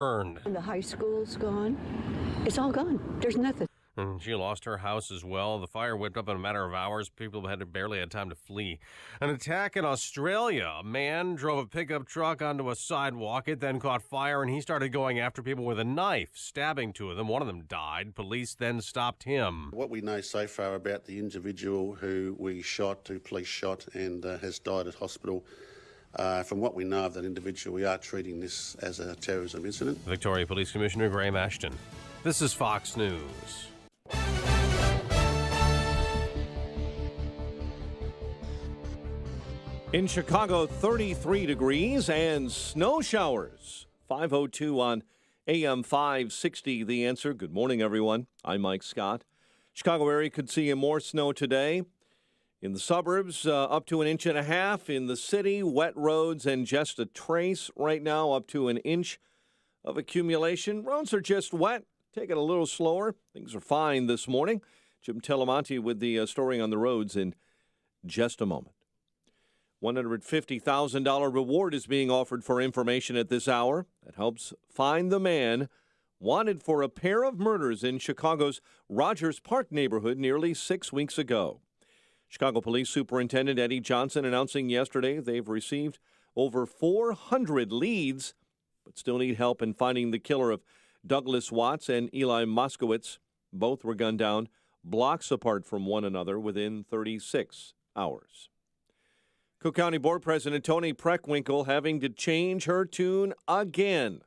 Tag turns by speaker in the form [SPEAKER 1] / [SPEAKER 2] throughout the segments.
[SPEAKER 1] burned.
[SPEAKER 2] And the high school's gone. It's all gone. There's nothing.
[SPEAKER 1] And she lost her house as well. The fire whipped up in a matter of hours. People barely had time to flee. An attack in Australia. A man drove a pickup truck onto a sidewalk. It then caught fire, and he started going after people with a knife, stabbing two of them. One of them died. Police then stopped him.
[SPEAKER 3] What we know so far about the individual who police shot and has died at hospital, from what we know of that individual, we are treating this as a terrorism incident.
[SPEAKER 1] Victoria Police Commissioner Graham Ashton. This is Fox News.
[SPEAKER 4] In Chicago, 33 degrees and snow showers. 5:02 on AM 560, The Answer. Good morning, everyone. I'm Mike Scott. Chicago area could see more snow today. In the suburbs, up to 1.5 inches. In the city, wet roads and just a trace right now, up to 1 inch of accumulation. Roads are just wet. Take it a little slower. Things are fine this morning. Jim Telemonti with the story on the roads in just a moment. $150,000 reward is being offered for information at this hour that helps find the man wanted for a pair of murders in Chicago's Rogers Park neighborhood nearly 6 weeks ago. Chicago Police Superintendent Eddie Johnson announcing yesterday they've received over 400 leads, but still need help in finding the killer of Douglas Watts and Eli Moskowitz. Both were gunned down blocks apart from one another within 36 hours. Cook County Board President Toni Preckwinkle having to change her tune again.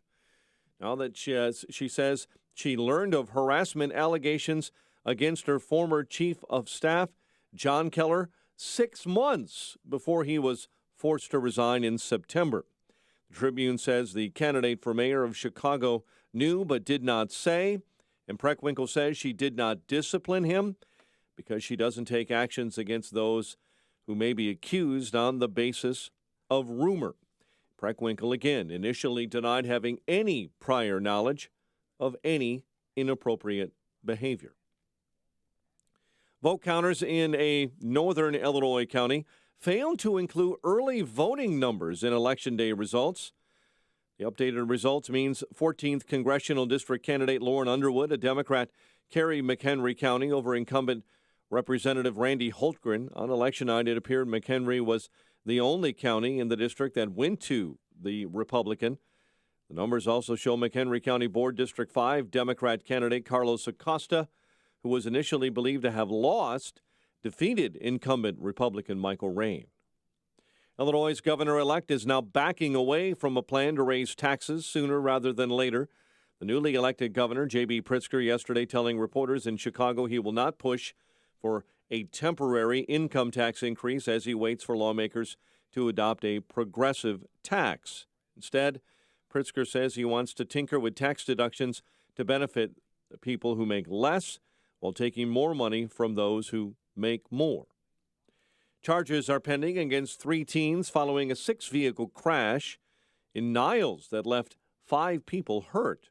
[SPEAKER 4] Now that she says she learned of harassment allegations against her former chief of staff, John Keller, 6 months before he was forced to resign in September. The Tribune says the candidate for mayor of Chicago knew but did not say, and Preckwinkle says she did not discipline him because she doesn't take actions against those who may be accused on the basis of rumor. Preckwinkle again initially denied having any prior knowledge of any inappropriate behavior. Vote counters in a northern Illinois county failed to include early voting numbers in Election Day results. The updated results means 14th Congressional District candidate Lauren Underwood, a Democrat, carried McHenry County over incumbent Representative Randy Holtgren. On election night, it appeared McHenry was the only county in the district that went to the Republican. The numbers also show McHenry County Board District 5 Democrat candidate Carlos Acosta, who was initially believed to have lost, defeated incumbent Republican Michael Rain. Illinois' governor-elect is now backing away from a plan to raise taxes sooner rather than later. The newly elected governor, J.B. Pritzker, yesterday telling reporters in Chicago he will not push for a temporary income tax increase as he waits for lawmakers to adopt a progressive tax. Instead, Pritzker says he wants to tinker with tax deductions to benefit the people who make less while taking more money from those who make more. Charges are pending against 3 teens following a 6-vehicle crash in Niles that left 5 people hurt.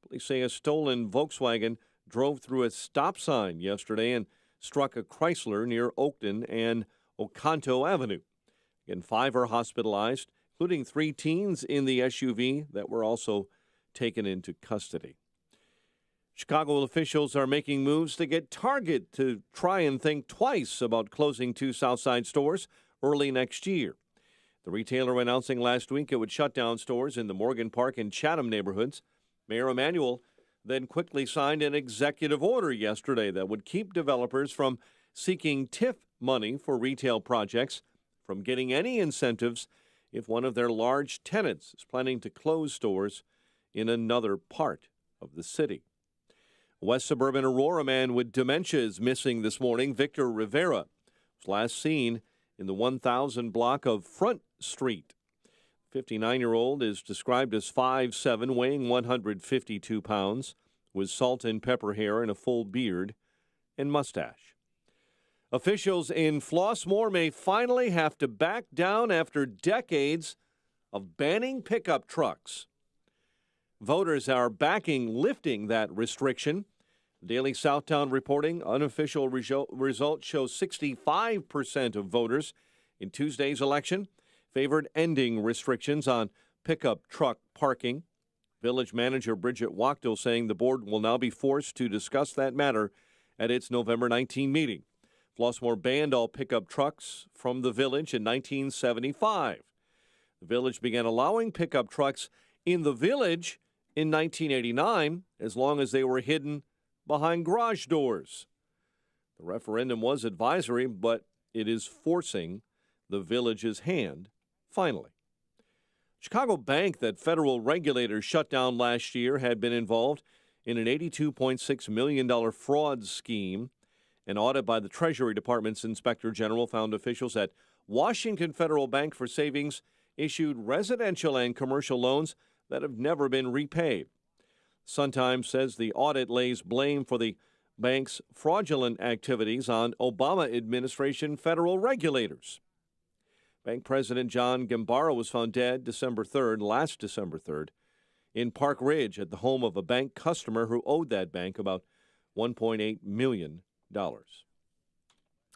[SPEAKER 4] Police say a stolen Volkswagen drove through a stop sign yesterday and struck a Chrysler near Oakton and Oconto Avenue. Again, 5 are hospitalized, including 3 teens in the SUV that were also taken into custody. Chicago officials are making moves to get Target to try and think twice about closing 2 Southside stores early next year. The retailer announcing last week it would shut down stores in the Morgan Park and Chatham neighborhoods. Mayor Emanuel then quickly signed an executive order yesterday that would keep developers from seeking TIF money for retail projects, from getting any incentives if one of their large tenants is planning to close stores in another part of the city. A West suburban Aurora man with dementia is missing this morning. Victor Rivera was last seen in the 1000 block of Front Street. 59-year-old is described as 5'7", weighing 152 pounds, with salt and pepper hair and a full beard and mustache. Officials in Flossmoor may finally have to back down after decades of banning pickup trucks. Voters are backing lifting that restriction. Daily Southtown reporting unofficial results show 65% of voters in Tuesday's election favored ending restrictions on pickup truck parking. Village manager Bridget Wachtel saying the board will now be forced to discuss that matter at its November 19 meeting. Flossmoor banned all pickup trucks from the village in 1975. The village began allowing pickup trucks in the village in 1989 as long as they were hidden behind garage doors. The referendum was advisory, but it is forcing the village's hand, finally. Chicago bank that federal regulators shut down last year had been involved in an $82.6 million fraud scheme. An audit by the Treasury Department's Inspector General found officials at Washington Federal Bank for Savings issued residential and commercial loans that have never been repaid. Sun-Times says the audit lays blame for the bank's fraudulent activities on Obama administration federal regulators. Bank President John Gambaro was found dead last December 3rd, in Park Ridge at the home of a bank customer who owed that bank about $1.8 million.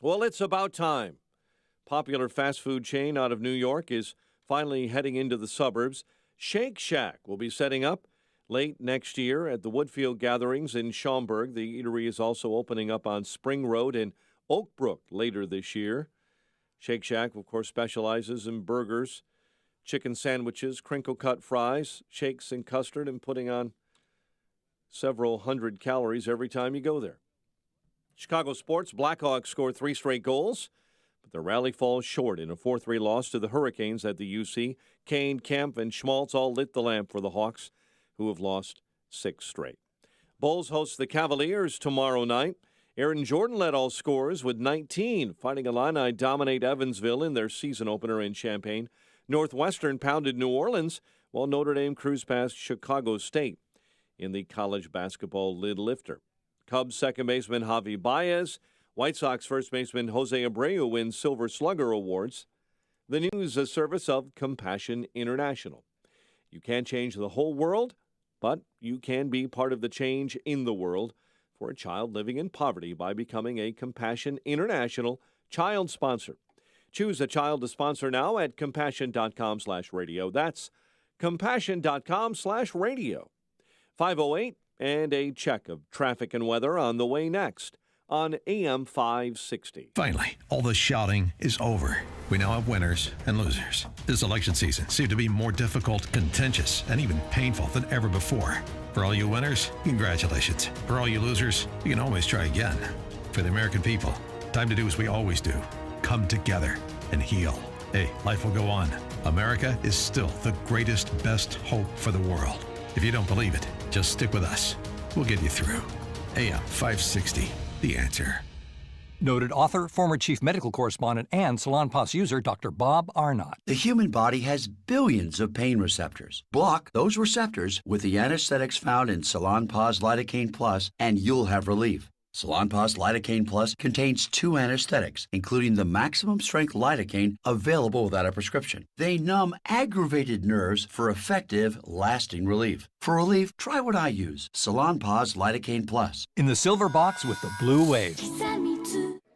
[SPEAKER 4] Well, it's about time. Popular fast food chain out of New York is finally heading into the suburbs. Shake Shack will be setting up late next year at the Woodfield Gatherings in Schaumburg. The eatery is also opening up on Spring Road in Oak Brook later this year. Shake Shack, of course, specializes in burgers, chicken sandwiches, crinkle-cut fries, shakes and custard, and putting on several hundred calories every time you go there. Chicago sports, Blackhawks scored 3 straight goals, but the rally falls short in a 4-3 loss to the Hurricanes at the UC. Kane, Kemp, and Schmaltz all lit the lamp for the Hawks, who have lost 6 straight. Bulls host the Cavaliers tomorrow night. Aaron Jordan led all scorers with 19. Fighting Illini dominate Evansville in their season opener in Champaign. Northwestern pounded New Orleans, while Notre Dame cruised past Chicago State in the college basketball lid lifter. Cubs second baseman Javi Baez, White Sox first baseman Jose Abreu wins Silver Slugger awards. The news a service of Compassion International. You can't change the whole world, but you can be part of the change in the world for a child living in poverty by becoming a Compassion International child sponsor. Choose a child to sponsor now at compassion.com/radio. That's compassion.com/radio. 5:08 and a check of traffic and weather on the way next on AM 560.
[SPEAKER 5] Finally, all the shouting is over. We now have winners and losers. This election season seemed to be more difficult, contentious, and even painful than ever before. For all you winners, congratulations. For all you losers, you can always try again. For the American people, time to do as we always do. Come together and heal. Hey, life will go on. America is still the greatest, best hope for the world. If you don't believe it, just stick with us. We'll get you through. AM 560, The Answer.
[SPEAKER 6] Noted author, former chief medical correspondent, and Salonpas user Dr. Bob Arnott.
[SPEAKER 7] The human body has billions of pain receptors. Block those receptors with the anesthetics found in Salonpas Lidocaine Plus, and you'll have relief. Salonpas Lidocaine Plus contains 2 anesthetics, including the maximum strength lidocaine available without a prescription. They numb aggravated nerves for effective, lasting relief. For relief, try what I use, Salonpas Lidocaine Plus.
[SPEAKER 6] In the silver box with the blue wave.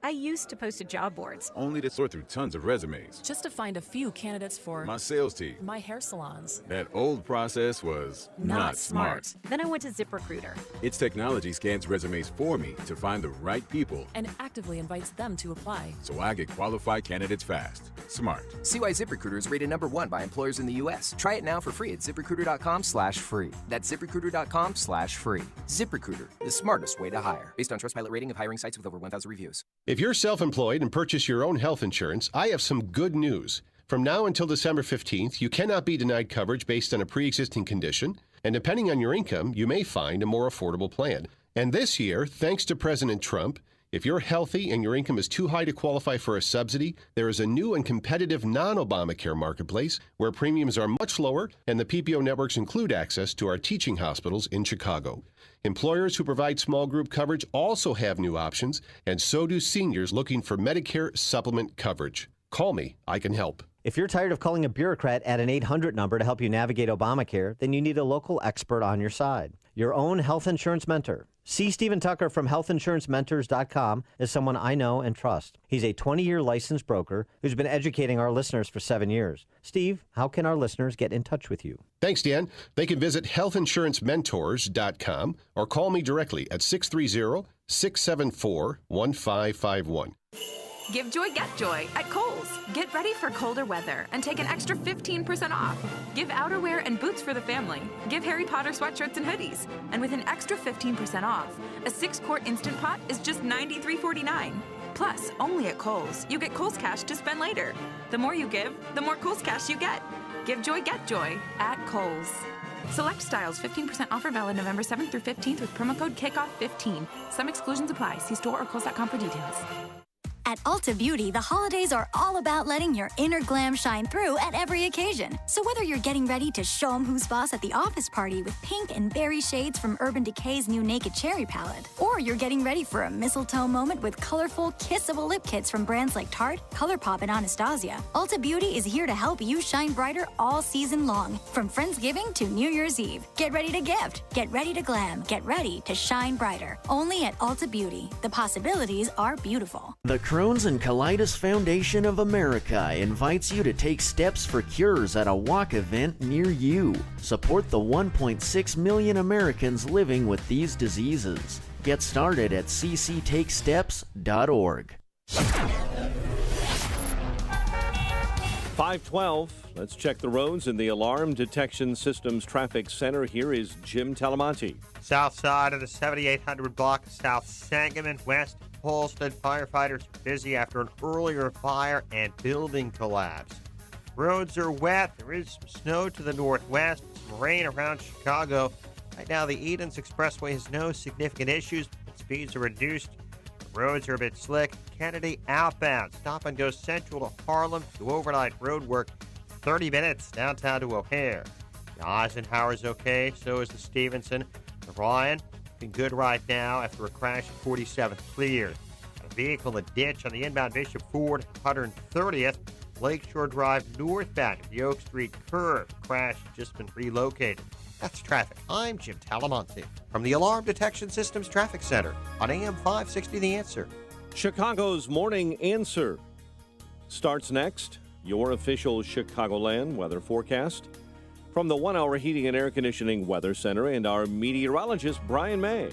[SPEAKER 8] I used to post to job boards.
[SPEAKER 9] Only to sort through tons of resumes.
[SPEAKER 8] Just to find a few candidates for
[SPEAKER 9] my sales team.
[SPEAKER 8] My hair salons.
[SPEAKER 9] That old process was not smart.
[SPEAKER 8] Then I went to ZipRecruiter.
[SPEAKER 9] Its technology scans resumes for me to find the right people.
[SPEAKER 8] And actively invites them to apply.
[SPEAKER 9] So I get qualified candidates fast. Smart.
[SPEAKER 10] See why ZipRecruiter is rated #1 by employers in the U.S. Try it now for free at ZipRecruiter.com/free. That's ZipRecruiter.com/free. ZipRecruiter, the smartest way to hire. Based on Trustpilot rating of hiring sites with over 1,000 reviews.
[SPEAKER 11] If you're self-employed and purchase your own health insurance, I have some good news. From now until December 15th, you cannot be denied coverage based on a pre-existing condition, and depending on your income, you may find a more affordable plan. And this year, thanks to President Trump, if you're healthy and your income is too high to qualify for a subsidy, there is a new and competitive non-Obamacare marketplace where premiums are much lower and the PPO networks include access to our teaching hospitals in Chicago. Employers who provide small group coverage also have new options, and so do seniors looking for Medicare supplement coverage. Call me. I can help.
[SPEAKER 12] If you're tired of calling a bureaucrat at an 800 number to help you navigate Obamacare, then you need a local expert on your side. your own health insurance mentor. C. Stephen Tucker from healthinsurancementors.com is someone I know and trust. He's a 20-year licensed broker who's been educating our listeners for 7 years. Steve, how can our listeners get in touch with you?
[SPEAKER 11] Thanks, Dan. They can visit healthinsurancementors.com or call me directly at 630-674-1551.
[SPEAKER 13] Give joy, get joy at Kohl's. Get ready for colder weather and take an extra 15% off. Give outerwear and boots for the family. Give Harry Potter sweatshirts and hoodies. And with an extra 15% off, a 6-quart Instant Pot is just $93.49. Plus, only at Kohl's, you get Kohl's Cash to spend later. The more you give, the more Kohl's Cash you get. Give joy, get joy at Kohl's. Select styles, 15% offer valid November 7th through 15th with promo code KICKOFF15. Some exclusions apply. See store or Kohl's.com for details.
[SPEAKER 14] At Ulta Beauty, the holidays are all about letting your inner glam shine through at every occasion. So whether you're getting ready to show 'em who's boss at the office party with pink and berry shades from Urban Decay's new Naked Cherry palette, or you're getting ready for a mistletoe moment with colorful, kissable lip kits from brands like Tarte, ColourPop, and Anastasia, Ulta Beauty is here to help you shine brighter all season long, from Friendsgiving to New Year's Eve. Get ready to gift, get ready to glam, get ready to shine brighter. Only at Ulta Beauty. The possibilities are beautiful.
[SPEAKER 15] The Crohn's and Colitis Foundation of America invites you to take steps for cures at a walk event near you. Support the 1.6 million Americans living with these diseases. Get started at cctakesteps.org.
[SPEAKER 4] 512. Let's check the roads in the Alarm Detection Systems Traffic Center. Here is Jim Talamonte.
[SPEAKER 16] South side of the 7800 block of South Sangamon, West Holsted. Firefighters are busy after an earlier fire and building collapse. Roads are wet. There is some snow to the northwest, some rain around Chicago. Right now, the Edens Expressway has no significant issues, but speeds are reduced. The roads are a bit slick. Kennedy outbound. Stop and go central to Harlem to overnight road work. 30 minutes downtown to O'Hare. The Eisenhower's okay, so is the Stevenson. The Ryan, looking good right now after a crash at 47th cleared. A vehicle in a ditch on the inbound Bishop Ford, 130th. Lakeshore Drive northbound at the Oak Street curve. Crash has just been relocated. That's traffic. I'm Jim Talamonte from the Alarm Detection Systems Traffic Center on AM 560 The Answer.
[SPEAKER 4] Chicago's Morning Answer starts next. Your official Chicagoland weather forecast from the 1-hour heating and air conditioning weather center and our meteorologist Brian May.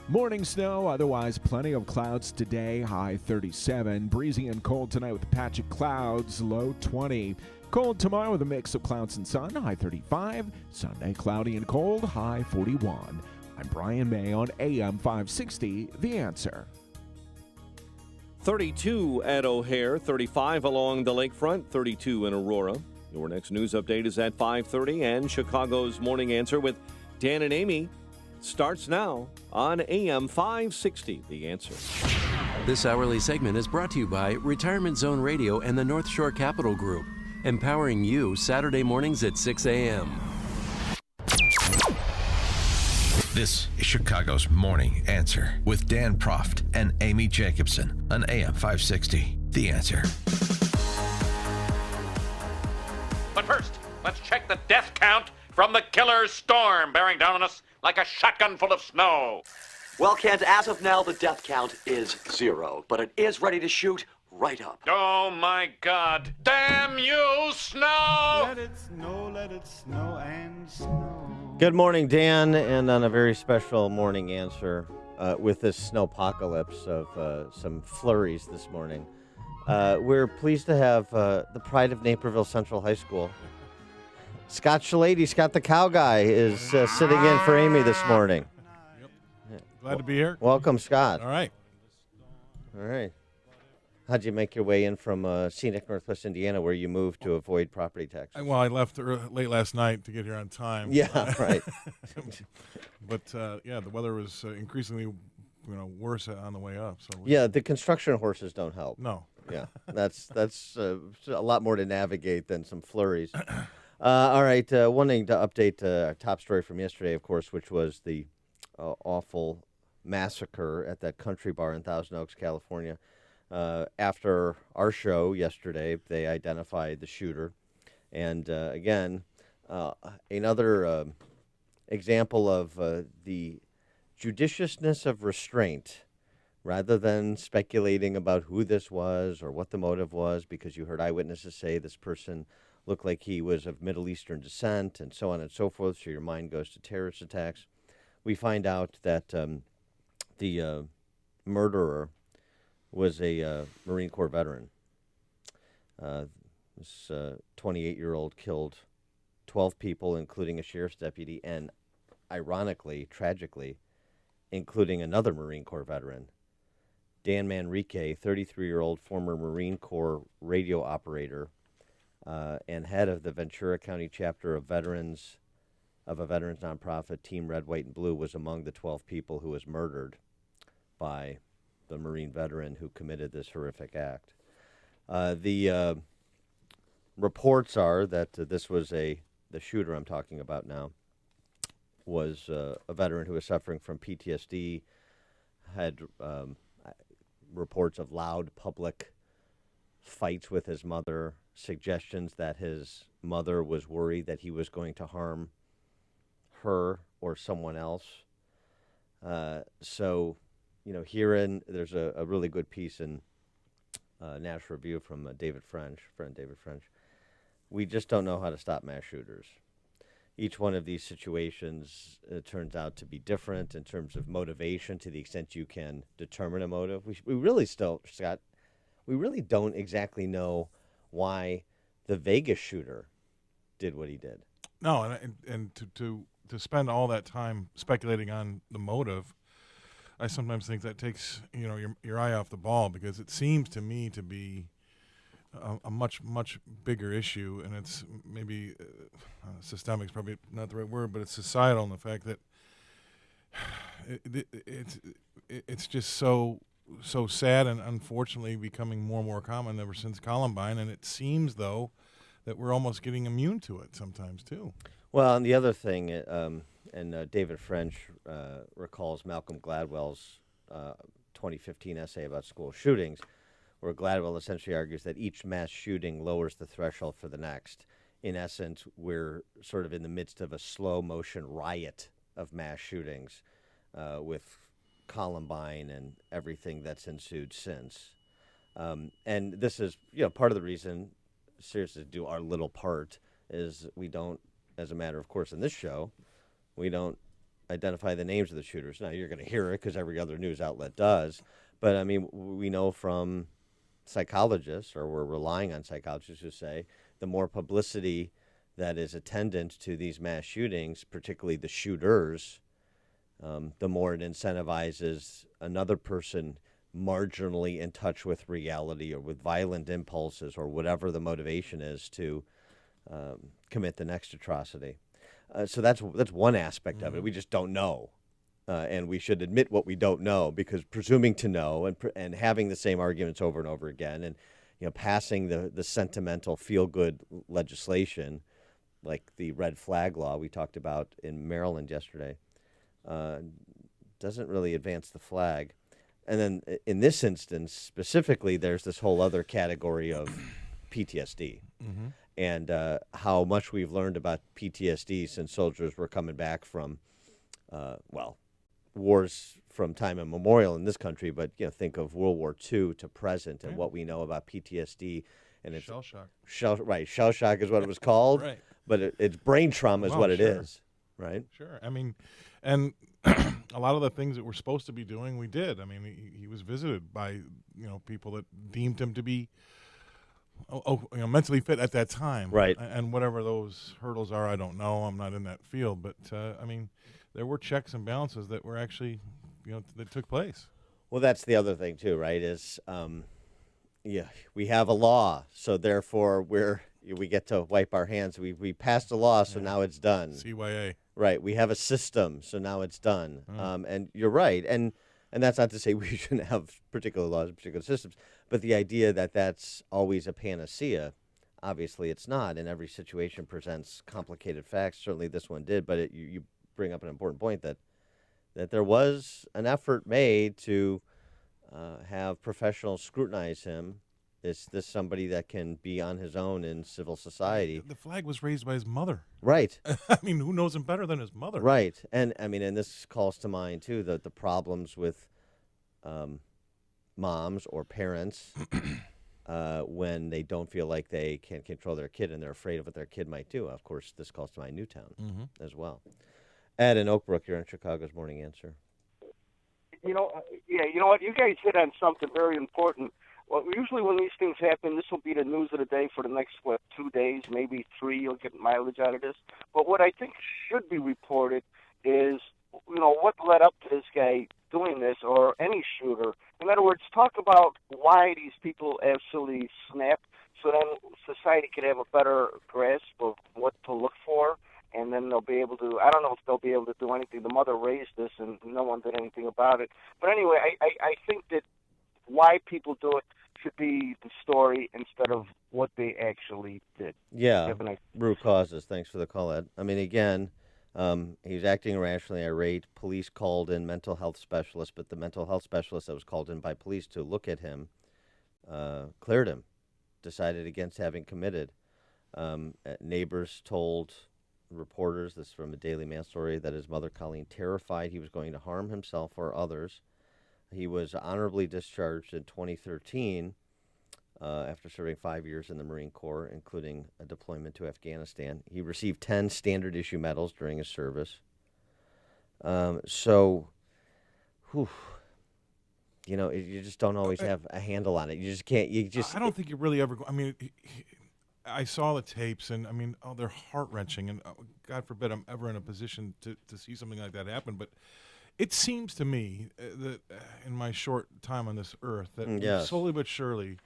[SPEAKER 17] Morning snow, otherwise plenty of clouds today, high 37. Breezy and cold tonight with a patch of clouds, low 20. Cold tomorrow with a mix of clouds and sun, high 35. Sunday, cloudy and cold, high 41. I'm Brian May on AM 560, The Answer.
[SPEAKER 4] 32 at O'Hare, 35 along the lakefront, 32 in Aurora. Your next news update is at 5:30, and Chicago's Morning Answer with Dan and Amy starts now on AM 560, The Answer.
[SPEAKER 18] This hourly segment is brought to you by Retirement Zone Radio and the North Shore Capital Group, empowering you Saturday mornings at 6 a.m.
[SPEAKER 5] This is Chicago's Morning Answer with Dan Proft and Amy Jacobson on AM 560, The Answer.
[SPEAKER 19] But first, let's check the death count from the killer storm bearing down on us like a shotgun full of snow.
[SPEAKER 20] Well, Kent, as of now, the death count is 0, but it is ready to shoot right up.
[SPEAKER 19] Oh, my God. Damn you, snow!
[SPEAKER 21] Let it snow and snow.
[SPEAKER 12] Good morning, Dan, and on a very special morning answer with this snowpocalypse of some flurries this morning. We're pleased to have the pride of Naperville Central High School. Scott Shalady, Scott the Cow Guy, is sitting in for Amy this morning.
[SPEAKER 22] Yep. Glad to be here.
[SPEAKER 12] Welcome, Scott.
[SPEAKER 22] All right.
[SPEAKER 12] How'd you make your way in from scenic Northwest Indiana, where you moved to avoid property taxes?
[SPEAKER 22] Well, I left late last night to get here on time.
[SPEAKER 12] Yeah, right.
[SPEAKER 22] But the weather was increasingly, worse on the way up. So
[SPEAKER 12] the construction horses don't help.
[SPEAKER 22] No.
[SPEAKER 12] Yeah, that's a lot more to navigate than some flurries. All right, wanting to update our top story from yesterday, of course, which was the awful massacre at that country bar in Thousand Oaks, California. After our show yesterday, they identified the shooter. And again, another example of the judiciousness of restraint, rather than speculating about who this was or what the motive was, because you heard eyewitnesses say this person looked like he was of Middle Eastern descent and so on and so forth, so your mind goes to terrorist attacks. We find out that the murderer was a Marine Corps veteran. This 28-year-old killed 12 people, including a sheriff's deputy, and ironically, tragically, including another Marine Corps veteran. Dan Manrique, 33-year-old former Marine Corps radio operator and head of the Ventura County chapter of veterans of a veterans nonprofit, Team Red, White, and Blue, was among the 12 people who was murdered by the Marine veteran who committed this horrific act. The reports are that this was the shooter I'm talking about now was a veteran who was suffering from PTSD, had reports of loud public fights with his mother, suggestions that his mother was worried that he was going to harm her or someone else. So, herein there's a really good piece in National Review from friend David French. We just don't know how to stop mass shooters. Each one of these situations turns out to be different in terms of motivation, to the extent you can determine a motive. We really still, Scott, we really don't exactly know why the Vegas shooter did what he did.
[SPEAKER 22] No, and to spend all that time speculating on the motive, I sometimes think that takes your eye off the ball, because it seems to me to be a much bigger issue, and it's maybe systemic is probably not the right word, but it's societal in the fact that it's just so sad and unfortunately becoming more and more common ever since Columbine, and it seems though that we're almost getting immune to it sometimes too.
[SPEAKER 12] Well, and the other thing, and David French recalls Malcolm Gladwell's 2015 essay about school shootings, where Gladwell essentially argues that each mass shooting lowers the threshold for the next. In essence, we're sort of in the midst of a slow-motion riot of mass shootings with Columbine and everything that's ensued since. And this is, part of the reason, seriously, to do our little part, is we don't, as a matter of course in this show, we don't identify the names of the shooters. Now, you're going to hear it because every other news outlet does. But, I mean, we know from psychologists, or we're relying on psychologists who say the more publicity that is attendant to these mass shootings, particularly the shooters, the more it incentivizes another person marginally in touch with reality or with violent impulses or whatever the motivation is to commit the next atrocity. So that's one aspect of it. We just don't know. And we should admit what we don't know, because presuming to know and having the same arguments over and over again, and passing the sentimental feel-good legislation like the red flag law we talked about in Maryland yesterday doesn't really advance the flag. And then in this instance specifically, there's this whole other category of PTSD. Mm-hmm. And how much we've learned about PTSD since soldiers were coming back from, wars from time immemorial in this country, but think of World War II to present and what we know about PTSD. And it's
[SPEAKER 22] shell shock.
[SPEAKER 12] Shell shock is what it was called,
[SPEAKER 22] right.
[SPEAKER 12] But it's brain trauma is what it is, right?
[SPEAKER 22] Sure. I mean, and a lot of the things that we're supposed to be doing, we did. I mean, he was visited by people that deemed him to be mentally fit at that time,
[SPEAKER 12] right?
[SPEAKER 22] And whatever those hurdles are, I don't know. I'm not in that field, but I mean, there were checks and balances that were actually, that took place.
[SPEAKER 12] Well, that's the other thing too, right? Is we have a law, so therefore we get to wipe our hands. We passed a law, so now it's done.
[SPEAKER 22] CYA.
[SPEAKER 12] Right. We have a system, so now it's done. And you're right. And that's not to say we shouldn't have particular laws and particular systems, but the idea that that's always a panacea, obviously it's not. And every situation presents complicated facts. Certainly this one did, but you bring up an important point that there was an effort made to have professionals scrutinize him Is this somebody that can be on his own in civil society?
[SPEAKER 22] The flag was raised by his mother.
[SPEAKER 12] Right.
[SPEAKER 22] I mean, who knows him better than his mother?
[SPEAKER 12] Right. And I mean, and this calls to mind too the problems with moms or parents when they don't feel like they can control their kid and they're afraid of what their kid might do. Of course, this calls to mind Newtown as well. Ed in Oak Brook, you're on Chicago's Morning Answer.
[SPEAKER 2] You know what? You guys hit on something very important. Well, usually when these things happen, this will be the news of the day for the next, 2 days, maybe 3. You'll get mileage out of this. But what I think should be reported is, what led up to this guy doing this or any shooter. In other words, talk about why these people absolutely snapped so then society can have a better grasp of what to look for. And then they'll be able to, I don't know if they'll be able to do anything. The mother raised this and no one did anything about it. But anyway, I think that why people do it should be the story instead of what they actually did.
[SPEAKER 12] Yeah, root causes. Thanks for the call, Ed. I mean, again, he was acting irrationally irate. Police called in mental health specialists, but the mental health specialist that was called in by police to look at him cleared him, decided against having committed. Neighbors told reporters, this is from a Daily Mail story, that his mother, Colleen, terrified he was going to harm himself or others. He was honorably discharged in 2013 after serving 5 years in the Marine Corps, including a deployment to Afghanistan. He received 10 standard issue medals during his service. You just don't always have a handle on it. You just can't.
[SPEAKER 22] I don't think you really ever. I mean, I saw the tapes, and I mean, they're heart wrenching, and God forbid I'm ever in a position to see something like that happen, but. It seems to me that in my short time on this earth that we've slowly but surely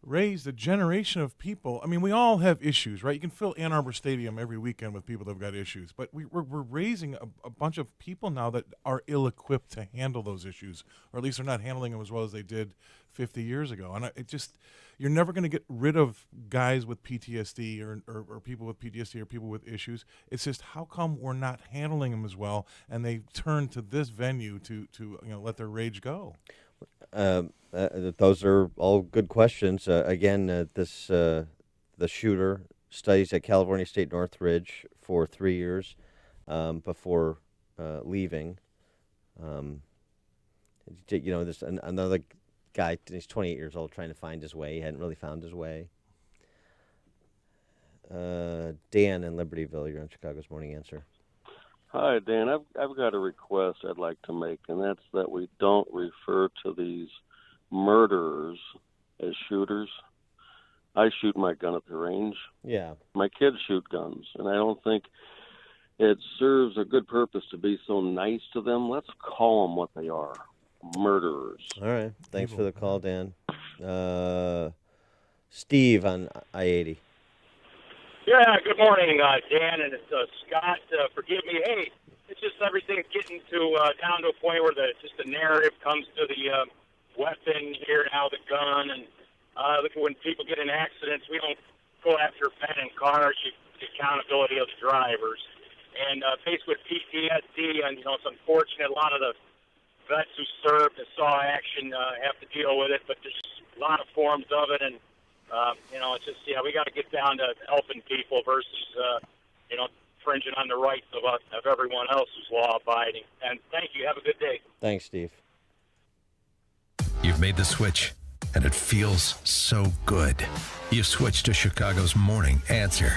[SPEAKER 22] raised a generation of people. I mean, we all have issues, right? You can fill Ann Arbor Stadium every weekend with people that have got issues, but we're raising a bunch of people now that are ill-equipped to handle those issues, or at least they're not handling them as well as they did 50 years ago. And you're never going to get rid of guys with PTSD or people with PTSD or people with issues. It's just how come we're not handling them as well, and they turn to this venue to let their rage go.
[SPEAKER 12] Those are all good questions. The shooter studies at California State Northridge for 3 years before leaving. There's another guy, he's 28 years old, trying to find his way. He hadn't really found his way. Dan in Libertyville, you're on Chicago's Morning Answer.
[SPEAKER 3] Hi, Dan. I've got a request I'd like to make, and that's that we don't refer to these murderers as shooters. I shoot my gun at the range.
[SPEAKER 12] Yeah.
[SPEAKER 3] My kids shoot guns, and I don't think it serves a good purpose to be so nice to them. Let's call them what they are, murderers.
[SPEAKER 12] All right. Thanks for the call, Dan. Steve on I-80.
[SPEAKER 23] Yeah, good morning, Dan, and it's Scott. Forgive me. Hey, it's just everything's getting down to a point where the narrative comes to the weapon here now, the gun, and look at when people get in accidents, we don't go after abandoned cars. The accountability of the drivers, and faced with PTSD, and it's unfortunate. A lot of the vets who served and saw action have to deal with it, but there's a lot of forms of it, and it's just, we got to get down to helping people versus, infringing on the rights of everyone else who's law-abiding. And thank you. Have a good day.
[SPEAKER 12] Thanks, Steve.
[SPEAKER 5] You've made the switch, and it feels so good. You've switched to Chicago's Morning Answer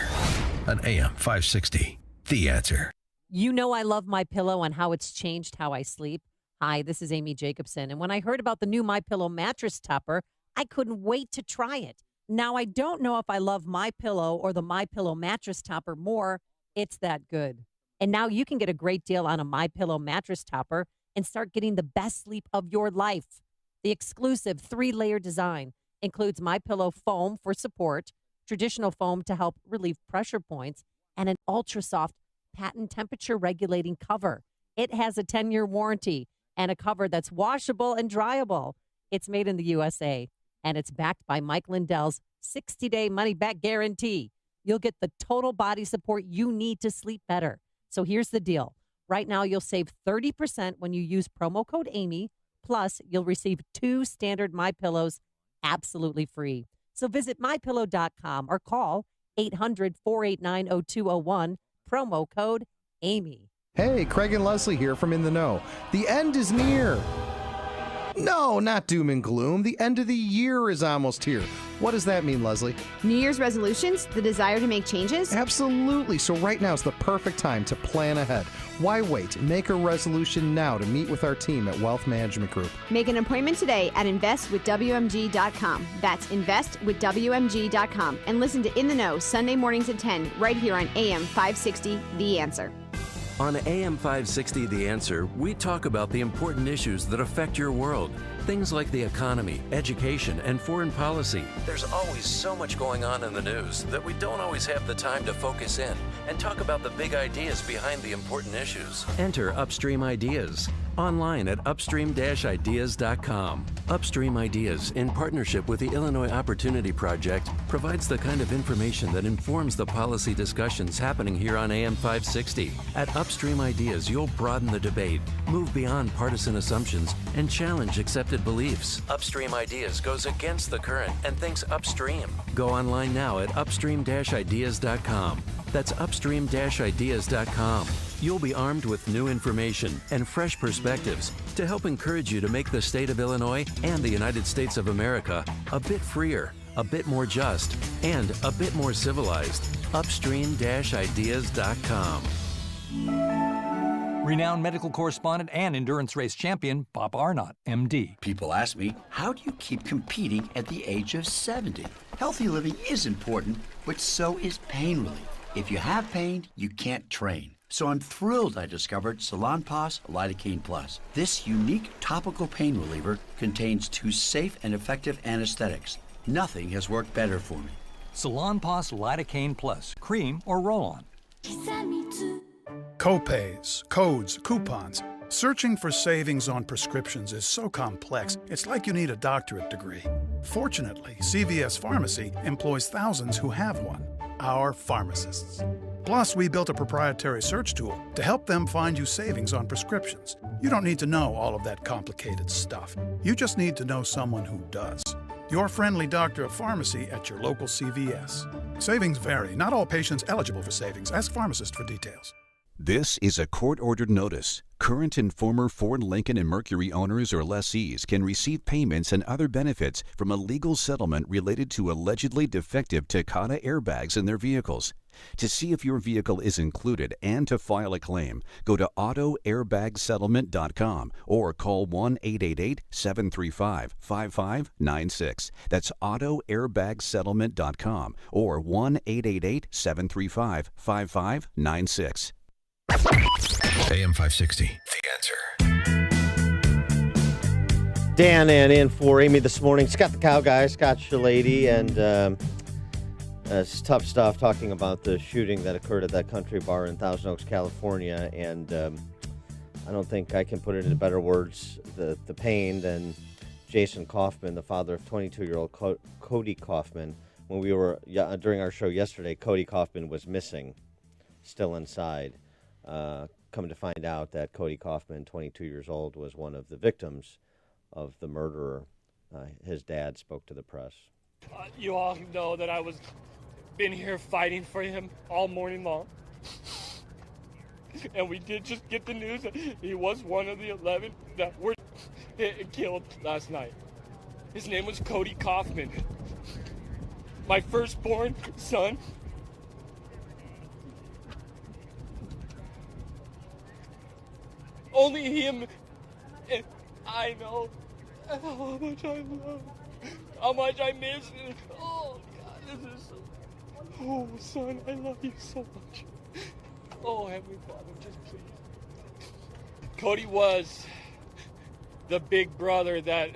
[SPEAKER 5] on AM 560. The Answer.
[SPEAKER 24] I love MyPillow and how it's changed how I sleep. Hi, this is Amy Jacobson. And when I heard about the new MyPillow mattress topper, I couldn't wait to try it. Now, I don't know if I love MyPillow or the MyPillow mattress topper more. It's that good. And now you can get a great deal on a MyPillow mattress topper and start getting the best sleep of your life. The exclusive 3-layer design includes MyPillow foam for support, traditional foam to help relieve pressure points, and an ultra-soft patent temperature-regulating cover. It has a 10-year warranty and a cover that's washable and dryable. It's made in the USA. And it's backed by Mike Lindell's 60-day money-back guarantee. You'll get the total body support you need to sleep better. So here's the deal. Right now, you'll save 30% when you use promo code Amy. Plus, you'll receive 2 standard MyPillows absolutely free. So visit mypillow.com or call 800-489-0201, promo code Amy.
[SPEAKER 1] Hey, Craig and Leslie here from In the Know. The end is near. No, not doom and gloom. The end of the year is almost here. What does that mean, Leslie?
[SPEAKER 6] New Year's resolutions? The desire to make changes?
[SPEAKER 1] Absolutely. So right now is the perfect time to plan ahead. Why wait? Make a resolution now to meet with our team at Wealth Management Group.
[SPEAKER 6] Make an appointment today at investwithwmg.com. That's investwithwmg.com. And listen to In the Know Sunday mornings at 10 right here on AM 560, The Answer.
[SPEAKER 18] On AM 560 The Answer, we talk about the important issues that affect your world. Things like the economy, education, and foreign policy. There's always so much going on in the news that we don't always have the time to focus in and talk about the big ideas behind the important issues. Enter Upstream Ideas online at upstream-ideas.com. Upstream Ideas, in partnership with the Illinois Opportunity Project, provides the kind of information that informs the policy discussions happening here on AM 560. At Upstream Ideas, you'll broaden the debate, move beyond partisan assumptions, and challenge accepted beliefs. Upstream Ideas goes against the current and thinks upstream. Go online now at upstream-ideas.com. That's upstream-ideas.com. You'll be armed with new information and fresh perspectives to help encourage you to make the state of Illinois and the United States of America a bit freer, a bit more just, and a bit more civilized. Upstream-ideas.com.
[SPEAKER 7] Renowned medical correspondent and endurance race champion, Bob Arnott, MD.
[SPEAKER 8] People ask me, how do you keep competing at the age of 70? Healthy living is important, but so is pain relief. If you have pain, you can't train. So I'm thrilled I discovered Salonpas Lidocaine Plus. This unique topical pain reliever contains 2 safe and effective anesthetics. Nothing has worked better for me.
[SPEAKER 7] Salonpas Lidocaine Plus, cream or roll-on.
[SPEAKER 25] Copays, codes, coupons. Searching for savings on prescriptions is so complex, it's like you need a doctorate degree. Fortunately, CVS Pharmacy employs thousands who have one, our pharmacists. Plus, we built a proprietary search tool to help them find you savings on prescriptions. You don't need to know all of that complicated stuff. You just need to know someone who does. Your friendly doctor of pharmacy at your local CVS. Savings vary. Not all patients eligible for savings. Ask pharmacist for details.
[SPEAKER 26] This is a court-ordered notice. Current and former Ford, Lincoln, and Mercury owners or lessees can receive payments and other benefits from a legal settlement related to allegedly defective Takata airbags in their vehicles. To see if your vehicle is included and to file a claim, go to autoairbagsettlement.com or call 1-888-735-5596. That's autoairbagsettlement.com or 1-888-735-5596.
[SPEAKER 5] AM 560, The Answer.
[SPEAKER 12] Dan and in for Amy this morning. Scott the Cow Guy, Scott Shalady, and it's tough stuff talking about the shooting that occurred at that country bar in Thousand Oaks, California. And I don't think I can put it in better words, the pain than Jason Kaufman, the father of 22-year-old Cody Kaufman. When we were during our show yesterday, Cody Kaufman was missing, still inside. Come to find out that Cody Kaufman, 22 years old, was one of the victims of the murderer. His dad spoke to the press.
[SPEAKER 27] You all know that I was been here fighting for him all morning long. And we did just get the news that he was one of the 11 that were killed last night. His name was Cody Kaufman. My firstborn son. Only him and I know how much I love, how much I miss him. Oh, God, this is so... Oh, son, I love you so much. Oh, Heavenly Father, just please. Cody was the big brother that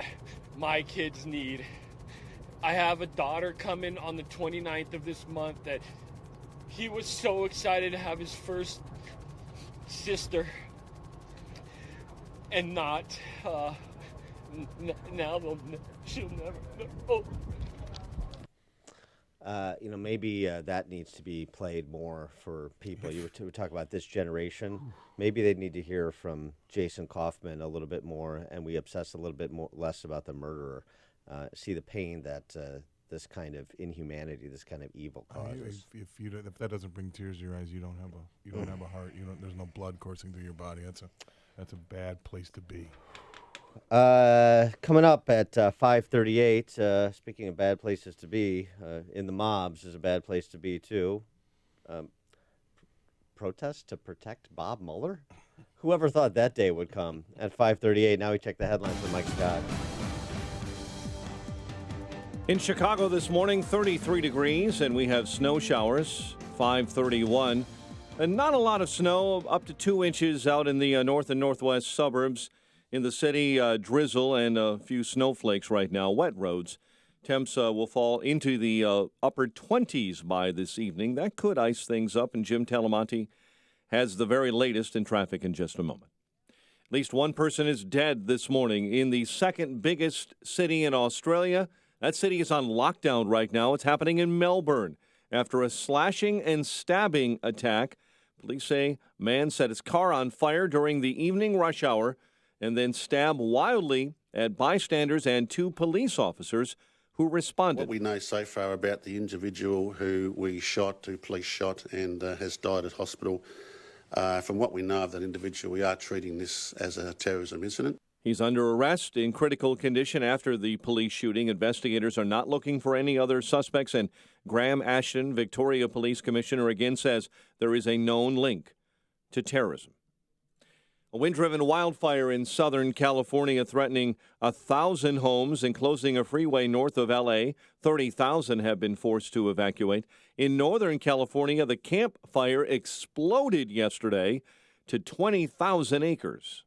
[SPEAKER 27] my kids need. I have a daughter coming on the 29th of this month that he was so excited to have his first sister. And not, now she'll never know.
[SPEAKER 12] Maybe that needs to be played more for people. You were talking about this generation. Maybe they need to hear from Jason Kaufman a little bit more, and we obsess a little bit more less about the murderer. see the pain that this kind of inhumanity, this kind of evil causes.
[SPEAKER 22] If that doesn't bring tears to your eyes, you don't have a heart. There's no blood coursing through your body. That's a bad place to be.
[SPEAKER 12] Coming up at 5:38. Speaking of bad places to be, in the mobs is a bad place to be too. Protest to protect Bob Mueller? Whoever thought that day would come? At 5:38. Now we check the headlines with Mike Scott.
[SPEAKER 4] In Chicago this morning, 33 degrees, and we have snow showers, 5:31. And not a lot of snow, up to 2 inches out in the north and northwest suburbs. In the city, drizzle and a few snowflakes right now, wet roads. Temps will fall into the upper 20s by this evening. That could ice things up, and Jim Talamonte has the very latest in traffic in just a moment. At least one person is dead this morning in the second biggest city in Australia. That city is on lockdown right now. It's happening in Melbourne. After a slashing and stabbing attack, police say man set his car on fire during the evening rush hour and then stabbed wildly at bystanders and 2 police officers who responded.
[SPEAKER 9] What we know so far about the individual who police shot, and has died at hospital, from what we know of that individual, we are treating this as a terrorism incident.
[SPEAKER 4] He's under arrest in critical condition after the police shooting. Investigators are not looking for any other suspects, and Graham Ashton, Victoria Police Commissioner, again says there is a known link to terrorism. A wind-driven wildfire in Southern California threatening 1,000 homes and closing a freeway north of L.A. 30,000 have been forced to evacuate. In Northern California, the Camp Fire exploded yesterday to 20,000 acres.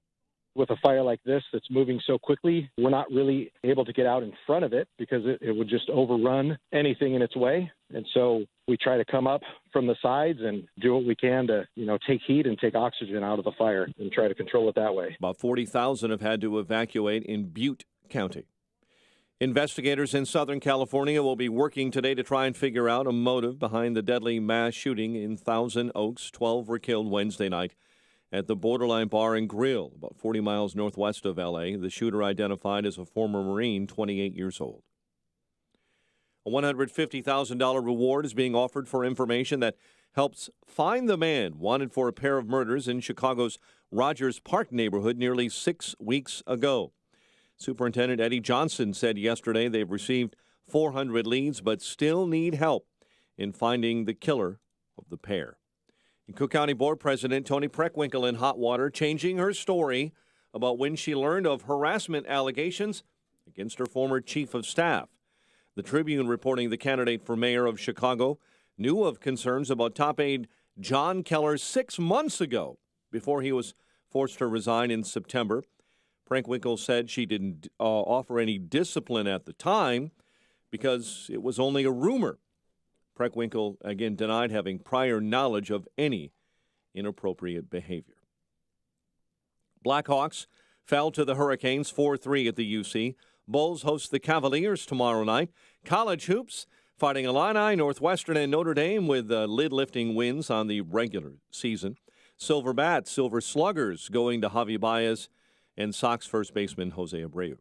[SPEAKER 10] With a fire like this that's moving so quickly, we're not really able to get out in front of it because it would just overrun anything in its way. And so we try to come up from the sides and do what we can to, take heat and take oxygen out of the fire and try to control it that way.
[SPEAKER 4] About 40,000 have had to evacuate in Butte County. Investigators in Southern California will be working today to try and figure out a motive behind the deadly mass shooting in Thousand Oaks. 12 were killed Wednesday night at the Borderline Bar and Grill, about 40 miles northwest of L.A. The shooter identified as a former Marine, 28 years old. A $150,000 reward is being offered for information that helps find the man wanted for a pair of murders in Chicago's Rogers Park neighborhood nearly 6 weeks ago. Superintendent Eddie Johnson said yesterday they've received 400 leads but still need help in finding the killer of the pair. And Cook County Board President Toni Preckwinkle in hot water, changing her story about when she learned of harassment allegations against her former chief of staff. The Tribune reporting the candidate for mayor of Chicago knew of concerns about top aide John Keller 6 months ago before he was forced to resign in September. Preckwinkle said she didn't offer any discipline at the time because it was only a rumor. Preckwinkle, again, denied having prior knowledge of any inappropriate behavior. Blackhawks fell to the Hurricanes 4-3 at the UC. Bulls host the Cavaliers tomorrow night. College hoops fighting Illini, Northwestern, and Notre Dame with lid-lifting wins on the regular season. Silver Bats, Silver Sluggers going to Javi Baez and Sox first baseman Jose Abreu.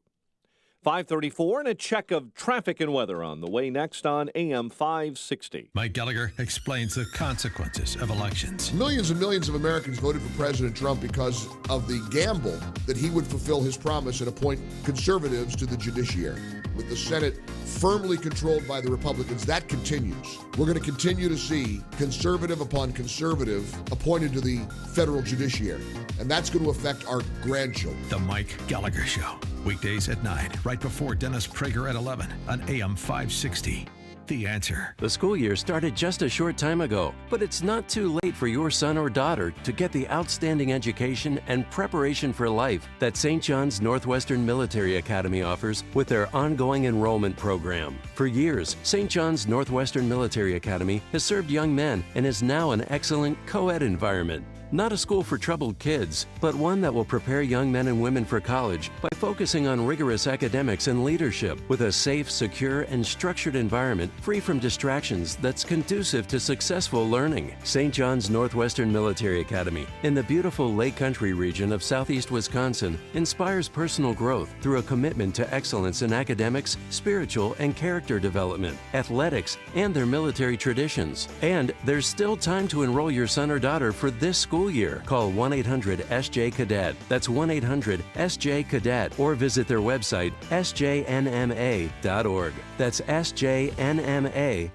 [SPEAKER 4] 5:34 and a check of traffic and weather on the way next on AM 560.
[SPEAKER 5] Mike Gallagher explains the consequences of elections.
[SPEAKER 11] Millions and millions of Americans voted for President Trump because of the gamble that he would fulfill his promise and appoint conservatives to the judiciary. With the Senate firmly controlled by the Republicans, that continues. We're going to continue to see conservative upon conservative appointed to the federal judiciary, and that's going to affect our grandchildren.
[SPEAKER 5] The Mike Gallagher Show. Weekdays at 9, right before Dennis Prager at 11 on AM 560. The Answer.
[SPEAKER 18] The school year started just a short time ago, but it's not too late for your son or daughter to get the outstanding education and preparation for life that St. John's Northwestern Military Academy offers with their ongoing enrollment program. For years, St. John's Northwestern Military Academy has served young men and is now an excellent co-ed environment. Not a school for troubled kids, but one that will prepare young men and women for college by focusing on rigorous academics and leadership with a safe, secure, and structured environment free from distractions that's conducive to successful learning. St. John's Northwestern Military Academy in the beautiful Lake Country region of southeast Wisconsin inspires personal growth through a commitment to excellence in academics, spiritual, and character development, athletics, and their military traditions. And there's still time to enroll your son or daughter for this school year. Call 1-800-SJ-CADET. That's 1-800-SJ-CADET, or visit their website, sjnma.org. That's sjnma.org.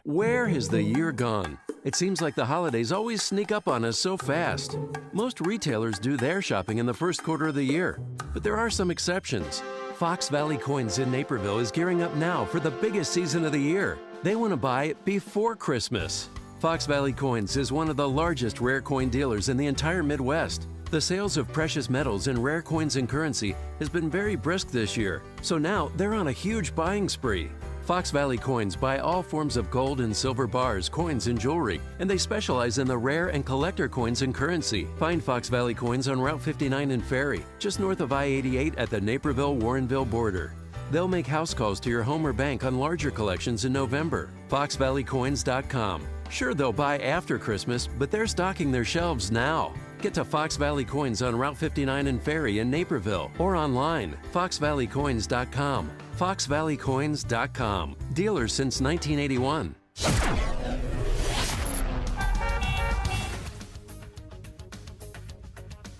[SPEAKER 18] Where has the year gone? It seems like the holidays always sneak up on us so fast. Most retailers do their shopping in the first quarter of the year, but there are some exceptions. Fox Valley Coins in Naperville is gearing up now for the biggest season of the year. They want to buy it before Christmas. Fox Valley Coins is one of the largest rare coin dealers in the entire Midwest. The sales of precious metals and rare coins and currency has been very brisk this year, so now they're on a huge buying spree. Fox Valley Coins buy all forms of gold and silver bars, coins, and jewelry, and they specialize in the rare and collector coins and currency. Find Fox Valley Coins on Route 59 in Ferry, just north of I-88 at the Naperville-Warrenville border. They'll make house calls to your home or bank on larger collections in November. FoxValleyCoins.com. Sure, they'll buy after Christmas, but they're stocking their shelves now. Get to Fox Valley Coins on Route 59 in Ferry in Naperville or online, FoxValleyCoins.com. FoxValleyCoins.com. Dealers since 1981.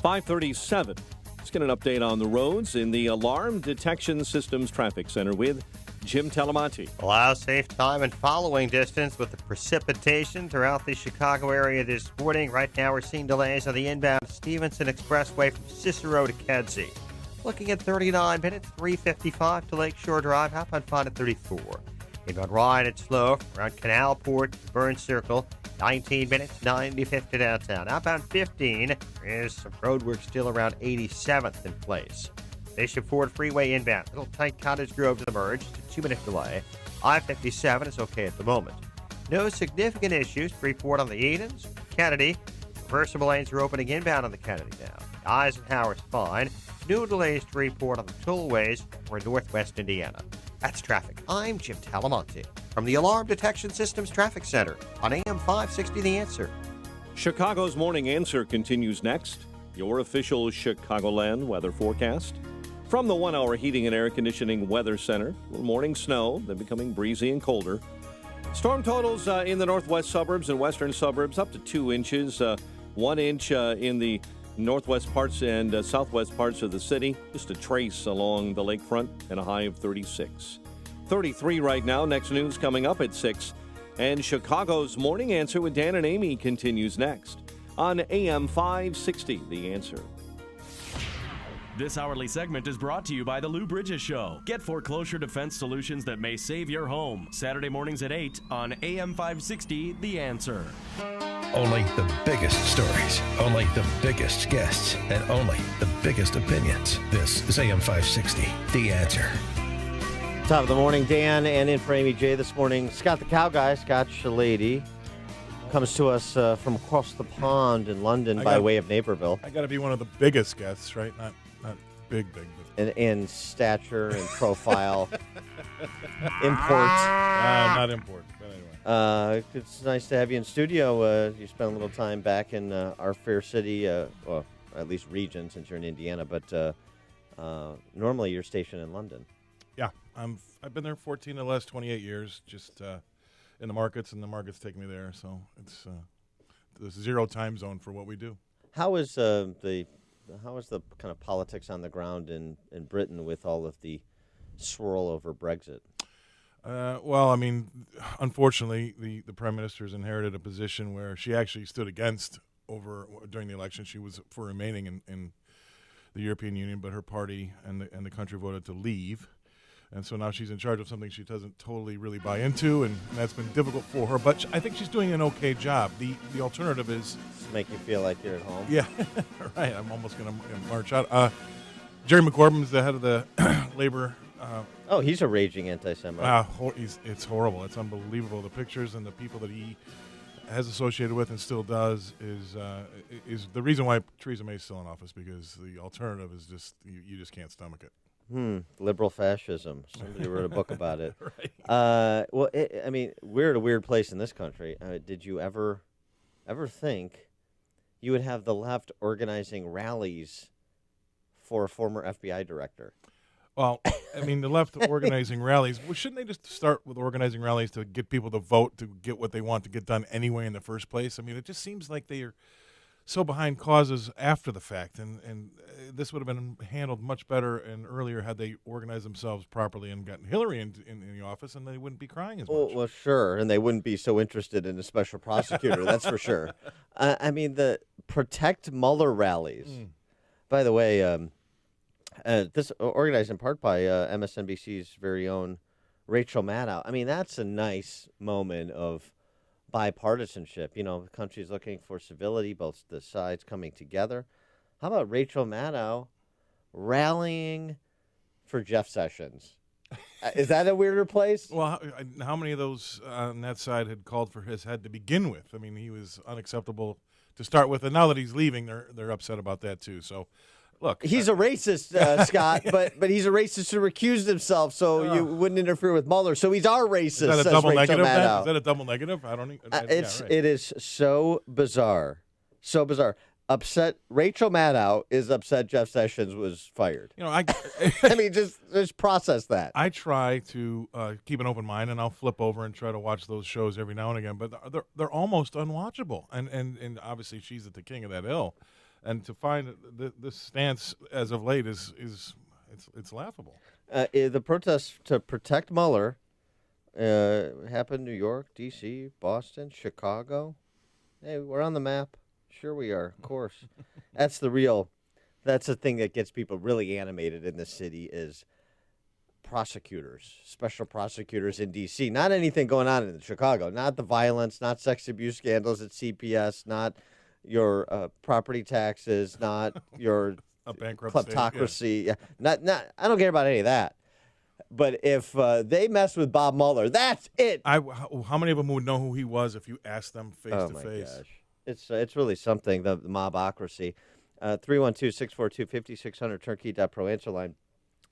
[SPEAKER 4] 5:37. Let's get an update on the roads in the Alarm Detection Systems Traffic Center with Jim Talamonte.
[SPEAKER 13] Allow safe time and following distance with the precipitation throughout the Chicago area this morning. Right now we're seeing delays on the inbound Stevenson Expressway from Cicero to Kedzie. Looking at 39 minutes, 3:55 to Lakeshore Drive. Outbound 5 at 34. Inbound Ryan at Slow around Canalport to Burn Circle. 19 minutes, 95th to downtown. Outbound 15. There's some road work still around 87th in place. Bishop Ford Freeway inbound. Little tight Cottage Grove to the merge. Just a 2-minute delay. I-57 is okay at the moment. No significant issues. Freeport on the Edens. Kennedy. Reversible lanes are opening inbound on the Kennedy now. Eisenhower's fine. No delays to report on the tollways or Northwest Indiana. That's traffic. I'm Jim Talamonte from the Alarm Detection Systems Traffic Center on AM 560 The Answer.
[SPEAKER 4] Chicago's Morning Answer continues next. Your official Chicagoland weather forecast. From the 1-hour heating and air conditioning weather center, morning snow, then becoming breezy and colder. Storm totals in the northwest suburbs and western suburbs up to 2 inches. 1 inch in the northwest parts and southwest parts of the city. Just a trace along the lakefront and a high of 36. 33 right now. Next news coming up at 6. And Chicago's Morning Answer with Dan and Amy continues next on AM 560, The Answer.
[SPEAKER 14] This hourly segment is brought to you by the Lou Bridges Show. Get foreclosure defense solutions that may save your home. Saturday mornings at 8 on AM 560, The Answer.
[SPEAKER 5] Only the biggest stories, only the biggest guests, and only the biggest opinions. This is AM 560, The Answer.
[SPEAKER 12] Top of the morning, Dan, and in for Amy J this morning, Scott the Cow Guy, Scott Shalady, comes to us from across the pond in London by way of Naperville.
[SPEAKER 22] I got to be one of the biggest guests, right? Not big.
[SPEAKER 12] In stature and profile. Import.
[SPEAKER 22] Not import, but anyway.
[SPEAKER 12] It's nice to have you in studio. You spent a little time back in our fair city, well, at least region, since you're in Indiana, but normally you're stationed in London.
[SPEAKER 22] Yeah, I've been there 14 of the last 28 years, just in the markets, and the markets take me there, so it's the zero time zone for what we do.
[SPEAKER 12] How is the kind of politics on the ground in Britain with all of the swirl over Brexit?
[SPEAKER 22] Well, I mean, unfortunately, the Prime Minister's inherited a position where she actually stood against during the election. She was for remaining in the European Union, but her party and the country voted to leave. And so now she's in charge of something she doesn't totally really buy into, and that's been difficult for her. But I think she's doing an okay job. The alternative is...
[SPEAKER 12] to make you feel like you're at home?
[SPEAKER 22] Yeah, right. I'm almost going to march out. Jerry McCorbin is the head of the Labor...
[SPEAKER 12] he's a raging anti-Semite.
[SPEAKER 22] It's horrible. It's unbelievable. The pictures and the people that he has associated with and still does is the reason why Theresa May is still in office, because the alternative is just you just can't stomach it.
[SPEAKER 12] Liberal fascism. Somebody wrote a book about it.
[SPEAKER 22] Right.
[SPEAKER 12] Well, I mean, we're at a weird place in this country. Did you ever think you would have the left organizing rallies for a former FBI director?
[SPEAKER 22] Well, I mean, the left organizing rallies. Well, shouldn't they just start with organizing rallies to get people to vote to get what they want to get done anyway in the first place? I mean, it just seems like they are so behind causes after the fact, and this would have been handled much better and earlier had they organized themselves properly and gotten Hillary in the office, and they wouldn't be crying as much.
[SPEAKER 12] Well, sure, and they wouldn't be so interested in a special prosecutor, that's for sure. I mean, the Protect Mueller rallies. By the way, this organized in part by MSNBC's very own Rachel Maddow. I mean, that's a nice moment of bipartisanship. You know, the country's looking for civility, both the sides coming together. How about Rachel Maddow rallying for Jeff Sessions? Is that a weirder place?
[SPEAKER 22] Well, how many of those on that side had called for his head to begin with? I mean, he was unacceptable to start with, and now that he's leaving, they're upset about that too. So, look,
[SPEAKER 12] he's a racist, Scott, but he's a racist who recused himself, so you wouldn't interfere with Mueller. So he's our racist.
[SPEAKER 22] Is that a double negative?
[SPEAKER 12] Maddow.
[SPEAKER 22] Is that a double negative? I don't.
[SPEAKER 12] It is so bizarre, so bizarre. Upset Rachel Maddow is upset Jeff Sessions was fired.
[SPEAKER 22] You know, I
[SPEAKER 12] mean, just process that.
[SPEAKER 22] I try to keep an open mind, and I'll flip over and try to watch those shows every now and again. But they're almost unwatchable, and obviously she's at the king of that hill. And to find this stance as of late is it's laughable.
[SPEAKER 12] The protests to protect Mueller happened in New York, D.C., Boston, Chicago. Hey, we're on the map. Sure we are, of course. That's the thing that gets people really animated in this city is prosecutors, special prosecutors in D.C. Not anything going on in Chicago. Not the violence, not sex abuse scandals at CPS, not your property taxes, not your
[SPEAKER 22] a bankrupt
[SPEAKER 12] kleptocracy.
[SPEAKER 22] State,
[SPEAKER 12] yeah. Not. I don't care about any of that. But if they mess with Bob Mueller, that's it.
[SPEAKER 22] How many of them would know who he was if you asked them face to face?
[SPEAKER 12] Gosh. It's really something, the mobocracy. 312-642-5600, turnkey.pro answer line,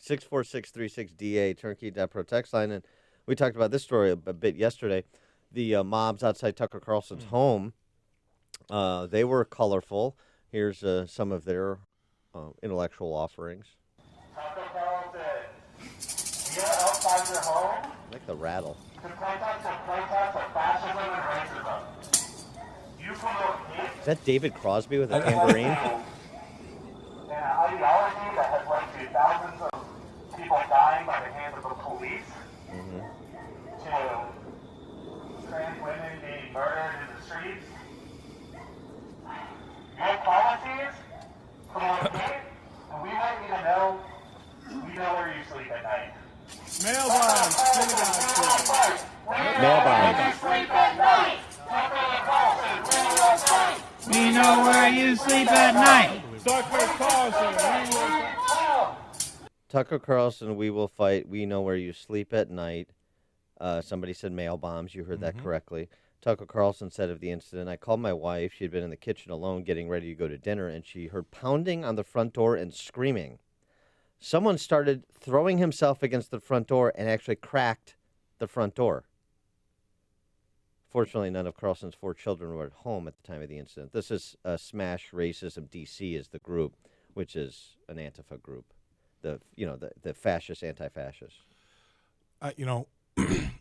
[SPEAKER 12] 64636DA, turnkey.pro text line. And we talked about this story a bit yesterday. The mobs outside Tucker Carlson's home, they were colorful. Here's some of their intellectual offerings.
[SPEAKER 2] Tucker Carlson, we are outside your home.
[SPEAKER 12] I like the rattle.
[SPEAKER 2] To protest of fascism and racism.
[SPEAKER 12] Is that David Crosby with a tambourine?
[SPEAKER 2] An ideology that has led to thousands of people dying by the hands of the police, to trans women being murdered in the streets. Your policies promote hate, and we might even know where you sleep at night.
[SPEAKER 22] Mail bombs.
[SPEAKER 15] We know where you sleep at night.
[SPEAKER 12] Tucker Carlson, we will fight. We know where you sleep at night. Somebody said mail bombs. You heard that correctly. Tucker Carlson said of the incident, I called my wife. She had been in the kitchen alone getting ready to go to dinner, and she heard pounding on the front door and screaming. Someone started throwing himself against the front door and actually cracked the front door. Fortunately, none of Carlson's 4 children were at home at the time of the incident. This is Smash Racism DC is the group, which is an Antifa group, the fascist, anti-fascist.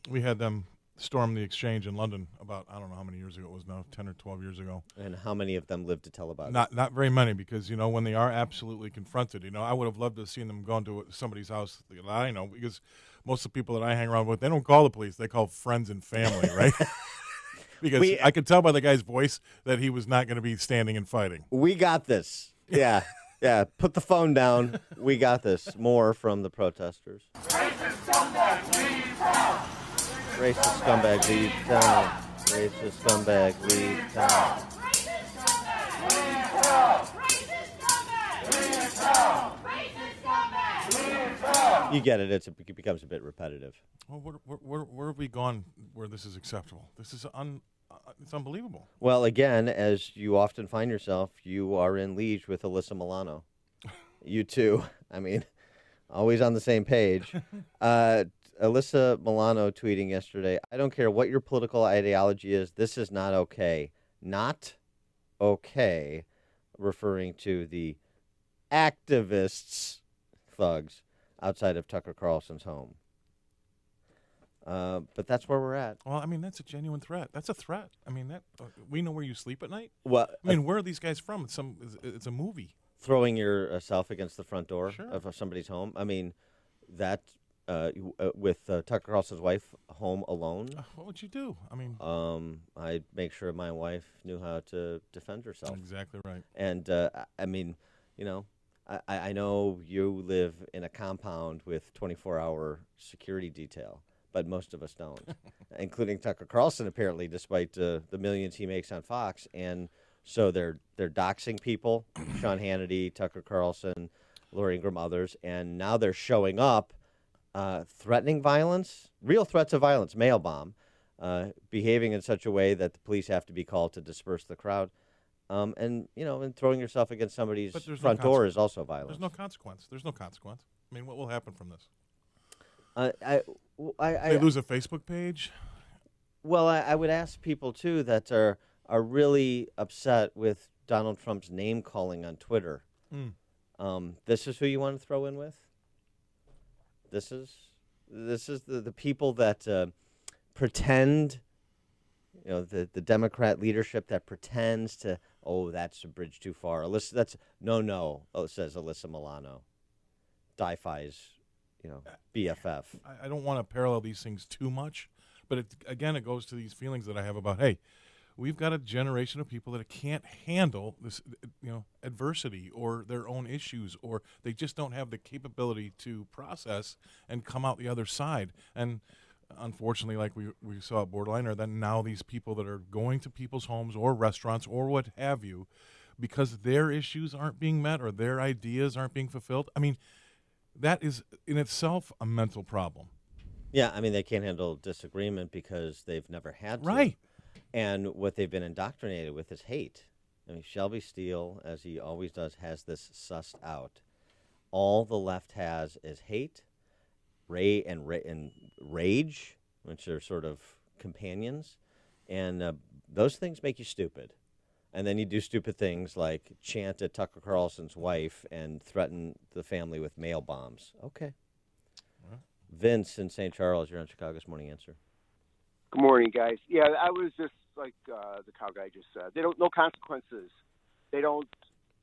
[SPEAKER 22] We had them storm the exchange in London about, I don't know how many years ago it was now, 10 or 12 years ago.
[SPEAKER 12] And how many of them lived to tell about it?
[SPEAKER 22] Not very many, because, when they are absolutely confronted, I would have loved to have seen them go into somebody's house that I know, because most of the people that I hang around with, they don't call the police. They call friends and family, right? Because I could tell by the guy's voice that he was not going to be standing and fighting.
[SPEAKER 12] We got this. Yeah. Yeah. Put the phone down. We got this. More from the protesters.
[SPEAKER 2] Racist scumbag, leave town.
[SPEAKER 12] Racist scumbag, leave town. Racist scumbag, leave town. You get it. It becomes a bit repetitive.
[SPEAKER 22] Well, where have we gone where this is acceptable? This is It's unbelievable.
[SPEAKER 12] Well, again, as you often find yourself, you are in liege with Alyssa Milano. You too. I mean, always on the same page. Alyssa Milano tweeting yesterday, I don't care what your political ideology is, this is not okay. Not okay, referring to the activists, thugs, outside of Tucker Carlson's home. But that's where we're at.
[SPEAKER 22] Well, I mean, that's a genuine threat. That's a threat. I mean, that we know where you sleep at night.
[SPEAKER 12] Well,
[SPEAKER 22] I mean, where are these guys from? It's a movie.
[SPEAKER 12] Throwing yourself against the front door
[SPEAKER 22] Sure.
[SPEAKER 12] of somebody's home. I mean, that with Tucker Carlson's wife home alone.
[SPEAKER 22] What would you do? I mean,
[SPEAKER 12] I'd make sure my wife knew how to defend herself.
[SPEAKER 22] Exactly right.
[SPEAKER 12] And I mean, you know, I know you live in a compound with 24-hour security detail, but most of us don't, including Tucker Carlson, apparently, despite the millions he makes on Fox. And so they're doxing people, Sean Hannity, Tucker Carlson, Laura Ingraham, others, and now they're showing up threatening violence, real threats of violence, mail bomb, behaving in such a way that the police have to be called to disperse the crowd. And, you know, and throwing yourself against somebody's front door is also violence.
[SPEAKER 22] There's no consequence. There's no consequence. I mean, what will happen from this?
[SPEAKER 12] They
[SPEAKER 22] lose a Facebook page?
[SPEAKER 12] Well, I would ask people, too, that are really upset with Donald Trump's name calling on Twitter. This is who you want to throw in with? This is the people that pretend, you know, the Democrat leadership that pretends to, that's a bridge too far. Alyssa, that's says Alyssa Milano. DiFi's, you know, BFF.
[SPEAKER 22] I don't want to parallel these things too much, but it goes to these feelings that I have about, hey, we've got a generation of people that can't handle this, you know, adversity or their own issues, or they just don't have the capability to process and come out the other side. And unfortunately, like we saw at Borderline, then now these people that are going to people's homes or restaurants or what have you, because their issues aren't being met or their ideas aren't being fulfilled. I mean, that is in itself a mental problem.
[SPEAKER 12] Yeah, I mean, they can't handle disagreement because they've never had to.
[SPEAKER 22] Right.
[SPEAKER 12] And what they've been indoctrinated with is hate. I mean, Shelby Steele, as he always does, has this sussed out. All the left has is hate, and rage, which are sort of companions. And those things make you stupid. And then you do stupid things like chant at Tucker Carlson's wife and threaten the family with mail bombs. Okay. Vince in St. Charles, you're on Chicago's Morning Answer.
[SPEAKER 3] Good morning, guys. Yeah, I was just like the cow guy just said. They don't, no consequences. They don't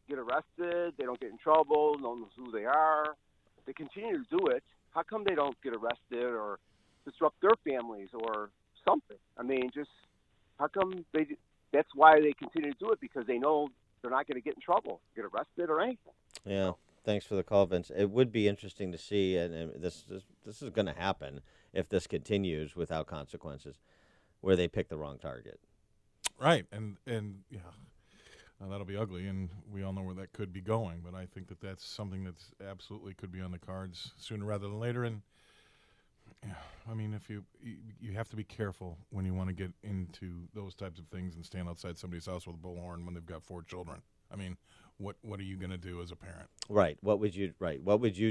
[SPEAKER 3] get arrested. They don't get in trouble. No one knows who they are. They continue to do it. How come they don't get arrested or disrupt their families or something? I mean, just how come they? That's why they continue to do it, because they know they're not going to get in trouble, get arrested or anything.
[SPEAKER 12] Yeah. Thanks for the call, Vince. It would be interesting to see, and this is going to happen if this continues without consequences, where they pick the wrong target.
[SPEAKER 22] Right, and yeah, that'll be ugly, and we all know where that could be going. But I think that that's something that's absolutely could be on the cards sooner rather than later. And yeah, I mean, if you have to be careful when you want to get into those types of things and stand outside somebody's house with a bullhorn when they've got 4 children. I mean, what are you going to do as a parent?
[SPEAKER 12] Right. What would you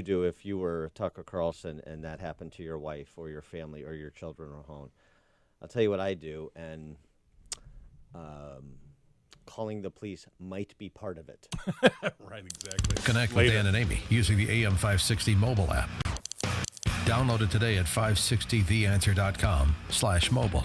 [SPEAKER 12] do if you were Tucker Carlson and that happened to your wife or your family or your children or home? I'll tell you what I do, and calling the police might be part of it.
[SPEAKER 22] Right, exactly.
[SPEAKER 5] Connect with Dan and Amy using the AM 560 mobile app. Download it today at 560theanswer.com/mobile.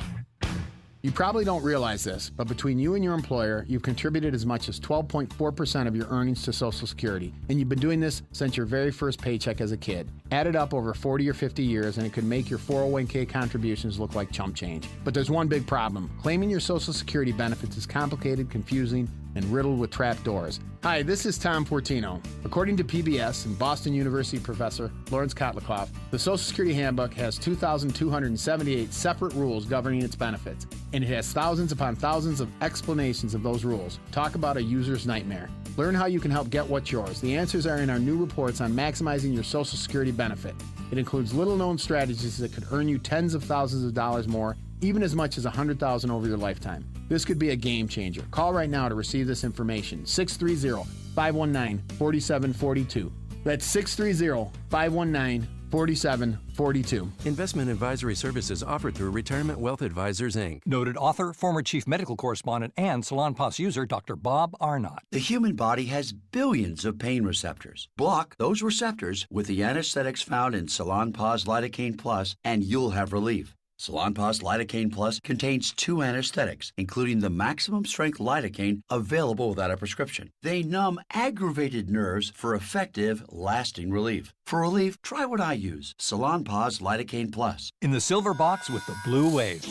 [SPEAKER 16] You probably don't realize this, but between you and your employer, you've contributed as much as 12.4% of your earnings to Social Security, and you've been doing this since your very first paycheck as a kid. Add it up over 40 or 50 years, and it could make your 401k contributions look like chump change. But there's one big problem. Claiming your Social Security benefits is complicated, confusing, and riddled with trapdoors. Hi, this is Tom Fortino. According to PBS and Boston University professor Lawrence Kotlikoff, the Social Security Handbook has 2,278 separate rules governing its benefits, and it has thousands upon thousands of explanations of those rules. Talk about a user's nightmare. Learn how you can help get what's yours. The answers are in our new reports on maximizing your Social Security benefit. It includes little-known strategies that could earn you tens of thousands of dollars more even as much as $100,000 over your lifetime. This could be a game changer. Call right now to receive this information. 630-519-4742. That's 630-519-4742.
[SPEAKER 18] Investment advisory services offered through Retirement Wealth Advisors, Inc.
[SPEAKER 7] Noted author, former chief medical correspondent, and Salonpas user Dr. Bob Arnott.
[SPEAKER 8] The human body has billions of pain receptors. Block those receptors with the anesthetics found in Salonpas Lidocaine Plus, and you'll have relief. Salonpas Lidocaine Plus contains 2 anesthetics, including the maximum strength lidocaine available without a prescription. They numb aggravated nerves for effective, lasting relief. For relief, try what I use, Salonpas Lidocaine Plus.
[SPEAKER 7] In the silver box with the blue wave.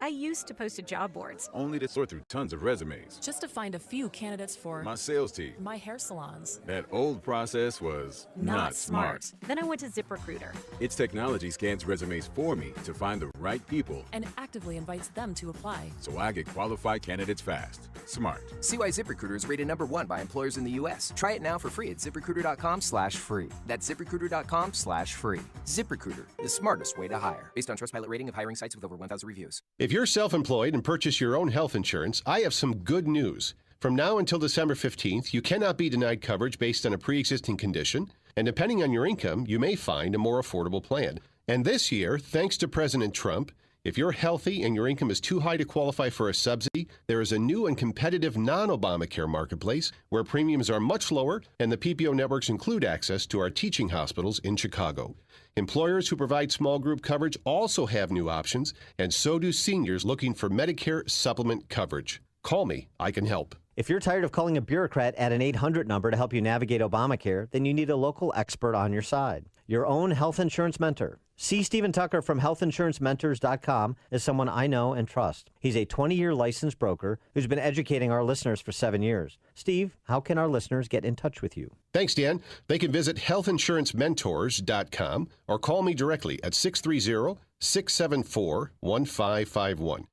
[SPEAKER 1] I used to post to job boards.
[SPEAKER 17] Only to sort through tons of resumes.
[SPEAKER 19] Just to find a few candidates for
[SPEAKER 17] my sales team.
[SPEAKER 19] My hair salons.
[SPEAKER 17] That old process was not smart.
[SPEAKER 1] Then I went to ZipRecruiter.
[SPEAKER 17] Its technology scans resumes for me to find the right people.
[SPEAKER 19] And actively invites them to apply.
[SPEAKER 17] So I get qualified candidates fast. Smart.
[SPEAKER 20] See why ZipRecruiter is rated #1 by employers in the U.S. Try it now for free at ZipRecruiter.com/free. That's ZipRecruiter.com/free. ZipRecruiter, the smartest way to hire. Based on Trustpilot rating of hiring sites with over 1,000 reviews.
[SPEAKER 21] If you're self-employed and purchase your own health insurance, I have some good news. From now until December 15th, you cannot be denied coverage based on a pre-existing condition, and depending on your income, you may find a more affordable plan. And this year, thanks to President Trump, if you're healthy and your income is too high to qualify for a subsidy, there is a new and competitive non-Obamacare marketplace where premiums are much lower and the PPO networks include access to our teaching hospitals in Chicago. Employers who provide small group coverage also have new options, and so do seniors looking for Medicare supplement coverage. Call me. I can help.
[SPEAKER 23] If you're tired of calling a bureaucrat at an 800 number to help you navigate Obamacare, then you need a local expert on your side. Your own health insurance mentor. C. Stephen Tucker from healthinsurancementors.com is someone I know and trust. He's a 20-year licensed broker who's been educating our listeners for 7 years. Steve, how can our listeners get in touch with you?
[SPEAKER 21] Thanks, Dan. They can visit healthinsurancementors.com or call me directly at 630-674-1551.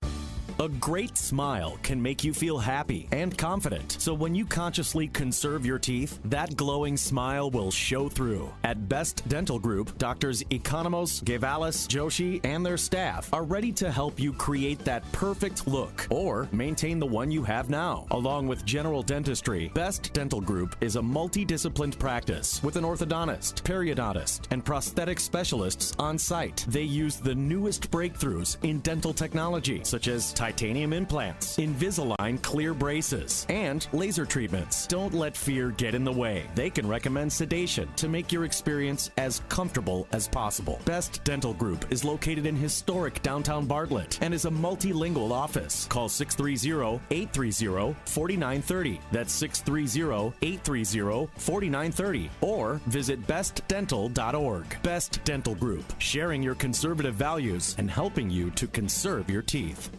[SPEAKER 14] A great smile can make you feel happy and confident. So when you consciously conserve your teeth, that glowing smile will show through. At Best Dental Group, Doctors Economos, Gavalis, Joshi, and their staff are ready to help you create that perfect look or maintain the one you have now. Along with general dentistry, Best Dental Group is a multidisciplined practice with an orthodontist, periodontist, and prosthetic specialists on site. They use the newest breakthroughs in dental technology, such as titanium implants, Invisalign clear braces, and laser treatments. Don't let fear get in the way. They can recommend sedation to make your experience as comfortable as possible. Best Dental Group is located in historic downtown Bartlett and is a multilingual office. Call 630-830-4930. That's 630-830-4930. Or visit bestdental.org. Best Dental Group, sharing your conservative values and helping you to conserve your teeth.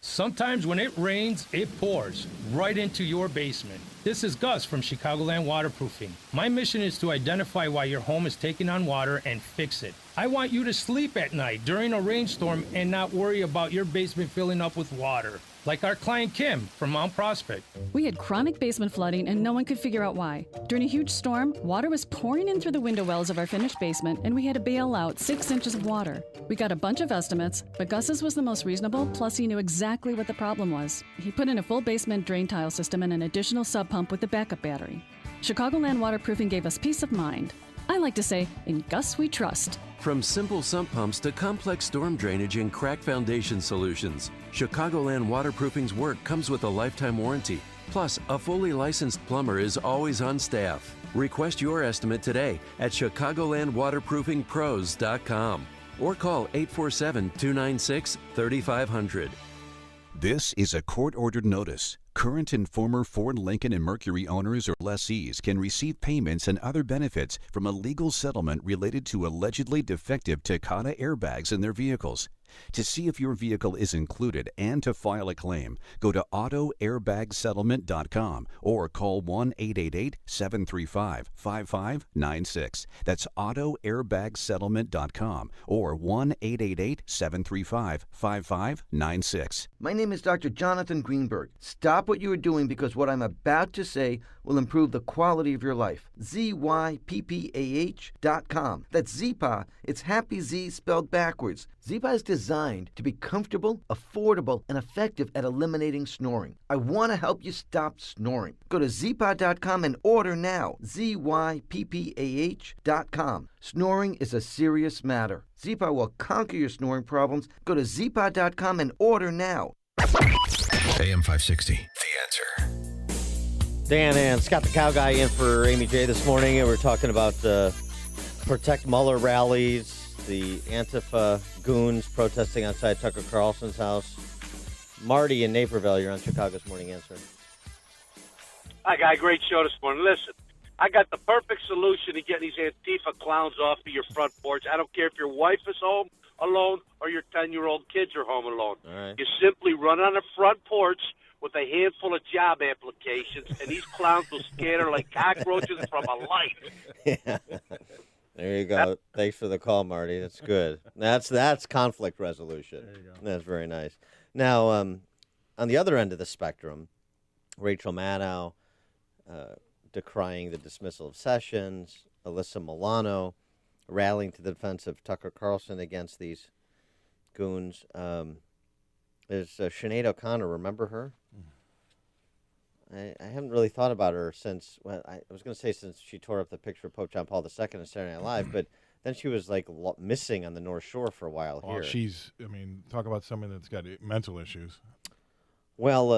[SPEAKER 24] Sometimes when it rains, it pours right into your basement. This is Gus from Chicagoland Waterproofing. My mission is to identify why your home is taking on water and fix it. I want you to sleep at night during a rainstorm and not worry about your basement filling up with water. Like our client Kim from Mount Prospect.
[SPEAKER 28] We had chronic basement flooding and no one could figure out why. During a huge storm, water was pouring in through the window wells of our finished basement and we had to bail out 6 inches of water. We got a bunch of estimates, but Gus's was the most reasonable, plus he knew exactly what the problem was. He put in a full basement drain tile system and an additional sub pump with a backup battery. Chicagoland Waterproofing gave us peace of mind. I like to say, in Gus we trust.
[SPEAKER 18] From simple sump pumps to complex storm drainage and crack foundation solutions, Chicagoland Waterproofing's work comes with a lifetime warranty. Plus, a fully licensed plumber is always on staff. Request your estimate today at ChicagolandWaterproofingPros.com or call 847-296-3500.
[SPEAKER 26] This is a court-ordered notice. Current and former Ford, Lincoln, and Mercury owners or lessees can receive payments and other benefits from a legal settlement related to allegedly defective Takata airbags in their vehicles. To see if your vehicle is included and to file a claim, go to autoairbagsettlement.com or call 1-888-735-5596. That's autoairbagsettlement.com or 1-888-735-5596.
[SPEAKER 29] My name is Dr. Jonathan Greenberg. Stop what you are doing because what I'm about to say will improve the quality of your life. ZYPPAH.com. That's ZPA. It's Happy Z spelled backwards. Zipa is designed to be comfortable, affordable, and effective at eliminating snoring. I want to help you stop snoring. Go to Zipa.com and order now. ZYPPAH.com. Snoring is a serious matter. Zipa will conquer your snoring problems. Go to Zipa.com and order now.
[SPEAKER 5] AM 560, The Answer.
[SPEAKER 12] Dan and Scott the Cow Guy in for Amy J this morning, and we're talking about Protect Mueller rallies, the Antifa goons protesting outside Tucker Carlson's house. Marty in Naperville, you're on Chicago's Morning Answer.
[SPEAKER 4] Hi, Guy. Great show this morning. Listen, I got the perfect solution to getting these Antifa clowns off of your front porch. I don't care if your wife is home alone or your 10-year-old kids are home alone.
[SPEAKER 12] All right.
[SPEAKER 4] You simply run on the front porch with a handful of job applications, and these clowns will scatter like cockroaches from a light.
[SPEAKER 12] Yeah. There you go. Thanks for the call, Marty. That's good. That's conflict resolution.
[SPEAKER 22] There you go.
[SPEAKER 12] That's very nice. Now, on the other end of the spectrum, Rachel Maddow decrying the dismissal of Sessions, Alyssa Milano rallying to the defense of Tucker Carlson against these goons. Is Sinead O'Connor, remember her? I haven't really thought about her since, well, I was going to say since she tore up the picture of Pope John Paul II on Saturday Night Live, but then she was like missing on the North Shore for a while here.
[SPEAKER 22] Talk about someone that's got mental issues.
[SPEAKER 12] Well,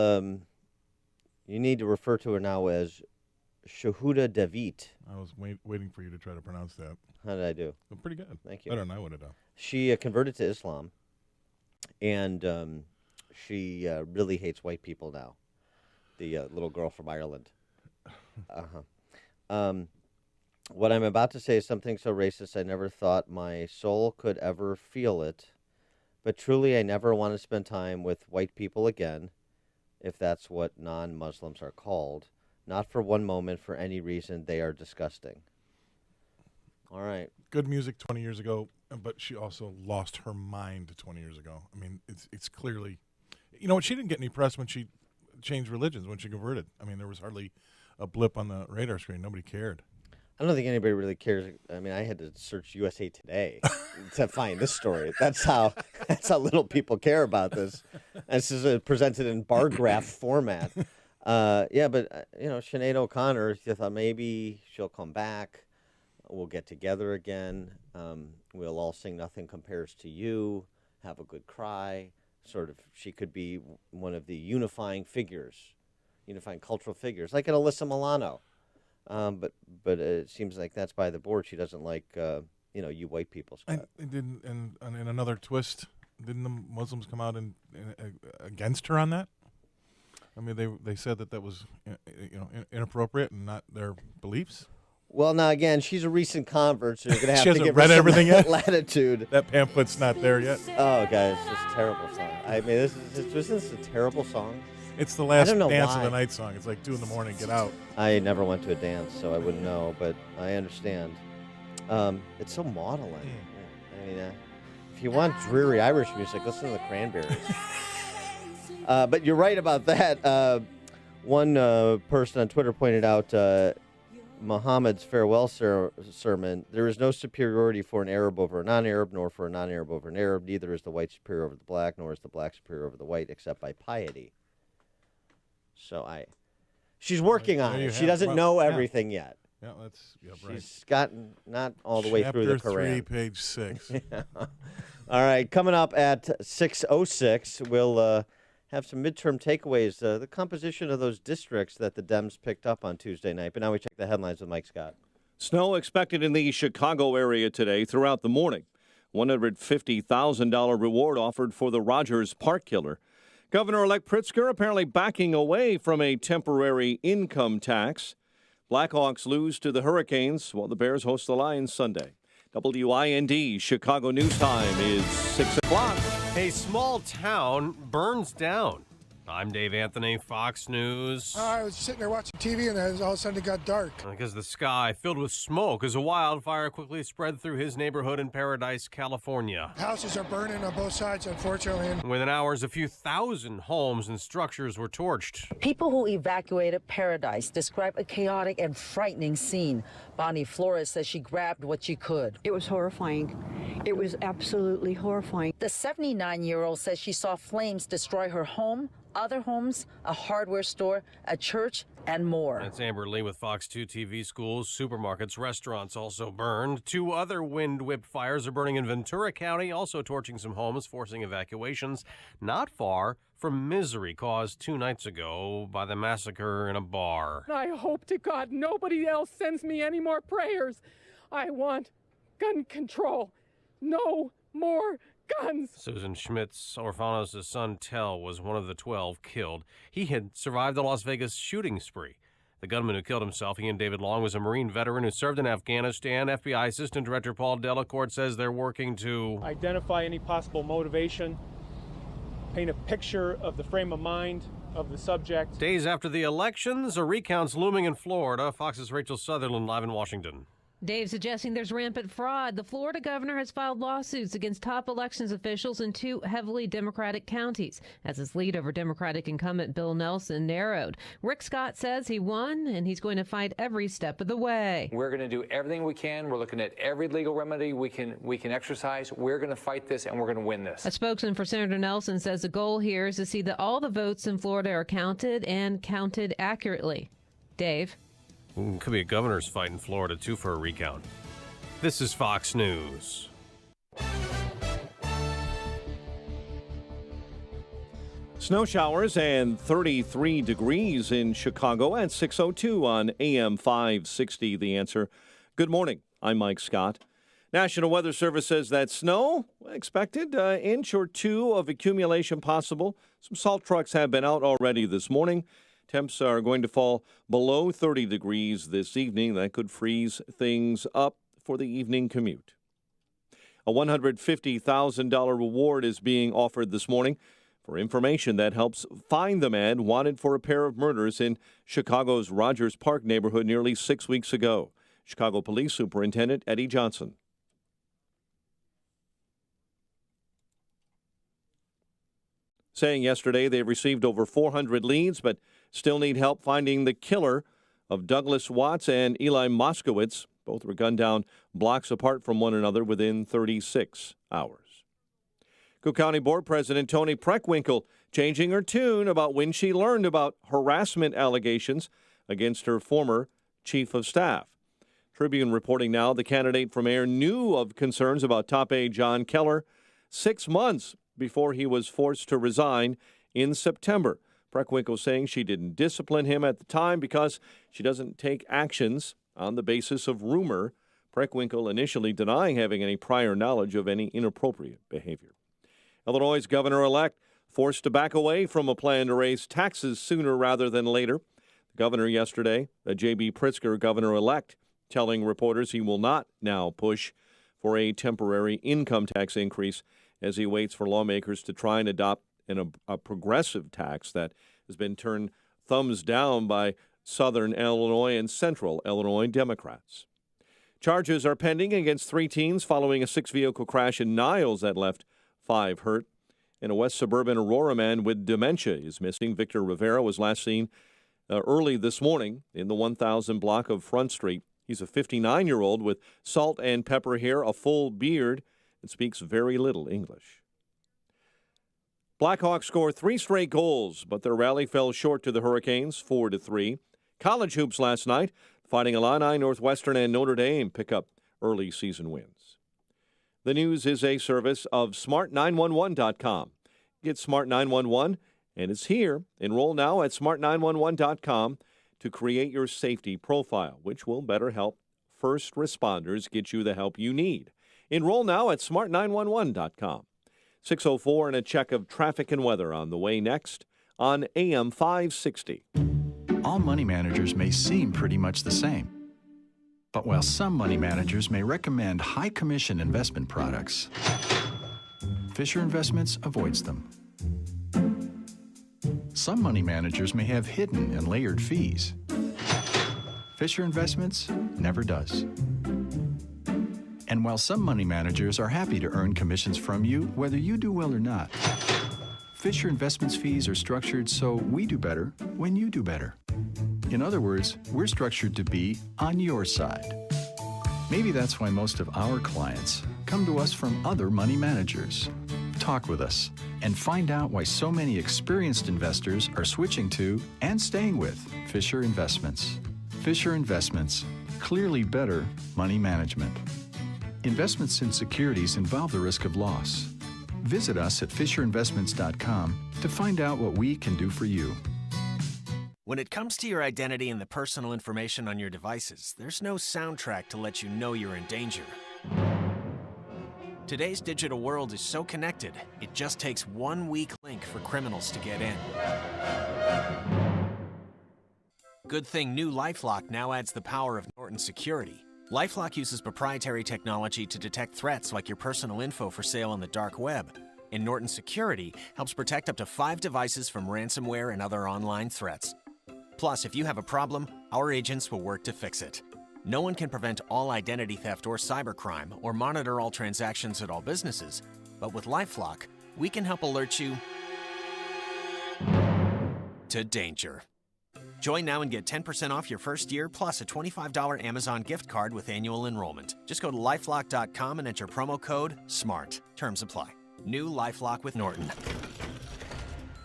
[SPEAKER 12] you need to refer to her now as Shahuda David.
[SPEAKER 22] I was waiting for you to try to pronounce that.
[SPEAKER 12] How did I do?
[SPEAKER 22] Pretty good.
[SPEAKER 12] Thank you.
[SPEAKER 22] Better than I would have done.
[SPEAKER 12] She converted to Islam, and she really hates white people now. The little girl from Ireland. What I'm about to say is something so racist I never thought my soul could ever feel it. But truly, I never want to spend time with white people again, if that's what non-Muslims are called. Not for one moment, for any reason. They are disgusting. All right.
[SPEAKER 22] Good music 20 years ago, but she also lost her mind 20 years ago. I mean, it's clearly... You know what? She didn't get any press when she changed religions, when she converted. I mean, there was hardly a blip on the radar screen. Nobody cared.
[SPEAKER 12] I don't think anybody really cares. I mean, I had to search USA Today to find this story. That's how little people care about this. And this is presented in bar graph format. Yeah, but, Sinead O'Connor, you thought maybe she'll come back. We'll get together again. We'll all sing Nothing Compares to You, have a good cry. Sort of, she could be one of the unifying cultural figures, like an Alyssa Milano. But it seems like that's by the board. She doesn't like, you white people.
[SPEAKER 22] And in another twist, didn't the Muslims come out and against her on that? I mean, they said that was, inappropriate and not their beliefs.
[SPEAKER 12] Well, now again, she's a recent convert, so you're going to have
[SPEAKER 22] to
[SPEAKER 12] give
[SPEAKER 22] read
[SPEAKER 12] her
[SPEAKER 22] everything
[SPEAKER 12] some
[SPEAKER 22] yet?
[SPEAKER 12] latitude.
[SPEAKER 22] That pamphlet's not there yet.
[SPEAKER 12] Oh, guys, it's just a terrible song. I mean, isn't this a terrible song?
[SPEAKER 22] It's the last dance
[SPEAKER 12] why.
[SPEAKER 22] of the night song. It's like 2 a.m, get out.
[SPEAKER 12] I never went to a dance, so I wouldn't know, but I understand. It's so maudlin. I mean, if you want dreary Irish music, listen to the Cranberries. But you're right about that. One person on Twitter pointed out Muhammad's farewell sermon, there is no superiority for an Arab over a non-Arab, nor for a non-Arab over an Arab. Neither is the white superior over the black, nor is the black superior over the white, except by piety. So she's working on it. She doesn't know everything yet.
[SPEAKER 22] Yeah, right.
[SPEAKER 12] She's gotten not all the way through the Quran.
[SPEAKER 22] Chapter 3, page 6.
[SPEAKER 12] Yeah. All right, coming up at 6:06, we'll have some midterm takeaways, the composition of those districts that the Dems picked up on Tuesday night. But now we check the headlines with Mike Scott.
[SPEAKER 6] Snow expected in the Chicago area today throughout the morning. $150,000 reward offered for the Rogers Park killer. Governor-elect Pritzker apparently backing away from a temporary income tax. Blackhawks lose to the Hurricanes while the Bears host the Lions Sunday. WIND Chicago News Time is 6 o'clock.
[SPEAKER 9] A small town burns down.
[SPEAKER 2] I'm Dave Anthony, Fox News.
[SPEAKER 3] I was sitting there watching TV, and then all of a sudden it got dark.
[SPEAKER 2] Because the sky filled with smoke as a wildfire quickly spread through his neighborhood in Paradise, California.
[SPEAKER 3] Houses are burning on both sides, unfortunately. And
[SPEAKER 2] within hours, a few thousand homes and structures were torched.
[SPEAKER 9] People who evacuated Paradise describe a chaotic and frightening scene. Bonnie Flores says she grabbed what she could.
[SPEAKER 10] It was horrifying. It was absolutely horrifying.
[SPEAKER 9] The 79-year-old says she saw flames destroy her home, other homes, a hardware store, a church, and more.
[SPEAKER 2] That's Amber Lee with Fox 2 TV. Schools, supermarkets, restaurants also burned. 2 other wind-whipped fires are burning in Ventura County, also torching some homes, forcing evacuations not far from misery caused 2 nights ago by the massacre in a bar.
[SPEAKER 11] I hope to God nobody else sends me any more prayers. I want gun control. No more guns.
[SPEAKER 2] Susan Schmitz Orfanos' son Tell was one of the 12 killed. He had survived the Las Vegas shooting spree. The gunman who killed himself, Ian David Long, was a Marine veteran who served in Afghanistan. FBI Assistant Director Paul Delacourt says they're working to
[SPEAKER 13] identify any possible motivation, paint a picture of the frame of mind of the subject.
[SPEAKER 2] Days after the elections, a recount's looming in Florida. Fox's Rachel Sutherland live in Washington.
[SPEAKER 15] Dave suggesting there's rampant fraud. The Florida governor has filed lawsuits against top elections officials in 2 heavily Democratic counties, as his lead over Democratic incumbent Bill Nelson narrowed. Rick Scott says he won, and he's going to fight every step of the way.
[SPEAKER 25] We're going to do everything we can. We're looking at every legal remedy we can exercise. We're going to fight this, and we're going to win this.
[SPEAKER 15] A spokesman for Senator Nelson says the goal here is to see that all the votes in Florida are counted and counted accurately. Dave?
[SPEAKER 2] Could be a governor's fight in Florida, too, for a recount. This is Fox News.
[SPEAKER 6] Snow showers and 33 degrees in Chicago at 6:02 on AM 560. The Answer. Good morning. I'm Mike Scott. National Weather Service says that snow expected, inch or 2 of accumulation possible. Some salt trucks have been out already this morning. Temps are going to fall below 30 degrees this evening. That could freeze things up for the evening commute. A $150,000 reward is being offered this morning for information that helps find the man wanted for a pair of murders in Chicago's Rogers Park neighborhood nearly 6 weeks ago. Chicago Police Superintendent Eddie Johnson. Saying yesterday they've received over 400 leads, but still need help finding the killer of Douglas Watts and Eli Moskowitz. Both were gunned down blocks apart from one another within 36 hours. Cook County Board President Toni Preckwinkle changing her tune about when she learned about harassment allegations against her former chief of staff. Tribune reporting now the candidate for mayor knew of concerns about top aide John Keller 6 months before he was forced to resign in September. Preckwinkle saying she didn't discipline him at the time because she doesn't take actions on the basis of rumor. Preckwinkle initially denying having any prior knowledge of any inappropriate behavior. Illinois' governor-elect forced to back away from a plan to raise taxes sooner rather than later. The governor yesterday, J.B. Pritzker, governor-elect, telling reporters he will not now push for a temporary income tax increase as he waits for lawmakers to try and adopt a progressive tax that has been turned thumbs down by Southern Illinois and Central Illinois Democrats. Charges are pending against 3 teens following a 6-vehicle crash in Niles that left 5 hurt. And a West suburban Aurora man with dementia is missing. Victor Rivera was last seen early this morning in the 1000 block of Front Street. He's a 59-year-old with salt and pepper hair, a full beard, and speaks very little English. Blackhawks scored 3 straight goals, but their rally fell short to the Hurricanes, 4-3. College hoops last night, Fighting Illini, Northwestern, and Notre Dame pick up early season wins. The news is a service of smart911.com. Get Smart 911, and it's here. Enroll now at smart911.com to create your safety profile, which will better help first responders get you the help you need. Enroll now at smart911.com. 6:04 and a check of traffic and weather on the way next on AM 560.
[SPEAKER 27] All money managers may seem pretty much the same. But while some money managers may recommend high commission investment products, Fisher Investments avoids them. Some money managers may have hidden and layered fees. Fisher Investments never does. And while some money managers are happy to earn commissions from you, whether you do well or not, Fisher Investments fees are structured so we do better when you do better. In other words, we're structured to be on your side. Maybe that's why most of our clients come to us from other money managers. Talk with us and find out why so many experienced investors are switching to and staying with Fisher Investments. Fisher Investments, clearly better money management. Investments in securities involve the risk of loss. Visit us at FisherInvestments.com to find out what we can do for you.
[SPEAKER 1] When it comes to your identity and the personal information on your devices, there's no soundtrack to let you know you're in danger. Today's digital world is so connected, it just takes one weak link for criminals to get in. Good thing new LifeLock now adds the power of Norton Security. LifeLock uses proprietary technology to detect threats like your personal info for sale on the dark web. And Norton Security helps protect up to 5 devices from ransomware and other online threats. Plus, if you have a problem, our agents will work to fix it. No one can prevent all identity theft or cybercrime or monitor all transactions at all businesses. But with LifeLock, we can help alert you to danger. Join now and get 10% off your first year plus a $25 Amazon gift card with annual enrollment. Just go to lifelock.com and enter promo code SMART. Terms apply. New LifeLock with Norton.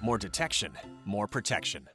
[SPEAKER 1] More detection, more protection.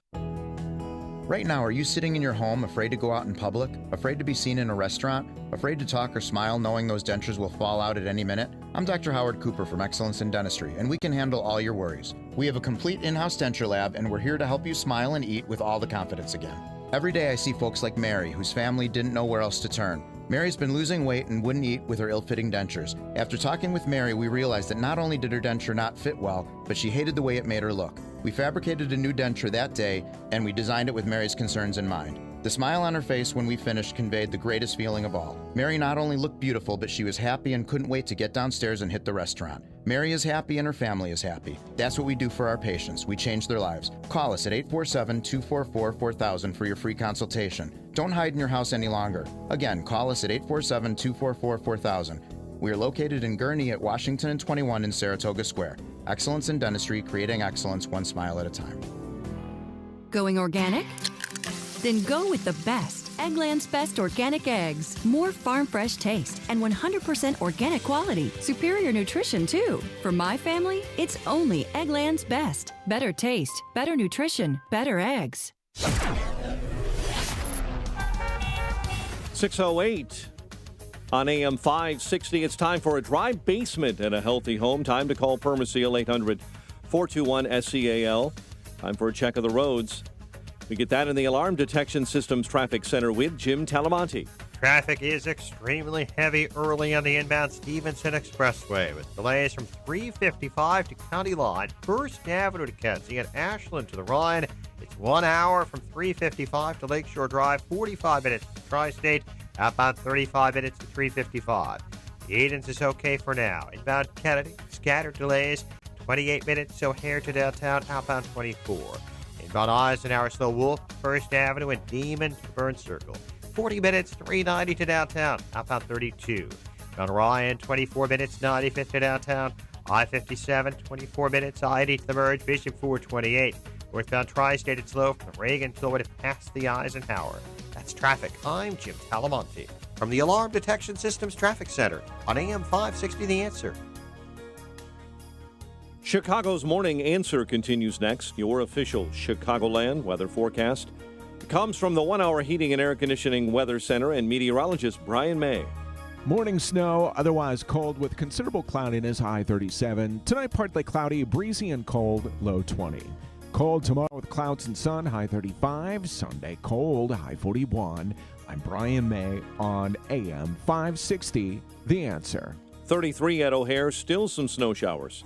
[SPEAKER 7] Right now, are you sitting in your home afraid to go out in public? Afraid to be seen in a restaurant? Afraid to talk or smile knowing those dentures will fall out at any minute? I'm Dr. Howard Cooper from Excellence in Dentistry, and we can handle all your worries. We have a complete in-house denture lab, and we're here to help you smile and eat with all the confidence again. Every day I see folks like Mary, whose family didn't know where else to turn. Mary's been losing weight and wouldn't eat with her ill-fitting dentures. After talking with Mary, we realized that not only did her denture not fit well, but she hated the way it made her look. We fabricated a new denture that day, and we designed it with Mary's concerns in mind. The smile on her face when we finished conveyed the greatest feeling of all. Mary not only looked beautiful, but she was happy and couldn't wait to get downstairs and hit the restaurant. Mary is happy and her family is happy. That's what we do for our patients. We change their lives. Call us at 847-244-4000 for your free consultation. Don't hide in your house any longer. Again, call us at 847-244-4000. We are located in Gurnee at Washington and 21 in Saratoga Square. Excellence in Dentistry, creating excellence one smile at a time.
[SPEAKER 8] Going organic? Then go with the best. Eggland's Best Organic Eggs. More farm fresh taste and 100% organic quality. Superior nutrition, too. For my family, it's only Eggland's Best. Better taste, better nutrition, better eggs.
[SPEAKER 6] 6:08 on AM 560. It's time for a dry basement and a healthy home. Time to call Permaseal 800-421-SCAL. Time for a check of the roads. We get that in the Alarm Detection Systems Traffic Center with Jim Talamonte.
[SPEAKER 16] Traffic is extremely heavy early on the inbound Stevenson Expressway with delays from 355 to County Line, First Avenue to Kedzie, and Ashland to the Rhine. It's 1 hour from 355 to Lakeshore Drive, 45 minutes to Tri-State, outbound 35 minutes to 355. The Edens is okay for now. Inbound Kennedy, scattered delays, 28 minutes O'Hare to downtown, outbound 24. Inbound Eisenhower, slow Wolf, First Avenue, and Demon to Burn Circle. 40 minutes, 390 to downtown, outbound 32. Inbound Ryan, 24 minutes, 95th to downtown. I-57, 24 minutes, I-80 to the merge, Bishop 428. Northbound Tri-State, it's slow from the Reagan till it past the Eisenhower. That's traffic. I'm Jim Talamonte from the Alarm Detection Systems Traffic Center on AM 560 The Answer.
[SPEAKER 6] Chicago's Morning Answer continues next. Your official Chicagoland weather forecast comes from the 1 Hour Heating and Air Conditioning Weather Center and meteorologist Brian May.
[SPEAKER 17] Morning snow, otherwise cold with considerable cloudiness, high 37. Tonight partly cloudy, breezy and cold, low 20. Cold tomorrow with clouds and sun, high 35. Sunday cold, high 41. I'm Brian May on AM 560, The Answer.
[SPEAKER 6] 33 at O'Hare, still some snow showers.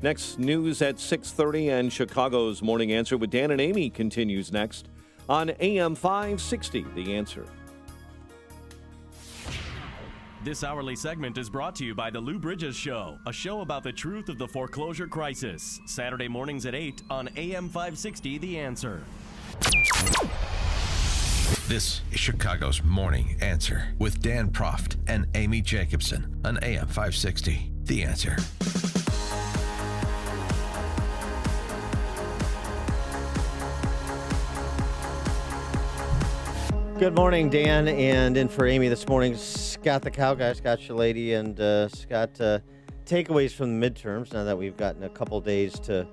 [SPEAKER 6] Next, news at 6:30 and Chicago's Morning Answer with Dan and Amy continues next on AM 560, The Answer.
[SPEAKER 14] This hourly segment is brought to you by The Lou Bridges Show, a show about the truth of the foreclosure crisis. Saturday mornings at 8 on AM 560, The Answer.
[SPEAKER 5] This is Chicago's Morning Answer with Dan Proft and Amy Jacobson on AM 560, The Answer.
[SPEAKER 12] Good morning, Dan, and in for Amy this morning, Scott the Cow Guy, Scott Shalady, and Scott, takeaways from the midterms now that we've gotten a couple days to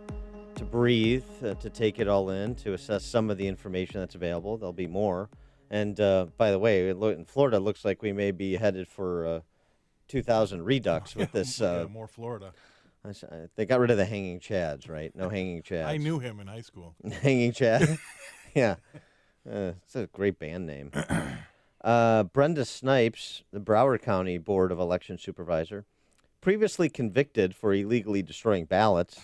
[SPEAKER 12] breathe, to take it all in, to assess some of the information that's available. There'll be more. And by the way, in Florida, it looks like we may be headed for 2,000 redux with this.
[SPEAKER 22] More Florida.
[SPEAKER 12] They got rid of the hanging chads, right? No hanging chads.
[SPEAKER 22] I knew him in high school.
[SPEAKER 12] Hanging Chad? Yeah. It's a great band name. Brenda Snipes, the Broward County Board of Election Supervisor, previously convicted for illegally destroying ballots.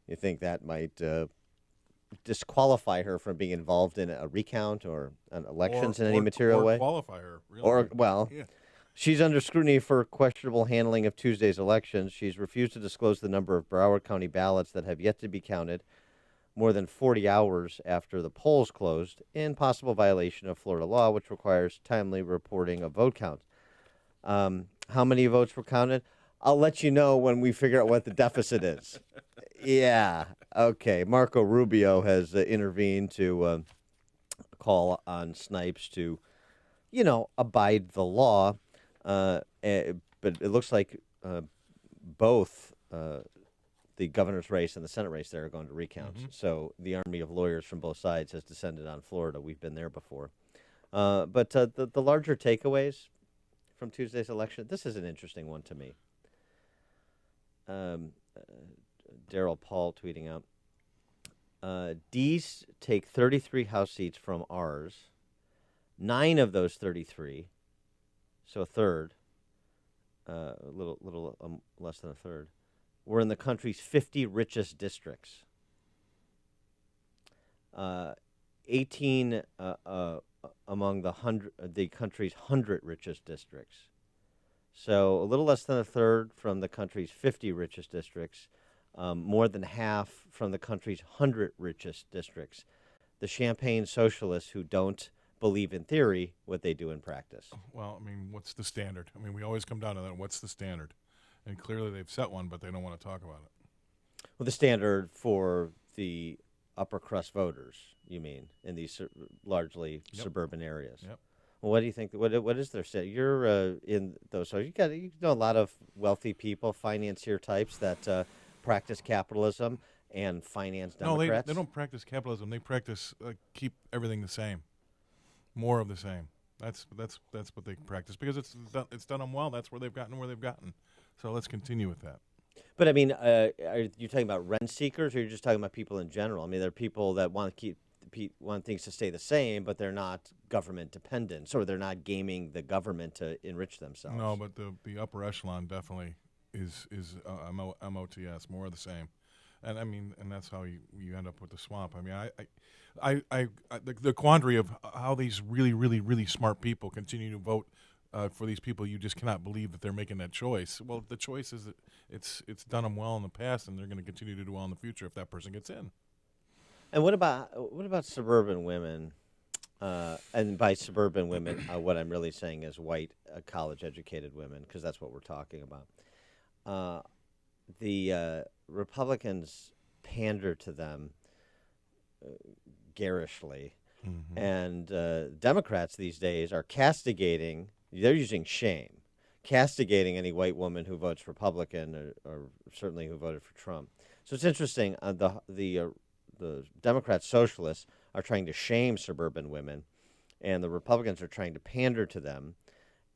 [SPEAKER 12] You think that might disqualify her from being involved in a recount or an elections in any material way?
[SPEAKER 22] Or qualify her, really.
[SPEAKER 12] Or, well,
[SPEAKER 22] yeah.
[SPEAKER 12] She's under scrutiny for questionable handling of Tuesday's elections. She's refused to disclose the number of Broward County ballots that have yet to be counted more than 40 hours after the polls closed, in possible violation of Florida law, which requires timely reporting of vote counts. How many votes were counted? I'll let you know when we figure out what the deficit is. Yeah, okay. Marco Rubio has intervened to call on Snipes to, abide the law. But it looks like both the governor's race and the Senate race there are going to recount. Mm-hmm. So the army of lawyers from both sides has descended on Florida. We've been there before. But the larger takeaways from Tuesday's election, this is an interesting one to me. Daryl Paul tweeting out, D's take 33 House seats from ours. 9 of those 33, so a third, a little less than a third, were in the country's 50 richest districts. 18 among the country's 100 richest districts. So a little less than a third from the country's 50 richest districts, more than half from the country's 100 richest districts. The Champagne socialists who don't believe in theory what they do in practice.
[SPEAKER 22] Well, what's the standard? We always come down to that. What's the standard? And clearly they've set one, but they don't want to talk about it.
[SPEAKER 12] Well, the standard for the upper crust voters, you mean, in these largely suburban areas.
[SPEAKER 22] Yep.
[SPEAKER 12] Well, what do you think? What is their standard? You're in those. So you know a lot of wealthy people, financier types that practice capitalism and finance Democrats.
[SPEAKER 22] No, they don't practice capitalism. They practice keep everything the same, more of the same. That's what they practice because it's done them well. That's where they've gotten. So let's continue with that.
[SPEAKER 12] But are you talking about rent seekers, or you're just talking about people in general? There are people that want things to stay the same, but they're not government dependent, or they're not gaming the government to enrich themselves.
[SPEAKER 22] No, but the upper echelon definitely is MOTS, more of the same, and that's how you end up with the swamp. The quandary of how these really, really, really smart people continue to vote. For these people, you just cannot believe that they're making that choice. Well, the choice is that it's done them well in the past, and they're going to continue to do well in the future if that person gets in.
[SPEAKER 12] And what about suburban women? And by suburban women, what I'm really saying is white, college-educated women, because that's what we're talking about. The Republicans pander to them garishly, mm-hmm. and Democrats these days are castigating. They're using shame, castigating any white woman who votes Republican or certainly who voted for Trump. So it's interesting. The Democrat socialists are trying to shame suburban women, and the Republicans are trying to pander to them.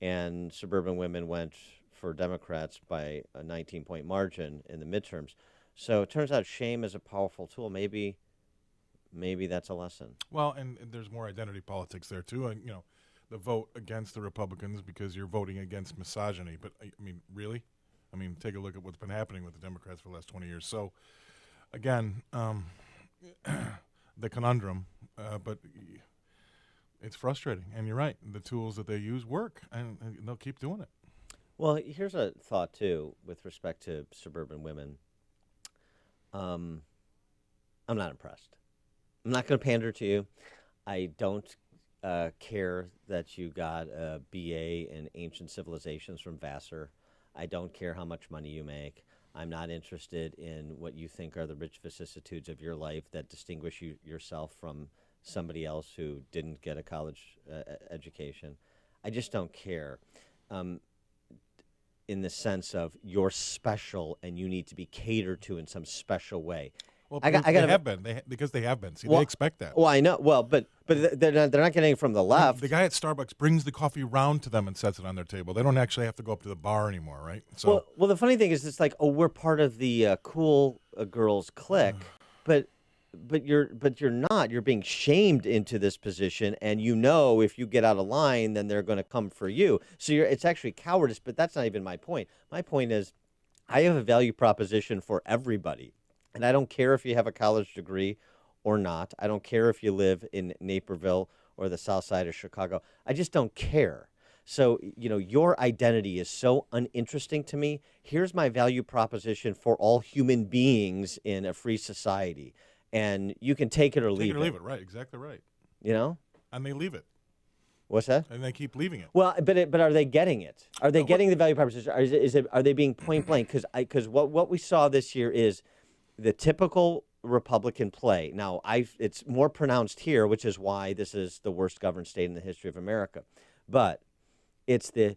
[SPEAKER 12] And suburban women went for Democrats by a 19-point margin in the midterms. So it turns out shame is a powerful tool. Maybe that's a lesson.
[SPEAKER 22] Well, and there's more identity politics there too. And the vote against the Republicans because you're voting against misogyny. But really? Take a look at what's been happening with the Democrats for the last 20 years. So, again, the conundrum, but it's frustrating. And you're right. The tools that they use work, and they'll keep doing it.
[SPEAKER 12] Well, here's a thought, too, with respect to suburban women. I'm not impressed. I'm not going to pander to you. I don't care that you got a BA in ancient civilizations from Vassar. I don't care how much money you make. I'm not interested in what you think are the rich vicissitudes of your life that distinguish yourself from somebody else who didn't get a college education. I just don't care. In the sense of you're special and you need to be catered to in some special way.
[SPEAKER 22] Well, they have been. Because they have been. See, they expect that.
[SPEAKER 12] Well, I know. Well, but they're not getting it from the left.
[SPEAKER 22] The guy at Starbucks brings the coffee round to them and sets it on their table. They don't actually have to go up to the bar anymore, right? So,
[SPEAKER 12] well, the funny thing is, it's like, oh, we're part of the cool girls clique, but you're not. You're being shamed into this position, and if you get out of line, then they're going to come for you. So it's actually cowardice, but that's not even my point. My point is, I have a value proposition for everybody, and I don't care if you have a college degree or not. I don't care if you live in Naperville or the south side of Chicago. I just don't care. So, your identity is so uninteresting to me. Here's my value proposition for all human beings in a free society. And you can take it or leave it.
[SPEAKER 22] Take it or leave it, right? Exactly right.
[SPEAKER 12] And
[SPEAKER 22] they leave it.
[SPEAKER 12] What's that?
[SPEAKER 22] And they keep leaving it.
[SPEAKER 12] Well, but are they getting it? Are they getting the value proposition? Or are they being point blank? Because what we saw this year is the typical Republican play. Now, it's more pronounced here, which is why this is the worst governed state in the history of America. But it's the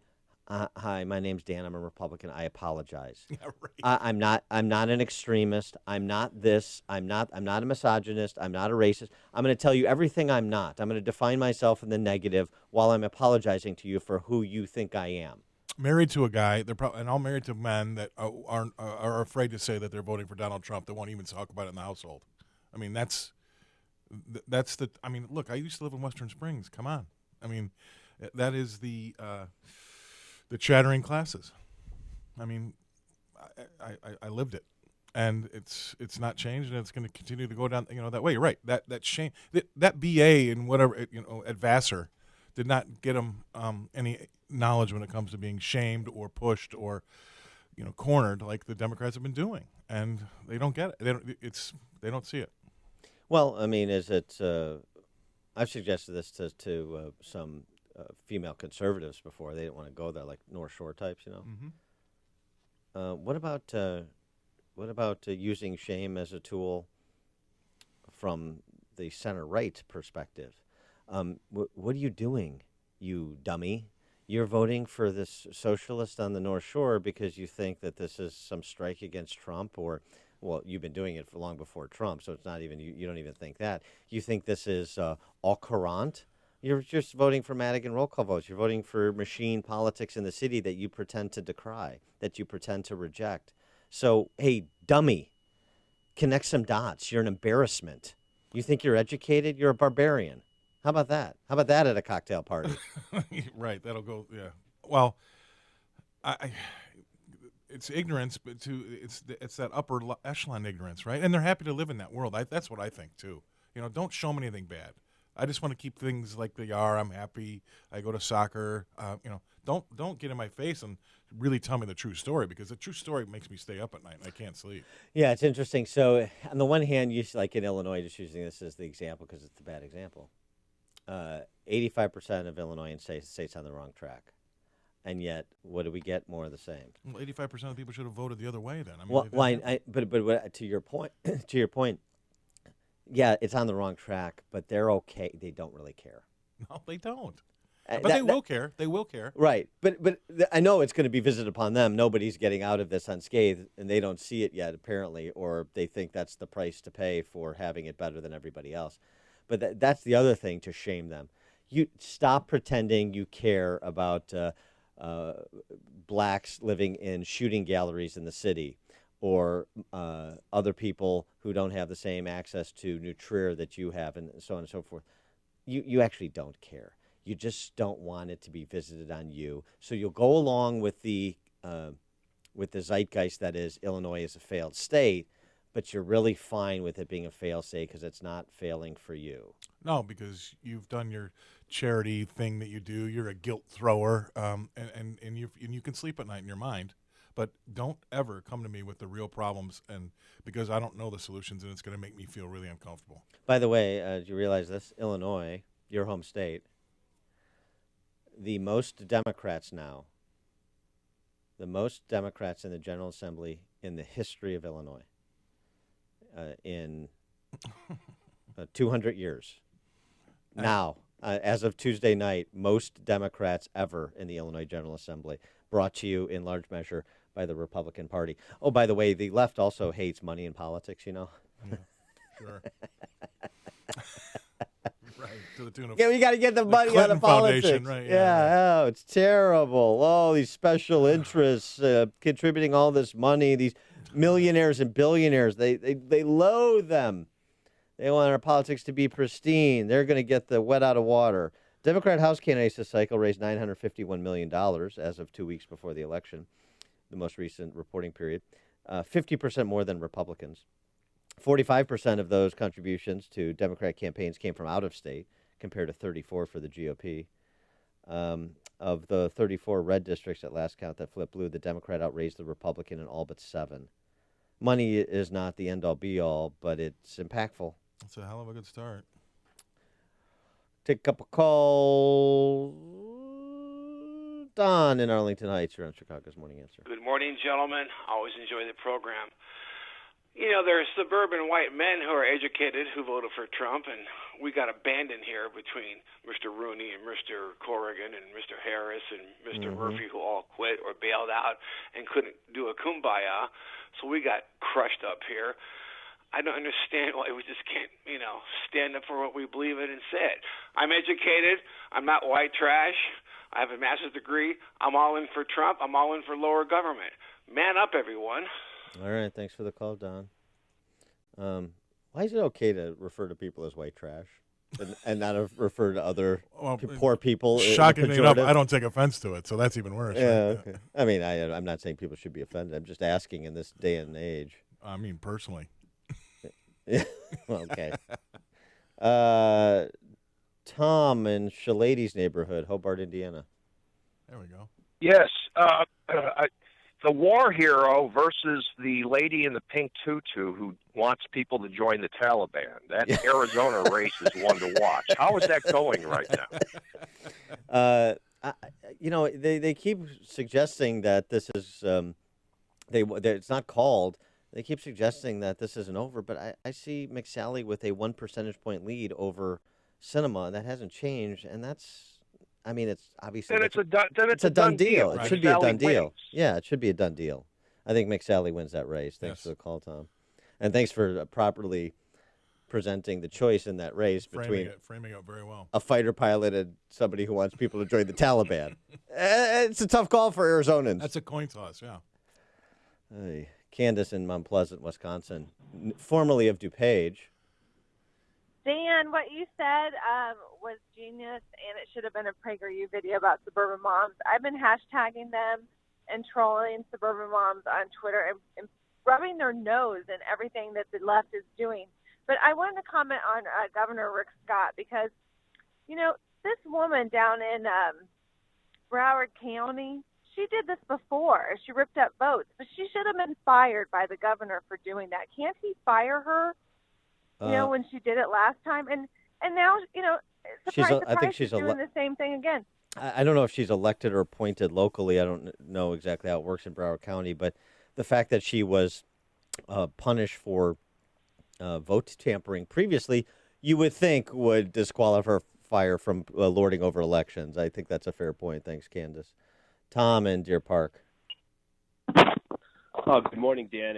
[SPEAKER 12] hi, my name's Dan. I'm a Republican. I apologize.
[SPEAKER 22] Yeah, right.
[SPEAKER 12] I'm not an extremist. I'm not this. I'm not a misogynist. I'm not a racist. I'm going to tell you everything I'm not. I'm going to define myself in the negative while I'm apologizing to you for who you think I am.
[SPEAKER 22] Married to a guy, and all married to men that are afraid to say that they're voting for Donald Trump. They won't even talk about it in the household. I mean, that's the. I mean, look, I used to live in Western Springs. Come on. I mean, that is the chattering classes. I mean, I lived it, and it's not changed, and it's going to continue to go down that way. You're right. That shame, that BA and whatever at Vassar did not get him any knowledge when it comes to being shamed or pushed or cornered like the Democrats have been doing, and they don't get it. They don't see it.
[SPEAKER 12] Well, I mean, I've suggested this to some female conservatives before. They didn't want to go there, like North Shore types,
[SPEAKER 22] Mm-hmm.
[SPEAKER 12] What about using shame as a tool from the center right perspective? What are you doing, you dummy? You're voting for this socialist on the North Shore because you think that this is some strike against Trump, or, well, you've been doing it for long before Trump, so it's not even, you don't even think that. You think this is au courant. You're just voting for Madigan roll call votes. You're voting for machine politics in the city that you pretend to decry, that you pretend to reject. So, hey, dummy, connect some dots. You're an embarrassment. You think you're educated? You're a barbarian. How about that? How about that at a cocktail party?
[SPEAKER 22] Right, that'll go. Yeah. Well, it's ignorance, but it's that upper echelon ignorance, right? And they're happy to live in that world. That's what I think too. Don't show them anything bad. I just want to keep things like they are. I'm happy. I go to soccer. Don't get in my face and really tell me the true story, because the true story makes me stay up at night and I can't sleep.
[SPEAKER 12] Yeah, it's interesting. So on the one hand, like in Illinois, just using this as the example because it's the bad example. 85% of Illinoisans say it's on the wrong track, and yet what do we get? More of the same.
[SPEAKER 22] Well, 85% of people should have voted the other way then.
[SPEAKER 12] But to your point, yeah, it's on the wrong track, but they're okay. They don't really care.
[SPEAKER 22] No, they don't. But they will care. They will care.
[SPEAKER 12] Right. But I know it's going to be visited upon them. Nobody's getting out of this unscathed, and they don't see it yet, apparently, or they think that's the price to pay for having it better than everybody else. But that's the other thing, to shame them. You stop pretending you care about blacks living in shooting galleries in the city, or other people who don't have the same access to Nutrir that you have, and so on and so forth. You actually don't care. You just don't want it to be visited on you. So you'll go along with the zeitgeist that is Illinois is a failed state, but you're really fine with it being a failed state because it's not failing for you.
[SPEAKER 22] No, because you've done your charity thing that you do. You're a guilt thrower, and you can sleep at night in your mind. But don't ever come to me with the real problems, and because I don't know the solutions, and it's going to make me feel really uncomfortable.
[SPEAKER 12] By the way, do you realize this? Illinois, your home state, the most Democrats in the General Assembly in the history of Illinois in 200 years. Now, as of Tuesday night, most Democrats ever in the Illinois General Assembly, brought to you in large measure by the Republican Party. Oh, by the way, the left also hates money in politics, you know?
[SPEAKER 22] Yeah, sure. Right, to the tune of
[SPEAKER 12] we got to get the money out of politics.
[SPEAKER 22] Right,
[SPEAKER 12] yeah. Oh, it's terrible. Oh, these special interests contributing all this money, these millionaires and billionaires, they loathe them. They want our politics to be pristine. They're going to get the wet out of water. Democrat House candidates this cycle raised $951 million as of 2 weeks before the election, the most recent reporting period, 50% more than Republicans. 45% of those contributions to Democratic campaigns came from out of state, compared to 34 for the GOP. Of the 34 red districts at last count that flipped blue, the Democrat outraised the Republican in all but 7. Money is not the end-all, be-all, but it's impactful.
[SPEAKER 22] It's a hell of a good start.
[SPEAKER 12] Take a couple calls. Don in Arlington Heights, you're on Chicago's Morning Answer.
[SPEAKER 18] Good morning, gentlemen. Always enjoy the program. You know, there are suburban white men who are educated who voted for Trump, and we got abandoned here between Mr. Rooney and Mr. Corrigan and Mr. Harris and Mr. Murphy, who all quit or bailed out and couldn't do a kumbaya. So we got crushed up here. I don't understand why we just can't, stand up for what we believe in and say it. I'm educated. I'm not white trash. I have a master's degree. I'm all in for Trump. I'm all in for lower government. Man up, everyone.
[SPEAKER 12] All right, thanks for the call, Don. Why is it okay to refer to people as white trash and not refer to other poor people?
[SPEAKER 22] Shockingly enough, I don't take offense to it, so that's even worse.
[SPEAKER 12] Yeah,
[SPEAKER 22] right?
[SPEAKER 12] okay. I mean, I'm not saying people should be offended. I'm just asking in this day and age.
[SPEAKER 22] I mean, personally.
[SPEAKER 12] Okay. Tom in Shalady's neighborhood, Hobart, Indiana.
[SPEAKER 22] There we go.
[SPEAKER 19] Yes. The war hero versus the lady in the pink tutu who wants people to join the Taliban. That Arizona race is one to watch. How is that going right now?
[SPEAKER 12] They keep suggesting that this is it's not called. They keep suggesting that this isn't over, but I see McSally with a 1 percentage point lead over Sinema. That hasn't changed, and it's obviously
[SPEAKER 19] it's a
[SPEAKER 12] done deal.
[SPEAKER 19] Right?
[SPEAKER 12] It should be a done deal.
[SPEAKER 19] Wins.
[SPEAKER 12] Yeah, it should be a done deal. I think McSally wins that race. Thanks for the call, Tom, and thanks for properly presenting the choice in that race between
[SPEAKER 22] framing it very well.
[SPEAKER 12] A fighter pilot and somebody who wants people to join the Taliban. It's a tough call for Arizonans.
[SPEAKER 22] That's a coin toss, yeah.
[SPEAKER 12] Hey. Candace in Mount Pleasant, Wisconsin, formerly of DuPage.
[SPEAKER 20] Dan, what you said was genius, and it should have been a PragerU video about suburban moms. I've been hashtagging them and trolling suburban moms on Twitter and rubbing their nose in everything that the left is doing. But I wanted to comment on Governor Rick Scott because, this woman down in Broward County, she did this before. She ripped up votes, but she should have been fired by the governor for doing that. Can't he fire her? When she did it last time, and now surprise,
[SPEAKER 12] I think she's
[SPEAKER 20] doing the same thing again.
[SPEAKER 12] I don't know if she's elected or appointed locally. I don't know exactly how it works in Broward County, but the fact that she was punished for vote tampering previously, you would think would disqualify her from lording over elections. I think that's a fair point. Thanks, Candace. Tom in Deer Park.
[SPEAKER 21] Good morning, Dan.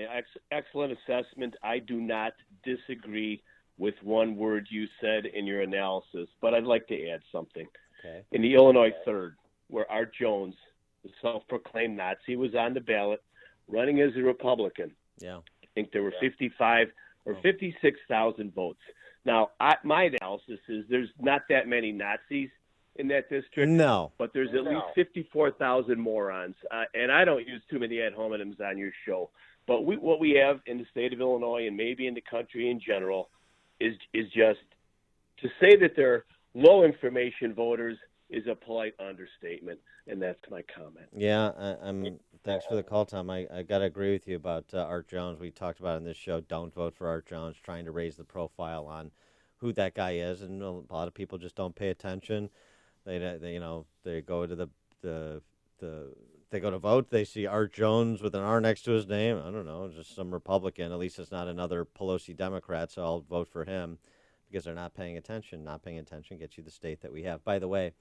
[SPEAKER 21] Excellent assessment. I do not disagree with one word you said in your analysis, but I'd like to add something.
[SPEAKER 12] Okay.
[SPEAKER 21] In the Illinois 3rd, where Art Jones, the self-proclaimed Nazi, was on the ballot running as a Republican, I think there were 55 or 56,000 votes. Now, my analysis is there's not that many Nazis in that district.
[SPEAKER 12] No.
[SPEAKER 21] But there's at least 54,000 morons. And I don't use too many ad hominems on your show. But what we have in the state of Illinois and maybe in the country in general is just to say that they're low information voters is a polite understatement, and that's my comment.
[SPEAKER 12] Yeah, thanks for the call, Tom. I got to agree with you about Art Jones. We talked about on this show, don't vote for Art Jones, trying to raise the profile on who that guy is, and a lot of people just don't pay attention. They go to they go to vote, they see Art Jones with an R next to his name. I don't know, just some Republican. At least it's not another Pelosi Democrat, so I'll vote for him because they're not paying attention. Not paying attention gets you the state that we have. By the way,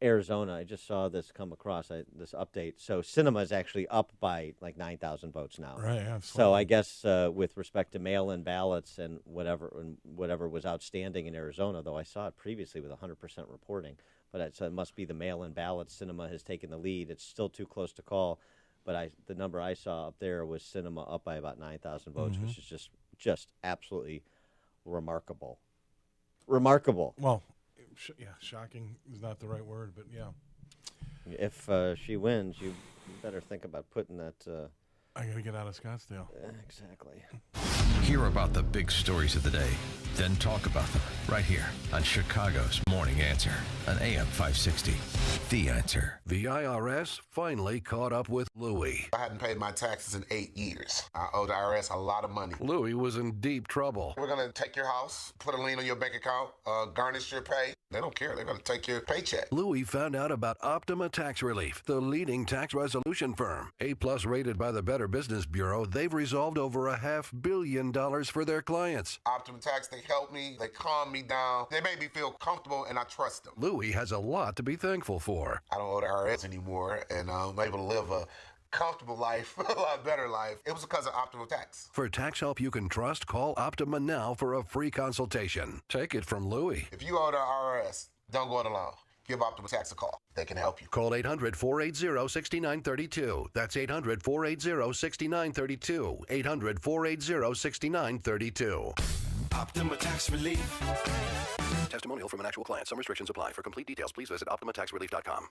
[SPEAKER 12] Arizona, I just saw this come across, this update. So Sinema is actually up by like 9,000 votes now.
[SPEAKER 22] Right, absolutely.
[SPEAKER 12] So I guess with respect to mail-in ballots and whatever was outstanding in Arizona, though I saw it previously with 100% reporting, but it must be the mail-in ballots. Sinema has taken the lead. It's still too close to call, but the number I saw up there was Sinema up by about 9,000 votes, which is just absolutely remarkable. Remarkable.
[SPEAKER 22] Well, shocking is not the right word, but yeah.
[SPEAKER 12] If she wins, you better think about putting that...
[SPEAKER 22] I got to get out of Scottsdale.
[SPEAKER 12] Exactly.
[SPEAKER 5] Hear about the big stories of the day, then talk about them right here on Chicago's Morning Answer on AM 560. The Answer.
[SPEAKER 3] The IRS finally caught up with Louie.
[SPEAKER 4] I hadn't paid my taxes in 8 years. I owe the IRS a lot of money.
[SPEAKER 3] Louie was in deep trouble.
[SPEAKER 4] We're going to take your house, put a lien on your bank account, garnish your pay. They don't care. They're going to take your paycheck.
[SPEAKER 3] Louie found out about Optima Tax Relief, the leading tax resolution firm. A+ rated by the Better Business Bureau, they've resolved over $500 million for their clients.
[SPEAKER 4] Optima Tax, they help me. They calm me down. They make me feel comfortable, and I trust them.
[SPEAKER 3] Louie has a lot to be thankful for.
[SPEAKER 4] I don't owe the IRS anymore, and I'm able to live a comfortable life, a lot better life. It was because of Optima Tax.
[SPEAKER 3] For tax help you can trust, call Optima now for a free consultation. Take it from Louie.
[SPEAKER 4] If you owe the IRS, don't go it alone. Give Optima Tax a call. They can help you.
[SPEAKER 3] Call 800-480-6932. That's 800-480-6932. 800-480-6932.
[SPEAKER 9] Optima Tax Relief.
[SPEAKER 3] Testimonial from an actual client. Some restrictions apply. For complete details, please visit OptimaTaxRelief.com.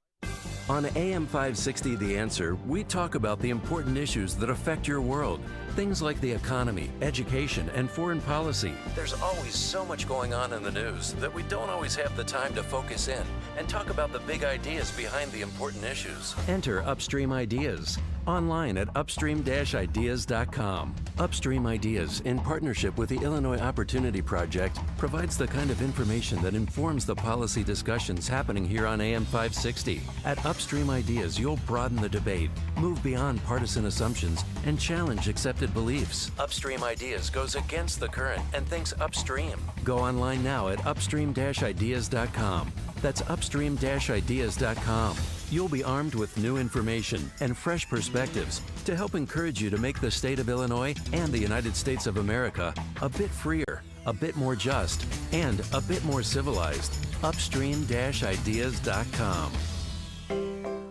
[SPEAKER 10] On AM 560 The Answer, we talk about the important issues that affect your world. Things like the economy, education, and foreign policy. There's always so much going on in the news that we don't always have the time to focus in and talk about the big ideas behind the important issues. Enter Upstream Ideas online at upstream-ideas.com. Upstream Ideas, in partnership with the Illinois Opportunity Project, provides the kind of information that informs the policy discussions happening here on AM 560. At Upstream Ideas, you'll broaden the debate, move beyond partisan assumptions, and challenge accepted beliefs. Upstream Ideas goes against the current and thinks upstream. Go online now at upstream-ideas.com. That's upstream-ideas.com. You'll be armed with new information and fresh perspectives to help encourage you to make the state of Illinois and the United States of America a bit freer, a bit more just, and a bit more civilized. Upstream-ideas.com.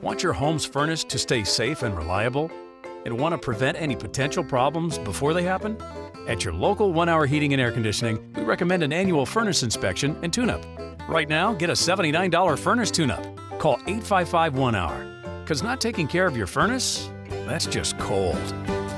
[SPEAKER 23] Want your home's furnace to stay safe and reliable? And want to prevent any potential problems before they happen? At your local 1 Hour Heating and Air Conditioning, we recommend an annual furnace inspection and tune-up. Right now, get a $79 furnace tune-up. Call 855-1-HOUR. Because not taking care of your furnace, that's just cold.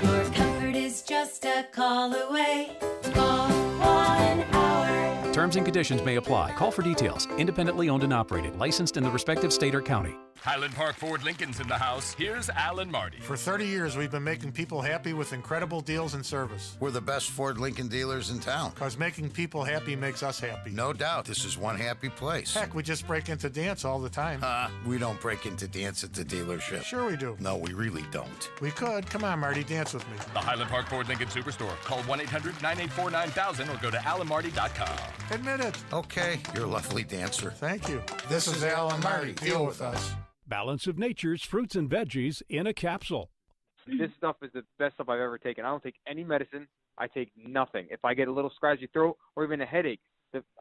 [SPEAKER 24] Your comfort is just a call away. Call 1 Hour.
[SPEAKER 23] Terms and conditions may apply. Call for details. Independently owned and operated. Licensed in the respective state or county.
[SPEAKER 26] Highland Park Ford Lincoln's in the house. Here's Alan Marty.
[SPEAKER 27] For 30 years, we've been making people happy with incredible deals and service.
[SPEAKER 28] We're the best Ford Lincoln dealers in town.
[SPEAKER 27] Because making people happy makes us happy.
[SPEAKER 28] No doubt. This is one happy place.
[SPEAKER 27] Heck, we just break into dance all the time.
[SPEAKER 28] We don't break into dance at the dealership.
[SPEAKER 27] Sure we do.
[SPEAKER 28] No, we really don't.
[SPEAKER 27] We could. Come on, Marty, dance with me.
[SPEAKER 26] The Highland Park Ford Lincoln Superstore. Call 1-800-984-9000 or go to alanmarty.com.
[SPEAKER 27] Admit it.
[SPEAKER 28] Okay, you're a lovely dancer.
[SPEAKER 27] Thank you. This is Alan Marty. Deal with us.
[SPEAKER 29] Balance of Nature's fruits and veggies in a capsule.
[SPEAKER 30] This stuff is the best stuff I've ever taken. I don't take any medicine. I take nothing. If I get a little scratchy throat or even a headache,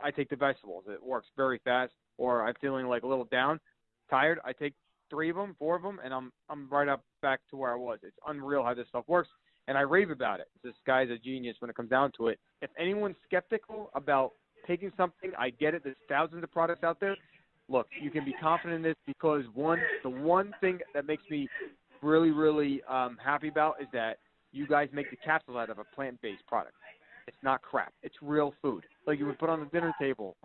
[SPEAKER 30] I take the vegetables. It works very fast. Or I'm feeling like a little down, tired, I take 3 of them, 4 of them, and I'm right up back to where I was. It's unreal how this stuff works, and I rave about it. This guy's a genius when it comes down to it. If anyone's skeptical about taking something, I get it. There's thousands of products out there. Look, you can be confident in this because the one thing that makes me really, really happy about is that you guys make the capsule out of a plant-based product. It's not crap. It's real food, like you would put on the dinner table.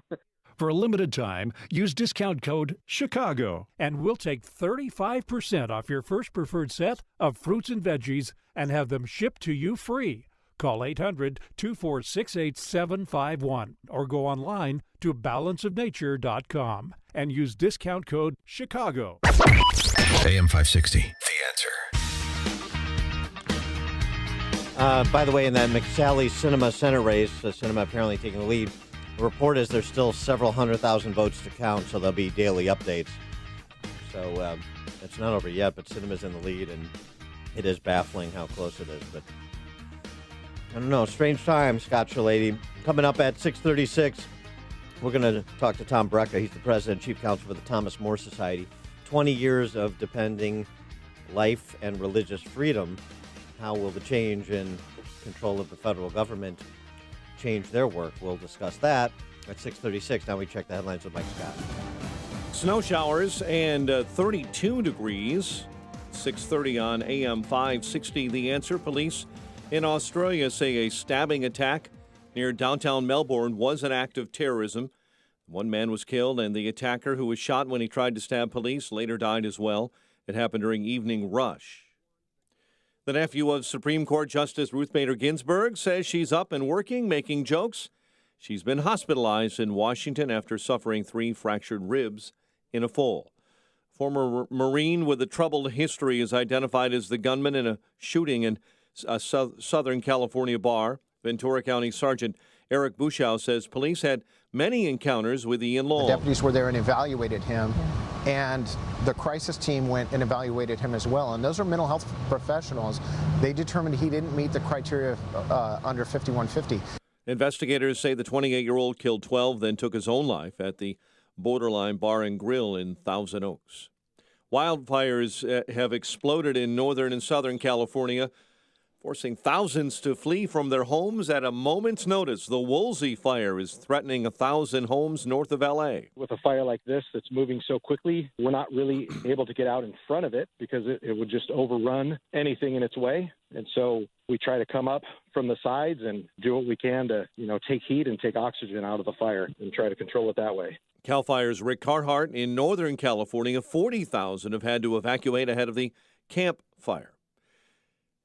[SPEAKER 1] For a limited time, use discount code CHICAGO, and we'll take 35% off your first preferred set of fruits and veggies and have them shipped to you free. Call 800-246-8751 or go online to balanceofnature.com and use discount code CHICAGO.
[SPEAKER 5] AM 560, The Answer.
[SPEAKER 12] By the way, in that McSally Cinema Center race, the Cinema apparently taking the lead, the report is there's still several 100,000 votes to count, so there'll be daily updates. So it's not over yet, but Cinema's in the lead, and it is baffling how close it is. But I don't know, strange time, Scott Shalady. Coming up at 6:36, we're going to talk to Tom Brecka. He's the president and chief counsel for the Thomas More Society. 20 years of defending life and religious freedom. How will the change in control of the federal government change their work? We'll discuss that at 6:36. Now we check the headlines with Mike Scott.
[SPEAKER 6] Snow showers and 32 degrees. 6:30 on AM 560. The Answer. Police in Australia say a stabbing attack near downtown Melbourne was an act of terrorism. One man was killed, and the attacker, who was shot when he tried to stab police, later died as well. It happened during evening rush. The nephew of Supreme Court Justice Ruth Bader Ginsburg says she's up and working, making jokes. She's been hospitalized in Washington after suffering 3 fractured ribs in a fall. Former Marine with a troubled history is identified as the gunman in a shooting in a Southern California bar. Ventura County Sergeant Eric Buschow says police had many encounters with the in-law.
[SPEAKER 2] The deputies were there and evaluated him, and the crisis team went and evaluated him as well. And those are mental health professionals. They determined he didn't meet the criteria under 5150.
[SPEAKER 6] Investigators say the 28-year-old killed 12, then took his own life at the Borderline Bar and Grill in Thousand Oaks. Wildfires have exploded in northern and southern California, forcing thousands to flee from their homes at a moment's notice. The Woolsey fire is threatening 1,000 homes north of L.A.
[SPEAKER 7] With a fire like this that's moving so quickly, we're not really able to get out in front of it because it would just overrun anything in its way. And so we try to come up from the sides and do what we can to, take heat and take oxygen out of the fire and try to control it that way.
[SPEAKER 6] CAL FIRE's Rick Carhart in Northern California, 40,000 have had to evacuate ahead of the Camp Fire.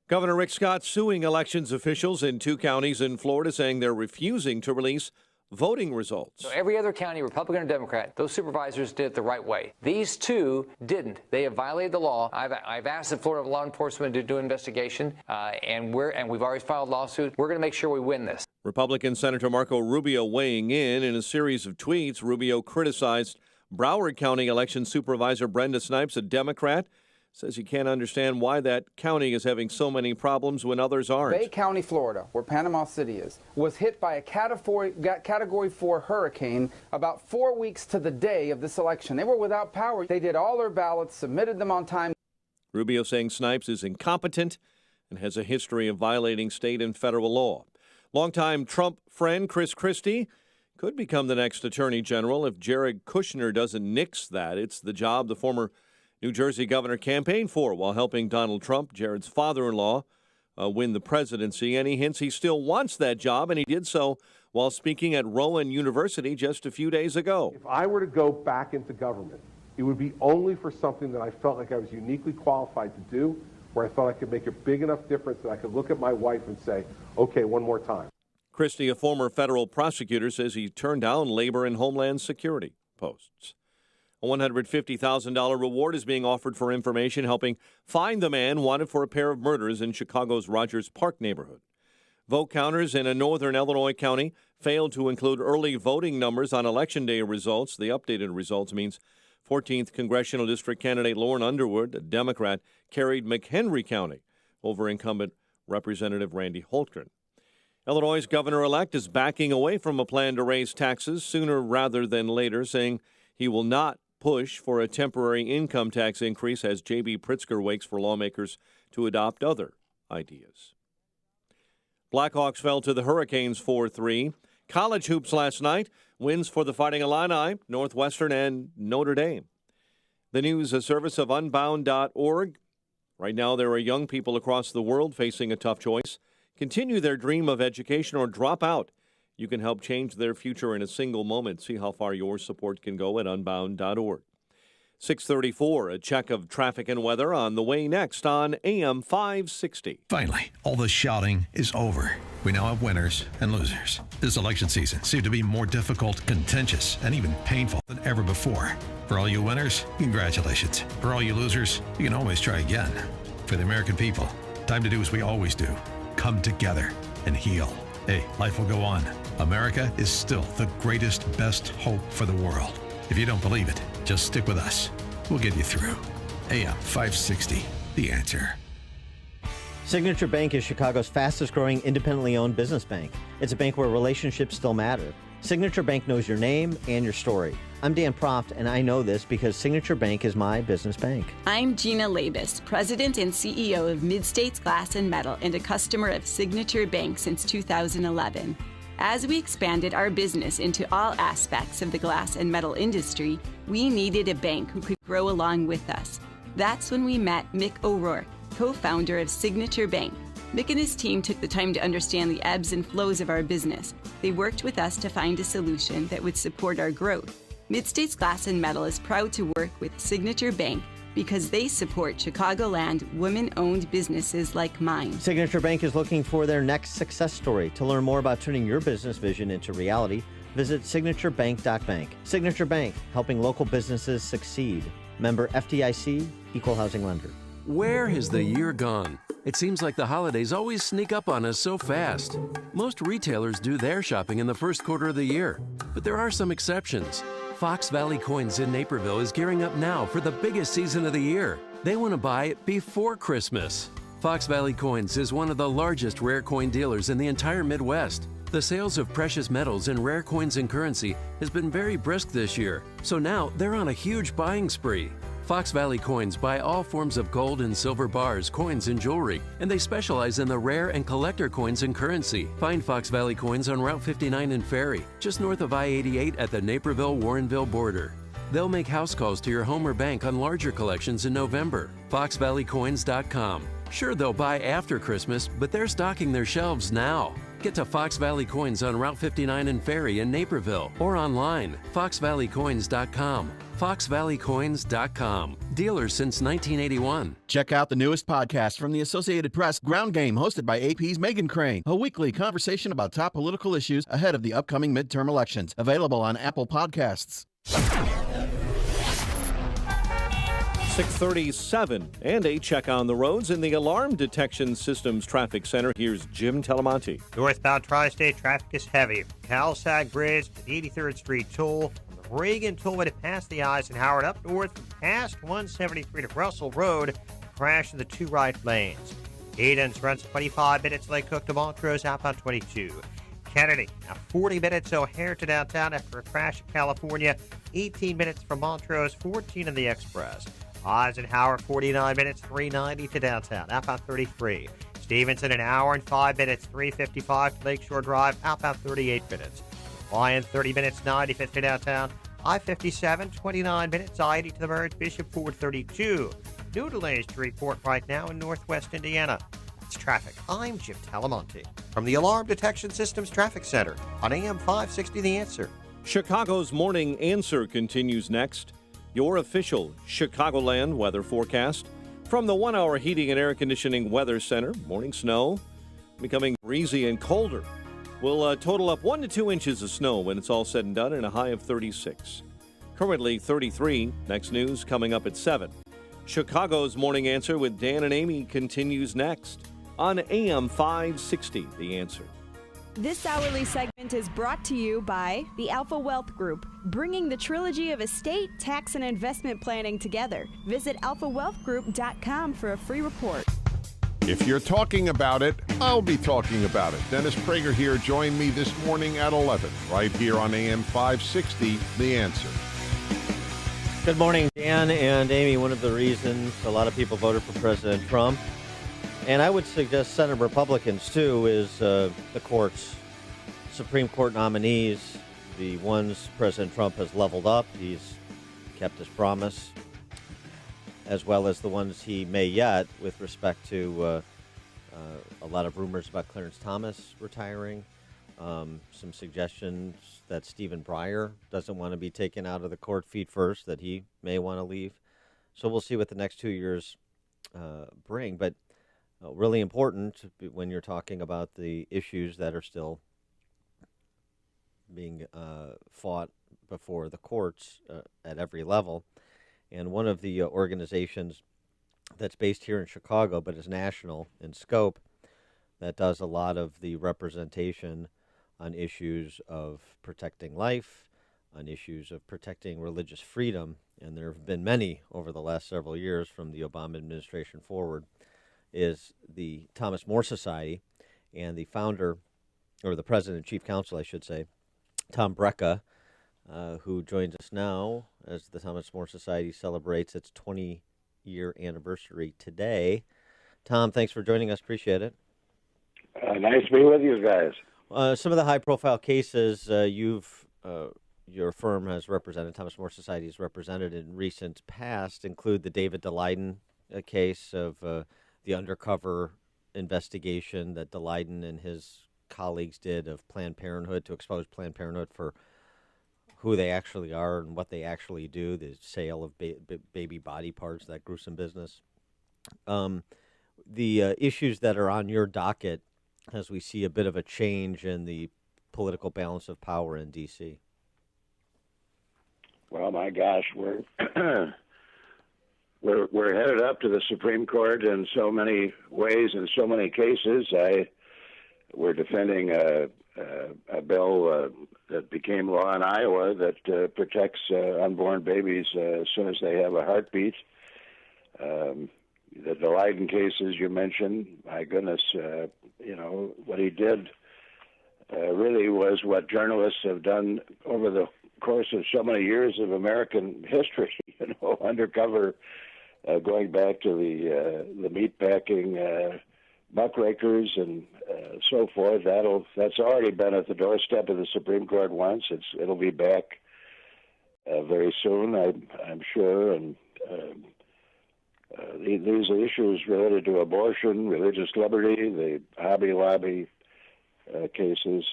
[SPEAKER 6] Governor Rick Scott suing elections officials in 2 counties in Florida, saying they're refusing to release voting results.
[SPEAKER 8] So every other county, Republican or Democrat, those supervisors did it the right way. These 2 didn't. They have violated the law. I've asked the Florida law enforcement to do an investigation, and we've already filed a lawsuit. We're going to make sure we win this.
[SPEAKER 6] Republican Senator Marco Rubio weighing in a series of tweets. Rubio criticized Broward County election supervisor Brenda Snipes, a Democrat. Says he can't understand why that county is having so many problems when others aren't.
[SPEAKER 11] Bay County, Florida, where Panama City is, was hit by a Category 4 hurricane about 4 weeks to the day of this election. They were without power. They did all their ballots, submitted them on time.
[SPEAKER 6] Rubio saying Snipes is incompetent and has a history of violating state and federal law. Longtime Trump friend Chris Christie could become the next attorney general if Jared Kushner doesn't nix that. It's the job the former New Jersey governor campaigned for while helping Donald Trump, Jared's father-in-law, win the presidency. And he hints he still wants that job, and he did so while speaking at Rowan University just a few days ago.
[SPEAKER 13] If I were to go back into government, it would be only for something that I felt like I was uniquely qualified to do, where I thought I could make a big enough difference that I could look at my wife and say, okay, one more time.
[SPEAKER 6] Christie, a former federal prosecutor, says he turned down labor and homeland security posts. A $150,000 reward is being offered for information helping find the man wanted for a pair of murders in Chicago's Rogers Park neighborhood. Vote counters in a northern Illinois county failed to include early voting numbers on Election Day results. The updated results means 14th Congressional District candidate Lauren Underwood, a Democrat, carried McHenry County over incumbent Representative Randy Holtgren. Illinois' governor-elect is backing away from a plan to raise taxes sooner rather than later, saying he will not push for a temporary income tax increase as J.B. Pritzker waits for lawmakers to adopt other ideas. Blackhawks fell to the Hurricanes 4-3. College hoops last night. Wins for the Fighting Illini, Northwestern, and Notre Dame. The news, a service of unbound.org. Right now, there are young people across the world facing a tough choice. Continue their dream of education or drop out You can help change their future in a single moment. See how far your support can go at unbound.org. 6:34, a check of traffic and weather on the way next on AM 560.
[SPEAKER 5] Finally, all the shouting is over. We now have winners and losers. This election season seemed to be more difficult, contentious, and even painful than ever before. For all you winners, congratulations. For all you losers, you can always try again. For the American people, time to do as we always do. Come together and heal. Hey, life will go on. America is still the greatest, best hope for the world. If you don't believe it, just stick with us. We'll get you through. AM 560, The Answer.
[SPEAKER 12] Signature Bank is Chicago's fastest growing independently owned business bank. It's a bank where relationships still matter. Signature Bank knows your name and your story. I'm Dan Proft, and I know this because Signature Bank is my business bank.
[SPEAKER 14] I'm Gina Labus, President and CEO of Mid-States Glass and Metal and a customer of Signature Bank since 2011. As we expanded our business into all aspects of the glass and metal industry, we needed a bank who could grow along with us. That's when we met Mick O'Rourke, co-founder of Signature Bank. Mick and his team took the time to understand the ebbs and flows of our business. They worked with us to find a solution that would support our growth. Mid-States Glass and Metal is proud to work with Signature Bank because they support Chicagoland women-owned businesses like mine.
[SPEAKER 12] Signature Bank is looking for their next success story. To learn more about turning your business vision into reality, visit signaturebank.bank. Signature Bank, helping local businesses succeed. Member FDIC, Equal Housing Lender.
[SPEAKER 10] Where has the year gone? It seems like the holidays always sneak up on us so fast. Most retailers do their shopping in the first quarter of the year, but there are some exceptions. Fox Valley Coins in Naperville is gearing up now for the biggest season of the year. They want to buy it before Christmas. Fox Valley Coins is one of the largest rare coin dealers in the entire Midwest. The sales of precious metals and rare coins and currency has been very brisk this year, so now they're on a huge buying spree. Fox Valley Coins buy all forms of gold and silver bars, coins, and jewelry, and they specialize in the rare and collector coins and currency. Find Fox Valley Coins on Route 59 in Ferry, just north of I-88 at the Naperville-Warrenville border. They'll make house calls to your home or bank on larger collections in November. FoxValleyCoins.com. Sure, they'll buy after Christmas, but they're stocking their shelves now. Get to Fox Valley Coins on Route 59 in Ferry in Naperville or online, FoxValleyCoins.com. FoxValleyCoins.com. Dealers since 1981.
[SPEAKER 15] Check out the newest podcast from the Associated Press, Ground Game, hosted by AP's Megan Crane. A weekly conversation about top political issues ahead of the upcoming midterm elections. Available on Apple Podcasts.
[SPEAKER 6] 6:37 and a check on the roads in the Alarm Detection Systems Traffic Center. Here's Jim Telemonte.
[SPEAKER 16] Northbound Tri-State traffic is heavy. Calsag Bridge to the 83rd Street toll. From the Reagan Tollway to past the Eisenhower and up north from past 173 to Russell Road. Crash in the two right lanes. Edens runs 25 minutes. Lake Cook to Montrose outbound 22. Kennedy, now 40 minutes O'Hare to downtown after a crash in California. 18 minutes from Montrose, 14 in the Express. Eisenhower, 49 minutes, 390 to downtown, outbound 33. Stevenson, an hour and 5 minutes, 355 to Lakeshore Drive, outbound 38 minutes. Lyon, 30 minutes, 95 to downtown. I-57, 29 minutes, I-80 to the merge, Bishop Ford, 32. No delays to report right now in northwest Indiana. It's traffic. I'm Jim Talamonte from the Alarm Detection Systems Traffic Center on AM 560 The Answer.
[SPEAKER 6] Chicago's Morning Answer continues next. Your official Chicagoland weather forecast from the 1 Hour Heating and Air Conditioning Weather Center. Morning snow becoming breezy and colder. Will total up 1 to 2 inches of snow when it's all said and done, and a high of 36. Currently 33. Next news coming up at 7. Chicago's Morning Answer with Dan and Amy continues next on AM 560 The Answer.
[SPEAKER 17] This hourly segment is brought to you by the Alpha Wealth Group, bringing the trilogy of estate, tax, and investment planning together. Visit alphawealthgroup.com for a free report.
[SPEAKER 18] If you're talking about it, I'll be talking about it. Dennis Prager here. Join me this morning at 11, right here on AM 560, The Answer.
[SPEAKER 12] Good morning, Dan and Amy. One of the reasons a lot of people voted for President Trump, and I would suggest Senate Republicans too, is the courts, Supreme Court nominees, the ones President Trump has leveled up. He's kept his promise, as well as the ones he may yet, with respect to a lot of rumors about Clarence Thomas retiring. some suggestions that Stephen Breyer doesn't want to be taken out of the court feet first, that he may want to leave. So we'll see what the next 2 years bring. But really important when you're talking about the issues that are still being fought before the courts at every level. And one of the organizations that's based here in Chicago but is national in scope that does a lot of the representation on issues of protecting life, on issues of protecting religious freedom, and there have been many over the last several years from the Obama administration forward, is the Thomas More Society, and the founder, or the president and chief counsel, I should say, Tom Brecka, who joins us now as the Thomas More Society celebrates its 20-year anniversary today. Tom, thanks for joining us. Appreciate it.
[SPEAKER 3] Nice to be with you guys.
[SPEAKER 12] Some of the high-profile cases your firm has represented, Thomas More Society has represented in recent past, include the David Daleiden case of the undercover investigation that Daleiden and his colleagues did of Planned Parenthood to expose Planned Parenthood for who they actually are and what they actually do, the sale of baby body parts, that gruesome business. The issues that are on your docket as we see a bit of a change in the political balance of power in D.C.
[SPEAKER 3] Well, my gosh, we're headed up to the Supreme Court in so many ways, in so many cases. We're defending a bill that became law in Iowa that protects unborn babies as soon as they have a heartbeat. The Daleiden cases you mentioned, my goodness, what he did really was what journalists have done over the course of so many years of American history, undercover, going back to the meatpacking muckrakers and so forth. That's already been at the doorstep of the Supreme Court once. It'll be back very soon, I'm sure, and these are issues related to abortion, religious liberty, the Hobby Lobby cases.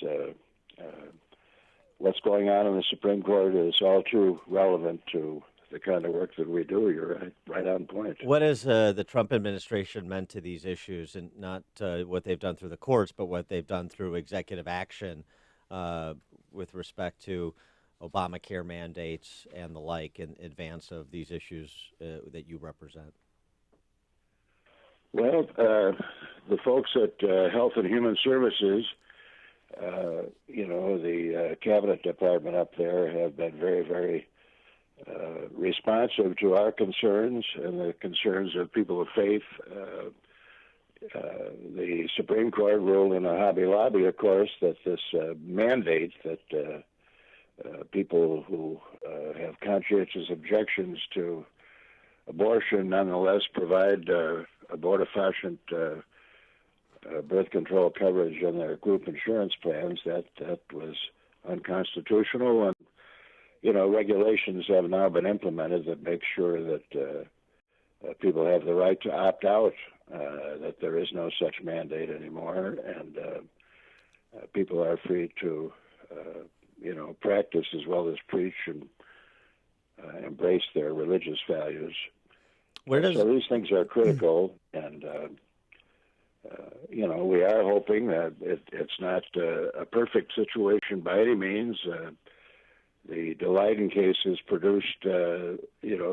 [SPEAKER 3] What's going on in the Supreme Court is all too relevant to the kind of work that we do. You're right on point.
[SPEAKER 12] What has the Trump administration meant to these issues, and not what they've done through the courts, but what they've done through executive action with respect to Obamacare mandates and the like in advance of these issues that you represent?
[SPEAKER 3] Well, the folks at Health and Human Services, the Cabinet Department up there have been very, very responsive to our concerns and the concerns of people of faith. The Supreme Court ruled in a Hobby Lobby, of course, that this mandate that people who have conscientious objections to abortion nonetheless provide abortifacient birth control coverage in their group insurance plans, that was unconstitutional. And, regulations have now been implemented that make sure that people have the right to opt out, that there is no such mandate anymore, and people are free to, practice as well as preach and embrace their religious values. So these things are critical, and we are hoping that it's not a perfect situation by any means. The Daleiden cases produced,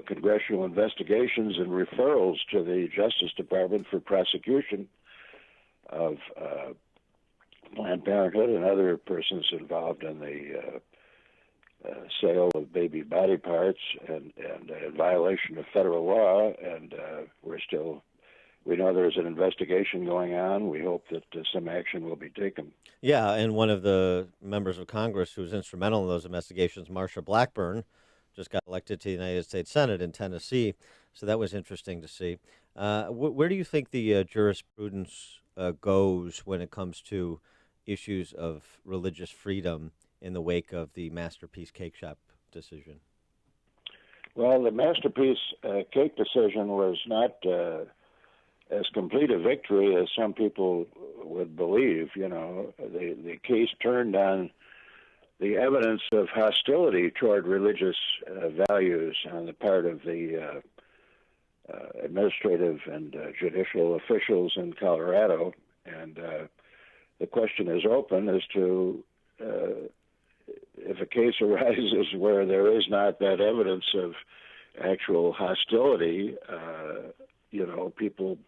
[SPEAKER 3] congressional investigations and referrals to the Justice Department for prosecution of Planned Parenthood and other persons involved in the sale of baby body parts and in violation of federal law. And we know there's an investigation going on. We hope that some action will be taken.
[SPEAKER 12] Yeah, and one of the members of Congress who was instrumental in those investigations, Marsha Blackburn, just got elected to the United States Senate in Tennessee. So that was interesting to see. Where do you think the jurisprudence goes when it comes to issues of religious freedom in the wake of the Masterpiece Cake Shop decision?
[SPEAKER 3] Well, the Masterpiece Cake decision was not as complete a victory as some people would believe. You know, the case turned on the evidence of hostility toward religious values on the part of the administrative and judicial officials in Colorado, and the question is open as to if a case arises where there is not that evidence of actual hostility, you know, people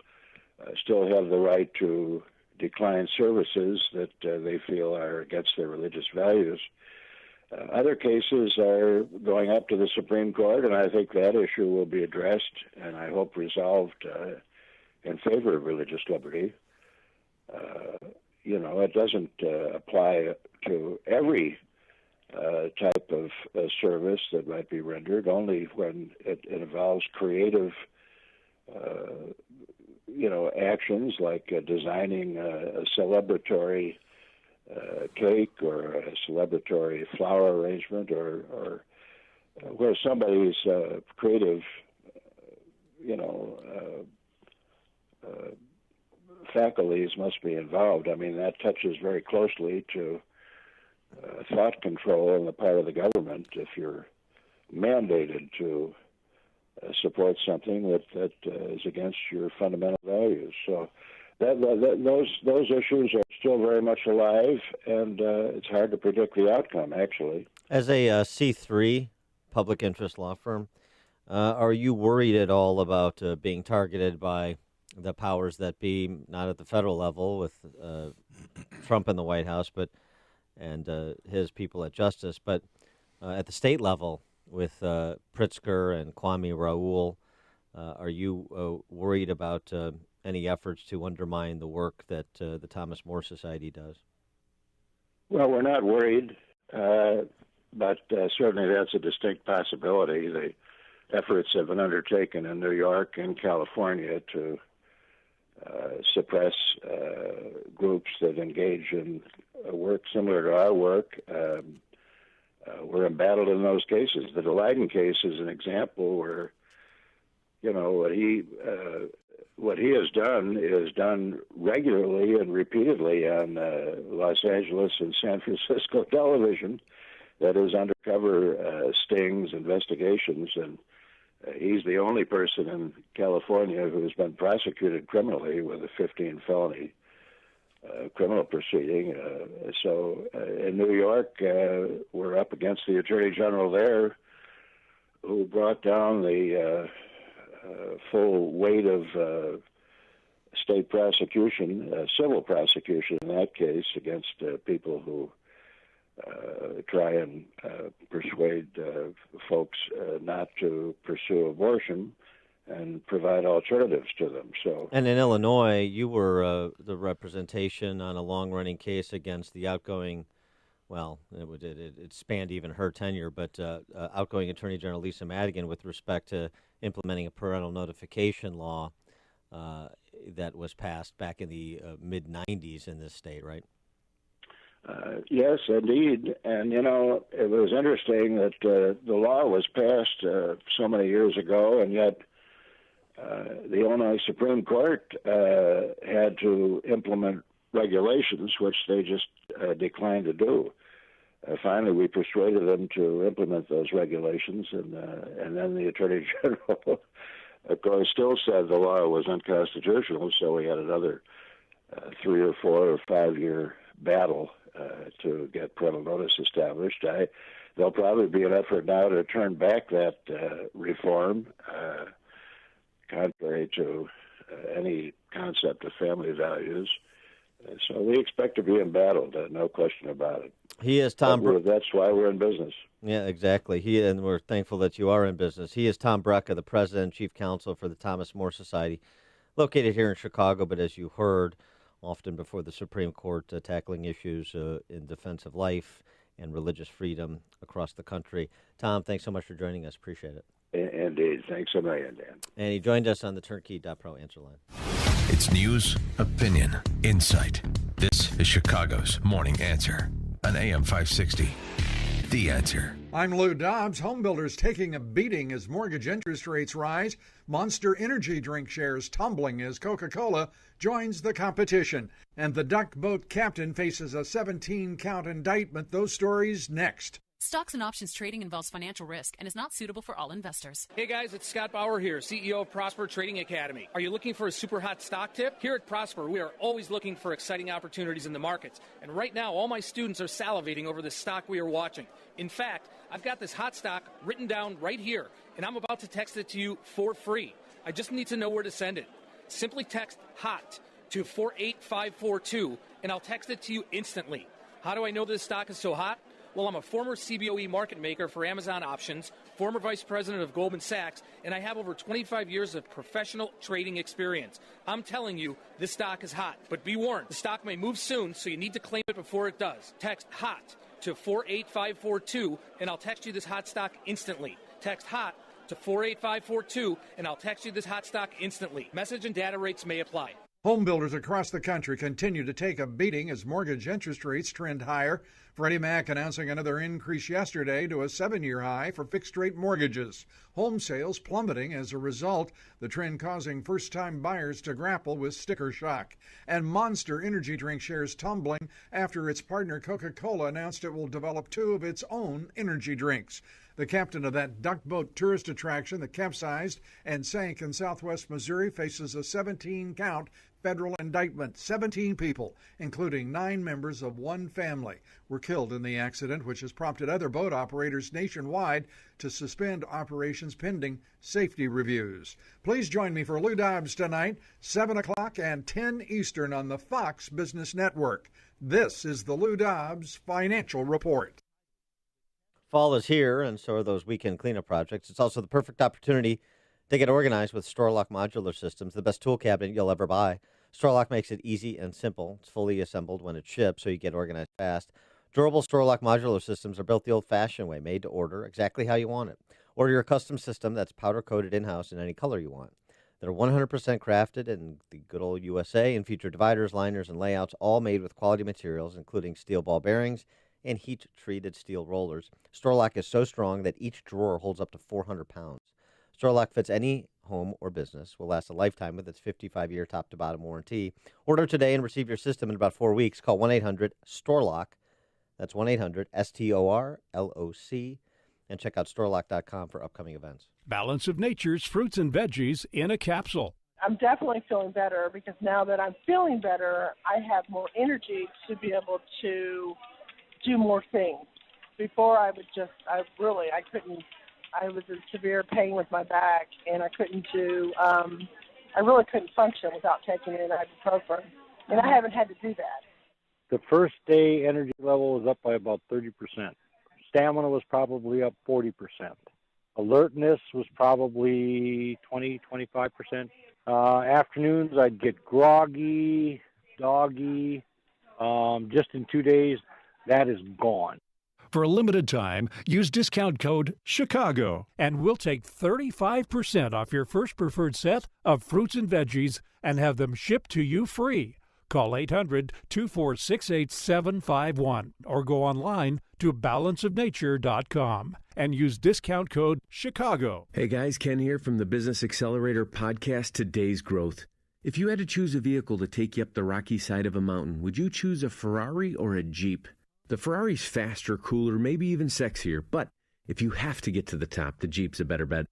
[SPEAKER 3] still have the right to decline services that they feel are against their religious values. Other cases are going up to the Supreme Court, and I think that issue will be addressed and I hope resolved in favor of religious liberty. You know, it doesn't apply to every type of service that might be rendered, only when it involves creative, you know, actions like designing a celebratory cake or a celebratory flower arrangement, or where somebody's creative, you know, faculties must be involved. I mean, that touches very closely to thought control on the part of the government if you're mandated to support something that is against your fundamental values. So those issues are still very much alive, and it's hard to predict the outcome, actually.
[SPEAKER 12] As a C3 public interest law firm, are you worried at all about being targeted by the powers that be, not at the federal level with Trump in the White House, and his people at Justice, but at the state level with Pritzker and Kwame Raoul? Are you worried about any efforts to undermine the work that the Thomas More Society does?
[SPEAKER 3] Well, we're not worried, but certainly that's a distinct possibility. The efforts have been undertaken in New York and California to suppress groups that engage in work similar to our work. We're embattled in those cases. The Leiden case is an example where, you know, what he has done is done regularly and repeatedly on Los Angeles and San Francisco television. That is undercover stings, investigations, and he's the only person in California who's been prosecuted criminally with a 15 felony criminal proceeding. So in New York, we're up against the Attorney General there, who brought down the full weight of state prosecution, civil prosecution in that case, against people who try and persuade folks not to pursue abortion and provide alternatives to them. So,
[SPEAKER 12] and in Illinois, you were the representation on a long-running case against the outgoing, well, it spanned even her tenure, but outgoing Attorney General Lisa Madigan with respect to implementing a parental notification law that was passed back in the mid-'90s in this state, right?
[SPEAKER 3] Yes, indeed. And, you know, it was interesting that the law was passed so many years ago, and yet the Illinois Supreme Court had to implement regulations, which they just declined to do. Finally, we persuaded them to implement those regulations, and then the Attorney General, of course, still said the law was unconstitutional, so we had another 3 or 4 or 5 year battle to get parental notice established. There'll probably be an effort now to turn back that reform, contrary to any concept of family values. So we expect to be embattled, no question about it.
[SPEAKER 12] He is Tom.
[SPEAKER 3] That's why we're in business.
[SPEAKER 12] Yeah, exactly. And we're thankful that you are in business. He is Tom Brecka, the president and chief counsel for the Thomas More Society, located here in Chicago, but as you heard, often before the Supreme Court, tackling issues in defense of life and religious freedom across the country. Tom, thanks so much for joining us. Appreciate it.
[SPEAKER 3] Indeed. Thanks a million, Dan.
[SPEAKER 12] And he joined us on the Turnkey.pro answer line.
[SPEAKER 5] It's news, opinion, insight. This is Chicago's Morning Answer on AM 560. The Answer.
[SPEAKER 4] I'm Lou Dobbs. Homebuilders taking a beating as mortgage interest rates rise. Monster Energy drink shares tumbling as Coca-Cola joins the competition. And the duck boat captain faces a 17-count indictment. Those stories next.
[SPEAKER 9] Stocks and options trading involves financial risk and is not suitable for all investors.
[SPEAKER 19] Hey guys, it's Scott Bauer here, CEO of Prosper Trading Academy. Are you looking for a super hot stock tip? Here at Prosper, we are always looking for exciting opportunities in the markets. And right now, all my students are salivating over the stock we are watching. In fact, I've got this hot stock written down right here, and I'm about to text it to you for free. I just need to know where to send it. Simply text HOT to 48542, and I'll text it to you instantly. How do I know this stock is so hot? Well, I'm a former CBOE market maker for Amazon Options, former vice president of Goldman Sachs, and I have over 25 years of professional trading experience. I'm telling you, this stock is hot. But be warned, the stock may move soon, so you need to claim it before it does. Text HOT to 48542, and I'll text you this hot stock instantly. Text HOT to 48542, and I'll text you this hot stock instantly. Message and data rates may apply.
[SPEAKER 4] Homebuilders across the country continue to take a beating as mortgage interest rates trend higher. Freddie Mac announcing another increase yesterday to a 7-year high for fixed-rate mortgages. Home sales plummeting as a result, the trend causing first-time buyers to grapple with sticker shock. And Monster Energy drink shares tumbling after its partner Coca-Cola announced it will develop 2 of its own energy drinks. The captain of that duck boat tourist attraction that capsized and sank in southwest Missouri faces a 17-count federal indictment. 17 people, including 9 members of one family, were killed in the accident, which has prompted other boat operators nationwide to suspend operations pending safety reviews. Please join me for Lou Dobbs tonight, 7 o'clock and 10 Eastern on the Fox Business Network. This is the Lou Dobbs Financial Report.
[SPEAKER 12] Fall is here, and so are those weekend cleanup projects. It's also the perfect opportunity to get organized with StoreLock Modular Systems, the best tool cabinet you'll ever buy. StoreLock makes it easy and simple. It's fully assembled when it ships, so you get organized fast. Durable StoreLock Modular Systems are built the old-fashioned way, made to order exactly how you want it. Order your custom system that's powder-coated in-house in any color you want. They're 100% crafted in the good old USA and feature dividers, liners, and layouts, all made with quality materials, including steel ball bearings and heat-treated steel rollers. StoreLock is so strong that each drawer holds up to 400 pounds. StoreLock fits any home or business, will last a lifetime with its 55-year top-to-bottom warranty. Order today and receive your system in about 4 weeks. Call 1-800-STORELOCK. That's 1-800-STORLOC. And check out StoreLock.com for upcoming events.
[SPEAKER 1] Balance of Nature's fruits and veggies in a capsule.
[SPEAKER 20] I'm definitely feeling better because now that I'm feeling better, I have more energy to be able to do more things. Before I couldn't. I was in severe pain with my back, and I really couldn't function without taking an ibuprofen, and I haven't had to do that.
[SPEAKER 21] The first day energy level was up by about 30%. Stamina was probably up 40%. Alertness was probably 20-25%. Afternoons, I'd get groggy, doggy. Just in 2 days, that is gone.
[SPEAKER 1] For a limited time, use discount code CHICAGO, and we'll take 35% off your first preferred set of fruits and veggies and have them shipped to you free. Call 800-246-8751 or go online to balanceofnature.com and use discount code CHICAGO.
[SPEAKER 22] Hey guys, Ken here from the Business Accelerator podcast, Today's Growth. If you had to choose a vehicle to take you up the rocky side of a mountain, would you choose a Ferrari or a Jeep? The Ferrari's faster, cooler, maybe even sexier, but if you have to get to the top, the Jeep's a better bet.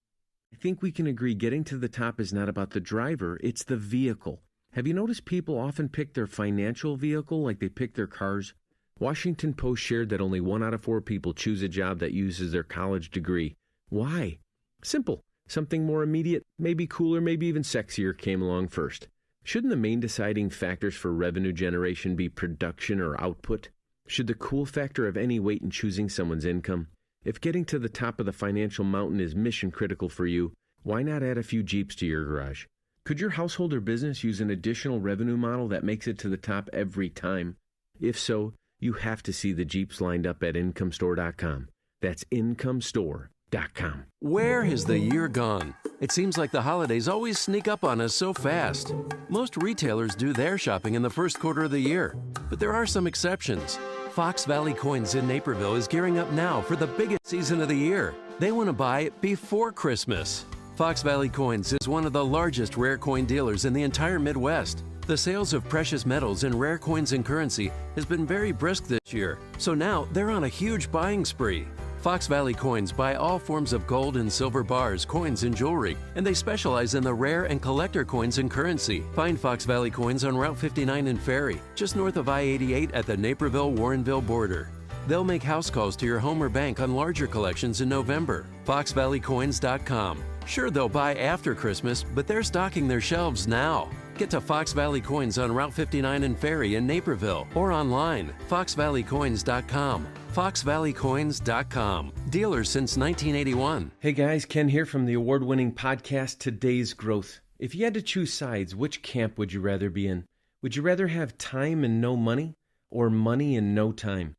[SPEAKER 22] I think we can agree getting to the top is not about the driver, it's the vehicle. Have you noticed people often pick their financial vehicle like they pick their cars? Washington Post shared that only 1 out of 4 people choose a job that uses their college degree. Why? Simple. Something more immediate, maybe cooler, maybe even sexier came along first. Shouldn't the main deciding factors for revenue generation be production or output? Should the cool factor have any weight in choosing someone's income? If getting to the top of the financial mountain is mission critical for you, why not add a few Jeeps to your garage? Could your household or business use an additional revenue model that makes it to the top every time? If so, you have to see the Jeeps lined up at IncomeStore.com. That's IncomeStore.com.
[SPEAKER 10] Where has the year gone? It seems like the holidays always sneak up on us so fast. Most retailers do their shopping in the first quarter of the year, but there are some exceptions. Fox Valley Coins in Naperville is gearing up now for the biggest season of the year. They want to buy it before Christmas. Fox Valley Coins is one of the largest rare coin dealers in the entire Midwest. The sales of precious metals and rare coins and currency has been very brisk this year, so now they're on a huge buying spree. Fox Valley Coins buy all forms of gold and silver bars, coins, and jewelry, and they specialize in the rare and collector coins and currency. Find Fox Valley Coins on Route 59 in Ferry, just north of I-88 at the Naperville-Warrenville border. They'll make house calls to your home or bank on larger collections in November. FoxValleyCoins.com. Sure, they'll buy after Christmas, but they're stocking their shelves now. Get to Fox Valley Coins on Route 59 in Ferry in Naperville or online, FoxValleyCoins.com. FoxValleyCoins.com. Dealers since 1981.
[SPEAKER 22] Hey guys, Ken here from the award-winning podcast Today's Growth. If you had to choose sides, which camp would you rather be in? Would you rather have time and no money, or money and no time?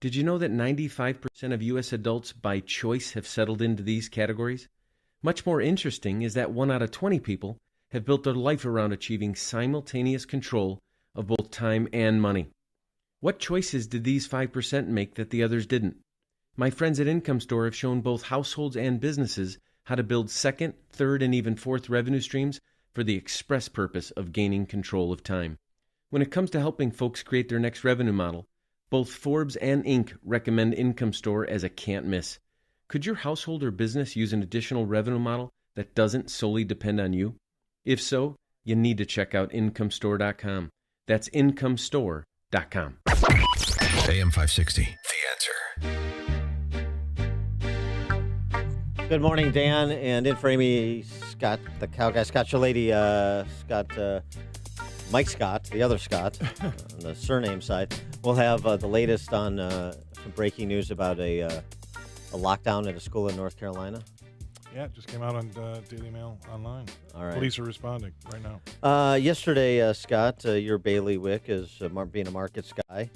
[SPEAKER 22] Did you know that 95% of U.S. adults by choice have settled into these categories? Much more interesting is that 1 out of 20 people have built their life around achieving simultaneous control of both time and money. What choices did these 5% make that the others didn't? My friends at Income Store have shown both households and businesses how to build second, third, and even fourth revenue streams for the express purpose of gaining control of time. When it comes to helping folks create their next revenue model, both Forbes and Inc. recommend Income Store as a can't miss. Could your household or business use an additional revenue model that doesn't solely depend on you? If so, you need to check out IncomeStore.com. That's IncomeStore.com.
[SPEAKER 5] AM 560, The Answer.
[SPEAKER 12] Good morning, Dan, and in for Amy, Scott, the cow guy, Scott Shalady, Mike Scott, the other Scott, on the surname side. We'll have the latest on some breaking news about a lockdown at a school in North Carolina.
[SPEAKER 2] Yeah, it just came out on Daily Mail Online.
[SPEAKER 12] All right.
[SPEAKER 2] Police are responding right now.
[SPEAKER 12] Yesterday, Scott, your bailiwick is being a markets guy.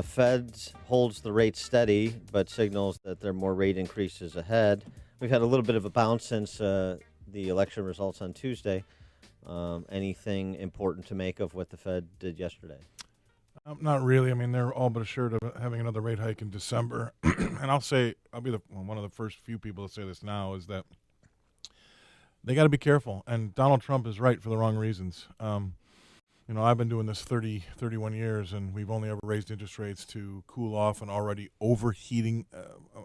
[SPEAKER 12] Feds holds the rate steady, but signals that there are more rate increases ahead. We've had a little bit of a bounce since the election results on Tuesday. Anything important to make of what the Fed did yesterday?
[SPEAKER 2] Not really. I mean, they're all but assured of having another rate hike in December. And I'll be one of the first few people to say this now, is that they got to be careful. And Donald Trump is right for the wrong reasons. I've been doing this 31 years, and we've only ever raised interest rates to cool off an already overheating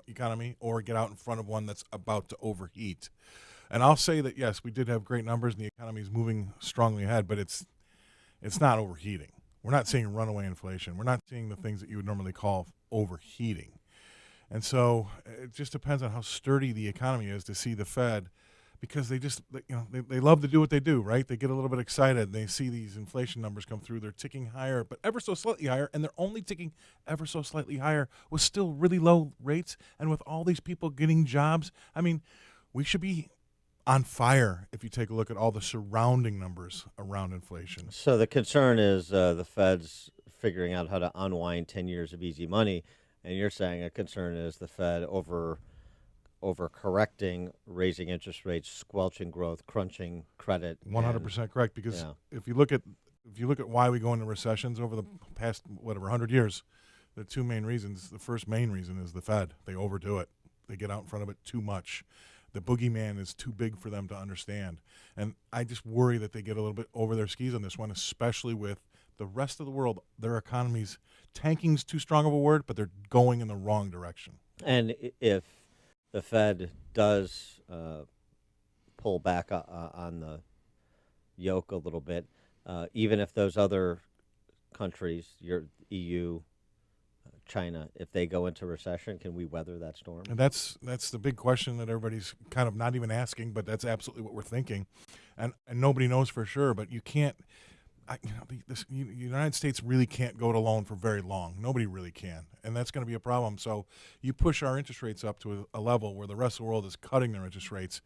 [SPEAKER 2] economy or get out in front of one that's about to overheat. And I'll say that, yes, we did have great numbers, and the economy is moving strongly ahead, but it's not overheating. We're not seeing runaway inflation. We're not seeing the things that you would normally call overheating. And so it just depends on how sturdy the economy is to see the Fed, because they love to do what they do, right? They get a little bit excited. They see these inflation numbers come through. They're ticking higher, but ever so slightly higher, and they're only ticking ever so slightly higher with still really low rates and with all these people getting jobs. I mean, we should be on fire if you take a look at all the surrounding numbers around inflation.
[SPEAKER 12] So the concern is the Fed's figuring out how to unwind 10 years of easy money, and you're saying a concern is the Fed over-correcting, raising interest rates, squelching growth, crunching credit.
[SPEAKER 2] 100% correct, because if you look at why we go into recessions over the past 100 years, there are two main reasons. The first main reason is the Fed. They overdo it. They get out in front of it too much. The boogeyman is too big for them to understand. And I just worry that they get a little bit over their skis on this one, especially with the rest of the world. Their economies, tanking's too strong of a word, but they're going in the wrong direction.
[SPEAKER 12] And if the Fed does pull back on the yoke a little bit, even if those other countries, your EU, China, if they go into recession, can we weather that storm?
[SPEAKER 2] And that's the big question that everybody's kind of not even asking, but that's absolutely what we're thinking. And nobody knows for sure, but you can't, the United States really can't go it alone for very long. Nobody really can. And that's going to be a problem. So you push our interest rates up to a level where the rest of the world is cutting their interest rates,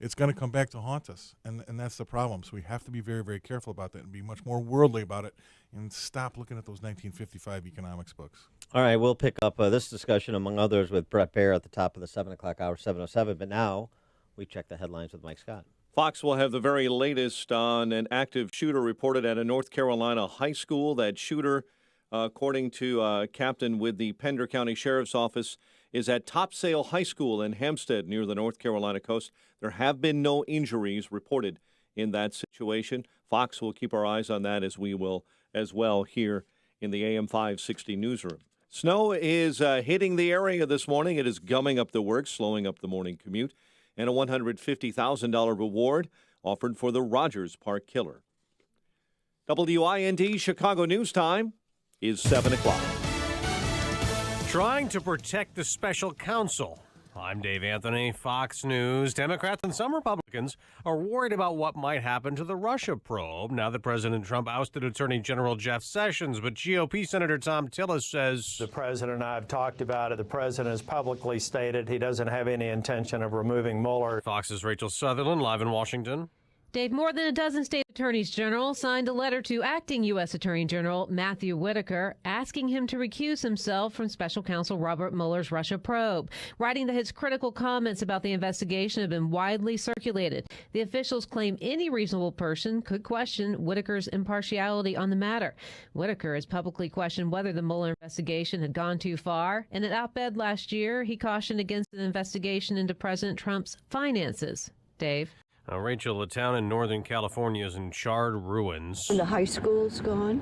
[SPEAKER 2] it's going to come back to haunt us. And that's the problem. So we have to be very, very careful about that and be much more worldly about it and stop looking at those 1955 economics books.
[SPEAKER 12] All right, we'll pick up this discussion, among others, with Brett Baer at the top of the 7 o'clock hour, 7:07. But now we check the headlines with Mike Scott.
[SPEAKER 6] Fox will have the very latest on an active shooter reported at a North Carolina high school. That shooter according to a captain with the Pender County Sheriff's Office, is at Topsail High School in Hampstead near the North Carolina coast. There have been no injuries reported in that situation. Fox will keep our eyes on that, as we will as well here in the AM 560 newsroom. Snow is hitting the area this morning. It is gumming up the works, slowing up the morning commute, and a $150,000 reward offered for the Rogers Park killer. WIND Chicago News Time is 7 o'clock.
[SPEAKER 7] Trying to protect the special counsel. I'm Dave Anthony, Fox News. Democrats and some Republicans are worried about what might happen to the Russia probe now that President Trump ousted Attorney General Jeff Sessions. But GOP Senator Tom Tillis says
[SPEAKER 8] the president and I have talked about it. The president has publicly stated he doesn't have any intention of removing Mueller.
[SPEAKER 7] Fox's Rachel Sutherland, live in Washington.
[SPEAKER 23] Dave, more than a dozen state attorneys general signed a letter to acting U.S. Attorney General Matthew Whitaker asking him to recuse himself from special counsel Robert Mueller's Russia probe, writing that his critical comments about the investigation have been widely circulated. The officials claim any reasonable person could question Whitaker's impartiality on the matter. Whitaker has publicly questioned whether the Mueller investigation had gone too far. In an op-ed last year, he cautioned against an investigation into President Trump's finances. Dave?
[SPEAKER 7] Rachel, a town in Northern California is in charred ruins.
[SPEAKER 24] The high school's gone.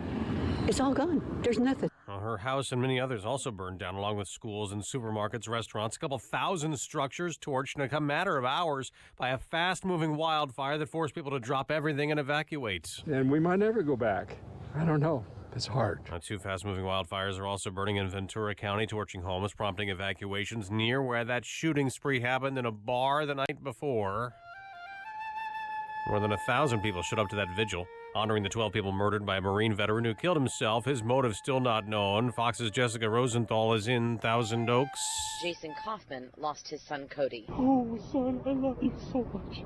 [SPEAKER 24] It's all gone. There's nothing.
[SPEAKER 7] Her house and many others also burned down, along with schools and supermarkets, restaurants. A couple thousand structures torched in a matter of hours by a fast-moving wildfire that forced people to drop everything and evacuate.
[SPEAKER 25] And we might never go back. I don't know. It's hard.
[SPEAKER 7] Two fast-moving wildfires are also burning in Ventura County, torching homes, prompting evacuations near where that shooting spree happened in a bar the night before. More than 1,000 people showed up to that vigil, honoring the 12 people murdered by a Marine veteran who killed himself. His motive still not known. Fox's Jessica Rosenthal is in Thousand Oaks.
[SPEAKER 26] Jason Kaufman lost his son, Cody.
[SPEAKER 27] Oh, son, I love you so much.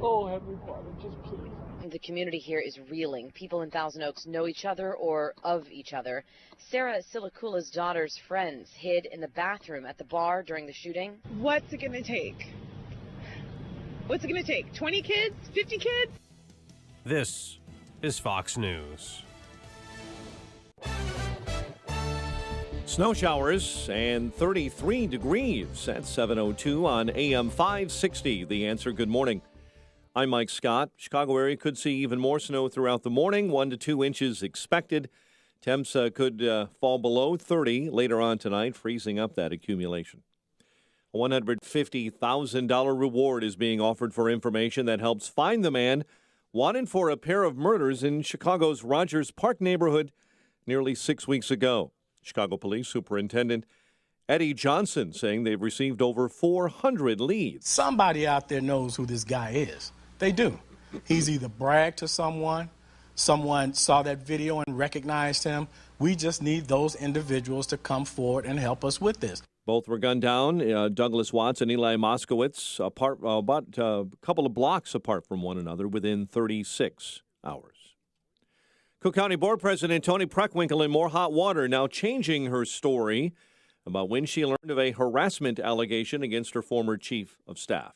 [SPEAKER 27] Oh, Heavenly Father, just please.
[SPEAKER 26] The community here is reeling. People in Thousand Oaks know each other or of each other. Sarah Silicula's daughter's friends hid in the bathroom at the bar during the shooting.
[SPEAKER 28] What's it going to take? What's it going to take? 20 kids? 50 kids?
[SPEAKER 7] This is Fox News.
[SPEAKER 6] Snow showers and 33 degrees at 7:02 on AM 560. The Answer. Good morning. I'm Mike Scott. Chicago area could see even more snow throughout the morning. 1 to 2 inches expected. Temps could fall below 30 later on tonight, freezing up that accumulation. A $150,000 reward is being offered for information that helps find the man wanted for a pair of murders in Chicago's Rogers Park neighborhood nearly 6 weeks ago. Chicago Police Superintendent Eddie Johnson saying they've received over 400 leads.
[SPEAKER 29] Somebody out there knows who this guy is. They do. He's either bragged to someone saw that video and recognized him. We just need those individuals to come forward and help us with this.
[SPEAKER 6] Both were gunned down, Douglas Watts and Eli Moskowitz, apart about a couple of blocks apart from one another within 36 hours. Cook County Board President Toni Preckwinkle in more hot water, now changing her story about when she learned of a harassment allegation against her former chief of staff.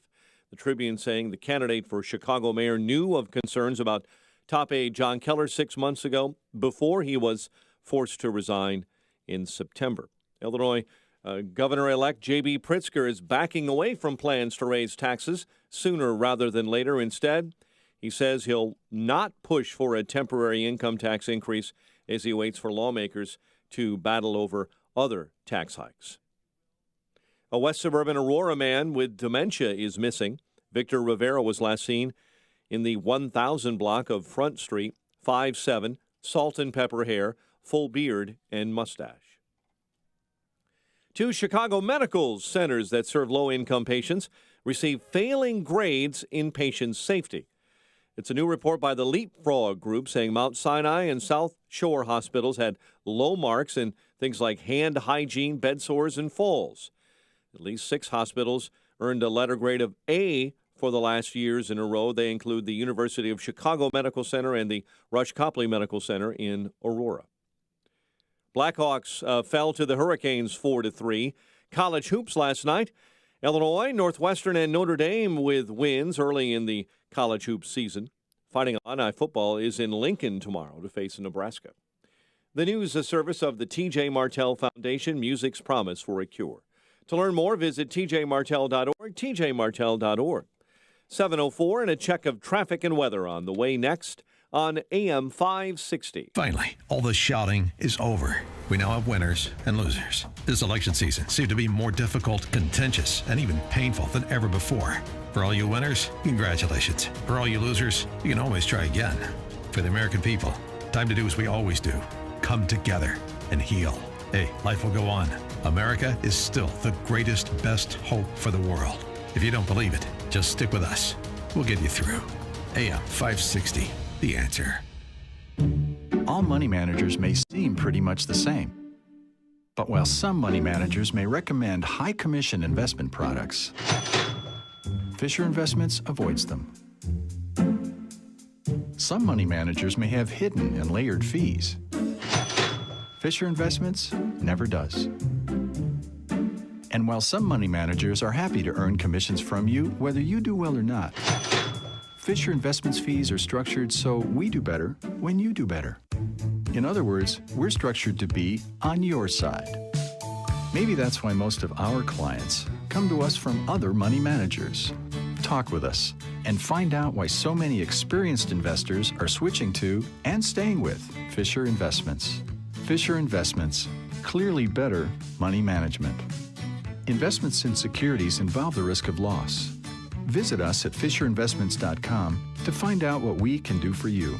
[SPEAKER 6] The Tribune saying the candidate for Chicago mayor knew of concerns about top aide John Keller 6 months ago before he was forced to resign in September. Illinois Governor-elect J.B. Pritzker is backing away from plans to raise taxes sooner rather than later. Instead, he says he'll not push for a temporary income tax increase as he waits for lawmakers to battle over other tax hikes. A West Suburban Aurora man with dementia is missing. Victor Rivera was last seen in the 1000 block of Front Street, 5'7", salt and pepper hair, full beard, and mustache. 2 Chicago medical centers that serve low-income patients receive failing grades in patient safety. It's a new report by the Leapfrog Group saying Mount Sinai and South Shore hospitals had low marks in things like hand hygiene, bed sores, and falls. At least 6 hospitals earned a letter grade of A for the last years in a row. They include the University of Chicago Medical Center and the Rush Copley Medical Center in Aurora. Blackhawks fell to the Hurricanes 4-3. College hoops last night. Illinois, Northwestern, and Notre Dame with wins early in the college hoops season. Fighting Illini football is in Lincoln tomorrow to face Nebraska. The news, a service of the T.J. Martell Foundation, Music's Promise for a Cure. To learn more, visit tjmartell.org, tjmartell.org. 7:04 and a check of traffic and weather on the way next on AM 560.
[SPEAKER 5] Finally, all the shouting is over. We now have winners and losers. This election season seemed to be more difficult, contentious, and even painful than ever before. For all you winners, congratulations. For all you losers, you can always try again. For the American people, time to do as we always do. Come together and heal. Hey, life will go on. America is still the greatest, best hope for the world. If you don't believe it, just stick with us. We'll get you through. AM 560, The Answer.
[SPEAKER 3] All money managers may seem pretty much the same. But while some money managers may recommend high commission investment products, Fisher Investments avoids them. Some money managers may have hidden and layered fees. Fisher Investments never does. And while some money managers are happy to earn commissions from you, whether you do well or not, Fisher Investments fees are structured so we do better when you do better. In other words, we're structured to be on your side. Maybe that's why most of our clients come to us from other money managers. Talk with us and find out why so many experienced investors are switching to and staying with Fisher Investments. Fisher Investments, clearly better money management. Investments in securities involve the risk of loss. Visit us at FisherInvestments.com to find out what we can do for you.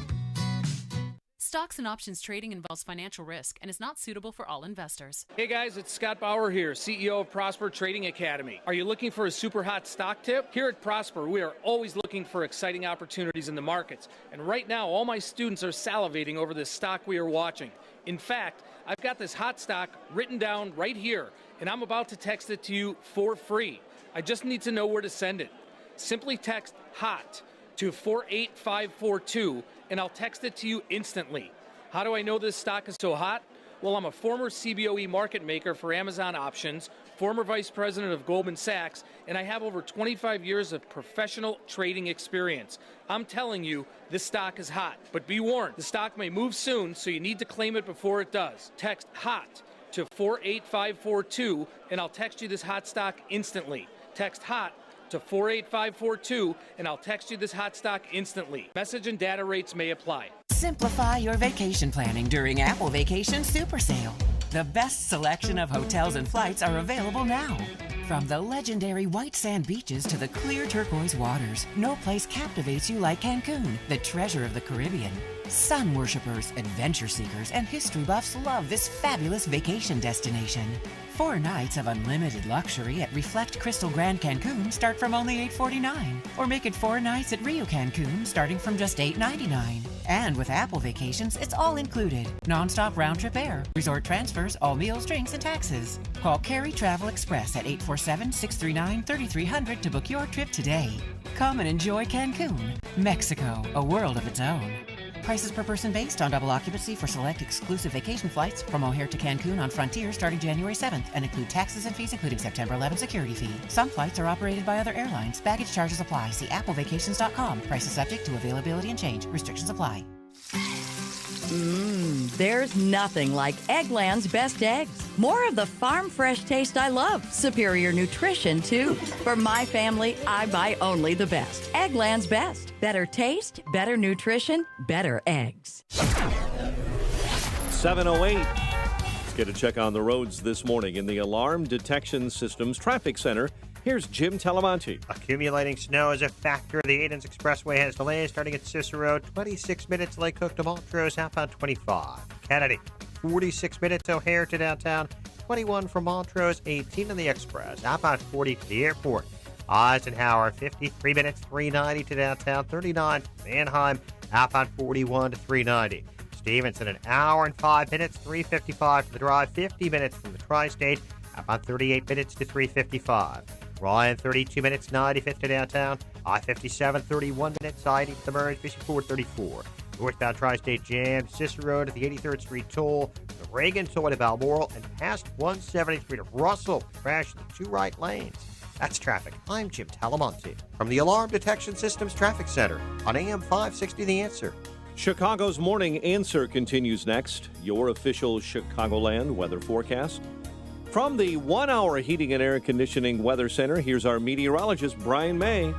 [SPEAKER 9] Stocks and options trading involves financial risk and is not suitable for all investors.
[SPEAKER 19] Hey guys, it's Scott Bauer here, CEO of Prosper Trading Academy. Are you looking for a super hot stock tip? Here at Prosper, we are always looking for exciting opportunities in the markets. And right now, all my students are salivating over this stock we are watching. In fact, I've got this hot stock written down right here, and I'm about to text it to you for free. I just need to know where to send it. Simply text HOT to 48542, and I'll text it to you instantly. How do I know this stock is so hot? Well, I'm a former CBOE market maker for Amazon Options, former vice president of Goldman Sachs, and I have over 25 years of professional trading experience. I'm telling you, this stock is hot. But be warned, the stock may move soon, so you need to claim it before it does. Text HOT to 48542, and I'll text you this hot stock instantly. Text HOT to 48542, and I'll text you this hot stock instantly. Message and data rates may apply.
[SPEAKER 11] Simplify your vacation planning during Apple Vacation Super Sale. The best selection of hotels and flights are available now. From the legendary white sand beaches to the clear turquoise waters, no place captivates you like Cancun, the treasure of the Caribbean. Sun worshippers, adventure seekers, and history buffs love this fabulous vacation destination. 4 nights of unlimited luxury at Reflect Crystal Grand Cancun start from only $849. Or make it 4 nights at Rio Cancun starting from just $899. And with Apple Vacations, it's all included. Non-stop round-trip air, resort transfers, all meals, drinks, and taxes. Call Carey Travel Express at 847-639-3300 to book your trip today. Come and enjoy Cancun, Mexico, a world of its own. Prices per person based on double occupancy for select exclusive vacation flights from O'Hare to Cancun on Frontier starting January 7th and include taxes and fees including September 11th security fee. Some flights are operated by other airlines. Baggage charges apply. See applevacations.com. Prices subject to availability and change. Restrictions apply.
[SPEAKER 13] There's nothing like Eggland's Best Eggs. More of the farm fresh taste I love. Superior nutrition, too. For my family, I buy only the best. Eggland's Best. Better taste, better nutrition, better eggs.
[SPEAKER 6] 7:08. Let's get a check on the roads this morning in the Alarm Detection Systems Traffic Center. Here's Jim Talamonte.
[SPEAKER 14] Accumulating snow is a factor. The Aidens Expressway has delays starting at Cicero, 26 minutes Lake Cook to Montrose, outbound 25. Kennedy, 46 minutes O'Hare to downtown, 21 from Montrose, 18 on the Express, outbound 40 to the airport. Eisenhower, 53 minutes, 390 to downtown, 39 from Anaheim, outbound 41 to 390. Stevenson, an hour and 5 minutes, 355 to the drive, 50 minutes from the Tri-State, outbound 38 minutes to 355. Ryan, 32 minutes, 95th to downtown. I-57, 31 minutes, I-80 to the Merge, Bishop 434. Northbound Tri-State Jam, Cicero to the 83rd Street toll, the Reagan toll to Balmoral, and past 173 to Russell. Crash in the 2 right lanes. That's traffic. I'm Jim Talamonte from the Alarm Detection Systems Traffic Center on AM 560 The Answer.
[SPEAKER 6] Chicago's Morning Answer continues next. Your official Chicagoland weather forecast. From the 1 Hour Heating and Air Conditioning Weather Center, here's our meteorologist, Brian May.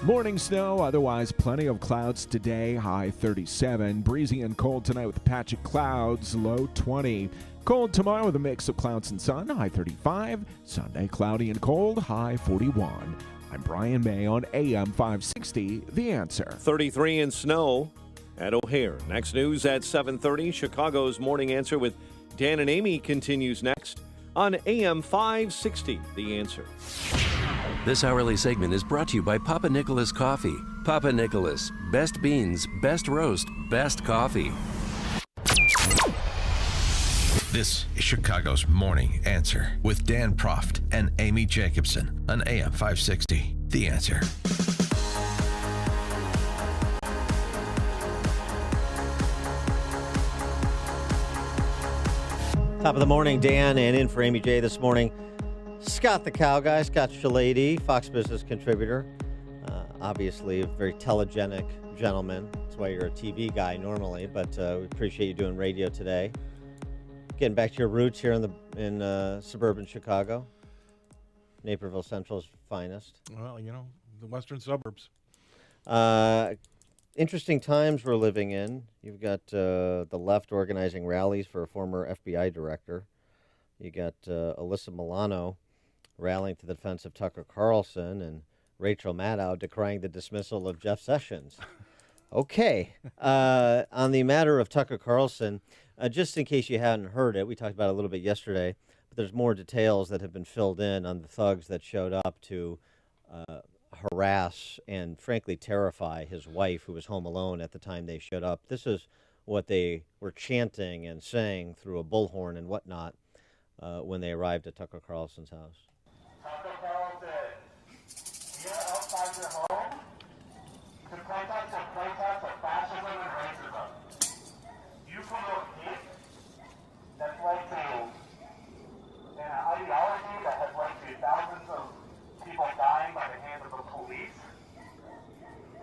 [SPEAKER 1] Morning snow, otherwise plenty of clouds today, high 37. Breezy and cold tonight with a patch of clouds, low 20. Cold tomorrow with a mix of clouds and sun, high 35. Sunday, cloudy and cold, high 41. I'm Brian May on AM 560, The Answer.
[SPEAKER 6] 33 in snow at O'Hare. Next news at 7:30. Chicago's Morning Answer with Dan and Amy continues next on AM 560, The Answer.
[SPEAKER 4] This hourly segment is brought to you by Papa Nicholas Coffee. Papa Nicholas, best beans, best roast, best coffee.
[SPEAKER 5] This is Chicago's Morning Answer with Dan Proft and Amy Jacobson on AM 560, The Answer.
[SPEAKER 12] Top of the morning, Dan, and in for Amy J this morning, Scott the Cow Guy, Scott Shalady, Fox Business contributor. Obviously, a very telegenic gentleman. That's why you're a TV guy normally, but we appreciate you doing radio today. Getting back to your roots here in suburban Chicago, Naperville Central's finest.
[SPEAKER 2] Well, you know, the western suburbs.
[SPEAKER 12] Interesting times we're living in. You've got the left organizing rallies for a former FBI director. You got Alyssa Milano rallying to the defense of Tucker Carlson, and Rachel Maddow decrying the dismissal of Jeff Sessions. Okay. On the matter of Tucker Carlson, just in case you hadn't heard it, we talked about it a little bit yesterday, but there's more details that have been filled in on the thugs that showed up to harass and, frankly, terrify his wife, who was home alone at the time they showed up. This is what they were chanting and saying through a bullhorn and whatnot when they arrived at Tucker Carlson's house.
[SPEAKER 10] Tucker Carlson, we are outside your home to protest of fascism and racism. You promote hate that's led to an ideology that has led to thousands of people dying by the hands of the police,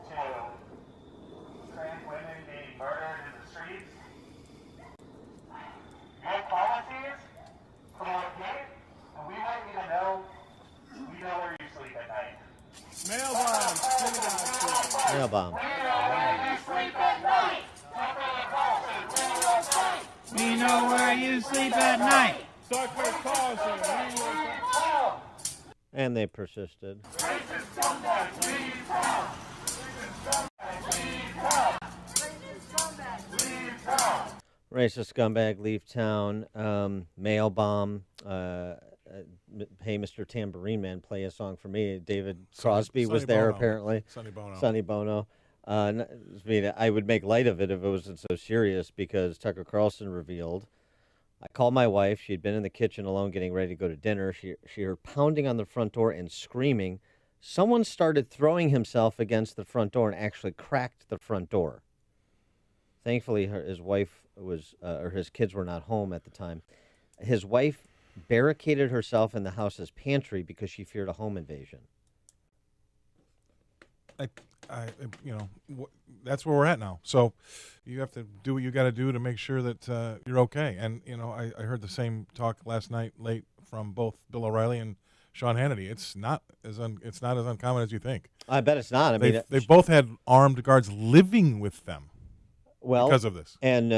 [SPEAKER 10] to trans women being murdered in the streets. Your policies promote hate, and we want you to know we know where you sleep at night.
[SPEAKER 2] Mail bomb.
[SPEAKER 12] Mail bomb.
[SPEAKER 10] We know where you sleep at night.
[SPEAKER 2] Tucker Carlson.
[SPEAKER 12] And they persisted. Racist scumbag, leave town. Mail bomb. Hey, Mr. Tambourine Man, play a song for me. David Crosby was there,
[SPEAKER 2] Bono.
[SPEAKER 12] apparently. Sonny Bono. I mean, I would make light of it if it wasn't so serious, because Tucker Carlson revealed, I called my wife. She had been in the kitchen alone getting ready to go to dinner. She heard pounding on the front door and screaming. Someone started throwing himself against the front door and actually cracked the front door. Thankfully, his wife was, or his kids were not home at the time. His wife barricaded herself in the house's pantry because she feared a home invasion.
[SPEAKER 2] That's where we're at now. So you have to do what you got to do to make sure that you're okay. And, I heard the same talk last night late from both Bill O'Reilly and Sean Hannity. It's not as uncommon as you think.
[SPEAKER 12] I bet it's not.
[SPEAKER 2] They've both had armed guards living with them.
[SPEAKER 12] Well,
[SPEAKER 2] because of this.
[SPEAKER 12] And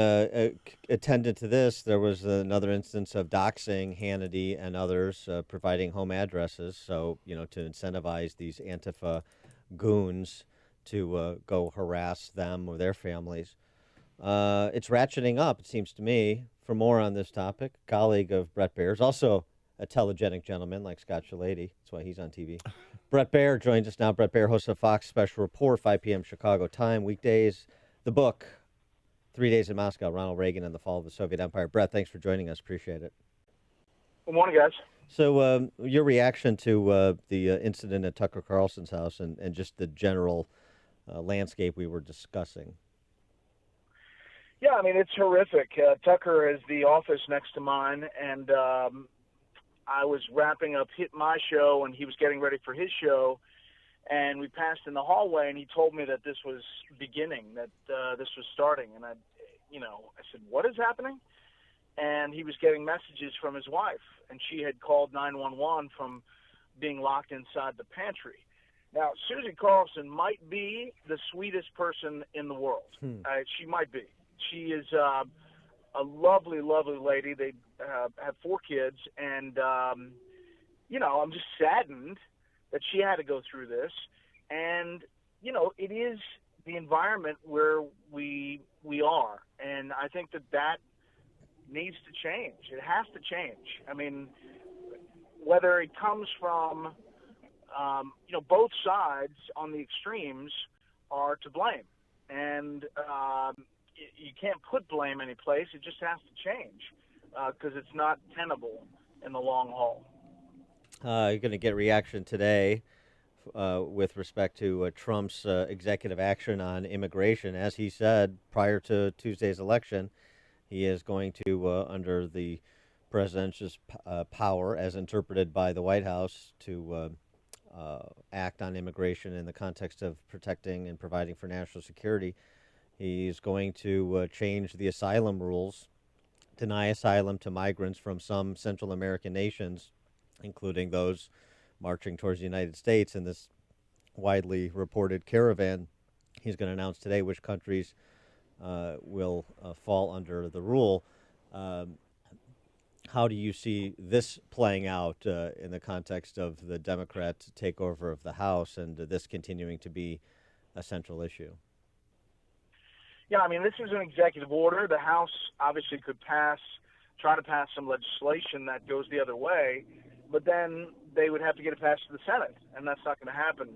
[SPEAKER 12] attendant to this, there was another instance of doxing Hannity and others, providing home addresses, so, to incentivize these Antifa goons to go harass them or their families. It's ratcheting up, it seems to me. For more on this topic, a colleague of Brett Baer's, also a telegenic gentleman like Scott Shalady. That's why he's on TV. Brett Baer joins us now. Brett Baer, host of Fox Special Report, 5 p.m. Chicago time, weekdays. The book, 3 Days in Moscow, Ronald Reagan and the Fall of the Soviet Empire. Brett, thanks for joining us. Appreciate it.
[SPEAKER 15] Good morning, guys.
[SPEAKER 12] So your reaction to the incident at Tucker Carlson's house and just the general landscape we were discussing.
[SPEAKER 15] Yeah, I mean, it's horrific. Tucker is the office next to mine, and I was wrapping up my show, and he was getting ready for his show, And we passed in the hallway, and he told me that this was beginning, that this was starting. And I said, what is happening? And he was getting messages from his wife, and she had called 911 from being locked inside the pantry. Now, Susie Carlson might be the sweetest person in the world. She might be. She is a lovely, lovely lady. They have 4 kids, and, I'm just saddened that she had to go through this. And, it is the environment where we are, and I think that needs to change. It has to change. I mean, whether it comes from, both sides on the extremes are to blame. And you can't put blame any place. It just has to change because it's not tenable in the long haul.
[SPEAKER 12] You're going to get reaction today with respect to Trump's executive action on immigration. As he said prior to Tuesday's election, he is going to, under the president's power, as interpreted by the White House, to act on immigration in the context of protecting and providing for national security. He's going to change the asylum rules, deny asylum to migrants from some Central American nations, including those marching towards the United States in this widely reported caravan. He's going to announce today which countries will fall under the rule. How do you see this playing out in the context of the Democrat takeover of the House and this continuing to be a central issue?
[SPEAKER 15] Yeah, I mean, this is an executive order. The House obviously could try to pass some legislation that goes the other way, but then they would have to get it passed to the Senate, and that's not going to happen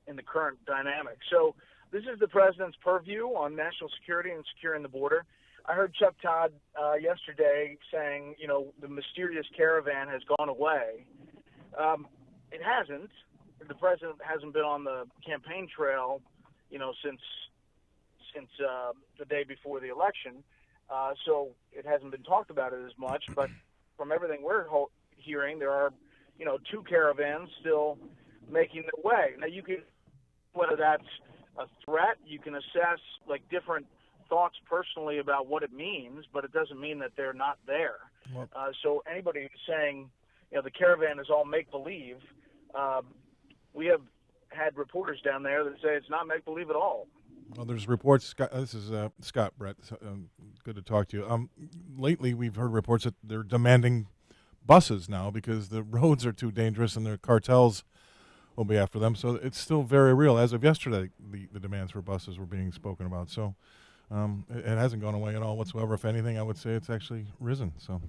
[SPEAKER 15] in the current dynamic. So this is the president's purview on national security and securing the border. I heard Chuck Todd yesterday saying, the mysterious caravan has gone away. It hasn't. The president hasn't been on the campaign trail, since the day before the election. So it hasn't been talked about it as much. But from everything we're hearing, there are, 2 caravans still making their way. Now, you can, whether that's a threat, you can assess different thoughts personally about what it means, but it doesn't mean that they're not there. So anybody who's saying, the caravan is all make-believe, we have had reporters down there that say it's not make-believe at all.
[SPEAKER 2] Well, there's reports. Scott, this is Scott, Brett. Good to talk to you. Lately, we've heard reports that they're demanding buses now because the roads are too dangerous and their cartels will be after them. So it's still very real. As of yesterday, the demands for buses were being spoken about. So it hasn't gone away at all whatsoever. If anything, I would say it's actually risen. So.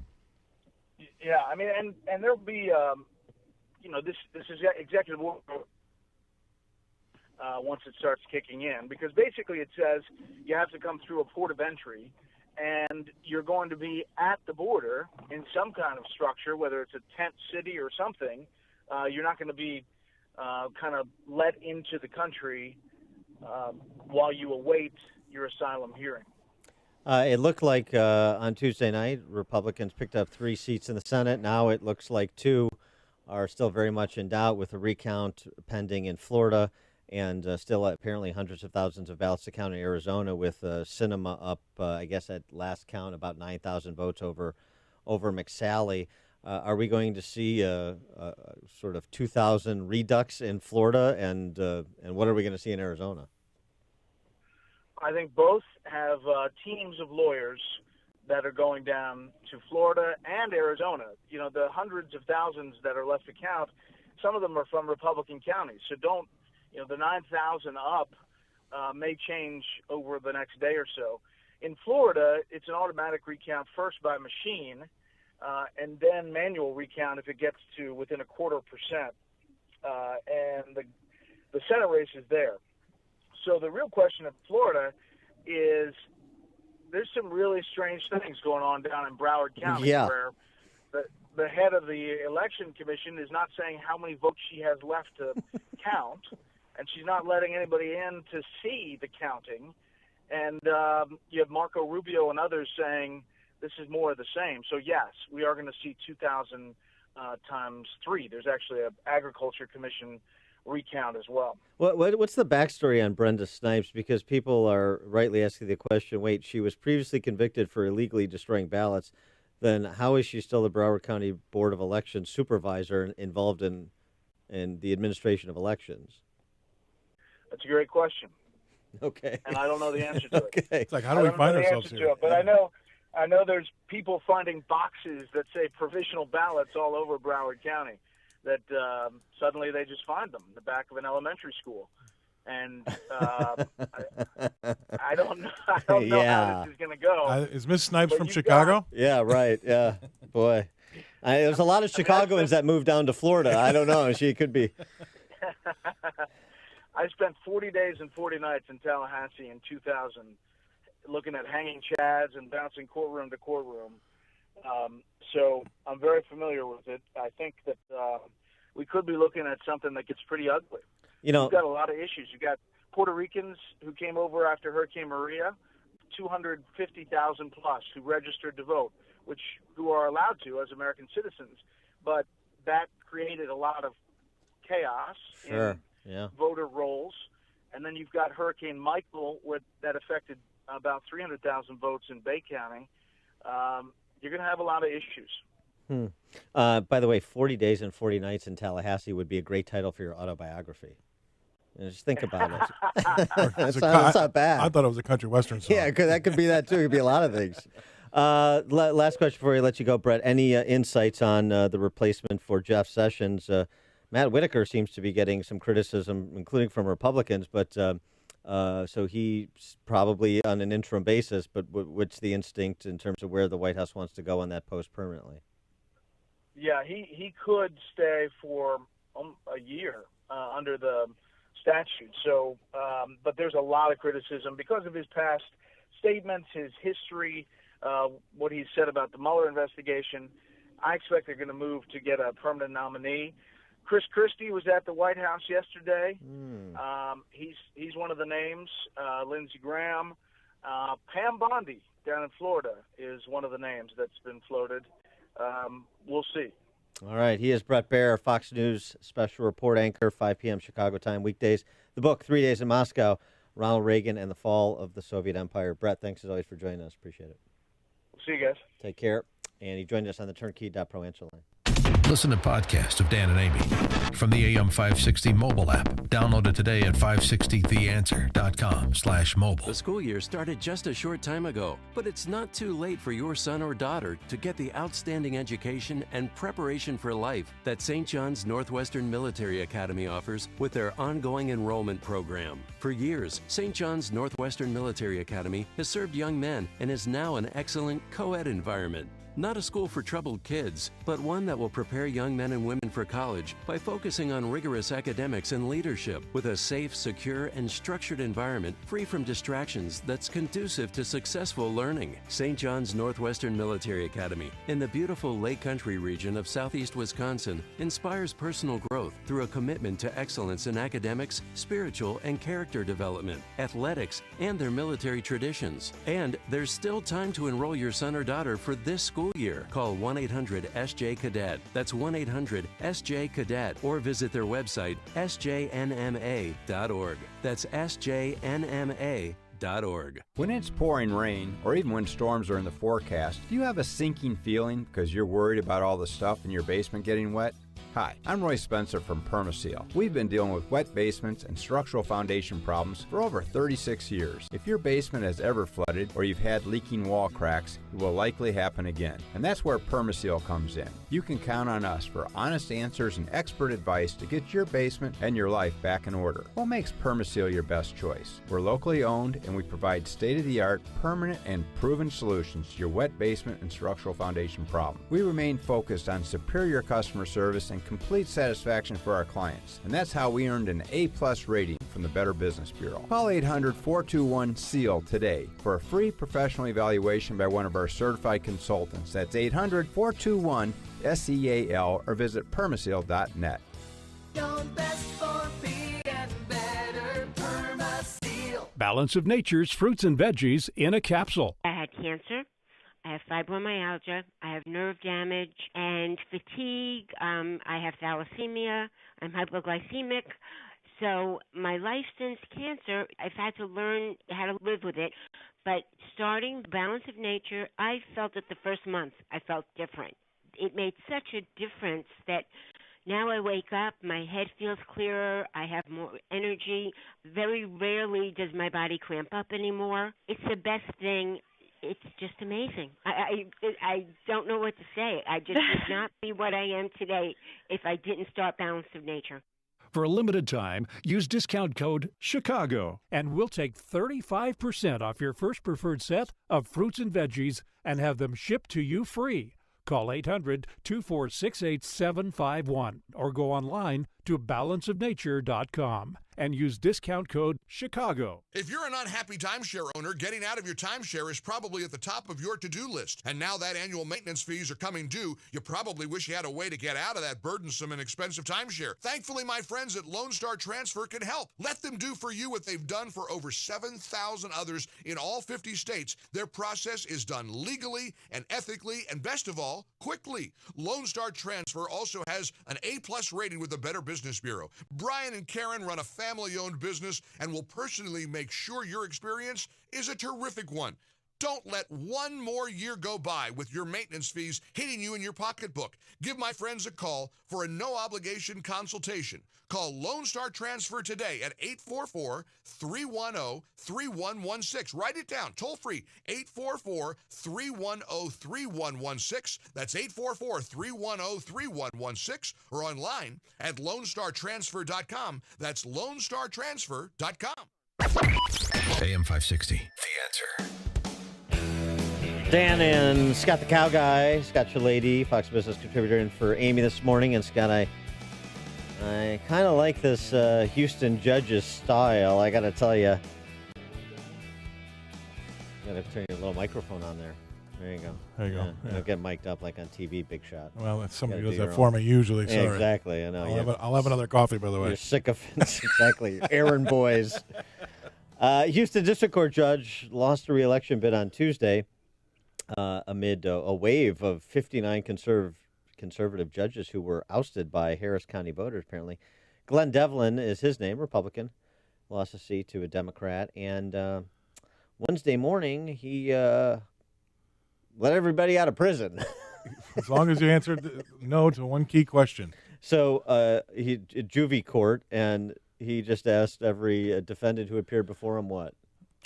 [SPEAKER 15] Yeah, I mean, and there'll be, this is executive order. Once it starts kicking in, because basically it says you have to come through a port of entry and you're going to be at the border in some kind of structure, whether it's a tent city or something. You're not going to be kind of let into the country while you await your asylum hearing.
[SPEAKER 12] It looked like on Tuesday night, Republicans picked up 3 seats in the Senate. Now it looks like 2 are still very much in doubt, with a recount pending in Florida. And still apparently hundreds of thousands of ballots to count in Arizona, with Sinema up, I guess at last count, about 9,000 votes over McSally. Are we going to see a sort of 2,000 redux in Florida, and what are we going to see in Arizona?
[SPEAKER 15] I think both have teams of lawyers that are going down to Florida and Arizona. The hundreds of thousands that are left to count, some of them are from Republican counties. So the 9,000 up may change over the next day or so. In Florida, it's an automatic recount first by machine, and then manual recount if it gets to within 0.25%. And the Senate race is there. So the real question in Florida is there's some really strange things going on down in Broward County, where the head of the election commission is not saying how many votes she has left to count. And she's not letting anybody in to see the counting. And you have Marco Rubio and others saying this is more of the same. So, yes, we are going to see 2,000 times 3. There's actually an agriculture commission recount as well.
[SPEAKER 12] What's the backstory on Brenda Snipes? Because people are rightly asking the question, wait, she was previously convicted for illegally destroying ballots. Then how is she still the Broward County Board of Elections supervisor involved in the administration of elections?
[SPEAKER 15] That's a great question.
[SPEAKER 12] Okay.
[SPEAKER 15] And I don't know the answer to it.
[SPEAKER 2] It's like, how do we find ourselves here?
[SPEAKER 15] But I know there's people finding boxes that say provisional ballots all over Broward County that suddenly they just find them in the back of an elementary school. And I don't know how this is going to go.
[SPEAKER 2] Is Miss Snipes from Chicago?
[SPEAKER 12] Yeah, right. Yeah. Boy. There's a lot of Chicagoans that moved down to Florida. I don't know. She could be.
[SPEAKER 15] I spent 40 days and 40 nights in Tallahassee in 2000 looking at hanging chads and bouncing courtroom to courtroom. So I'm very familiar with it. I think that we could be looking at something that gets pretty ugly. You've got a lot of issues. You've got Puerto Ricans who came over after Hurricane Maria, 250,000 plus who registered to vote, who are allowed to as American citizens. But that created a lot of chaos in voter rolls. And then you've got Hurricane Michael that affected about 300,000 votes in Bay County. You're going to have a lot of issues.
[SPEAKER 12] By the way, 40 Days and 40 Nights in Tallahassee would be a great title for your autobiography. Just think about it. That's not bad.
[SPEAKER 2] I thought it was a country western song.
[SPEAKER 12] Yeah, that could be that too. It could be a lot of things. Last question before we let you go, Brett. Any insights on the replacement for Jeff Sessions? Matt Whitaker seems to be getting some criticism, including from Republicans, but so he's probably on an interim basis. But what's the instinct in terms of where the White House wants to go on that post permanently?
[SPEAKER 15] Yeah, he could stay for a year under the statute. So, but there's a lot of criticism because of his past statements, his history, what he said about the Mueller investigation. I expect they're going to move to get a permanent nominee. Chris Christie was at the White House yesterday. He's one of the names. Lindsey Graham. Pam Bondi down in Florida is one of the names that's been floated. We'll see.
[SPEAKER 12] All right. He is Brett Baer, Fox News special report anchor, 5 p.m. Chicago time, weekdays. The book, 3 Days in Moscow, Ronald Reagan and the Fall of the Soviet Empire. Brett, thanks as always for joining us. Appreciate it.
[SPEAKER 15] See you guys.
[SPEAKER 12] Take care. And he joined us on the Turnkey.pro answer line.
[SPEAKER 5] Listen to podcasts of Dan and Amy from the AM 560 mobile app. Download it today at 560theanswer.com/mobile.
[SPEAKER 4] The school year started just a short time ago, but it's not too late for your son or daughter to get the outstanding education and preparation for life that St. John's Northwestern Military Academy offers with their ongoing enrollment program. For years, St. John's Northwestern Military Academy has served young men and is now an excellent co-ed environment. Not a school for troubled kids, but one that will prepare young men and women for college by focusing on rigorous academics and leadership with a safe, secure, and structured environment free from distractions that's conducive to successful learning. St. John's Northwestern Military Academy in the beautiful Lake Country region of southeast Wisconsin inspires personal growth through a commitment to excellence in academics, spiritual and character development, athletics, and their military traditions. And there's still time to enroll your son or daughter for this school year. Call 1-800-SJ-CADET. That's 1-800-SJ-CADET. Or visit their website, sjnma.org. That's sjnma.org.
[SPEAKER 8] When it's pouring rain, or even when storms are in the forecast, do you have a sinking feeling because you're worried about all the stuff in your basement getting wet? Hi, I'm Roy Spencer from Permaseal. We've been dealing with wet basements and structural foundation problems for over 36 years. If your basement has ever flooded or you've had leaking wall cracks, it will likely happen again. And that's where Permaseal comes in. You can count on us for honest answers and expert advice to get your basement and your life back in order. What makes Permaseal your best choice? We're locally owned and we provide state-of-the-art, permanent, and proven solutions to your wet basement and structural foundation problem. We remain focused on superior customer service and complete satisfaction for our clients. And that's how we earned an A+ rating from the Better Business Bureau. Call 800-421-SEAL today for a free professional evaluation by one of our certified consultants. That's 800-421-SEAL or visit permaseal.net.
[SPEAKER 16] Balance of Nature's fruits and veggies in a capsule.
[SPEAKER 17] I had cancer.
[SPEAKER 16] I have fibromyalgia, I have nerve damage and fatigue, I have thalassemia, I'm hypoglycemic. So my life since cancer, I've had to learn how to live with it. But starting Balance of Nature, I felt that the first month I felt different. It made such a difference that now I wake up, my head feels clearer, I have more energy. Very rarely does my body cramp up anymore. It's the best thing. It's just amazing. I don't know what to say. I just would not be what I am today if I didn't start Balance of Nature.
[SPEAKER 17] For a limited time, use discount code CHICAGO, and we'll take 35% off your first preferred set of fruits and veggies and have them shipped to you free. Call 800-246-8751 or go online to balanceofnature.com and use discount code CHICAGO.
[SPEAKER 18] If you're an unhappy timeshare owner, getting out of your timeshare is probably at the top of your to-do list. And now that annual maintenance fees are coming due, you probably wish you had a way to get out of that burdensome and expensive timeshare. Thankfully, my friends at Lone Star Transfer can help. Let them do for you what they've done for over 7,000 others in all 50 states. Their process is done legally and ethically, and best of all, quickly. Lone Star Transfer also has an A-plus rating with the Better Business Bureau. Brian and Karen run a family-owned business and will personally make sure your experience is a terrific one. Don't let one more year go by with your maintenance fees hitting you in your pocketbook. Give my friends a call for a no-obligation consultation. Call Lone Star Transfer today at 844-310-3116. Write it down, toll-free, 844-310-3116. That's 844-310-3116, or online at LoneStarTransfer.com. That's LoneStarTransfer.com.
[SPEAKER 5] AM 560, The Answer.
[SPEAKER 12] Dan and Scott the Cow Guy, Scott Lady, Fox Business contributor, in for Amy this morning. And Scott, I kind of like this Houston judge's style. I got to tell you. You got to turn your little microphone on there. There you go.
[SPEAKER 2] There you go.
[SPEAKER 12] You know, get mic'd up like on TV, big shot.
[SPEAKER 2] Well, that's somebody who does that for me usually. Sorry.
[SPEAKER 12] Yeah, exactly. I know.
[SPEAKER 2] I'll have another coffee, by the way.
[SPEAKER 12] You're sycophants. Exactly. Errand boys. Houston District Court judge lost a re-election bid on Tuesday amid a wave of 59 conservative judges who were ousted by Harris County voters, apparently. Glenn Devlin is his name, Republican, lost a seat to a Democrat. And Wednesday morning, he let everybody out of prison.
[SPEAKER 2] As long as you answered no to one key question.
[SPEAKER 12] So he juvie court, and he just asked every defendant who appeared before him what?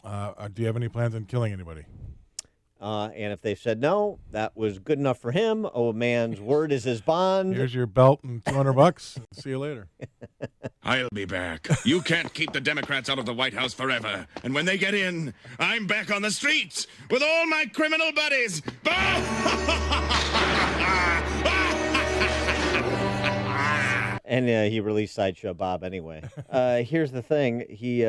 [SPEAKER 2] Do you have any plans on killing anybody?
[SPEAKER 12] And if they said no, that was good enough for him. Oh, man's word is his bond.
[SPEAKER 2] Here's your belt and $200. See you later.
[SPEAKER 20] I'll be back. You can't keep the Democrats out of the White House forever. And when they get in, I'm back on the streets with all my criminal buddies.
[SPEAKER 12] And he released Sideshow Bob anyway. Here's the thing. He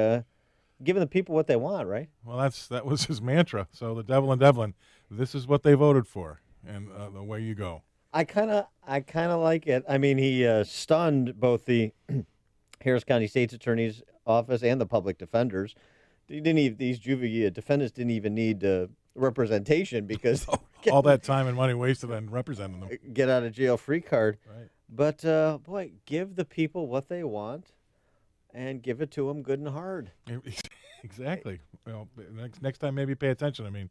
[SPEAKER 12] giving the people what they want, right?
[SPEAKER 2] Well, that was his mantra. So the Devil and Devlin, this is what they voted for, and away you go.
[SPEAKER 12] I kind of like it. I mean, he stunned both the Harris County State's Attorney's Office and the public defenders. These juvie defendants didn't even need representation because
[SPEAKER 2] all that time and money wasted on representing them.
[SPEAKER 12] Get out of jail free card.
[SPEAKER 2] Right.
[SPEAKER 12] But boy, give the people what they want. And give it to them good and hard.
[SPEAKER 2] Exactly. Well, next time maybe pay attention. I mean,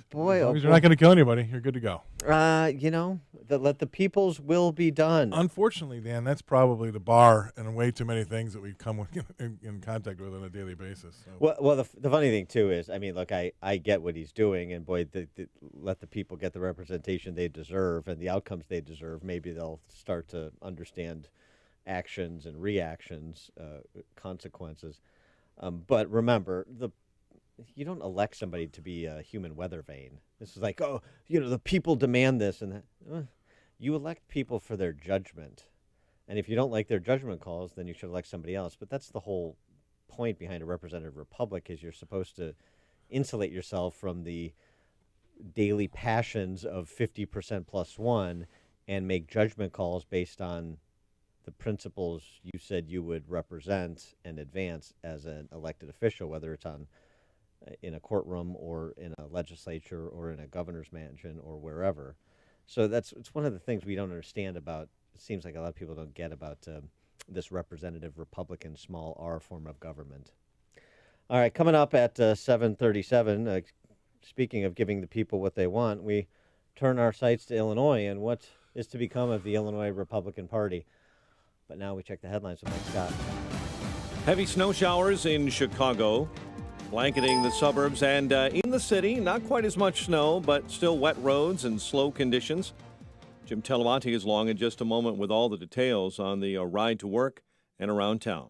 [SPEAKER 12] boy,
[SPEAKER 2] as long as you're not going to kill anybody, you're good to go.
[SPEAKER 12] Let the people's will be done.
[SPEAKER 2] Unfortunately, Dan, that's probably the bar and way too many things that we come in contact with on a daily basis. So.
[SPEAKER 12] Well, the funny thing too is, I mean, look, I get what he's doing, and boy, let the people get the representation they deserve and the outcomes they deserve. Maybe they'll start to understand actions and reactions, consequences. But remember, you don't elect somebody to be a human weather vane. This is like, the people demand this and that. You elect people for their judgment. And if you don't like their judgment calls, then you should elect somebody else. But that's the whole point behind a representative republic, is you're supposed to insulate yourself from the daily passions of 50% plus one and make judgment calls based on the principles you said you would represent and advance as an elected official, whether it's on in a courtroom or in a legislature or in a governor's mansion or wherever. So it's one of the things we don't understand about. It seems like a lot of people don't get about this representative Republican small r form of government. All right, coming up at 7:37. Speaking of giving the people what they want, we turn our sights to Illinois and what is to become of the Illinois Republican Party. But now we check the headlines with Mike Scott.
[SPEAKER 6] Heavy snow showers in Chicago, blanketing the suburbs, and in the city, not quite as much snow, but still wet roads and slow conditions. Jim Telemonte is along in just a moment with all the details on the ride to work and around town.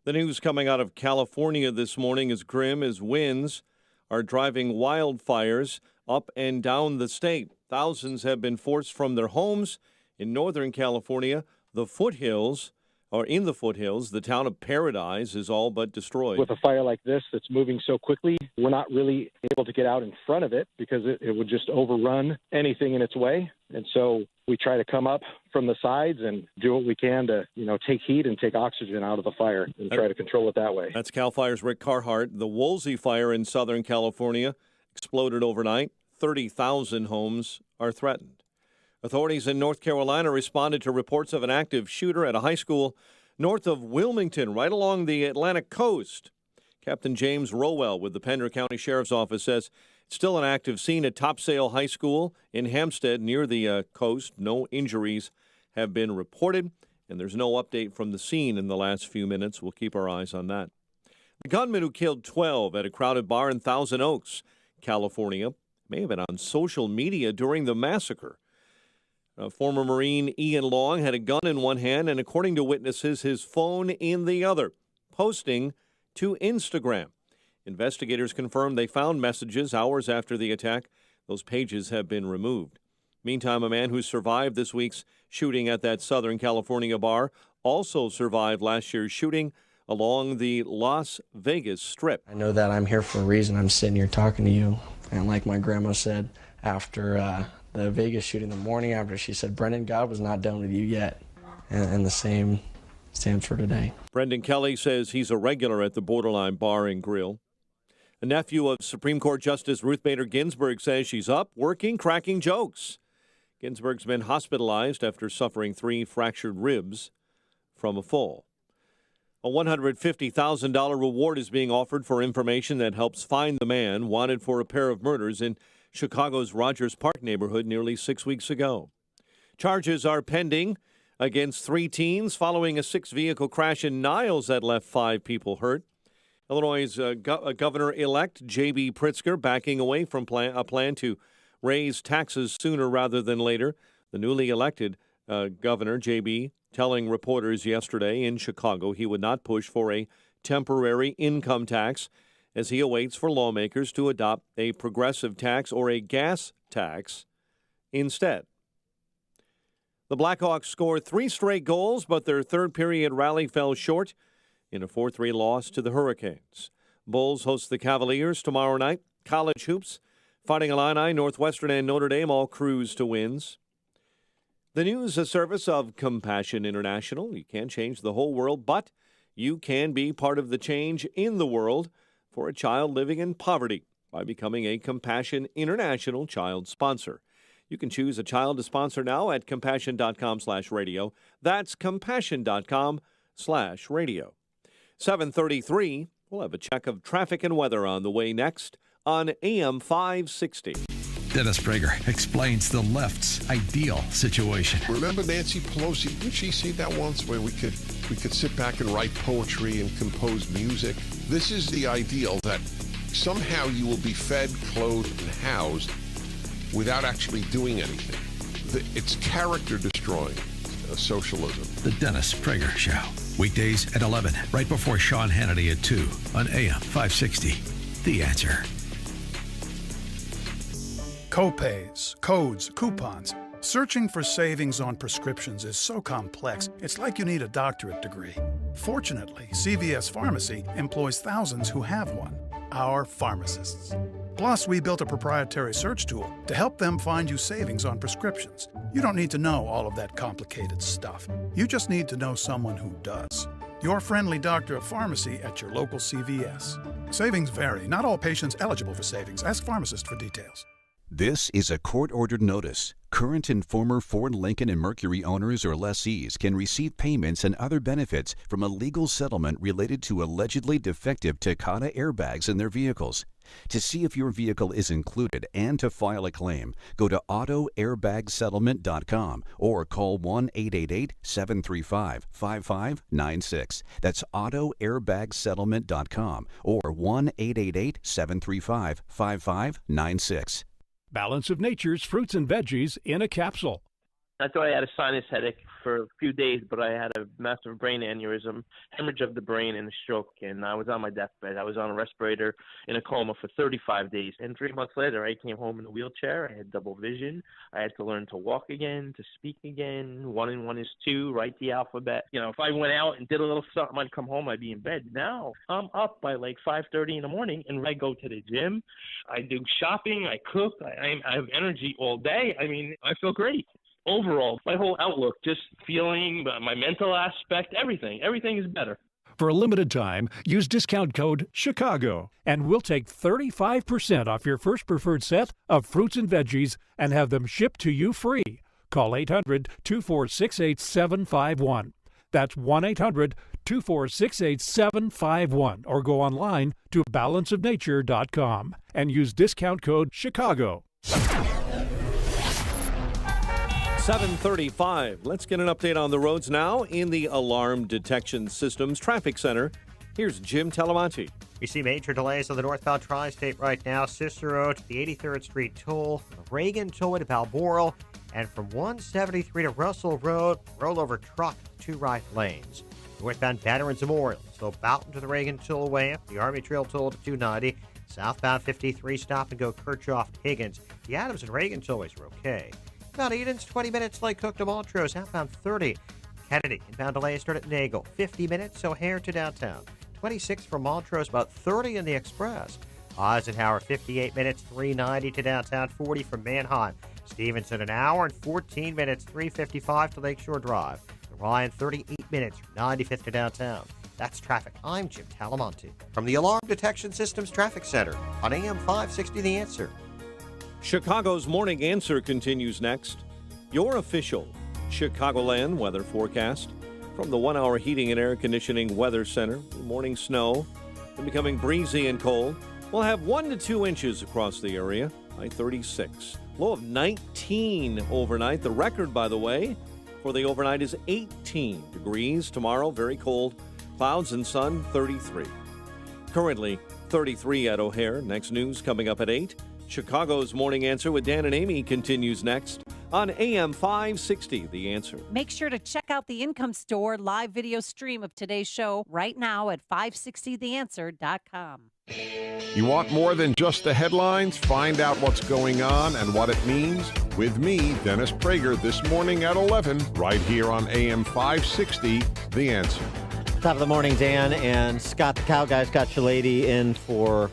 [SPEAKER 6] The news coming out of California this morning is grim as winds are driving wildfires up and down the state. Thousands have been forced from their homes in Northern California. The foothills, the town of Paradise is all but destroyed.
[SPEAKER 7] With a fire like this that's moving so quickly, we're not really able to get out in front of it because it would just overrun anything in its way. And so we try to come up from the sides and do what we can to, take heat and take oxygen out of the fire and try to control it that way.
[SPEAKER 6] That's CAL FIRE's Rick Carhart. The Woolsey fire in Southern California exploded overnight. 30,000 homes are threatened. Authorities in North Carolina responded to reports of an active shooter at a high school north of Wilmington, right along the Atlantic coast. Captain James Rowell with the Pender County Sheriff's Office says it's still an active scene at Topsail High School in Hampstead near the coast. No injuries have been reported, and there's no update from the scene in the last few minutes. We'll keep our eyes on that. The gunman who killed 12 at a crowded bar in Thousand Oaks, California, may have been on social media during the massacre. Former Marine Ian Long had a gun in one hand and, according to witnesses, his phone in the other, posting to Instagram. Investigators confirmed they found messages hours after the attack. Those pages have been removed. Meantime, a man who survived this week's shooting at that Southern California bar also survived last year's shooting along the Las Vegas Strip.
[SPEAKER 21] I know that I'm here for a reason. I'm sitting here talking to you. And like my grandma said, after the Vegas shooting, the morning after, she said, Brendan, God was not done with you yet. And the same stands for today.
[SPEAKER 6] Brendan Kelly says he's a regular at the Borderline Bar and Grill. A nephew of Supreme Court Justice Ruth Bader Ginsburg says she's up, working, cracking jokes. Ginsburg's been hospitalized after suffering 3 fractured ribs from a fall. A $150,000 reward is being offered for information that helps find the man wanted for a pair of murders in Chicago's Rogers Park neighborhood nearly 6 weeks ago. Charges are pending against 3 teens following a 6-vehicle crash in Niles that left 5 people hurt. Illinois' Governor-elect J.B. Pritzker backing away from a plan to raise taxes sooner rather than later. The newly elected Governor, J.B., telling reporters yesterday in Chicago he would not push for a temporary income tax as he awaits for lawmakers to adopt a progressive tax or a gas tax instead. The Blackhawks scored 3 straight goals, but their third-period rally fell short in a 4-3 loss to the Hurricanes. Bulls host the Cavaliers tomorrow night. College hoops, Fighting Illini, Northwestern, and Notre Dame all cruise to wins. The news, a service of Compassion International. You can't change the whole world, but you can be part of the change in the world for a child living in poverty by becoming a Compassion International child sponsor. You can choose a child to sponsor now at compassion.com/radio. That's compassion.com/radio. 7:33, we'll have a check of traffic and weather on the way next on AM 560.
[SPEAKER 5] Dennis Prager explains the left's ideal situation.
[SPEAKER 22] Remember Nancy Pelosi? Didn't she say that once, where we could sit back and write poetry and compose music? This is the ideal, that somehow you will be fed, clothed, and housed without actually doing anything. It's character destroying, socialism.
[SPEAKER 5] The Dennis Prager Show. Weekdays at 11, right before Sean Hannity at 2 on AM 560. The Answer.
[SPEAKER 23] Copays, codes, coupons. Searching for savings on prescriptions is so complex, it's like you need a doctorate degree. Fortunately, CVS Pharmacy employs thousands who have one, our pharmacists. Plus, we built a proprietary search tool to help them find you savings on prescriptions. You don't need to know all of that complicated stuff. You just need to know someone who does. Your friendly doctor of pharmacy at your local CVS. Savings vary. Not all patients eligible for savings. Ask pharmacist for details.
[SPEAKER 3] This is a court-ordered notice. Current and former Ford, Lincoln, and Mercury owners or lessees can receive payments and other benefits from a legal settlement related to allegedly defective Takata airbags in their vehicles. To see if your vehicle is included and to file a claim, go to autoairbagsettlement.com or call 1-888-735-5596. That's autoairbagsettlement.com or 1-888-735-5596.
[SPEAKER 17] Balance of Nature's fruits and veggies in a capsule.
[SPEAKER 9] I thought I had a sinus headache for a few days, but I had a massive brain aneurysm, hemorrhage of the brain, and a stroke. And I was on my deathbed. I was on a respirator in a coma for 35 days. And 3 months later, I came home in a wheelchair. I had double vision. I had to learn to walk again, to speak again. 1 and 1 is 2, write the alphabet. You know, if I went out and did a little something, I'd come home, I'd be in bed. Now I'm up by like 5:30 in the morning, and I go to the gym. I do shopping. I cook. I have energy all day. I mean, I feel great. Overall, my whole outlook, just feeling, my mental aspect, everything is better.
[SPEAKER 17] For a limited time, use discount code CHICAGO, and we'll take 35% off your first preferred set of fruits and veggies and have them shipped to you free. Call 800-246-8751. That's 1-800-246-8751, or go online to balanceofnature.com and use discount code CHICAGO.
[SPEAKER 6] 7:35. Let's get an update on the roads now in the Alarm Detection Systems Traffic Center. Here's Jim Talamonte.
[SPEAKER 14] We see major delays on the northbound tri-state right now. Cicero to the 83rd Street toll, Reagan tollway to Balmoral, and from 173 to Russell Road, rollover truck, 2 right lanes. Northbound Veterans Memorial, so Boughton to the Reagan tollway, the Army Trail toll to 290, southbound 53 stop and go Kirchhoff to Higgins. The Adams and Reagan tollways are okay. About Eden's 20 minutes, Lake Cook to Montrose, outbound 30. Kennedy, inbound delays start at Nagel, 50 minutes, O'Hare to downtown. 26 from Montrose, about 30 in the Express. Eisenhower, 58 minutes, 390 to downtown, 40 from Manheim. Stevenson, an hour and 14 minutes, 355 to Lakeshore Drive. Ryan, 38 minutes, 95th to downtown. That's traffic. I'm Jim Talamonte from the Alarm Detection Systems Traffic Center on AM 560 The Answer.
[SPEAKER 6] Chicago's Morning Answer continues next. Your official Chicagoland weather forecast from the 1-hour heating and air conditioning weather center. Morning snow and becoming breezy and cold. We'll have 1 to 2 inches across the area. High 36. Low of 19 overnight. The record, by the way, for the overnight is 18 degrees. Tomorrow, very cold. Clouds and sun, 33. Currently, 33 at O'Hare. Next news coming up at 8. Chicago's Morning Answer with Dan and Amy continues next on AM 560, The Answer.
[SPEAKER 19] Make sure to check out the Income Store live video stream of today's show right now at 560theanswer.com.
[SPEAKER 22] You want more than just the headlines? Find out what's going on and what it means with me, Dennis Prager, this morning at 11, right here on AM 560, The Answer.
[SPEAKER 12] Top of the morning, Dan, and Scott the Cow Guy, Scott Shalady in for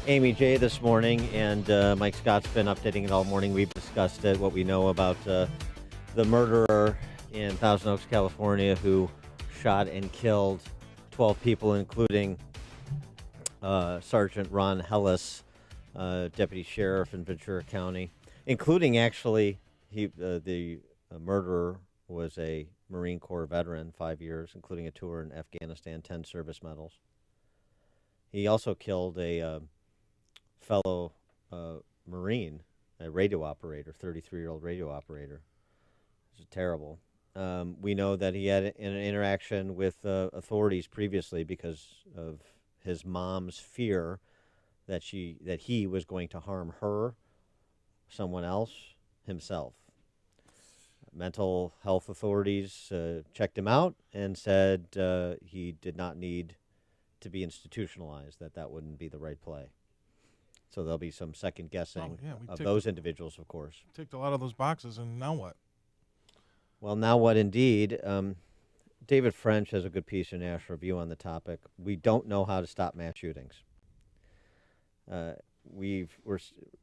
[SPEAKER 12] Amy J this morning, and Mike Scott's been updating it all morning. We've discussed it, what we know about the murderer in Thousand Oaks, California, who shot and killed 12 people, including Sergeant Ron Hellis, deputy sheriff in Ventura County, including actually the murderer was a Marine Corps veteran, 5 years, including a tour in Afghanistan, 10 service medals. He also killed a fellow Marine, a radio operator, 33-year-old radio operator. It's terrible. We know that he had an interaction with authorities previously because of his mom's fear that he was going to harm her, someone else, himself. Mental health authorities checked him out and said he did not need to be institutionalized, that wouldn't be the right play. So there'll be some second guessing of those individuals, of course.
[SPEAKER 2] Ticked a lot of those boxes, and now what?
[SPEAKER 12] Well, now what indeed? David French has a good piece in National Review on the topic. We don't know how to stop mass shootings.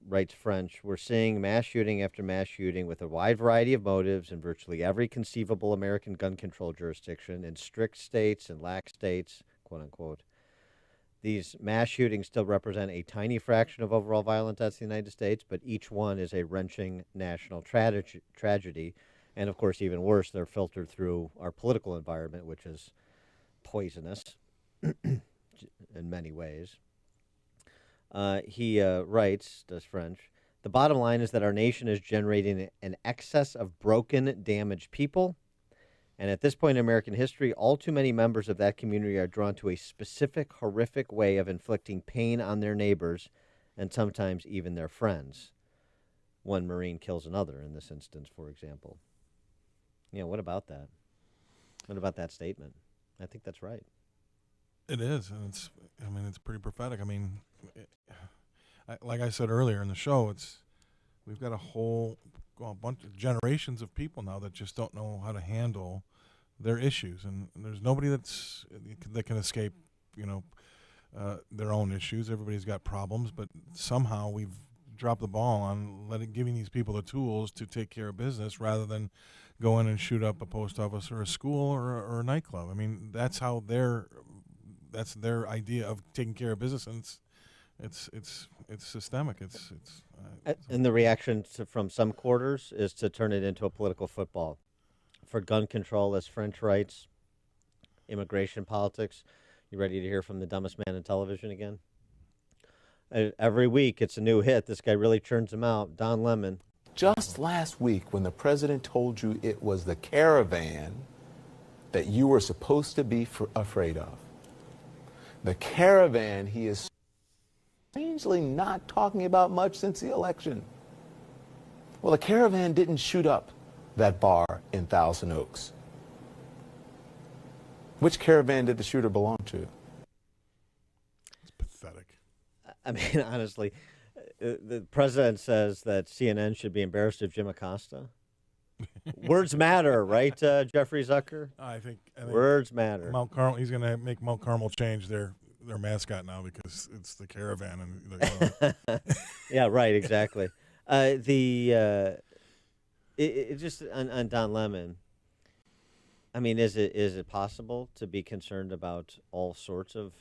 [SPEAKER 12] writes French, we're seeing mass shooting after mass shooting with a wide variety of motives in virtually every conceivable American gun control jurisdiction, in strict states and lax states, quote unquote. These mass shootings still represent a tiny fraction of overall violent deaths in the United States, but each one is a wrenching national tragedy. And of course, even worse, they're filtered through our political environment, which is poisonous in many ways. He writes, does French, the bottom line is that our nation is generating an excess of broken, damaged people. And at this point in American history, all too many members of that community are drawn to a specific, horrific way of inflicting pain on their neighbors and sometimes even their friends. One Marine kills another in this instance, for example. What about that? What about that statement? I think that's right.
[SPEAKER 2] It is, and it's pretty prophetic. Like I said earlier in the show, we've got a bunch of generations of people now that just don't know how to handle their issues, and there's nobody that can escape, their own issues. Everybody's got problems, but somehow we've dropped the ball on giving these people the tools to take care of business rather than go in and shoot up a post office or a school or a nightclub. That's how that's their idea of taking care of business, and it's systemic.
[SPEAKER 12] And the reaction from some quarters is to turn it into a political football. For gun control, as French writes, immigration politics. You ready to hear from the dumbest man in television again? Every week, it's a new hit. This guy really churns them out. Don Lemon.
[SPEAKER 1] Just last week, when the president told you it was the caravan that you were supposed to be afraid of, the caravan he is strangely not talking about much since the election. Well, the caravan didn't shoot up that bar in Thousand Oaks. Which caravan did the shooter belong to?
[SPEAKER 2] It's pathetic.
[SPEAKER 12] Honestly, the president says that CNN should be embarrassed of Jim Acosta. Words matter, right, Jeffrey Zucker?
[SPEAKER 2] I think
[SPEAKER 12] words matter.
[SPEAKER 2] Mount Carmel. He's going to make Mount Carmel change their mascot now because it's the caravan. And
[SPEAKER 12] yeah, right, exactly. It just on Don Lemon. Is it possible to be concerned about all sorts of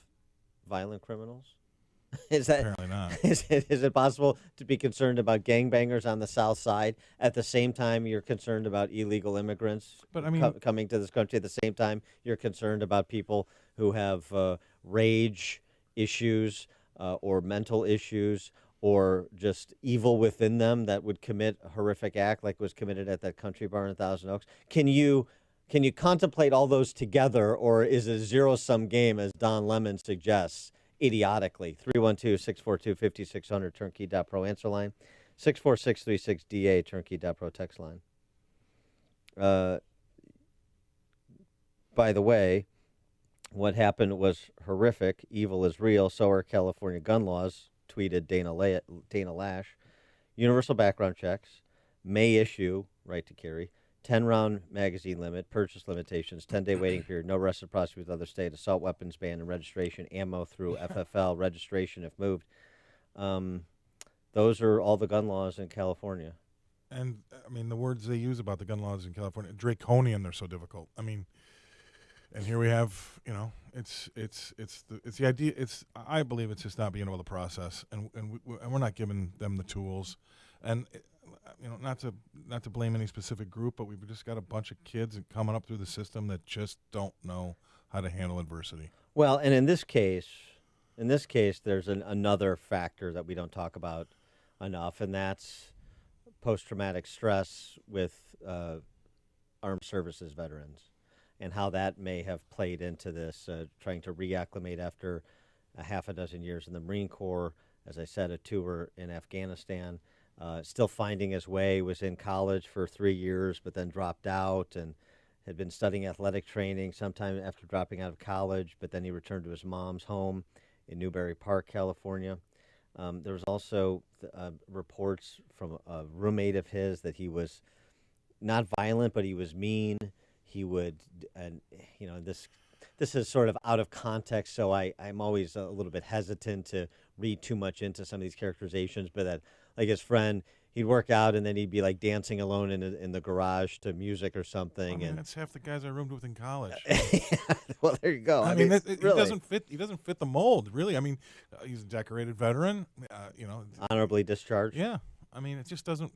[SPEAKER 12] violent criminals?
[SPEAKER 2] Apparently not.
[SPEAKER 12] Is it possible to be concerned about gangbangers on the South Side at the same time you're concerned about illegal immigrants coming to this country? At the same time you're concerned about people who have rage issues or mental issues or just evil within them that would commit a horrific act like was committed at that country bar in Thousand Oaks? Can you contemplate all those together, or is it a zero-sum game, as Don Lemon suggests, idiotically? 312-642-5600, turnkey.pro answer line. 64636DA, turnkey.pro text line. By the way, what happened was horrific. Evil is real. So are California gun laws, tweeted Dana Lash. Universal background checks, may issue, right to carry, 10-round magazine limit, purchase limitations, 10-day waiting period, no reciprocity with other state, assault weapons ban and registration, ammo through FFL, registration if moved. Those are all the gun laws in California.
[SPEAKER 2] And, the words they use about the gun laws in California, draconian, they're so difficult. And here we have, it's the idea. I believe it's just not being able to process, and we're not giving them the tools, and not to blame any specific group, but we've just got a bunch of kids coming up through the system that just don't know how to handle adversity.
[SPEAKER 12] Well, and in this case, there's another factor that we don't talk about enough, and that's post-traumatic stress with armed services veterans, and how that may have played into this, trying to reacclimate after a half a dozen years in the Marine Corps. As I said, a tour in Afghanistan, still finding his way, was in college for 3 years, but then dropped out and had been studying athletic training sometime after dropping out of college, but then he returned to his mom's home in Newbury Park, California. There was also reports from a roommate of his that he was not violent, but he was mean. He would, this this is sort of out of context, so I'm always a little bit hesitant to read too much into some of these characterizations. But that, like his friend, he'd work out and then he'd be like dancing alone in the garage to music or something.
[SPEAKER 2] I mean,
[SPEAKER 12] and
[SPEAKER 2] that's half the guys I roomed with in college.
[SPEAKER 12] Well, there you go.
[SPEAKER 2] I mean,
[SPEAKER 12] really.
[SPEAKER 2] he doesn't fit. He doesn't fit the mold, really. I mean, he's a decorated veteran.
[SPEAKER 12] Honorably discharged.
[SPEAKER 2] Yeah. I mean, it just doesn't.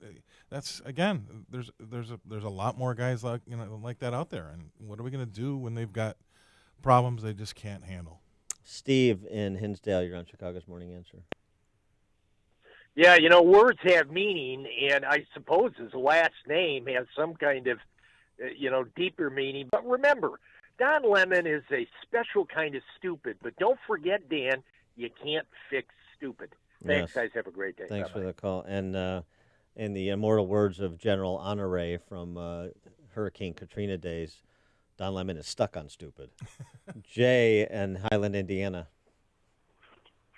[SPEAKER 2] That's again. There's a lot more guys like that out there. And what are we going to do when they've got problems they just can't handle?
[SPEAKER 12] Steve in Hinsdale, you're on Chicago's Morning Answer.
[SPEAKER 10] Yeah, words have meaning, and I suppose his last name has some kind of, deeper meaning. But remember, Don Lemon is a special kind of stupid. But don't forget, Dan, you can't fix stupid. Thanks, guys. Have a great day.
[SPEAKER 12] Thanks
[SPEAKER 10] Bye-bye.
[SPEAKER 12] for the call. And in the immortal words of General Honore from Hurricane Katrina days, Don Lemon is stuck on stupid. Jay in Highland, Indiana.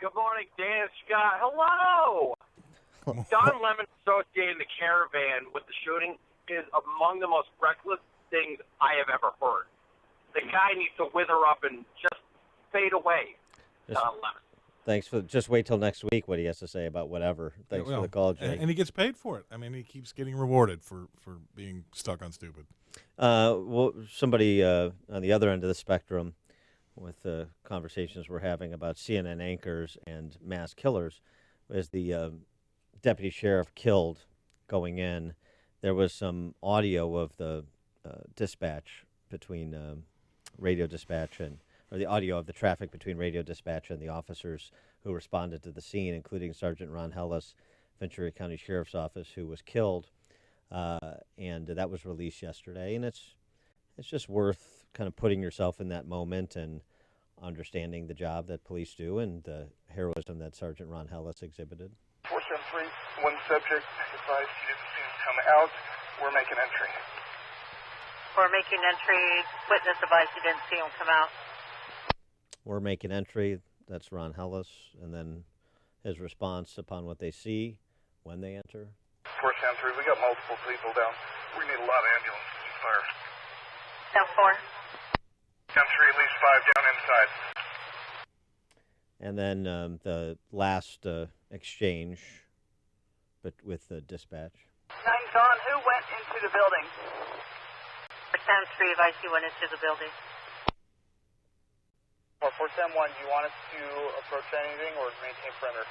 [SPEAKER 11] Good morning, Dan Scott. Hello. Don Lemon associating the caravan with the shooting is among the most reckless things I have ever heard. The guy needs to wither up and just fade away. Don Lemon.
[SPEAKER 12] Thanks for. Just wait till next week what he has to say about whatever. Thanks for the call, Jay.
[SPEAKER 2] And he gets paid for it. I mean, he keeps getting rewarded for being stuck on stupid.
[SPEAKER 12] Well, somebody on the other end of the spectrum, with the conversations we're having about CNN anchors and mass killers, is the deputy sheriff killed going in. There was some audio of the dispatch between radio dispatch or the audio of the traffic between radio dispatch and the officers who responded to the scene, including Sergeant Ron Hellis, Ventura County Sheriff's Office, who was killed. And that was released yesterday. And it's just worth kind of putting yourself in that moment and understanding the job that police do and the heroism that Sergeant Ron Hellis exhibited.
[SPEAKER 13] 473, one subject advised he didn't see him come out. We're making entry.
[SPEAKER 24] We're making entry. Witness advised he didn't see him come out.
[SPEAKER 12] We're making entry. That's Ron Hellis. And then his response upon what they see when they enter.
[SPEAKER 13] 473, we got multiple people down. We need a lot of ambulances and fire.
[SPEAKER 24] Down 4.
[SPEAKER 13] Down 3, at least 5 down inside.
[SPEAKER 12] And then the last exchange but with the dispatch.
[SPEAKER 24] 9's on. Who went into the building? Down 3 advised he went into the building.
[SPEAKER 13] 471, do you want us to approach anything or maintain perimeter?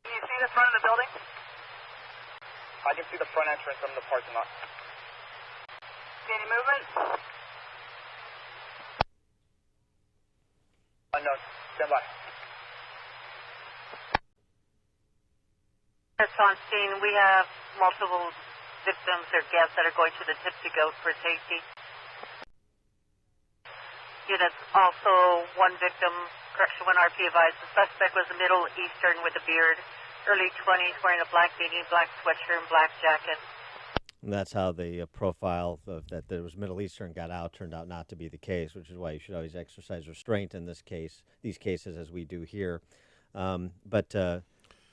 [SPEAKER 24] Can you see the front of the building?
[SPEAKER 13] I can see the front entrance from the parking lot.
[SPEAKER 24] See any movement?
[SPEAKER 13] Unknown. Stand by.
[SPEAKER 24] That's on scene. We have multiple victims or guests that are going to the Tipsy Goat for safety. Units also one victim, correction, one RP advised. The suspect was a Middle Eastern with a beard, early 20s, wearing a black beanie, black sweatshirt, and black jacket.
[SPEAKER 12] And that's how the profile that there was Middle Eastern got out turned out not to be the case, which is why you should always exercise restraint in these cases, as we do here. But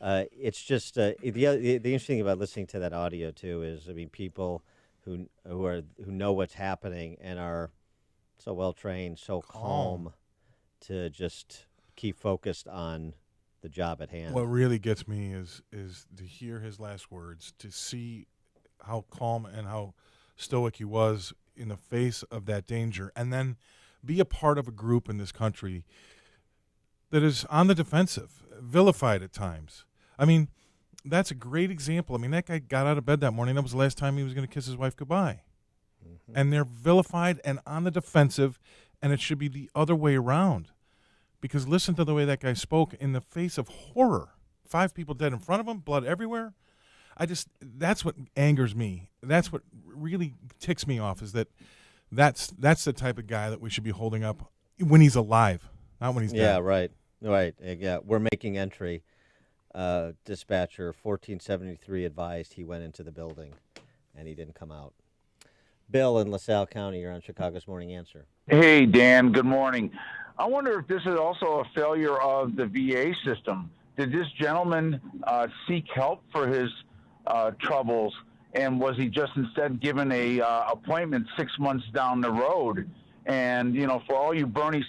[SPEAKER 12] it's just the interesting thing about listening to that audio too is, I mean, people who know what's happening and are so well trained, so calm to just keep focused on the job at hand.
[SPEAKER 2] What really gets me is to hear his last words, to see how calm and how stoic he was in the face of that danger, and then be a part of a group in this country that is on the defensive, vilified at times. I mean, that's a great example. I mean, that guy got out of bed that morning. That was the last time he was going to kiss his wife goodbye. Mm-hmm. And they're vilified and on the defensive, and it should be the other way around. Because listen to the way that guy spoke in the face of horror. 5 people dead in front of him, blood everywhere. That's what angers me. That's what really ticks me off, is that's the type of guy that we should be holding up when he's alive, not when he's dead.
[SPEAKER 12] Yeah, right. Yeah, we're making entry. Dispatcher 1473 advised he went into the building, and he didn't come out. Bill in LaSalle County, you're on Chicago's Morning Answer.
[SPEAKER 25] Hey, Dan, good morning. I wonder if this is also a failure of the VA system. Did this gentleman seek help for his troubles And was he just instead given a appointment 6 months down the road? And, you know, for all you Bernie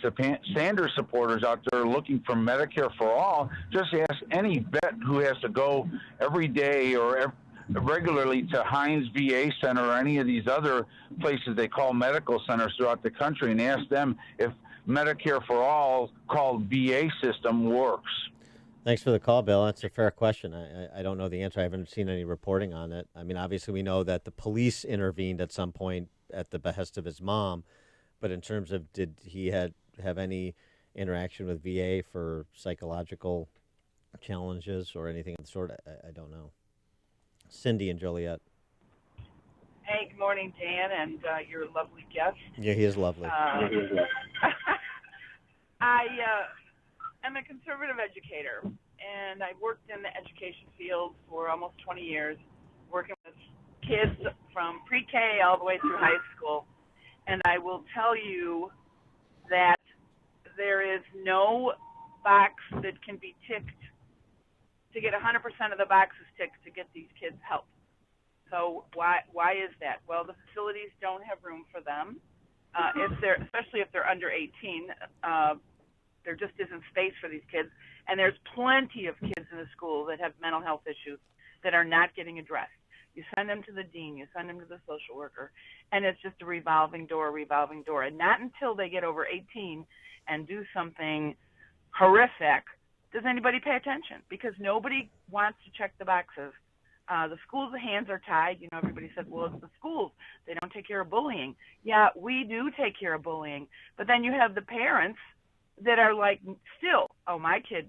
[SPEAKER 25] Sanders supporters out there looking for Medicare for all, just ask any vet who has to go every day or regularly to Hines VA Center or any of these other places they call medical centers throughout the country and ask them if Medicare for all called VA system works.
[SPEAKER 12] Thanks for the call, Bill. That's a fair question. I don't know the answer. I haven't seen any reporting on it. I mean, obviously we know that the police intervened at some point at the behest of his mom. But in terms of did he have any interaction with VA for psychological challenges or anything of the sort, I don't know. Cindy and Joliet.
[SPEAKER 4] Hey, good morning, Dan, and your lovely guest.
[SPEAKER 12] Yeah, he is lovely.
[SPEAKER 4] I am a conservative educator, and I've worked in the education field for almost 20 years, working with kids from pre-K all the way through high school. And I will tell you that there is no box that can be ticked to get 100% of the boxes ticked to get these kids help. So why is that? Well, the facilities don't have room for them. Especially if they're under 18, there just isn't space for these kids. And there's plenty of kids in the school that have mental health issues that are not getting addressed. You send them to the dean, you send them to the social worker, and it's just a revolving door. And not until they get over 18 and do something horrific does anybody pay attention, because nobody wants to check the boxes. The schools' hands are tied. You know, everybody said, well, it's the schools. They don't take care of bullying. Yeah, we do take care of bullying. But then you have the parents that are like, still, oh, my kid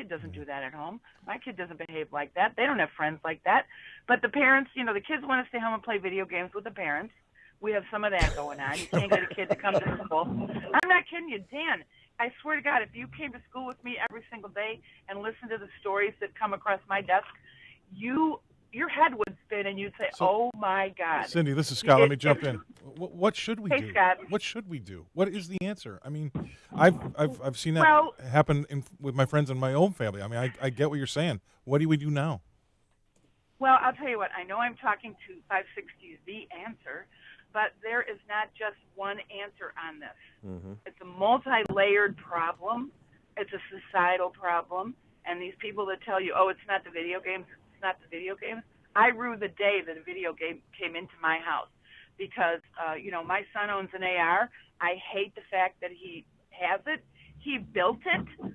[SPEAKER 4] doesn't do that at home. My kid doesn't behave like that. They don't have friends like that. But the parents, you know, the kids want to stay home and play video games with the parents. We have some of that going on. You can't get a kid to come to school. I'm not kidding you, Dan. I swear to God, if you came to school with me every single day and listened to the stories that come across my desk, your head would spin and you'd say, oh, my God.
[SPEAKER 2] Cindy, this is Scott. Let me jump in. What should we do?
[SPEAKER 4] Scott.
[SPEAKER 2] What should we do? What is the answer? I mean, I've seen that happen with my friends in my own family. I mean, I get what you're saying. What do we do now?
[SPEAKER 4] Well, I'll tell you what. I know I'm talking to 560's The Answer, but there is not just one answer on this. Mm-hmm. It's a multi-layered problem. It's a societal problem. And these people that tell you, oh, it's not the video games, it's not the video games. I rue the day that a video game came into my house because, you know, my son owns an AR. I hate the fact that he has it. He built it,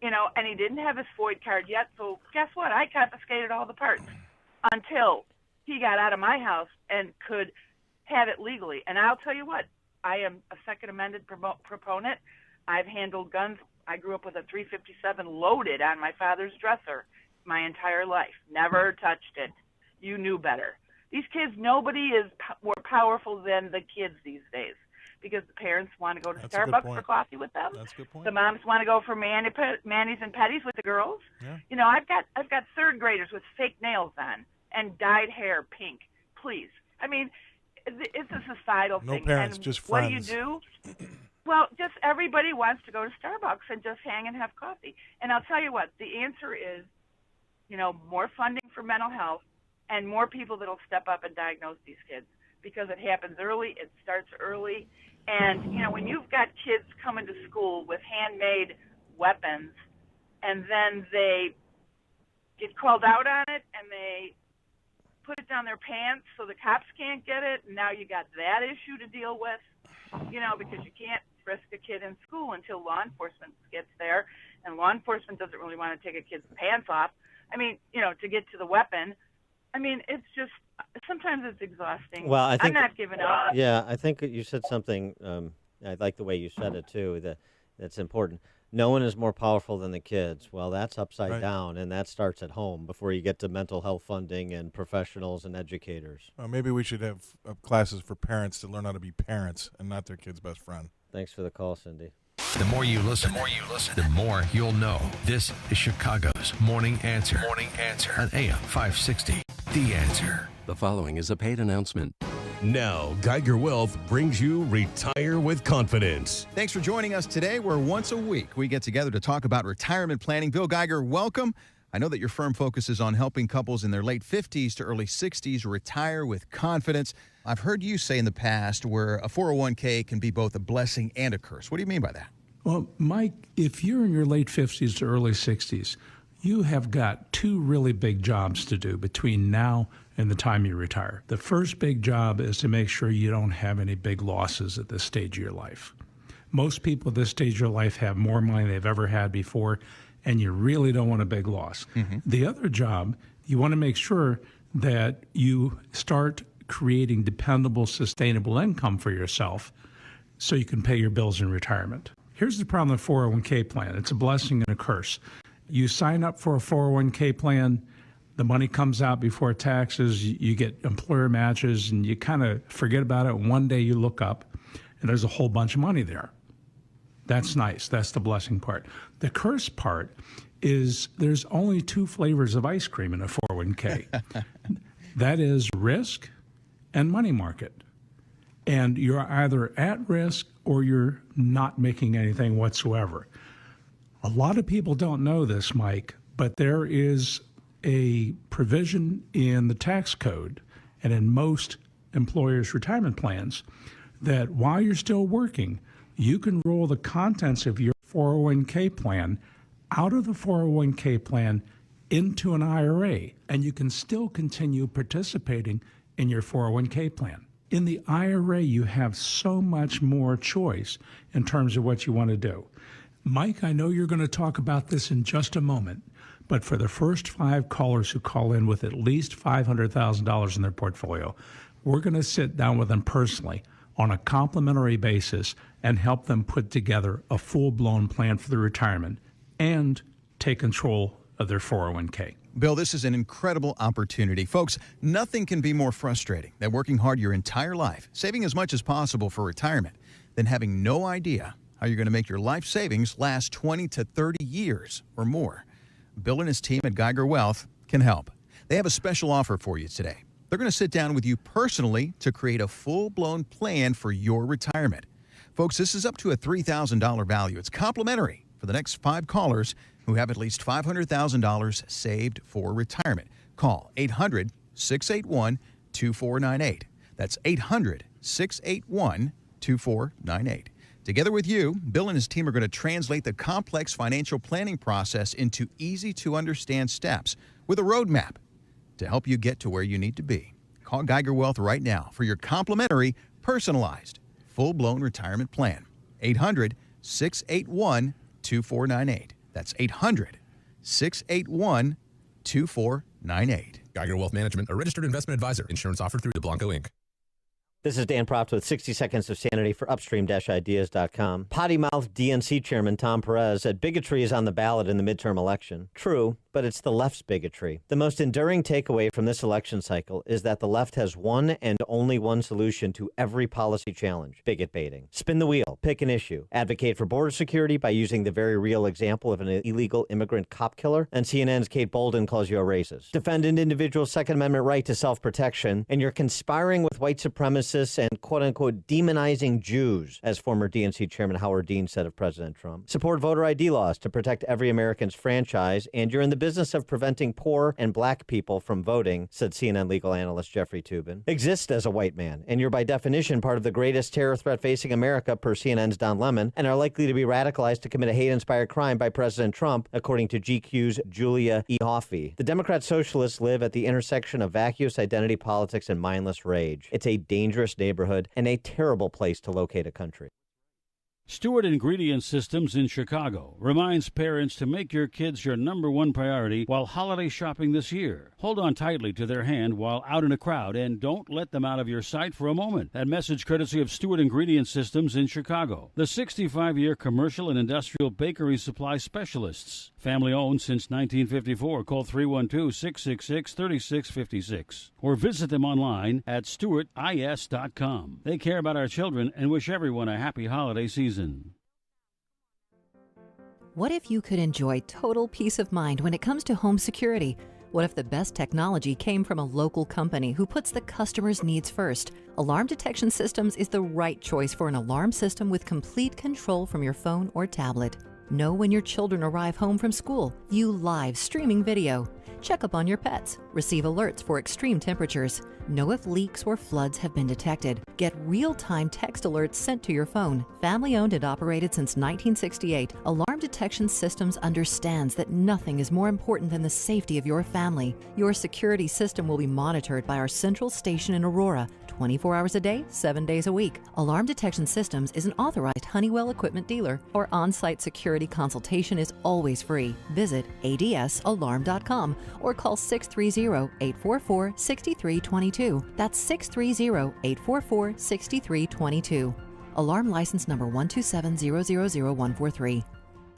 [SPEAKER 4] you know, and he didn't have his FOID card yet. So guess what? I confiscated all the parts until he got out of my house and could have it legally. And I'll tell you what, I am a Second Amendment proponent. I've handled guns. I grew up with a .357 loaded on my father's dresser my entire life. Never touched it. You knew better. These kids, nobody is more powerful than the kids these days because the parents want to go to Starbucks for coffee with them.
[SPEAKER 2] That's a good point.
[SPEAKER 4] The moms want to go for Manny's and Petties with the girls.
[SPEAKER 2] Yeah.
[SPEAKER 4] You know, I've got third graders with fake nails on and dyed hair pink. Please. I mean, it's a societal thing.
[SPEAKER 2] No parents,
[SPEAKER 4] and
[SPEAKER 2] just friends.
[SPEAKER 4] What do you do? Well, just everybody wants to go to Starbucks and just hang and have coffee. And I'll tell you what, the answer is, you know, more funding for mental health and more people that will step up and diagnose these kids because it happens early, it starts early. And, you know, when you've got kids coming to school with handmade weapons and then they get called out on it and they put it down their pants so the cops can't get it, and now you got that issue to deal with, you know, because you can't frisk a kid in school until law enforcement gets there, and law enforcement doesn't really want to take a kid's pants off. I mean, you know, to get to the weapon. I mean, it's just, sometimes it's exhausting.
[SPEAKER 12] Well, I think,
[SPEAKER 4] I'm not giving up.
[SPEAKER 12] Yeah, I think you said something, I like the way you said it too, that's important. No one is more powerful than the kids. Well, that's upside down, and that starts at home before you get to mental health funding and professionals and educators.
[SPEAKER 2] Maybe we should have classes for parents to learn how to be parents and not their kid's best friend.
[SPEAKER 12] Thanks for the call, Cindy.
[SPEAKER 5] The more you listen, the more you'll know. This is Chicago's Morning Answer. Morning Answer on AM 560. The Answer.
[SPEAKER 8] The following is a paid announcement. Now, Geiger Wealth brings you Retire with Confidence.
[SPEAKER 15] Thanks for joining us today, where once a week we get together to talk about retirement planning. Bill Geiger, welcome.
[SPEAKER 7] I know that your firm focuses on helping couples in their late 50s to early 60s retire with confidence. I've heard you say in the past where a 401k can be both a blessing and a curse. What do you mean by that?
[SPEAKER 17] Well, Mike, if you're in your late 50s to early 60s, you have got two really big jobs to do between now and the time you retire. The first big job is to make sure you don't have any big losses at this stage of your life. Most people at this stage of your life have more money they've ever had before, and you really don't want a big loss. The other job, you want to make sure that you start creating dependable, sustainable income for yourself so you can pay your bills in retirement. Here's the problem with 401k plan. It's a blessing and a curse. You sign up for a 401k plan, the money comes out before taxes, you get employer matches, and you kind of forget about it. One day you look up, and there's a whole bunch of money there. That's nice. That's the blessing part. The curse part is there's only two flavors of ice cream in a 401k. That is risk and money market. And you're either at risk or you're not making anything whatsoever. A lot of people don't know this, Mike, but there is a provision in the tax code and in most employers' retirement plans that while you're still working, you can roll the contents of your 401k plan out of the 401k plan into an IRA, and you can still continue participating in your 401k plan. In the IRA, you have so much more choice in terms of what you want to do. Mike, I know you're going to talk about this in just a moment, but for the first 5 callers who call in with at least $500,000 in their portfolio, we're going to sit down with them personally on a complimentary basis and help them put together a full-blown plan for their retirement and take control of their 401k.
[SPEAKER 7] Bill, this is an incredible opportunity. Folks, nothing can be more frustrating than working hard your entire life, saving as much as possible for retirement, than having no idea how you're going to make your life savings last 20 to 30 years or more. Bill and his team at Geiger Wealth can help. They have a special offer for you today. They're going to sit down with you personally to create a full-blown plan for your retirement. Folks, this is up to a $3,000 value. It's complimentary for the next 5 callers who have at least $500,000 saved for retirement. Call 800-681-2498. That's 800-681-2498. Together with you, Bill and his team are going to translate the complex financial planning process into easy-to-understand steps with a roadmap to help you get to where you need to be. Call Geiger Wealth right now for your complimentary, personalized, full-blown retirement plan. 800-681-2498. That's 800-681-2498.
[SPEAKER 15] Geiger Wealth Management, a registered investment advisor. Insurance offered through DeBlanco Inc.
[SPEAKER 12] This is Dan Proft with 60 Seconds of Sanity for Upstream-Ideas.com. Potty-mouthed DNC Chairman Tom Perez said bigotry is on the ballot in the midterm election. True, but it's the left's bigotry. The most enduring takeaway from this election cycle is that the left has one and only one solution to every policy challenge: bigot baiting. Spin the wheel, pick an issue, advocate for border security by using the very real example of an illegal immigrant cop killer, and CNN's Kate Bolden calls you a racist. Defend an individual's Second Amendment right to self-protection, and you're conspiring with white supremacists and quote-unquote demonizing Jews, as former DNC Chairman Howard Dean said of President Trump. Support voter ID laws to protect every American's franchise, and you're in the business of preventing poor and black people from voting, said CNN legal analyst Jeffrey Toobin. Exist as a white man, and you're by definition part of the greatest terror threat facing America, per CNN's Don Lemon, and are likely to be radicalized to commit a hate-inspired crime by President Trump, according to GQ's Julia E. Hoffey. The Democrat socialists live at the intersection of vacuous identity politics and mindless rage. It's a dangerous neighborhood and a terrible place to locate a country.
[SPEAKER 16] Stewart Ingredient Systems in Chicago reminds parents to make your kids your #1 priority while holiday shopping this year. Hold on tightly to their hand while out in a crowd and don't let them out of your sight for a moment. That message courtesy of Stewart Ingredient Systems in Chicago, the 65-year commercial and industrial bakery supply specialists. Family owned since 1954. Call 312-666-3656 or visit them online at stewartis.com. They care about our children and wish everyone a happy holiday season.
[SPEAKER 18] What if you could enjoy total peace of mind when it comes to home security? What if the best technology came from a local company who puts the customer's needs first? Alarm Detection Systems is the right choice for an alarm system with complete control from your phone or tablet. Know when your children arrive home from school. View live streaming video. Check up on your pets. Receive alerts for extreme temperatures. Know if leaks or floods have been detected. Get real-time text alerts sent to your phone. Family-owned and operated since 1968, Alarm Detection Systems understands that nothing is more important than the safety of your family. Your security system will be monitored by our central station in Aurora, 24 hours a day, 7 days a week. Alarm Detection Systems is an authorized Honeywell equipment dealer. Our on-site security consultation is always free. Visit adsalarm.com or call 630-844-6322. That's 630-844-6322. Alarm license number 127000143.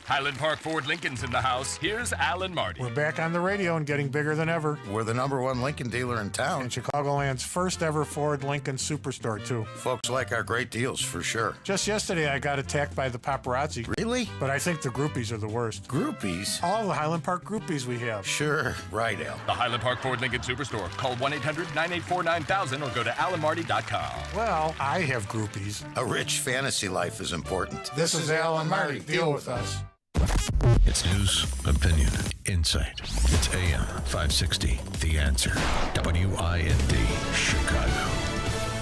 [SPEAKER 3] Highland Park Ford Lincoln's in the house. Here's Alan Marty.
[SPEAKER 9] We're back on the radio and getting bigger than ever.
[SPEAKER 20] We're the #1 Lincoln dealer in town.
[SPEAKER 9] And Chicagoland's first ever Ford Lincoln Superstore, too.
[SPEAKER 20] Folks like our great deals, for sure.
[SPEAKER 9] Just yesterday, I got attacked by the paparazzi.
[SPEAKER 20] Really?
[SPEAKER 9] But I think the groupies are the worst.
[SPEAKER 20] Groupies?
[SPEAKER 9] All the Highland Park groupies we have.
[SPEAKER 20] Sure. Right, Al.
[SPEAKER 3] The Highland Park Ford Lincoln Superstore. Call 1-800-984-9000 or go to alanmarty.com.
[SPEAKER 9] Well, I have groupies.
[SPEAKER 20] A rich fantasy life is important.
[SPEAKER 9] This is Alan Marty. Deal with us.
[SPEAKER 5] It's news, opinion, insight. It's AM 560, The Answer. WIND, Chicago.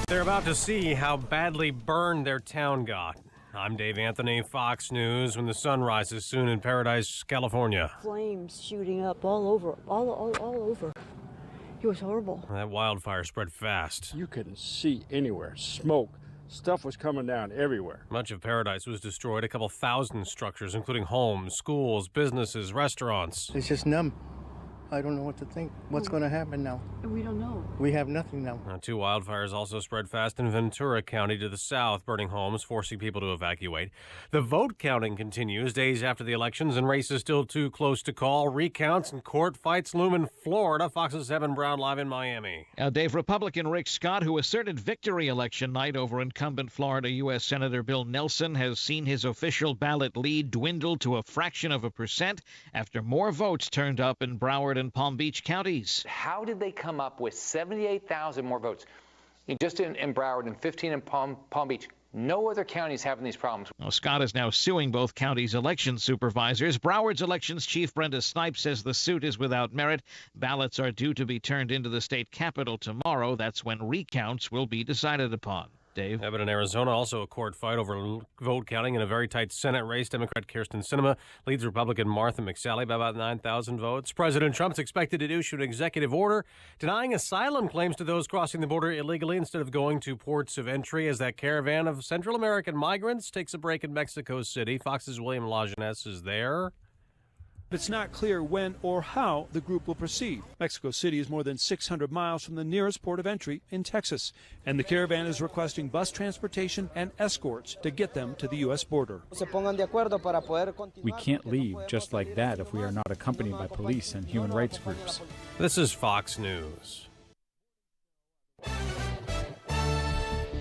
[SPEAKER 21] They're about to see how badly burned their town got. I'm Dave Anthony, Fox News, when the sun rises soon in Paradise, California.
[SPEAKER 23] Flames shooting up all over, all over. It was horrible.
[SPEAKER 21] That wildfire spread fast.
[SPEAKER 26] You couldn't see anywhere. Smoke. Stuff was coming down everywhere.
[SPEAKER 21] Much of Paradise was destroyed. A couple thousand structures, including homes, schools, businesses, restaurants.
[SPEAKER 27] It's just numb. I don't know what to think. What's going to happen now?
[SPEAKER 23] We don't know.
[SPEAKER 27] We have nothing now.
[SPEAKER 21] Two wildfires also spread fast in Ventura County to the south, burning homes, forcing people to evacuate. The vote counting continues days after the elections, and races still too close to call. Recounts and court fights loom in Florida. Fox's Evan Brown live in Miami.
[SPEAKER 28] Now, Dave, Republican Rick Scott, who asserted victory election night over incumbent Florida U.S. Senator Bill Nelson, has seen his official ballot lead dwindle to a fraction of a percent after more votes turned up in Broward and Palm Beach counties.
[SPEAKER 29] How did they come up with 78,000 more votes just in Broward and 15 in Palm Beach? No other counties having these problems.
[SPEAKER 28] Well, Scott is now suing both counties' election supervisors. Broward's elections chief Brenda Snipes says the suit is without merit. Ballots are due to be turned into the state capitol tomorrow. That's when recounts will be decided upon. Dave?
[SPEAKER 21] Yeah, but in Arizona, also a court fight over vote counting in a very tight Senate race. Democrat Kirsten Sinema leads Republican Martha McSally by about 9,000 votes. President Trump's expected to issue an executive order denying asylum claims to those crossing the border illegally instead of going to ports of entry as that caravan of Central American migrants takes a break in Mexico City. Fox's William Lajeunesse is there.
[SPEAKER 30] It's not clear when or how the group will proceed. Mexico City is more than 600 miles from the nearest port of entry in Texas, and the caravan is requesting bus transportation and escorts to get them to the U.S. border.
[SPEAKER 31] We can't leave just like that if we are not accompanied by police and human rights groups.
[SPEAKER 21] This is Fox News.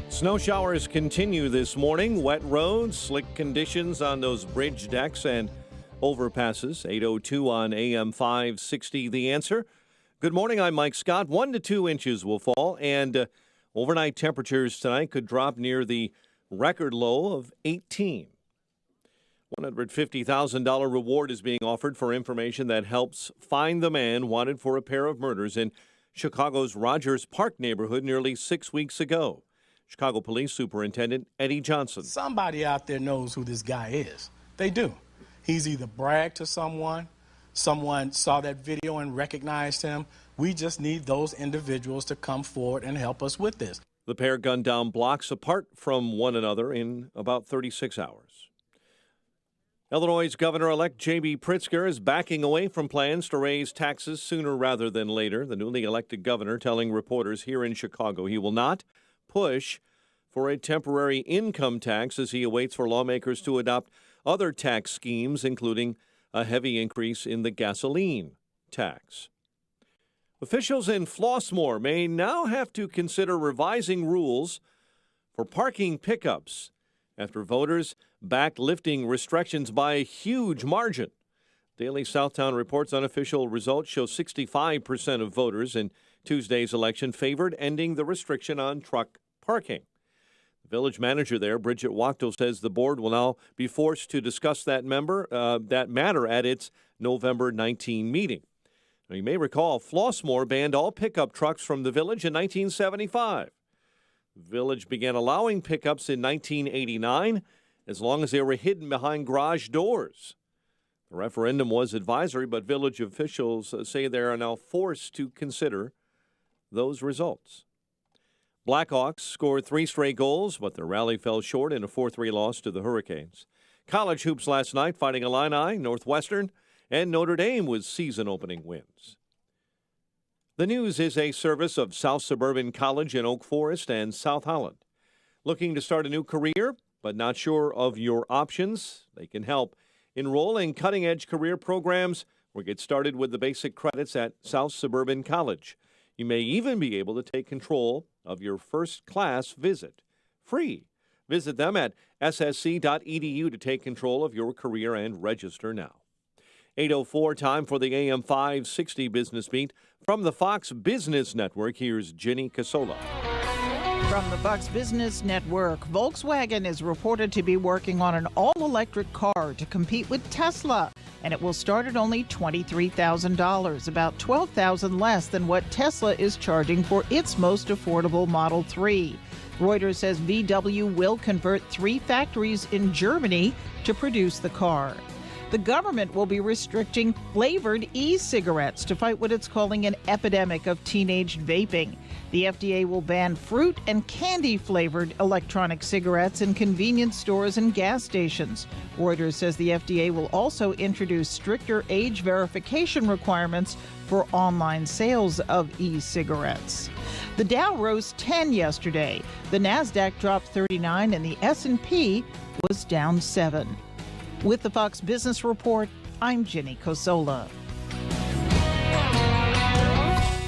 [SPEAKER 21] Snow showers continue this morning. Wet roads, slick conditions on those bridge decks and overpasses. 8:02 on AM 560, The Answer. Good morning, I'm Mike Scott. 1 to 2 inches will fall, and overnight temperatures tonight could drop near the record low of 18. $150,000 reward is being offered for information that helps find the man wanted for a pair of murders in Chicago's Rogers Park neighborhood nearly 6 weeks ago. Chicago Police Superintendent Eddie Johnson.
[SPEAKER 32] Somebody out there knows who this guy is. They do. He's either bragged to someone saw that video and recognized him. We just need those individuals to come forward and help us with this.
[SPEAKER 21] The pair gunned down blocks apart from one another in about 36 hours. Illinois' Governor-elect J.B. Pritzker is backing away from plans to raise taxes sooner rather than later. The newly elected governor telling reporters here in Chicago he will not push for a temporary income tax as he awaits for lawmakers to adopt other tax schemes, including a heavy increase in the gasoline tax. Officials in Flossmoor may now have to consider revising rules for parking pickups after voters backed lifting restrictions by a huge margin. Daily Southtown reports unofficial results show 65% of voters in Tuesday's election favored ending the restriction on truck parking. Village manager there, Bridget Wachtel, says the board will now be forced to discuss that matter at its November 19 meeting. Now, you may recall Flossmoor banned all pickup trucks from the village in 1975. The village began allowing pickups in 1989 as long as they were hidden behind garage doors. The referendum was advisory, but village officials say they are now forced to consider those results. Blackhawks scored 3 straight goals, but their rally fell short in a 4-3 loss to the Hurricanes. College hoops last night, Fighting Illini, Northwestern, and Notre Dame with season-opening wins. The News is a service of South Suburban College in Oak Forest and South Holland. Looking to start a new career, but not sure of your options? They can help. Enroll in cutting-edge career programs or get started with the basic credits at South Suburban College. You may even be able to take control of your first class visit. Free. Visit them at ssc.edu to take control of your career and register now. 8:04, time for the AM 560 Business Beat. From the Fox Business Network, here's Jenny Casola.
[SPEAKER 1] From the Fox Business Network, Volkswagen is reported to be working on an all-electric car to compete with Tesla, and it will start at only $23,000, about $12,000 less than what Tesla is charging for its most affordable Model 3. Reuters says VW will convert 3 factories in Germany to produce the car. The government will be restricting flavored e-cigarettes to fight what it's calling an epidemic of teenage vaping. The FDA will ban fruit and candy-flavored electronic cigarettes in convenience stores and gas stations. Reuters says the FDA will also introduce stricter age verification requirements for online sales of e-cigarettes. The Dow rose 10 yesterday. The Nasdaq dropped 39 and the S&P was down 7. With the Fox Business Report, I'm Jenny Cosola.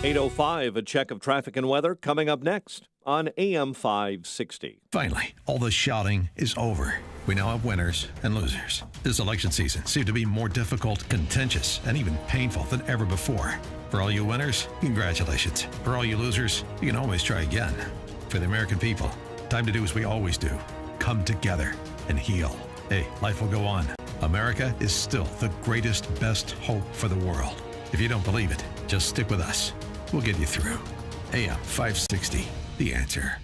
[SPEAKER 21] 8:05, a check of traffic and weather coming up next on AM 560.
[SPEAKER 5] Finally, all the shouting is over. We now have winners and losers. This election season seemed to be more difficult, contentious, and even painful than ever before. For all you winners, congratulations. For all you losers, you can always try again. For the American people, time to do as we always do. Come together and heal. Hey, life will go on. America is still the greatest, best hope for the world. If you don't believe it, just stick with us. We'll get you through. AM 560, The Answer.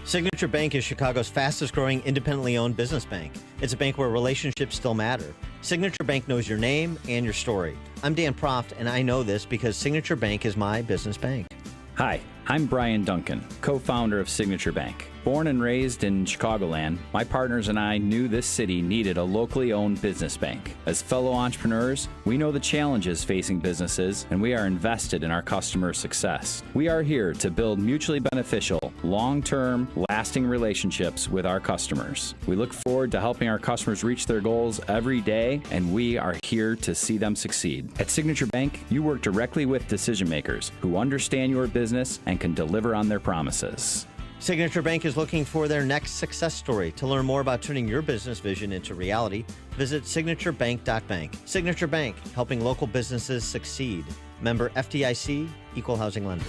[SPEAKER 12] Signature Bank is Chicago's fastest growing independently owned business bank. It's a bank where relationships still matter. Signature Bank knows your name and your story. I'm Dan Proft, and I know this because Signature Bank is my business bank.
[SPEAKER 2] Hi, I'm Brian Duncan, co-founder of Signature Bank. Born and raised in Chicagoland, my partners and I knew this city needed a locally owned business bank. As fellow entrepreneurs, we know the challenges facing businesses, and we are invested in our customer success. We are here to build mutually beneficial, long-term, lasting relationships with our customers. We look forward to helping our customers reach their goals every day, and we are here to see them succeed. At Signature Bank, you work directly with decision makers who understand your business and can deliver on their promises.
[SPEAKER 12] Signature Bank is looking for their next success story. To learn more about turning your business vision into reality, visit signaturebank.bank. Signature Bank, helping local businesses succeed. Member FDIC, Equal Housing Lender.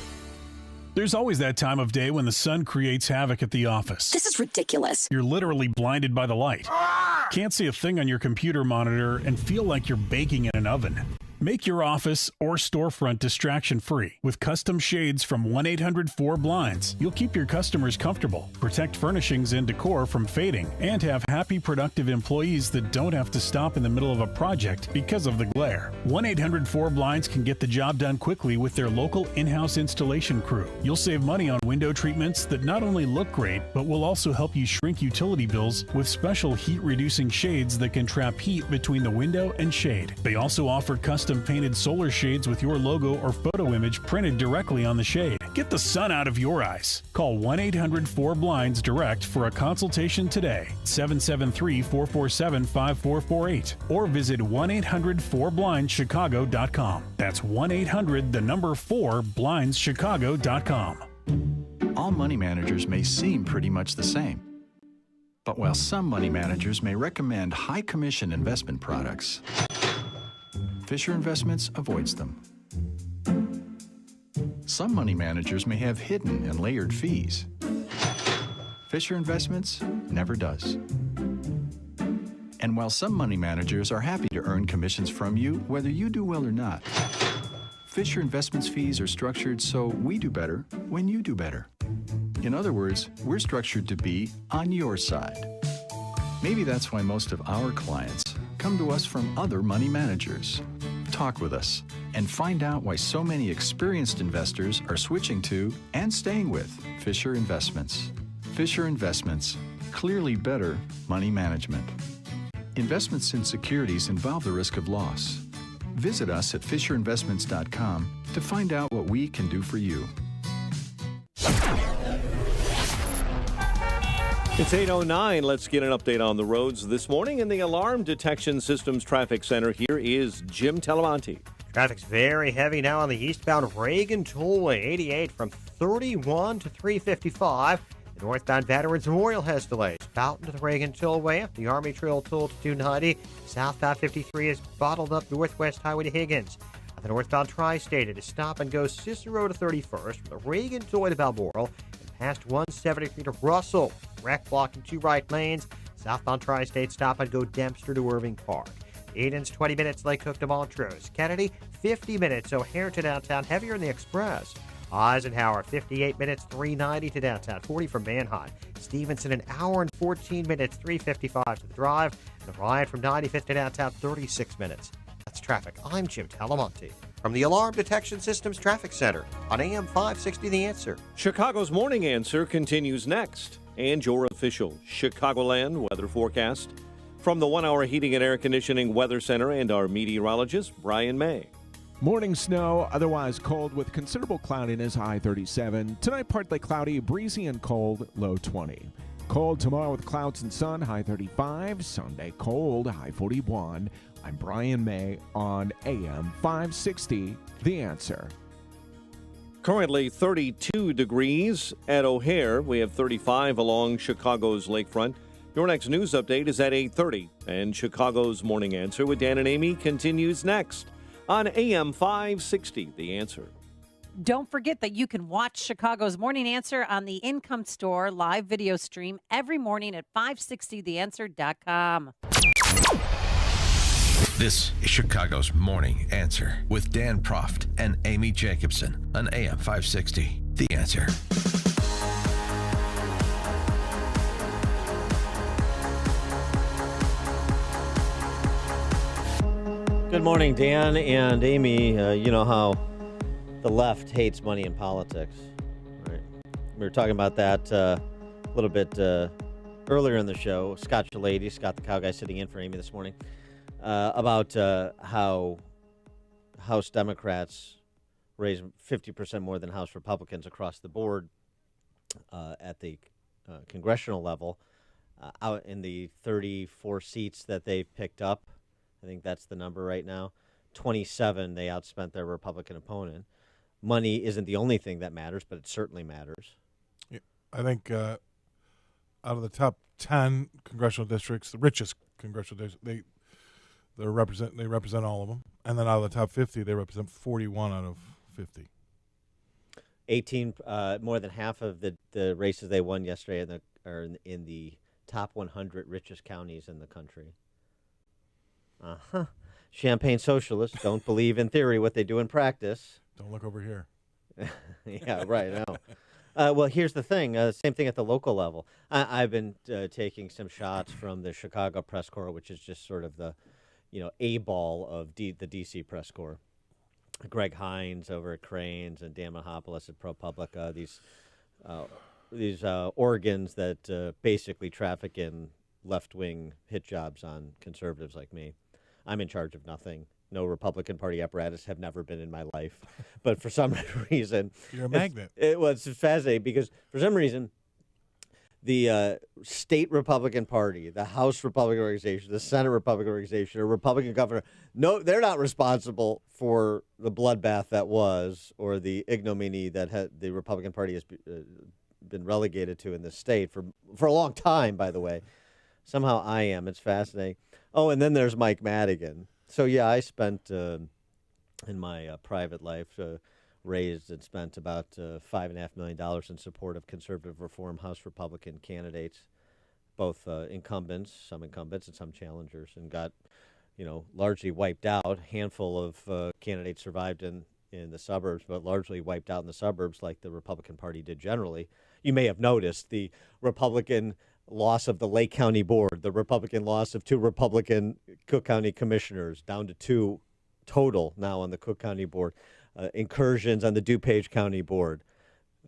[SPEAKER 4] There's always that time of day when the sun creates havoc at the office.
[SPEAKER 6] This is ridiculous.
[SPEAKER 4] You're literally blinded by the light. Can't see a thing on your computer monitor and feel like you're baking in an oven. Make your office or storefront distraction-free with custom shades from 1-800-4-BLINDS. You'll keep your customers comfortable, protect furnishings and decor from fading, and have happy, productive employees that don't have to stop in the middle of a project because of the glare. 1-800-4-BLINDS can get the job done quickly with their local in-house installation crew. You'll save money on window treatments that not only look great, but will also help you shrink utility bills with special heat-reducing shades that can trap heat between the window and shade. They also offer custom painted solar shades with your logo or photo image printed directly on the shade. Get the sun out of your eyes. Call 1-800-4-BLINDS direct for a consultation today, 773-447-5448, or visit 1-800-4BLINDSchicago.com. That's 1-800-4BLINDSchicago.com.
[SPEAKER 10] All money managers may seem pretty much the same. But while some money managers may recommend high commission investment products, Fisher Investments avoids them. Some money managers may have hidden and layered fees. Fisher Investments never does. And while some money managers are happy to earn commissions from you, whether you do well or not, Fisher Investments fees are structured so we do better when you do better. In other words, we're structured to be on your side. Maybe that's why most of our clients come to us from other money managers. Talk with us and find out why so many experienced investors are switching to and staying with Fisher Investments. Fisher Investments, clearly better money management. Investments in securities involve the risk of loss. Visit us at FisherInvestments.com to find out what we can do for you.
[SPEAKER 21] It's 8:09. Let's get an update on the roads this morning in the Alarm Detection Systems Traffic Center. Here is Jim Talamonte.
[SPEAKER 6] Traffic's very heavy now on the eastbound Reagan Tollway, 88 from 31 to 355. The northbound Veterans Memorial has delays. Fountain to the Reagan Tollway, the Army Trail Toll to 290. Southbound 53 is bottled up Northwest Highway to Higgins. At the northbound Tri-State, it is stop and go Cicero to 31st from the Reagan Tollway to Balmoral and past 173 to Russell. Wreck blocking 2 right lanes. Southbound Tri-State stop and go Dempster to Irving Park. Eden's 20 minutes, Lake Hook to Montrose. Kennedy, 50 minutes, O'Hare to downtown, heavier in the Express. Eisenhower, 58 minutes, 390 to downtown, 40 from Manheim. Stevenson, an hour and 14 minutes, 355 to the drive. And the ride from 95th to downtown, 36 minutes. That's traffic. I'm Jim Talamonte from the Alarm Detection Systems Traffic Center on AM 560 The Answer.
[SPEAKER 21] Chicago's Morning Answer continues next. And your official Chicagoland weather forecast from the 1-hour heating and air conditioning weather center and our meteorologist, Brian May.
[SPEAKER 7] Morning snow, otherwise cold with considerable cloudiness, high 37. Tonight, partly cloudy, breezy and cold, low 20. Cold tomorrow with clouds and sun, high 35. Sunday, cold, high 41. I'm Brian May on AM 560, The Answer.
[SPEAKER 21] Currently 32 degrees at O'Hare. We have 35 along Chicago's lakefront. Your next news update is at 8:30. And Chicago's Morning Answer with Dan and Amy continues next on AM 560, The Answer.
[SPEAKER 8] Don't forget that you can watch Chicago's Morning Answer on the Income Store live video stream every morning at 560theanswer.com.
[SPEAKER 5] This is Chicago's Morning Answer with Dan Proft and Amy Jacobson on AM 560, The Answer.
[SPEAKER 12] Good morning, Dan and Amy. You know how the left hates money in politics, right? We were talking about that a little bit earlier in the show. Scott Shalady, Scott the Cow Guy, sitting in for Amy this morning, about how House Democrats raise 50% more than House Republicans across the board at the congressional level. Out in the 34 seats that they've picked up, I think that's the number right now. 27, they outspent their Republican opponent. Money isn't the only thing that matters, but it certainly matters.
[SPEAKER 9] Yeah, I think out of the top 10 congressional districts, the richest congressional districts, they represent all of them. And then out of the top 50, they represent 41 out of 50.
[SPEAKER 12] 18, more than half of the races they won yesterday are in the top 100 richest counties in the country. Uh-huh. Champagne socialists don't believe in theory what they do in practice.
[SPEAKER 9] Don't look over here.
[SPEAKER 12] Yeah, right, I know. Well, here's the thing. Same thing at the local level. I've been taking some shots from the Chicago Press Corps, which is just sort of the, A-ball of the D.C. Press Corps. Greg Hines over at Cranes and Dan Mahopoulos at ProPublica, these organs that basically traffic in left-wing hit jobs on conservatives like me. I'm in charge of nothing. No Republican Party apparatus, have never been in my life. But for some reason...
[SPEAKER 9] You're a magnet.
[SPEAKER 12] It's fascinating because for some reason, the state Republican Party, the House Republican Organization, the Senate Republican Organization, or Republican governor, no, they're not responsible for the bloodbath that was or the ignominy that the Republican Party has been relegated to in this state for a long time, by the way. Somehow I am. It's fascinating. Oh, and then there's Mike Madigan. So, yeah, I spent in my private life raised and spent about $5.5 million in support of conservative reform House Republican candidates, both some incumbents and some challengers, and got, largely wiped out. A handful of candidates survived in the suburbs, but largely wiped out in the suburbs like the Republican Party did generally. You may have noticed the Republican loss of the Lake County Board, the Republican loss of 2 Republican Cook County commissioners, down to 2 total now on the Cook County Board. Incursions on the DuPage County Board.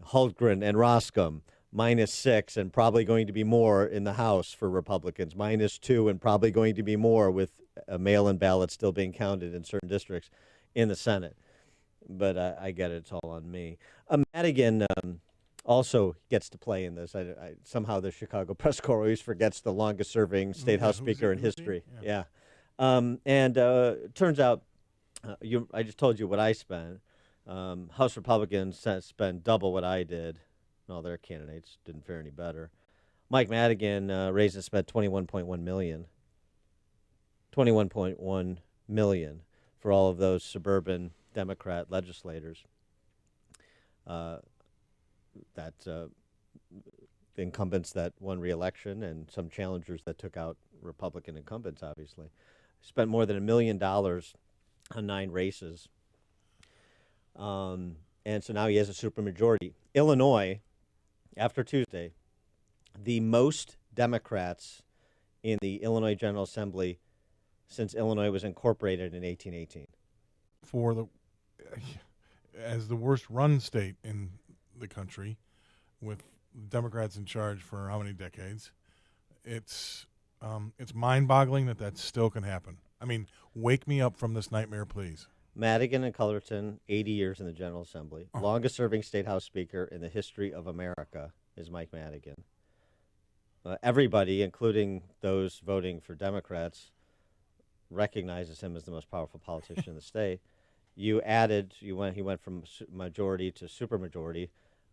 [SPEAKER 12] Hultgren and Roscom, -6, and probably going to be more in the House for Republicans, -2, and probably going to be more with mail-in ballots still being counted in certain districts in the Senate. But I get it, it's all on me. Madigan also gets to play in this. Somehow the Chicago Press Corps always forgets the longest-serving state House Speaker in history. Yeah. Turns out, I just told you what I spent. House Republicans spent double what I did. All their candidates didn't fare any better. Mike Madigan raised and spent $21.1 million. $21.1 million for all of those suburban Democrat legislators. The incumbents that won re-election and some challengers that took out Republican incumbents, obviously. Spent more than $1 million on 9 races. And so now he has a supermajority. Illinois, after Tuesday, the most Democrats in the Illinois General Assembly since Illinois was incorporated in 1818.
[SPEAKER 9] As the worst run state in the country, with Democrats in charge for how many decades, it's mind-boggling that still can happen. I mean, wake me up from this nightmare, please.
[SPEAKER 12] Madigan and Cullerton, 80 years in the General Assembly. Longest-serving state House Speaker in the history of America is Mike Madigan. Everybody, including those voting for Democrats, recognizes him as the most powerful politician in the state. He went from majority to supermajority.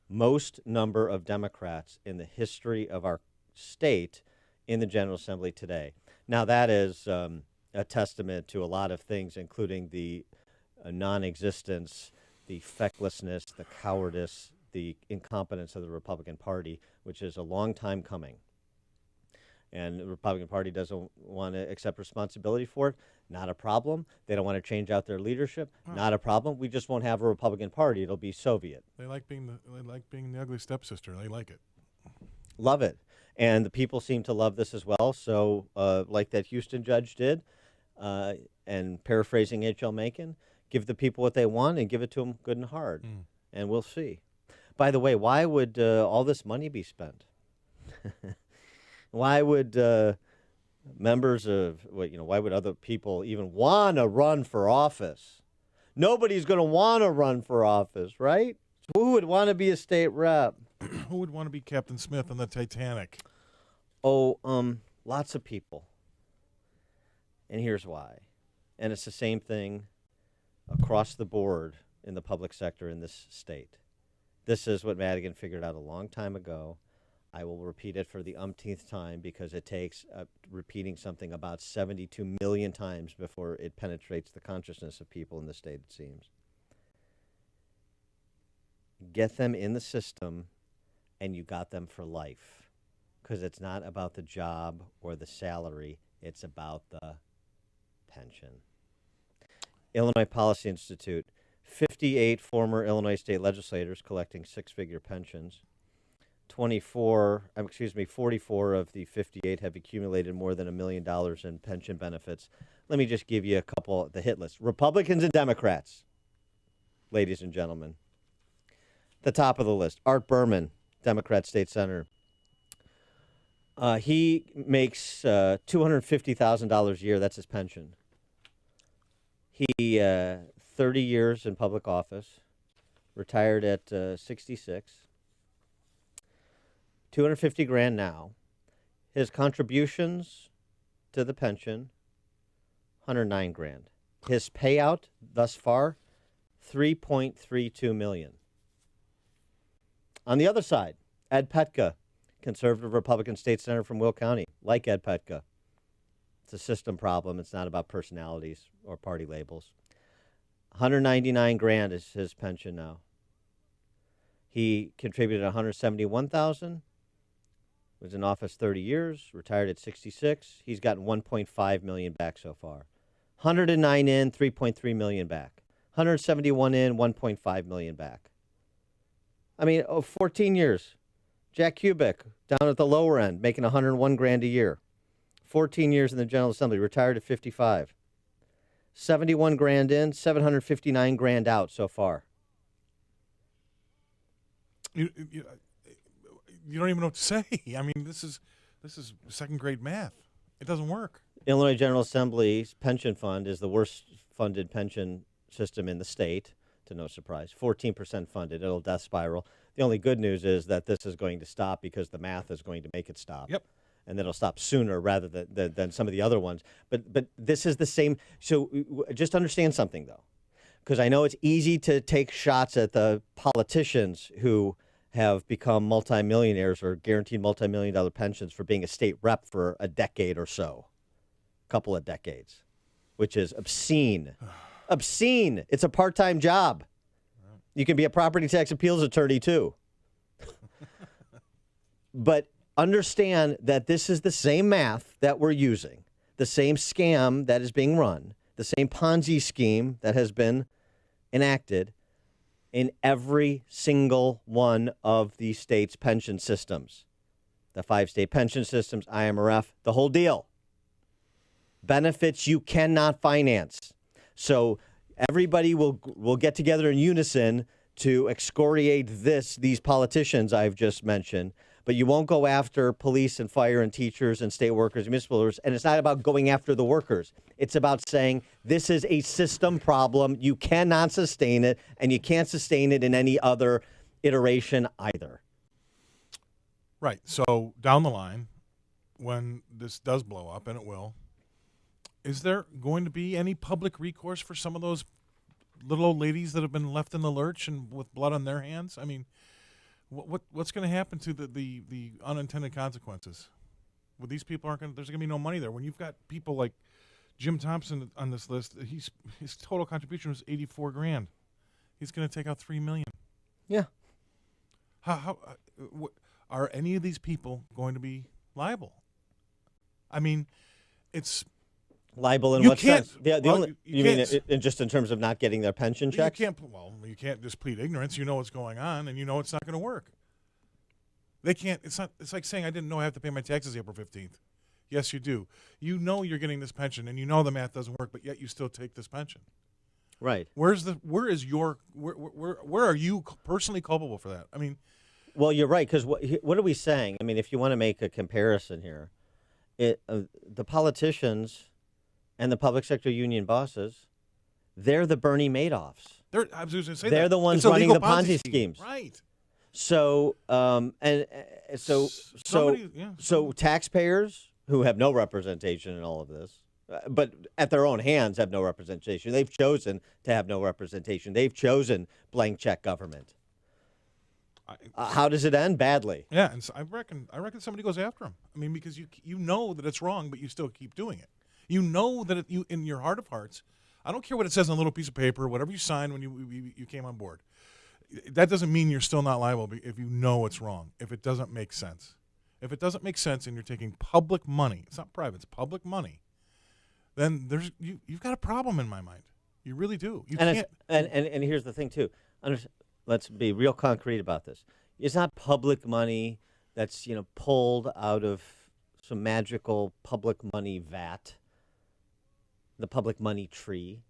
[SPEAKER 12] Most number of Democrats in the history of our state in the General Assembly today. Now, that is a testament to a lot of things, including the non-existence, the fecklessness, the cowardice, the incompetence of the Republican Party, which is a long time coming. And the Republican Party doesn't want to accept responsibility for it. Not a problem. They don't want to change out their leadership. Not a problem. We just won't have a Republican Party. It'll be Soviet.
[SPEAKER 9] They like being the ugly stepsister. They like it.
[SPEAKER 12] Love it. And the people seem to love this as well. So like that Houston judge did, and paraphrasing H.L. Mencken, give the people what they want and give it to them good and hard. And we'll see. By the way, why would all this money be spent? Why would members of, why would other people even want to run for office? Nobody's going to want to run for office, right? Who would want to be a state rep?
[SPEAKER 9] Who would want to be Captain Smith on the Titanic?
[SPEAKER 12] Lots of people. And here's why. And it's the same thing across the board in the public sector in this state. This is what Madigan figured out a long time ago. I will repeat it for the umpteenth time because it takes repeating something about 72 million times before it penetrates the consciousness of people in the state, it seems. Get them in the system, and you got them for life. Because it's not about the job or the salary. It's about the pension. Illinois Policy Institute, 58 former Illinois state legislators collecting 6-figure pensions. 44 of the 58 have accumulated more than $1 million in pension benefits. Let me just give you a couple, the hit list. Republicans and Democrats, ladies and gentlemen. The top of the list, Art Berman, Democrat state senator. He makes $250,000 a year. That's his pension. He 30 years in public office, retired at 66. $250,000 now. His contributions to the pension, $109,000. His payout thus far, $3.32 million. On the other side, Ed Petka, conservative Republican state senator from Will County. Like Ed Petka, it's a system problem. It's not about personalities or party labels. $199,000 is his pension now. He contributed $171,000. Was in office 30 years, retired at 66. He's gotten $1.5 million back so far. 109 in, $3.3 million back. 171 in, $1.5 million back. I mean, 14 years. Jack Kubik, down at the lower end, making $101,000 a year. 14 years in the General Assembly, retired at 55. 71,000 in, 759,000 out so far.
[SPEAKER 9] You don't even know what to say. I mean, this is second grade math. It doesn't work.
[SPEAKER 12] Illinois General Assembly's pension fund is the worst funded pension system in the state, to no surprise. 14% funded. It'll death spiral. The only good news is that this is going to stop because the math is going to make it stop.
[SPEAKER 9] Yep.
[SPEAKER 12] And it'll stop sooner rather than some of the other ones. But this is the same. So just understand something, though, because I know it's easy to take shots at the politicians who have become multimillionaires or guaranteed multi-million-dollar pensions for being a state rep for a decade or so, a couple of decades, which is obscene. Obscene. It's a part-time job. You can be a property tax appeals attorney, too. But understand that this is the same math that we're using, the same scam that is being run, the same Ponzi scheme that has been enacted in every single one of the state's pension systems. The 5 state pension systems, IMRF, the whole deal. Benefits you cannot finance. So everybody will get together in unison to excoriate these politicians I've just mentioned, but you won't go after police and fire and teachers and state workers and municipal workers. And it's not about going after the workers. It's about saying this is a system problem. You cannot sustain it, and you can't sustain it in any other iteration either.
[SPEAKER 9] Right. So down the line, when this does blow up, and it will, is there going to be any public recourse for some of those little old ladies that have been left in the lurch and with blood on their hands? I mean, what's going to happen to the unintended consequences? Well, these people there's going to be no money there. When you've got people like Jim Thompson on this list, his total contribution was $84,000. He's going to take out $3 million.
[SPEAKER 12] Yeah.
[SPEAKER 9] Are any of these people going to be liable? I mean, it's
[SPEAKER 12] liable in what sense? You mean just in terms of not getting their pension checks?
[SPEAKER 9] You can't just plead ignorance. You know what's going on, and you know it's not going to work. They can't. It's not. It's like saying I didn't know I have to pay my taxes April 15th. Yes, you do. You know you're getting this pension, and you know the math doesn't work, but yet you still take this pension.
[SPEAKER 12] Right.
[SPEAKER 9] Where are you personally culpable for that? I mean,
[SPEAKER 12] well, you're right, because what are we saying? I mean, if you want to make a comparison here, the politicians and the public sector union bosses, they're the Bernie Madoffs.
[SPEAKER 9] I was going to say
[SPEAKER 12] they're the ones running the Ponzi schemes.
[SPEAKER 9] Right.
[SPEAKER 12] So so taxpayers who have no representation in all of this, but at their own hands have no representation. They've chosen to have no representation. They've chosen blank check government. How does it end? Badly.
[SPEAKER 9] Yeah, and so I reckon somebody goes after them. I mean, because you know that it's wrong, but you still keep doing it. You know that you in your heart of hearts, I don't care what it says on a little piece of paper, whatever you signed when you came on board. That doesn't mean you're still not liable if you know it's wrong, if it doesn't make sense. If it doesn't make sense and you're taking public money, it's not private, it's public money, then you've got a problem in my mind. You really do.
[SPEAKER 12] And here's the thing, too. Let's be real concrete about this. It's not public money that's pulled out of some magical public money vat, the public money tree.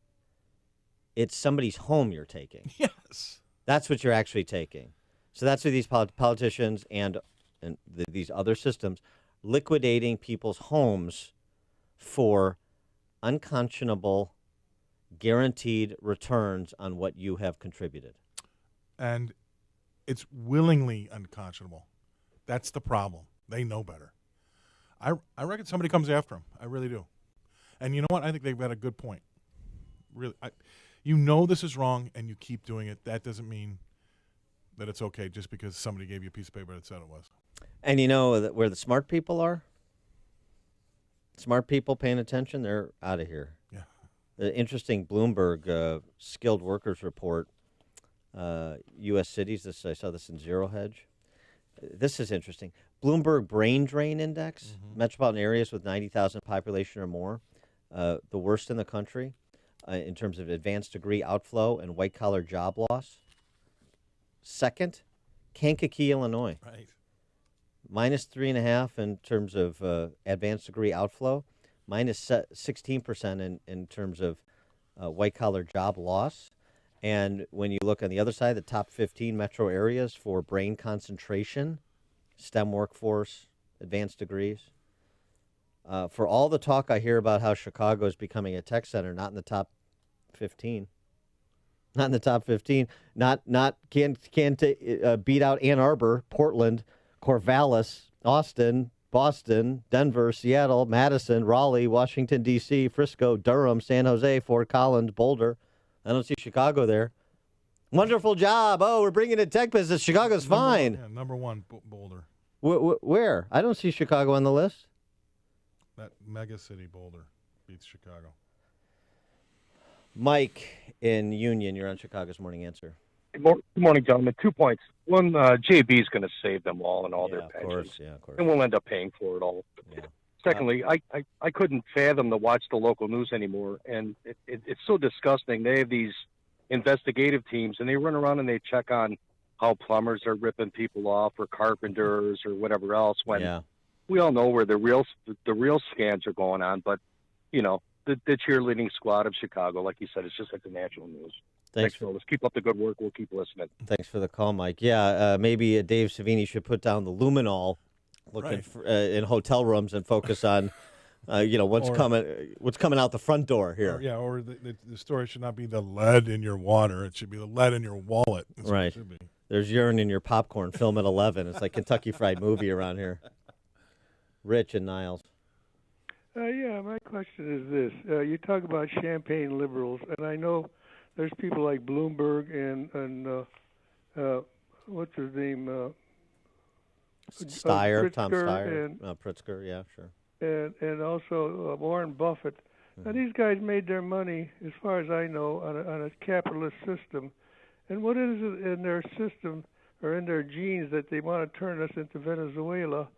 [SPEAKER 12] It's somebody's home you're taking.
[SPEAKER 9] Yes.
[SPEAKER 12] That's what you're actually taking. So that's what these politicians and these other systems, liquidating people's homes for unconscionable, guaranteed returns on what you have contributed.
[SPEAKER 9] And it's willingly unconscionable. That's the problem. They know better. I reckon somebody comes after them. I really do. And you know what? I think they've got a good point. Really, you know this is wrong, and you keep doing it. That doesn't mean that it's okay just because somebody gave you a piece of paper that said it was.
[SPEAKER 12] And you know where the smart people are? Smart people paying attention, they're out of here.
[SPEAKER 9] Yeah.
[SPEAKER 12] The interesting Bloomberg skilled workers report, U.S. cities. I saw this in Zero Hedge. This is interesting. Bloomberg Brain Drain Index, metropolitan areas with 90,000 population or more, the worst in the country in terms of advanced degree outflow and white-collar job loss. Second, Kankakee, Illinois.
[SPEAKER 9] Right.
[SPEAKER 12] Minus 3.5 in terms of advanced degree outflow, minus 16% in terms of white-collar job loss. And when you look on the other side, the top 15 metro areas for brain concentration, STEM workforce, advanced degrees. For all the talk I hear about how Chicago is becoming a tech center, not in the top 15. Not in the top 15. Can't beat out Ann Arbor, Portland, Corvallis, Austin, Boston, Denver, Seattle, Madison, Raleigh, Washington, D.C., Frisco, Durham, San Jose, Fort Collins, Boulder. I don't see Chicago there. Wonderful job. Oh, we're bringing in tech business. Chicago's fine.
[SPEAKER 9] Number one, Boulder.
[SPEAKER 12] Where? I don't see Chicago on the list.
[SPEAKER 9] That mega city, Boulder, beats Chicago.
[SPEAKER 12] Mike in Union, you're on Chicago's Morning Answer.
[SPEAKER 3] Good morning, gentlemen. 2 points. One, JB is going to save them all and all their pensions.
[SPEAKER 12] Of course.
[SPEAKER 3] And we'll end up paying for it all.
[SPEAKER 12] Yeah.
[SPEAKER 3] Secondly, I couldn't fathom to watch the local news anymore, and it's so disgusting. They have these investigative teams, and they run around and they check on how plumbers are ripping people off or carpenters or whatever else, when we all know where the real scams are going on. But, you know, the cheerleading squad of Chicago, like you said, it's just like the national news. Thanks, fellas. Keep up the good work. We'll keep listening.
[SPEAKER 12] Thanks for the call, Mike. Yeah, maybe Dave Savini should put down the luminol looking in hotel rooms and focus on, what's coming out the front door here.
[SPEAKER 9] Or the story should not be the lead in your water. It should be the lead in your wallet. That's what it should be.
[SPEAKER 12] There's urine in your popcorn. Film at 11. It's like Kentucky Fried Movie around here. Rich and Niles.
[SPEAKER 11] My question is this. You talk about champagne liberals, and I know there's people like Bloomberg and what's his name?
[SPEAKER 12] Steyer, Tom
[SPEAKER 11] Pritzker,
[SPEAKER 12] Steyer. Pritzker, yeah, sure.
[SPEAKER 11] And also Warren Buffett. Now, these guys made their money, as far as I know, on a capitalist system. And what is it in their system or in their genes that they want to turn us into Venezuela?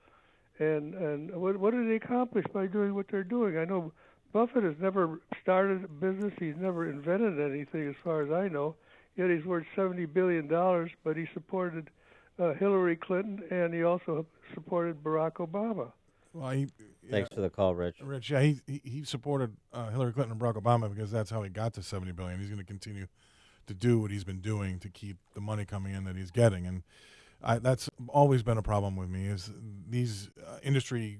[SPEAKER 11] And what do they accomplish by doing what they're doing? I know Buffett has never started a business. He's never invented anything, as far as I know. Yet he's worth $70 billion, but he supported Hillary Clinton, and he also supported Barack Obama.
[SPEAKER 9] Well,
[SPEAKER 12] Thanks for the call, Rich.
[SPEAKER 9] Rich, he supported Hillary Clinton and Barack Obama because that's how he got to $70 billion. He's going to continue to do what he's been doing to keep the money coming in that he's getting, and that's always been a problem with me, is these industry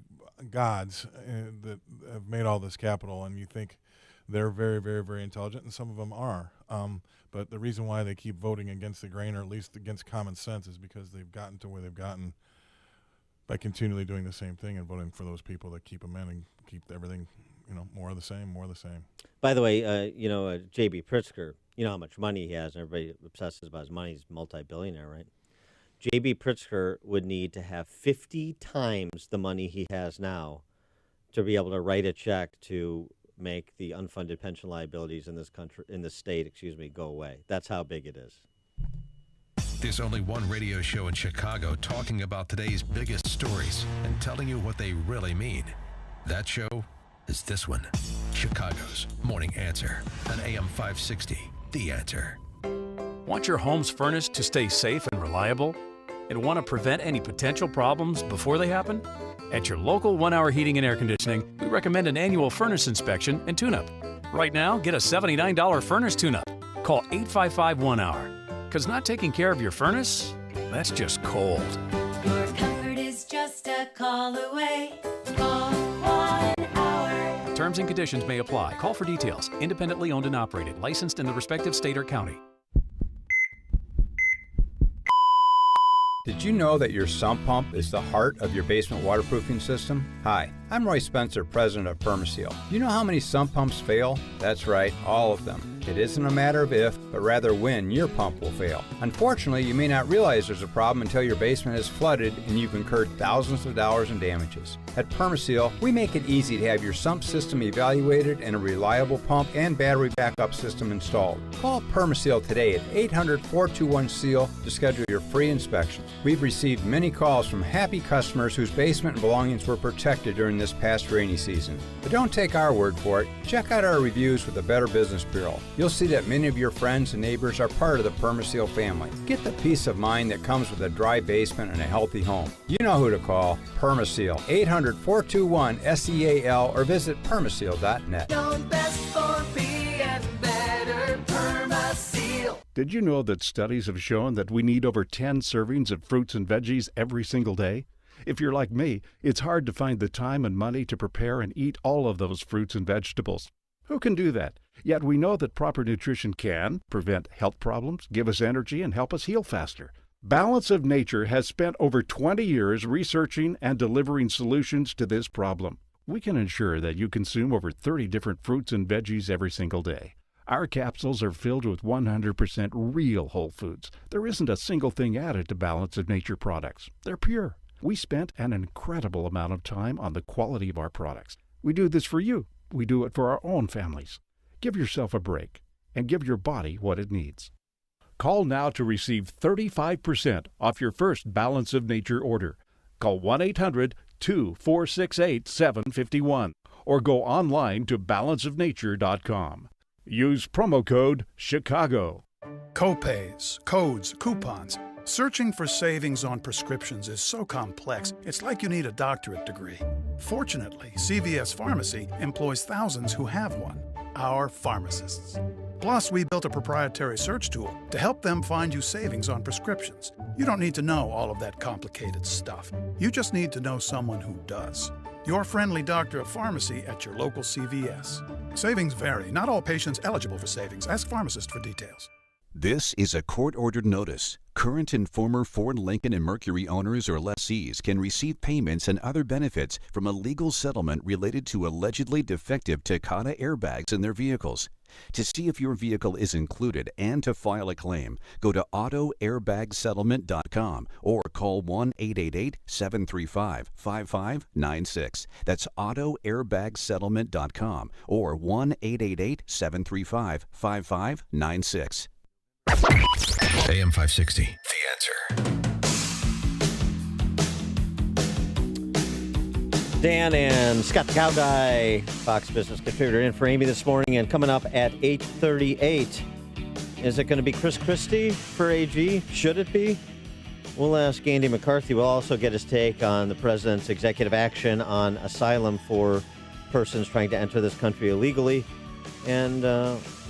[SPEAKER 9] gods that have made all this capital, and you think they're very, very, very intelligent, and some of them are. But the reason why they keep voting against the grain, or at least against common sense, is because they've gotten to where they've gotten by continually doing the same thing and voting for those people that keep them in and keep everything, more of the same.
[SPEAKER 12] By the way, J.B. Pritzker, you know how much money he has, and everybody obsesses about his money. He's a multi-billionaire, right? J.B. Pritzker would need to have 50 times the money he has now to be able to write a check to make the unfunded pension liabilities in this state, go away. That's how big it is.
[SPEAKER 5] There's only one radio show in Chicago talking about today's biggest stories and telling you what they really mean. That show is this one, Chicago's Morning Answer on AM 560, The Answer.
[SPEAKER 31] Want your home's furnace to stay safe and reliable? And want to prevent any potential problems before they happen? At your local 1 Hour Heating and Air Conditioning, we recommend an annual furnace inspection and tune-up. Right now, get a $79 furnace tune-up. Call 855-1-HOUR. Because not taking care of your furnace, that's just cold.
[SPEAKER 13] Your comfort is just a call away. Call 1 Hour.
[SPEAKER 31] Terms and conditions may apply. Call for details. Independently owned and operated. Licensed in the respective state or county.
[SPEAKER 14] Did you know that your sump pump is the heart of your basement waterproofing system? Hi, I'm Roy Spencer, president of Permaseal. You know how many sump pumps fail? That's right, all of them. It isn't a matter of if, but rather when your pump will fail. Unfortunately, you may not realize there's a problem until your basement is flooded and you've incurred thousands of dollars in damages. At Permaseal, we make it easy to have your sump system evaluated and a reliable pump and battery backup system installed. Call Permaseal today at 800-421-SEAL to schedule your free inspection. We've received many calls from happy customers whose basement and belongings were protected during this past rainy season. But don't take our word for it. Check out our reviews with the Better Business Bureau. You'll see that many of your friends and neighbors are part of the Permaseal family. Get the peace of mind that comes with a dry basement and a healthy home. You know who to call. Permaseal. 800-421-SEAL or visit permaseal.net.
[SPEAKER 13] Known best for being better, Permaseal.
[SPEAKER 15] Did you know that studies have shown that we need over 10 servings of fruits and veggies every single day? If you're like me, it's hard to find the time and money to prepare and eat all of those fruits and vegetables. Who can do that? Yet we know that proper nutrition can prevent health problems, give us energy, and help us heal faster. Balance of Nature has spent over 20 years researching and delivering solutions to this problem. We can ensure that you consume over 30 different fruits and veggies every single day. Our capsules are filled with 100% real whole foods. There isn't a single thing added to Balance of Nature products. They're pure. We spent an incredible amount of time on the quality of our products. We do this for you. We do it for our own families. Give yourself a break and give your body what it needs. Call now to receive 35% off your first Balance of Nature order. Call 1-800-2468-751 or go online to balanceofnature.com. Use promo code CHICAGO.
[SPEAKER 16] Copays, codes, coupons. Searching for savings on prescriptions is so complex, it's like you need a doctorate degree. Fortunately, CVS Pharmacy employs thousands who have one, our pharmacists. Plus, we built a proprietary search tool to help them find you savings on prescriptions. You don't need to know all of that complicated stuff. You just need to know someone who does. Your friendly doctor of pharmacy at your local CVS. Savings vary. Not all patients eligible for savings. Ask pharmacist for details.
[SPEAKER 17] This is a court-ordered notice. Current and former Ford, Lincoln, and Mercury owners or lessees can receive payments and other benefits from a legal settlement related to allegedly defective Takata airbags in their vehicles. To see if your vehicle is included and to file a claim, go to autoairbagsettlement.com or call 1-888-735-5596. That's autoairbagsettlement.com or 1-888-735-5596.
[SPEAKER 5] AM 560. The Answer.
[SPEAKER 12] Dan and Scott the Cow Guy, Fox Business contributor, in for Amy this morning. And coming up at 8:38, is it going to be Chris Christie for AG? Should it be? We'll ask Andy McCarthy. We'll also get his take on the president's executive action on asylum for persons trying to enter this country illegally. And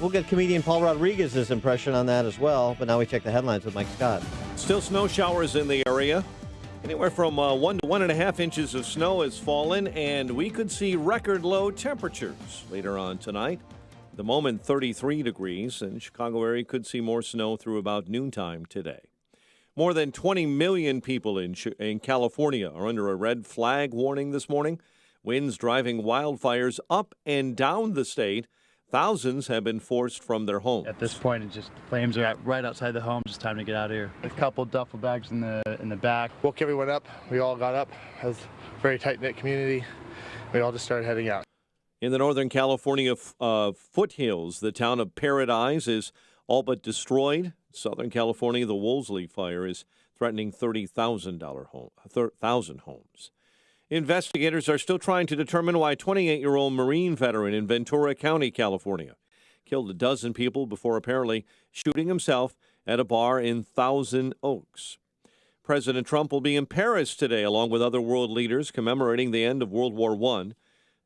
[SPEAKER 12] we'll get comedian Paul Rodriguez's impression on that as well. But now we check the headlines with Mike Scott.
[SPEAKER 21] Still snow showers in the area. Anywhere from 1 to 1.5 inches of snow has fallen, and we could see record low temperatures later on tonight. At the moment, 33 degrees, and Chicago area could see more snow through about noontime today. More than 20 million people in California are under a red flag warning this morning. Winds driving wildfires up and down the state. Thousands have been forced from their homes.
[SPEAKER 18] At this point, it's just flames are right outside the home. It's time to get out of here. A couple duffel bags in the back.
[SPEAKER 19] Woke everyone up. We all got up. It was a very tight-knit community. We all just started heading out.
[SPEAKER 21] In the Northern California foothills, the town of Paradise is all but destroyed. Southern California, the Wolseley fire is threatening 30,000 homes. Investigators are still trying to determine why a 28-year-old Marine veteran in Ventura County, California, killed a dozen people before apparently shooting himself at a bar in Thousand Oaks. President Trump will be in Paris today, along with other world leaders, commemorating the end of World War I. The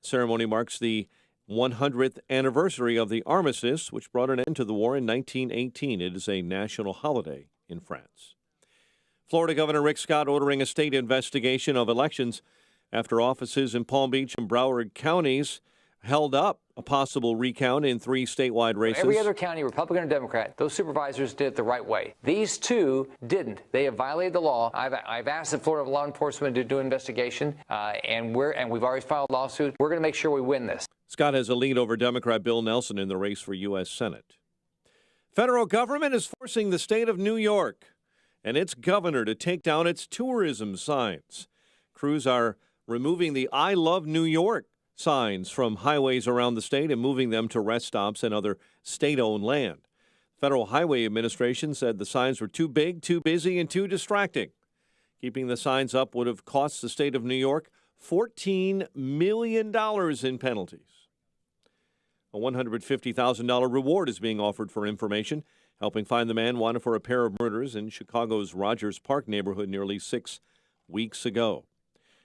[SPEAKER 21] ceremony marks the 100th anniversary of the armistice, which brought an end to the war in 1918. It is a national holiday in France. Florida Governor Rick Scott ordering a state investigation of elections after offices in Palm Beach and Broward counties
[SPEAKER 1] held up a possible recount in 3 statewide races.
[SPEAKER 20] Every other county, Republican or Democrat, those supervisors did it the right way. These 2 didn't. They have violated the law. I've asked the Florida law enforcement to do an investigation, and we've already filed a lawsuit. We're going to make sure we win this.
[SPEAKER 1] Scott has a lead over Democrat Bill Nelson in the race for U.S. Senate. Federal government is forcing the state of New York and its governor to take down its tourism signs. Crews are removing the I Love New York signs from highways around the state and moving them to rest stops and other state-owned land. Federal Highway Administration said the signs were too big, too busy, and too distracting. Keeping the signs up would have cost the state of New York $14 million in penalties. A $150,000 reward is being offered for information, helping find the man wanted for a pair of murders in Chicago's Rogers Park neighborhood nearly 6 weeks ago.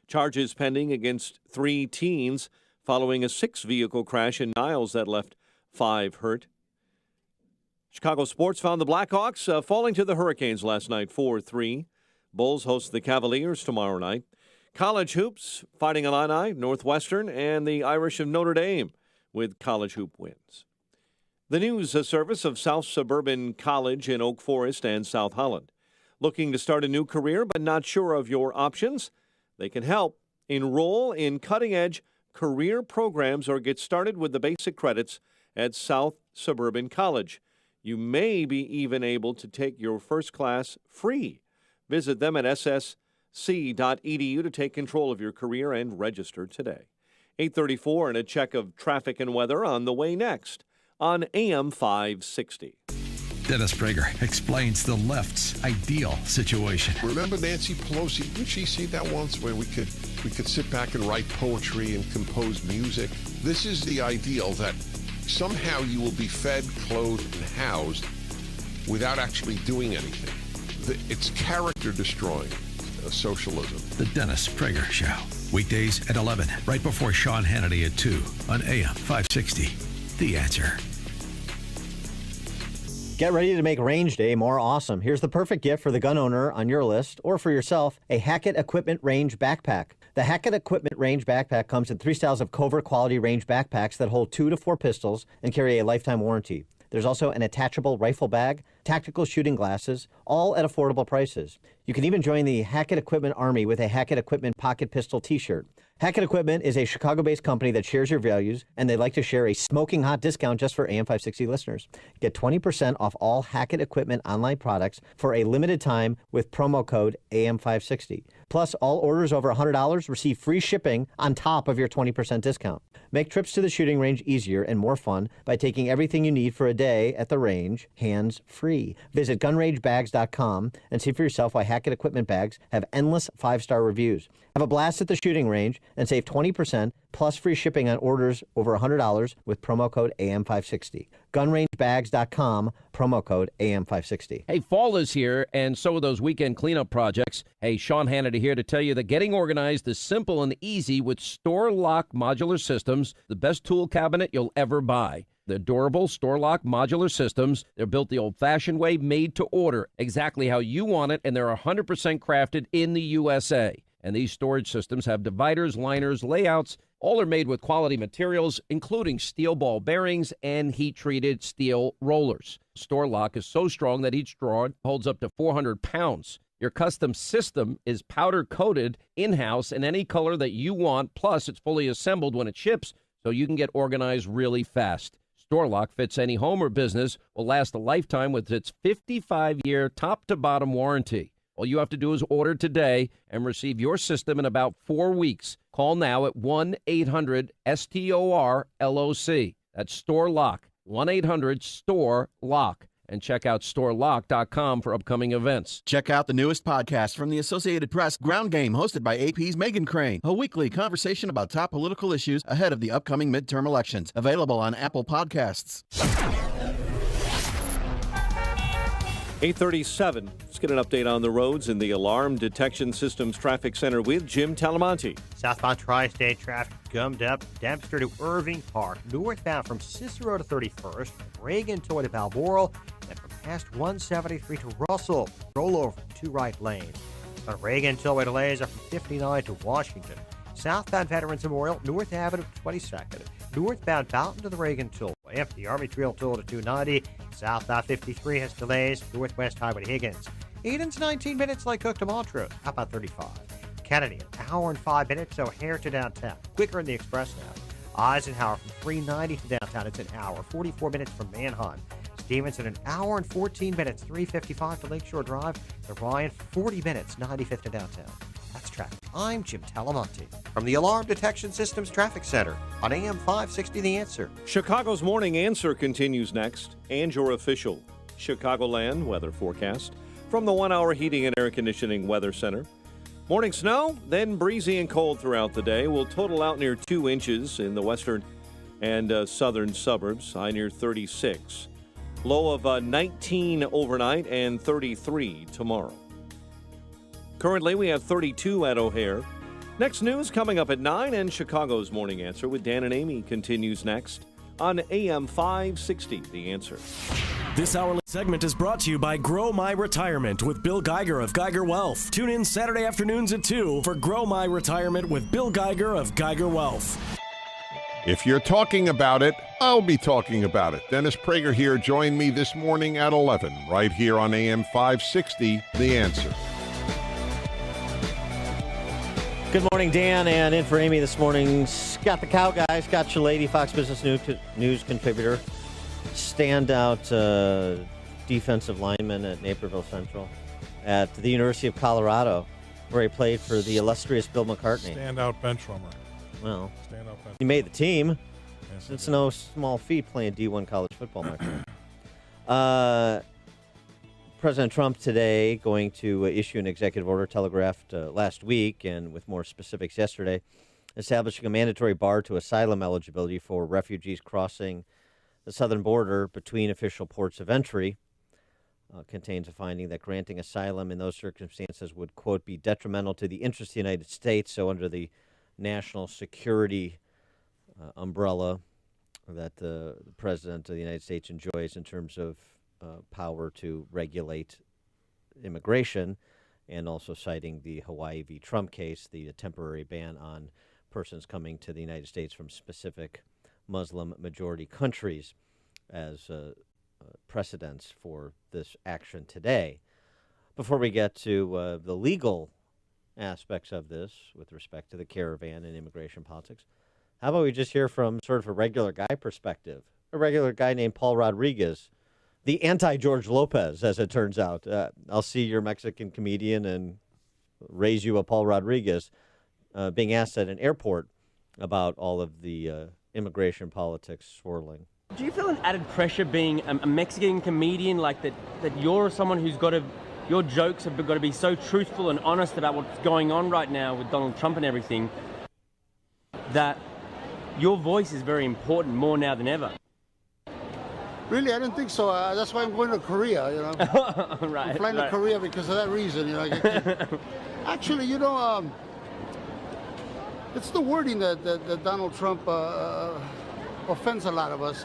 [SPEAKER 1] Charges pending against 3 teens following a 6-vehicle crash in Niles that left 5 hurt. Chicago sports found the Blackhawks falling to the Hurricanes last night 4-3. Bulls host the Cavaliers tomorrow night. College hoops fighting Illini, Northwestern, and the Irish of Notre Dame with college hoop wins. The news service of South Suburban College in Oak Forest and South Holland. Looking to start a new career but not sure of your options? They can help. Enroll in cutting-edge career programs or get started with the basic credits at South Suburban College. You may be even able to take your first class free. Visit them at ssc.edu to take control of your career and register today. 8:34 and a check of traffic and weather on the way next on AM 560.
[SPEAKER 5] Dennis Prager explains the left's ideal situation.
[SPEAKER 22] Remember Nancy Pelosi? Didn't she see that once where we could sit back and write poetry and compose music? This is the ideal, that somehow you will be fed, clothed, and housed without actually doing anything. It's character destroying, socialism.
[SPEAKER 5] The Dennis Prager Show. Weekdays at 11, right before Sean Hannity at 2 on AM 560. The Answer.
[SPEAKER 12] Get ready to make Range Day more awesome. Here's the perfect gift for the gun owner on your list, or for yourself, a Hackett Equipment Range backpack. The Hackett Equipment Range backpack comes in 3 styles of covert quality range backpacks that hold 2 to 4 pistols and carry a lifetime warranty. There's also an attachable rifle bag, tactical shooting glasses, all at affordable prices. You can even join the Hackett Equipment Army with a Hackett Equipment Pocket Pistol t-shirt. Hackett Equipment is a Chicago-based company that shares your values, and they'd like to share a smoking hot discount just for AM 560 listeners. Get 20% off all Hackett Equipment online products for a limited time with promo code AM 560. Plus, all orders over $100 receive free shipping on top of your 20% discount. Make trips to the shooting range easier and more fun by taking everything you need for a day at the range hands-free. Visit gunrangebags.com and see for yourself why Hackett Equipment bags have endless 5-star reviews. Have a blast at the shooting range and save 20% plus free shipping on orders over $100 with promo code AM560. Gunrangebags.com, promo code AM560.
[SPEAKER 23] Hey, fall is here, and so are those weekend cleanup projects. Hey, Sean Hannity here to tell you that getting organized is simple and easy with Store Lock Modular Systems, the best tool cabinet you'll ever buy. They're durable, store-lock modular systems. They're built the old-fashioned way, made to order, exactly how you want it, and they're 100% crafted in the USA. And these storage systems have dividers, liners, layouts. All are made with quality materials, including steel ball bearings and heat-treated steel rollers. Store Lock is so strong that each drawer holds up to 400 pounds. Your custom system is powder-coated in-house in any color that you want, plus it's fully assembled when it ships, so you can get organized really fast. Store Lock fits any home or business, will last a lifetime with its 55-year top-to-bottom warranty. All you have to do is order today and receive your system in about 4 weeks. Call now at 1-800-STOR-LOC. That's Store Lock, 1-800-STORE-LOCK. And check out storelock.com for upcoming events.
[SPEAKER 24] Check out the newest podcast from the Associated Press, Ground Game, hosted by AP's Megan Crane. A weekly conversation about top political issues ahead of the upcoming midterm elections. Available on Apple Podcasts.
[SPEAKER 1] 8:37. Let's get an update on the roads in the Alarm Detection Systems Traffic Center with Jim Talamonte.
[SPEAKER 6] Southbound Tri-State traffic gummed up Dempster to Irving Park, northbound from Cicero to 31st, Reagan to Balmoral, and from past 173 to Russell. Roll over 2 right lanes. On Reagan, Tillway delays are from 59 to Washington. Southbound Veterans Memorial, North Avenue 22nd, northbound Fountain to the Reagan Tollway. The Army Trail Toll to 290. South I-53 has delays. Northwest Highway to Higgins. Eden's 19 minutes. Lake Cook to Montrose. How about 35? Kennedy, an hour and 5 minutes. O'Hare to downtown. Quicker in the express now. Eisenhower from 390 to downtown. It's an hour. 44 minutes from Manheim. Stevenson, an hour and 14 minutes. 355 to Lakeshore Drive. The Ryan, 40 minutes. 95th to downtown. That's traffic. I'm Jim Talamonte from the Alarm Detection Systems Traffic Center on AM 560 The Answer.
[SPEAKER 1] Chicago's Morning Answer continues next, and your official Chicagoland weather forecast from the 1 Hour Heating and Air Conditioning Weather Center. Morning snow, then breezy and cold throughout the day. Will total out near 2 inches in the western and southern suburbs, high near 36. Low of 19 overnight and 33 tomorrow. Currently, we have 32 at O'Hare. Next news coming up at 9, and Chicago's Morning Answer with Dan and Amy continues next on AM 560, The Answer.
[SPEAKER 2] This hourly segment is brought to you by Grow My Retirement with Bill Geiger of Geiger Wealth. Tune in Saturday afternoons at 2 for Grow My Retirement with Bill Geiger of Geiger Wealth.
[SPEAKER 22] If you're talking about it, I'll be talking about it. Dennis Prager here. Join me this morning at 11, right here on AM 560, The Answer.
[SPEAKER 12] Good morning, Dan, and in for Amy this morning, Scott the Cow Guy, Scott Shalady, Fox Business News contributor, standout defensive lineman at Naperville Central, at the University of Colorado, where he played for the illustrious Bill McCartney.
[SPEAKER 9] Standout bench runner.
[SPEAKER 12] Well,
[SPEAKER 9] Standout bench.
[SPEAKER 12] he made the team.
[SPEAKER 9] Yes,
[SPEAKER 12] It's no small feat playing D1 college football, my friend. President Trump today going to issue an executive order telegraphed last week and with more specifics yesterday, establishing a mandatory bar to asylum eligibility for refugees crossing the southern border between official ports of entry. Contains a finding that granting asylum in those circumstances would, quote, be detrimental to the interests of the United States. So under the national security umbrella that the President of the United States enjoys in terms of power to regulate immigration, and also citing the Hawaii v. Trump case, the temporary ban on persons coming to the United States from specific Muslim-majority countries as precedents for this action today. Before we get to the legal aspects of this with respect to the caravan and immigration politics, how about we just hear from sort of a regular guy perspective, a regular guy named Paul Rodriguez, the anti-George Lopez, as it turns out. I'll see your Mexican comedian and raise you a Paul Rodriguez, being asked at an airport about all of the immigration politics swirling.
[SPEAKER 4] Do you feel an added pressure being a Mexican comedian, like that you're someone who's got to, your jokes have got to be so truthful and honest about what's going on right now with Donald Trump and everything, that your voice is very important, more now than ever?
[SPEAKER 7] Really, I didn't think so. That's why I'm going to Korea, you know.
[SPEAKER 4] Right,
[SPEAKER 7] I'm flying to Korea because of that reason, you know. Actually, you know, it's the wording that Donald Trump offends a lot of us.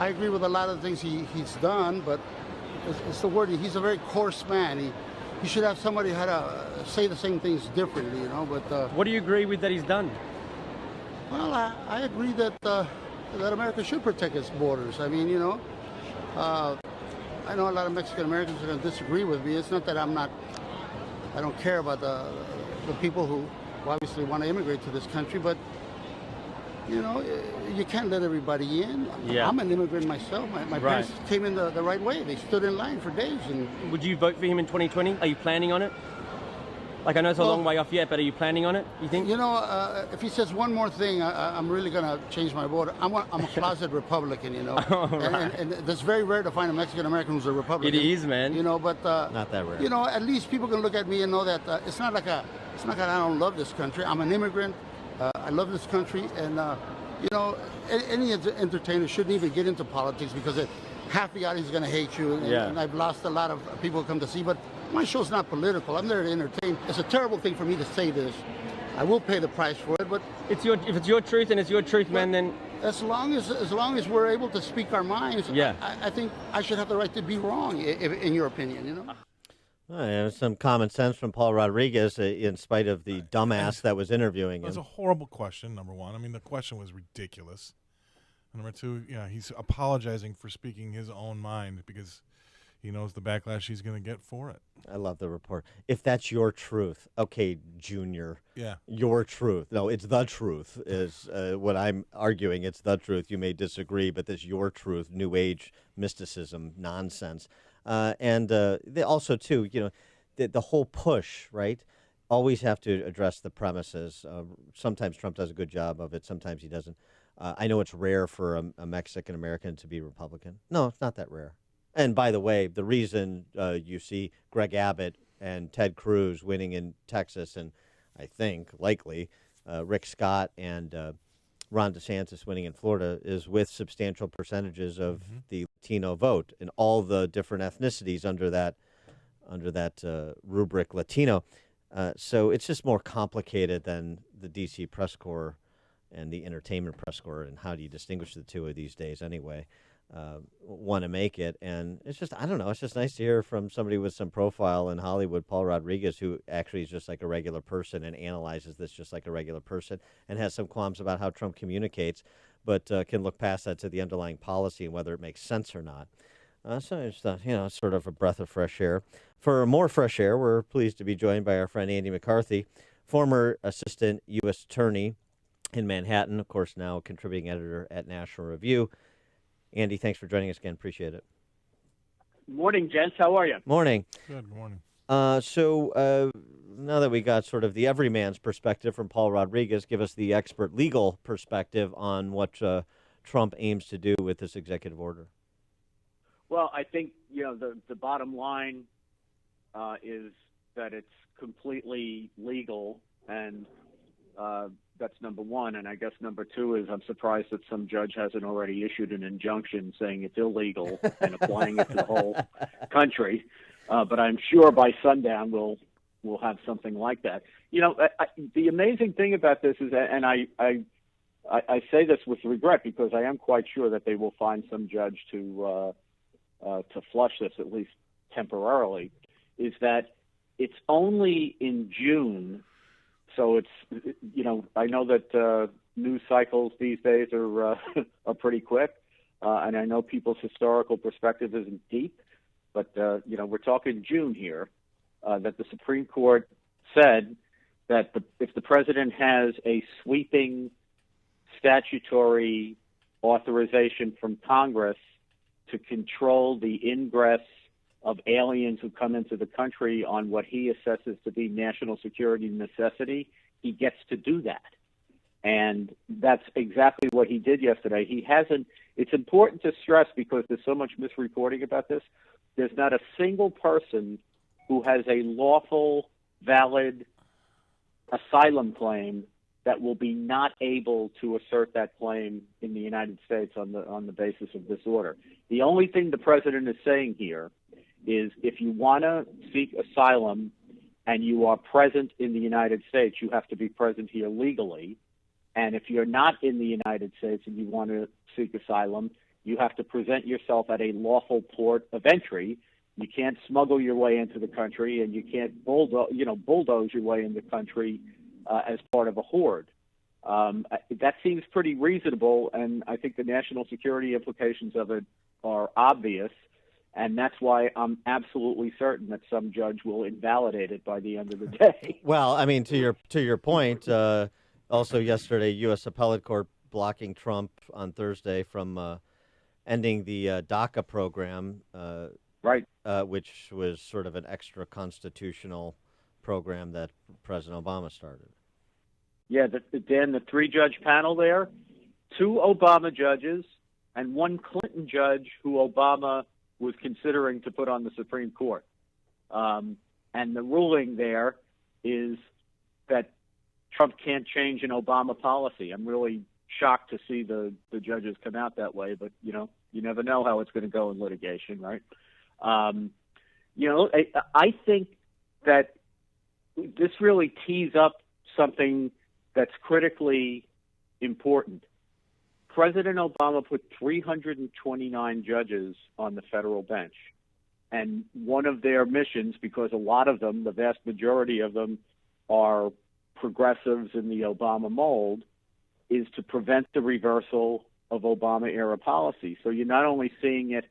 [SPEAKER 7] I agree with a lot of the things he's done, but it's the wording. He's a very coarse man. He should have somebody how to say the same things differently, you know. But
[SPEAKER 4] what do you agree with that he's done?
[SPEAKER 7] Well, I agree that America should protect its borders. I mean, you know, I know a lot of Mexican Americans are going to disagree with me. It's not that I don't care about the people who obviously want to immigrate to this country, but, you know, you can't let everybody in.
[SPEAKER 4] Yeah.
[SPEAKER 7] I'm an immigrant myself. My parents came in the right way. They stood in line for days. And
[SPEAKER 4] would you vote for him in 2020? Are you planning on it? Like, I know it's a long way off yet, but are you planning on it, you think?
[SPEAKER 7] You know, if he says one more thing, I'm really going to change my vote. I'm a closet Republican, you know. And it's very rare to find a Mexican-American who's a Republican.
[SPEAKER 4] It is, man.
[SPEAKER 7] You know, but...
[SPEAKER 12] not that rare.
[SPEAKER 7] You know, at least people can look at me and know that it's not like I don't love this country. I'm an immigrant. I love this country. And, you know, any entertainer shouldn't even get into politics because half the audience is going to hate you. And I've lost a lot of people who come to see. But my show's not political. I'm there to entertain. It's a terrible thing for me to say this. I will pay the price for it, but
[SPEAKER 4] if it's your truth and it's your truth, man, then
[SPEAKER 7] as long as we're able to speak our minds, I think I should have the right to be wrong, in your opinion, you know.
[SPEAKER 12] Some common sense from Paul Rodriguez, in spite of the dumbass that was interviewing him.
[SPEAKER 9] That's a horrible question, number one. I mean, the question was ridiculous. Number two, he's apologizing for speaking his own mind because he knows the backlash he's going to get for it.
[SPEAKER 12] I love the report. If that's your truth, okay, Junior.
[SPEAKER 9] Yeah.
[SPEAKER 12] Your truth. No, it's the truth is what I'm arguing. It's the truth. You may disagree, but this your truth, New Age mysticism nonsense. And they also, too, the whole push, right? Always have to address the premises. Sometimes Trump does a good job of it. Sometimes he doesn't. I know it's rare for a Mexican-American to be Republican. No, it's not that rare. And by the way, the reason you see Greg Abbott and Ted Cruz winning in Texas, and I think likely Rick Scott and Ron DeSantis winning in Florida, is with substantial percentages of the Latino vote and all the different ethnicities under that rubric Latino. So it's just more complicated than the D.C. press corps and the entertainment press corps, and how do you distinguish the two of these days anyway? Want to make it, and it's just, I don't know, it's just nice to hear from somebody with some profile in Hollywood, Paul Rodriguez, who actually is just like a regular person and analyzes this just like a regular person and has some qualms about how Trump communicates, but can look past that to the underlying policy and whether it makes sense or not. So it's sort of a breath of fresh air. For more fresh air, we're pleased to be joined by our friend Andy McCarthy, former assistant U.S. attorney in Manhattan, of course now contributing editor at National Review. Andy, thanks for joining us again. Appreciate it.
[SPEAKER 3] Morning, gents. How are you?
[SPEAKER 12] Morning.
[SPEAKER 9] Good morning.
[SPEAKER 12] So now that we got sort of the everyman's perspective from Paul Rodriguez, give us the expert legal perspective on what Trump aims to do with this executive order.
[SPEAKER 3] Well, I think, the bottom line is that it's completely legal, and that's number one. And I guess number two is I'm surprised that some judge hasn't already issued an injunction saying it's illegal and applying it to the whole country. But I'm sure by sundown we'll have something like that. The amazing thing about this is, and I say this with regret because I am quite sure that they will find some judge to flush this, at least temporarily, is that it's only in June. So it's, I know that news cycles these days are pretty quick, and I know people's historical perspective isn't deep, but, we're talking June here, that the Supreme Court said that if the president has a sweeping statutory authorization from Congress to control the ingress of aliens who come into the country on what he assesses to be national security necessity, he gets to do that. And that's exactly what he did yesterday. It's important to stress, because there's so much misreporting about this, there's not a single person who has a lawful, valid asylum claim that will be not able to assert that claim in the United States on the basis of this order. The only thing the president is saying here is if you want to seek asylum and you are present in the United States, you have to be present here legally. And if you're not in the United States and you want to seek asylum, you have to present yourself at a lawful port of entry. You can't smuggle your way into the country, and you can't bulldoze your way in the country as part of a horde. That seems pretty reasonable, and I think the national security implications of it are obvious. And that's why I'm absolutely certain that some judge will invalidate it by the end of the day.
[SPEAKER 12] Well, I mean, to your point, also yesterday, U.S. Appellate Court blocking Trump on Thursday from ending the DACA program,
[SPEAKER 3] right?
[SPEAKER 12] Which was sort of an extra constitutional program that President Obama started.
[SPEAKER 3] Yeah, Dan, the three-judge panel there, 2 Obama judges and 1 Clinton judge who Obama was considering to put on the Supreme Court. And the ruling there is that Trump can't change an Obama policy. I'm really shocked to see the judges come out that way, but, you never know how it's going to go in litigation, right? I think that this really tees up something that's critically important. President Obama put 329 judges on the federal bench. And one of their missions, because a lot of them, the vast majority of them, are progressives in the Obama mold, is to prevent the reversal of Obama-era policy. So you're not only seeing it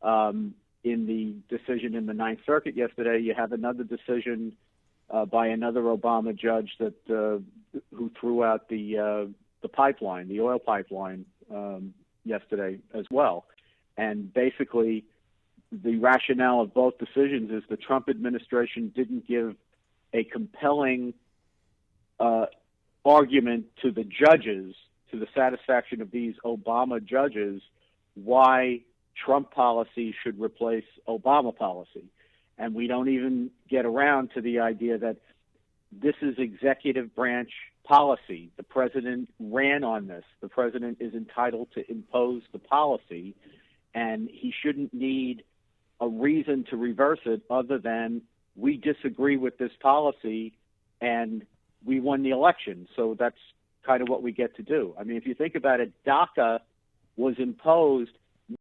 [SPEAKER 3] in the decision in the Ninth Circuit yesterday, you have another decision by another Obama judge that who threw out the pipeline, the oil pipeline, yesterday as well. And basically, the rationale of both decisions is the Trump administration didn't give a compelling argument to the judges, to the satisfaction of these Obama judges, why Trump policy should replace Obama policy. And we don't even get around to the idea that this is executive branch policy. The president ran on this. The president is entitled to impose the policy, and he shouldn't need a reason to reverse it other than we disagree with this policy and we won the election. So that's kind of what we get to do. I mean, if you think about it, DACA was imposed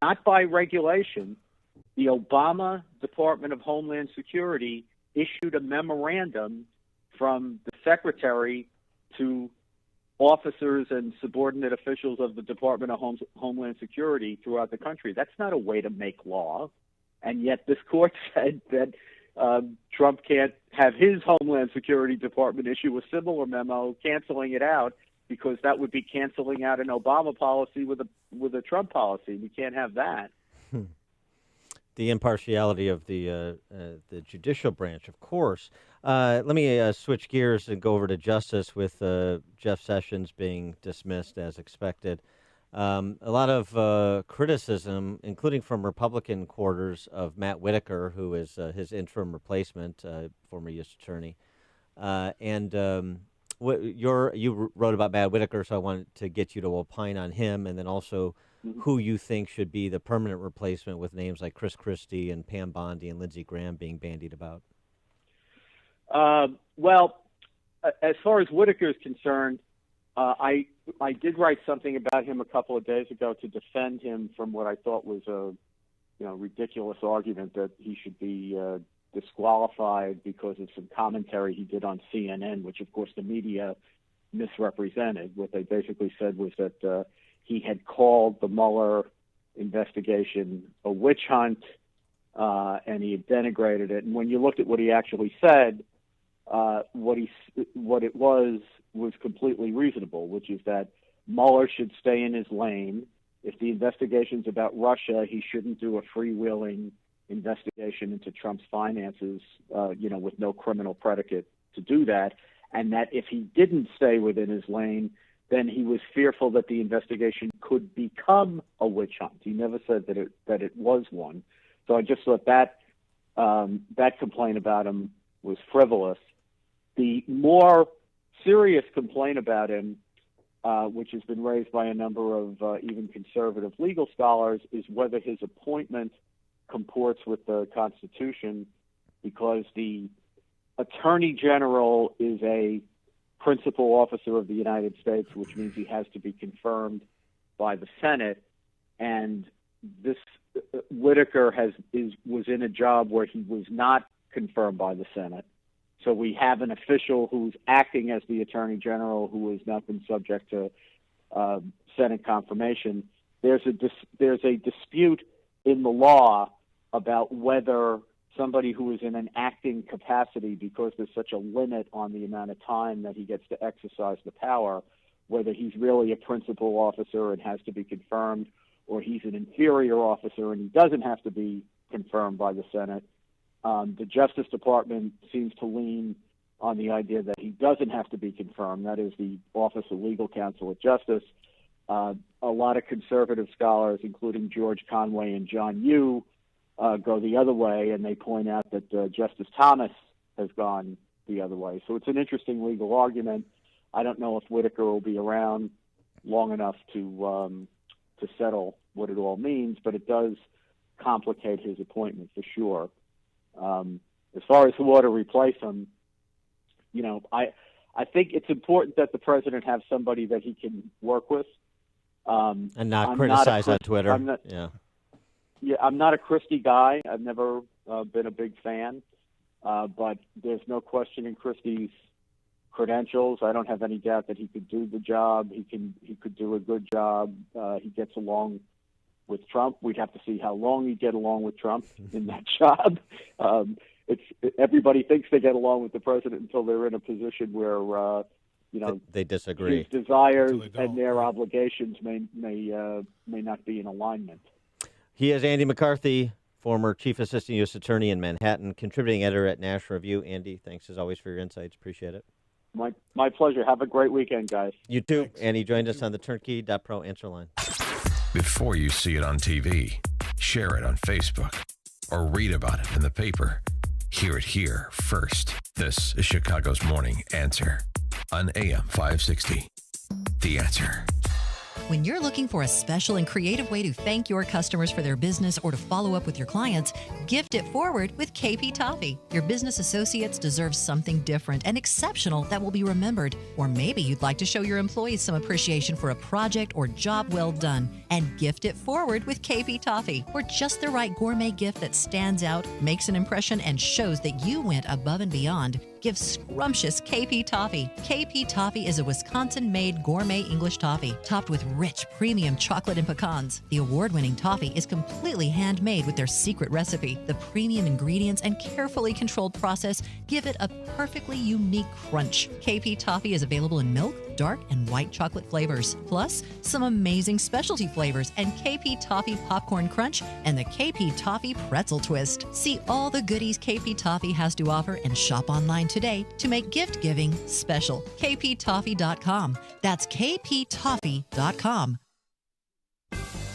[SPEAKER 3] not by regulation. The Obama Department of Homeland Security issued a memorandum from the secretary to officers and subordinate officials of the Department of Homeland Security throughout the country. That's not a way to make law. And yet this court said that Trump can't have his Homeland Security Department issue a similar memo canceling it out, because that would be canceling out an Obama policy with a Trump policy. We can't have that.
[SPEAKER 12] The impartiality of the judicial branch, of course. Let me switch gears and go over to justice with Jeff Sessions being dismissed as expected. A lot of criticism, including from Republican quarters, of Matt Whitaker, who is his interim replacement, former U.S. attorney. You wrote about Matt Whitaker, so I wanted to get you to opine on him, and then also who you think should be the permanent replacement, with names like Chris Christie and Pam Bondi and Lindsey Graham being bandied about.
[SPEAKER 3] Well, as far as Whitaker is concerned, I did write something about him a couple of days ago to defend him from what I thought was a ridiculous argument that he should be disqualified because of some commentary he did on CNN, which of course the media misrepresented. What they basically said was that he had called the Mueller investigation a witch hunt, and he had denigrated it. And when you looked at what he actually said, what it was completely reasonable, which is that Mueller should stay in his lane. If the investigation's about Russia, he shouldn't do a freewheeling investigation into Trump's finances, with no criminal predicate to do that. And that if he didn't stay within his lane, then he was fearful that the investigation could become a witch hunt. He never said that it was one. So I just thought that complaint about him was frivolous. The more serious complaint about him, which has been raised by a number of even conservative legal scholars, is whether his appointment comports with the Constitution, because the Attorney General is a principal officer of the United States, which means he has to be confirmed by the Senate. And this Whitaker was in a job where he was not confirmed by the Senate. So we have an official who's acting as the Attorney General who has not been subject to Senate confirmation. There's a dispute in the law about whether somebody who is in an acting capacity, because there's such a limit on the amount of time that he gets to exercise the power, whether he's really a principal officer and has to be confirmed, or he's an inferior officer and he doesn't have to be confirmed by the Senate. The Justice Department seems to lean on the idea that he doesn't have to be confirmed. That is the Office of Legal Counsel at Justice. A lot of conservative scholars, including George Conway and John Yoo, go the other way, and they point out that Justice Thomas has gone the other way. So it's an interesting legal argument. I don't know if Whitaker will be around long enough to settle what it all means, but it does complicate his appointment for sure. As far as who ought to replace him, I think it's important that the president have somebody that he can work with.
[SPEAKER 12] And not criticize on Twitter.
[SPEAKER 3] I'm not a Christie guy. I've never been a big fan, but there's no questioning Christie's credentials. I don't have any doubt that he could do the job. He could do a good job. He gets along with Trump. We'd have to see how long he'd get along with Trump in that job. Everybody thinks they get along with the president until they're in a position where
[SPEAKER 12] they disagree.
[SPEAKER 3] His desires and their obligations may not be in alignment.
[SPEAKER 12] He is Andy McCarthy, former Chief Assistant U.S. Attorney in Manhattan, contributing editor at National Review. Andy, thanks as always for your insights. Appreciate it.
[SPEAKER 3] My pleasure. Have a great weekend, guys.
[SPEAKER 12] You too. Thanks. Andy joined us on the Turnkey.pro answer line.
[SPEAKER 5] Before you see it on TV, share it on Facebook, or read about it in the paper, hear it here first. This is Chicago's Morning Answer on AM 560. The Answer.
[SPEAKER 8] When you're looking for a special and creative way to thank your customers for their business or to follow up with your clients, gift it forward with KP Toffee. Your business associates deserve something different and exceptional that will be remembered. Or maybe you'd like to show your employees some appreciation for a project or job well done, and gift it forward with KP Toffee. Or just the right gourmet gift that stands out, makes an impression, and shows that you went above and beyond. Give scrumptious KP Toffee. KP Toffee is a Wisconsin-made gourmet English toffee, topped with rich premium chocolate and pecans. The award-winning toffee is completely handmade with their secret recipe. The premium ingredients and carefully controlled process give it a perfectly unique crunch. KP Toffee is available in milk, dark, and white chocolate flavors, plus some amazing specialty flavors and KP Toffee Popcorn Crunch and the KP Toffee Pretzel Twist. See all the goodies KP Toffee has to offer and shop online today to make gift giving special. kptoffee.com. That's kptoffee.com.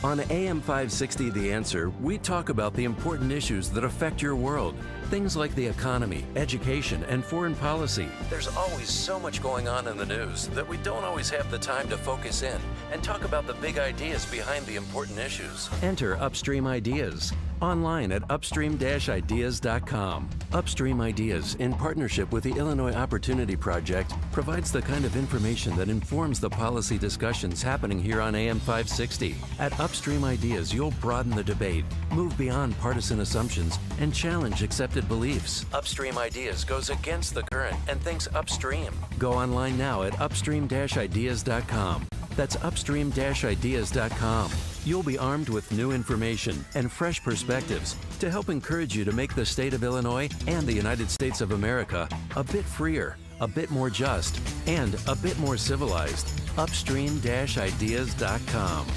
[SPEAKER 10] On AM 560 The Answer, we talk about the important issues that affect your world. Things like the economy, education, and foreign policy. There's always so much going on in the news that we don't always have the time to focus in and talk about the big ideas behind the important issues. Enter Upstream Ideas online at upstream-ideas.com. Upstream Ideas, in partnership with the Illinois Opportunity Project, provides the kind of information that informs the policy discussions happening here on AM 560. At Upstream Ideas, you'll broaden the debate, move beyond partisan assumptions, and challenge accepted beliefs. Upstream Ideas goes against the current and thinks upstream. Go online now at upstream-ideas.com. That's upstream-ideas.com. You'll be armed with new information and fresh perspectives to help encourage you to make the state of Illinois and the United States of America a bit freer, a bit more just, and a bit more civilized. Upstream-ideas.com.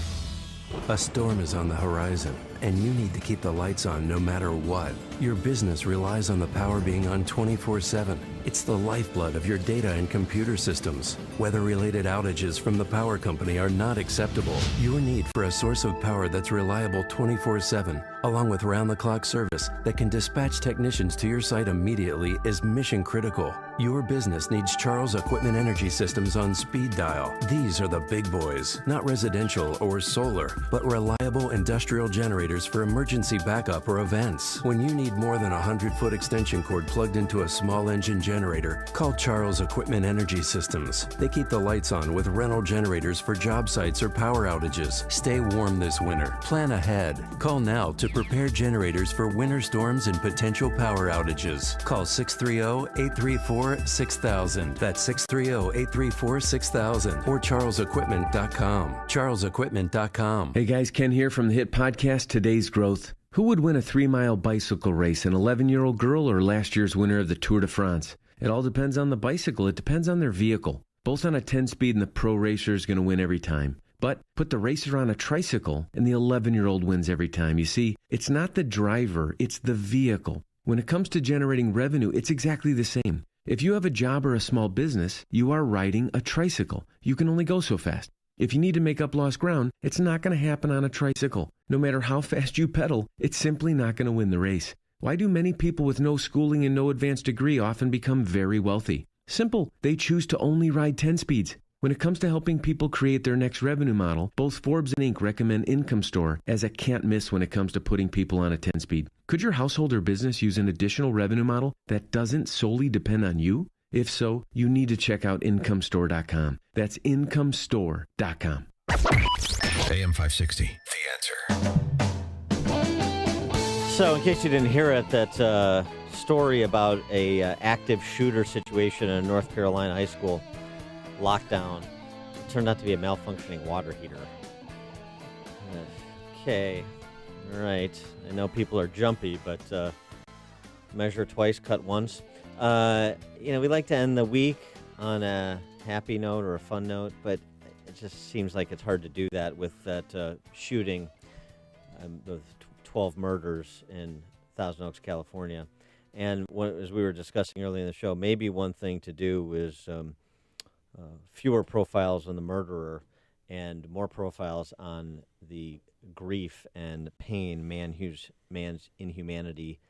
[SPEAKER 10] A storm is on the horizon, and you need to keep the lights on no matter what. Your business relies on the power being on 24/7. It's the lifeblood of your data and computer systems. Weather-related outages from the power company are not acceptable. Your need for a source of power that's reliable 24/7, along with round-the-clock service that can dispatch technicians to your site immediately, is mission critical. Your business needs Charles Equipment Energy Systems on speed dial. These are the big boys, not residential or solar, but reliable industrial generators for emergency backup or events. When you need more than a 100-foot extension cord plugged into a small engine generator, call Charles Equipment Energy Systems. They keep the lights on with rental generators for job sites or power outages. Stay warm this winter. Plan ahead. Call now to prepare generators for winter storms and potential power outages. Call 630-834-6000. That's 630-834-6000 or charlesequipment.com. charlesequipment.com.
[SPEAKER 11] Hey guys, Ken here from the hit podcast Today's Growth. Who would win a 3-mile bicycle race, an 11-year-old girl or last year's winner of the Tour de France? It all depends on the bicycle. It depends on their vehicle. Both on a 10-speed and the pro racer is going to win every time. But put the racer on a tricycle and the 11-year-old wins every time. You see, it's not the driver, it's the vehicle. When it comes to generating revenue, it's exactly the same. If you have a job or a small business, you are riding a tricycle. You can only go so fast. If you need to make up lost ground, it's not going to happen on a tricycle. No matter how fast you pedal, it's simply not going to win the race. Why do many people with no schooling and no advanced degree often become very wealthy? Simple. They choose to only ride 10 speeds. When it comes to helping people create their next revenue model, both Forbes and Inc. recommend Income Store as a can't miss when it comes to putting people on a 10-speed. Could your household or business use an additional revenue model that doesn't solely depend on you? If so, you need to check out incomestore.com. That's incomestore.com.
[SPEAKER 5] AM 560, The Answer.
[SPEAKER 12] So, in case you didn't hear it, that story about a active shooter situation in a North Carolina high school lockdown turned out to be a malfunctioning water heater. Okay, all right. I know people are jumpy, but measure twice, cut once. We like to end the week on a happy note or a fun note, but it just seems like it's hard to do that with that shooting, the 12 murders in Thousand Oaks, California. And as we were discussing earlier in the show, maybe one thing to do is fewer profiles on the murderer and more profiles on the grief and pain man's inhumanity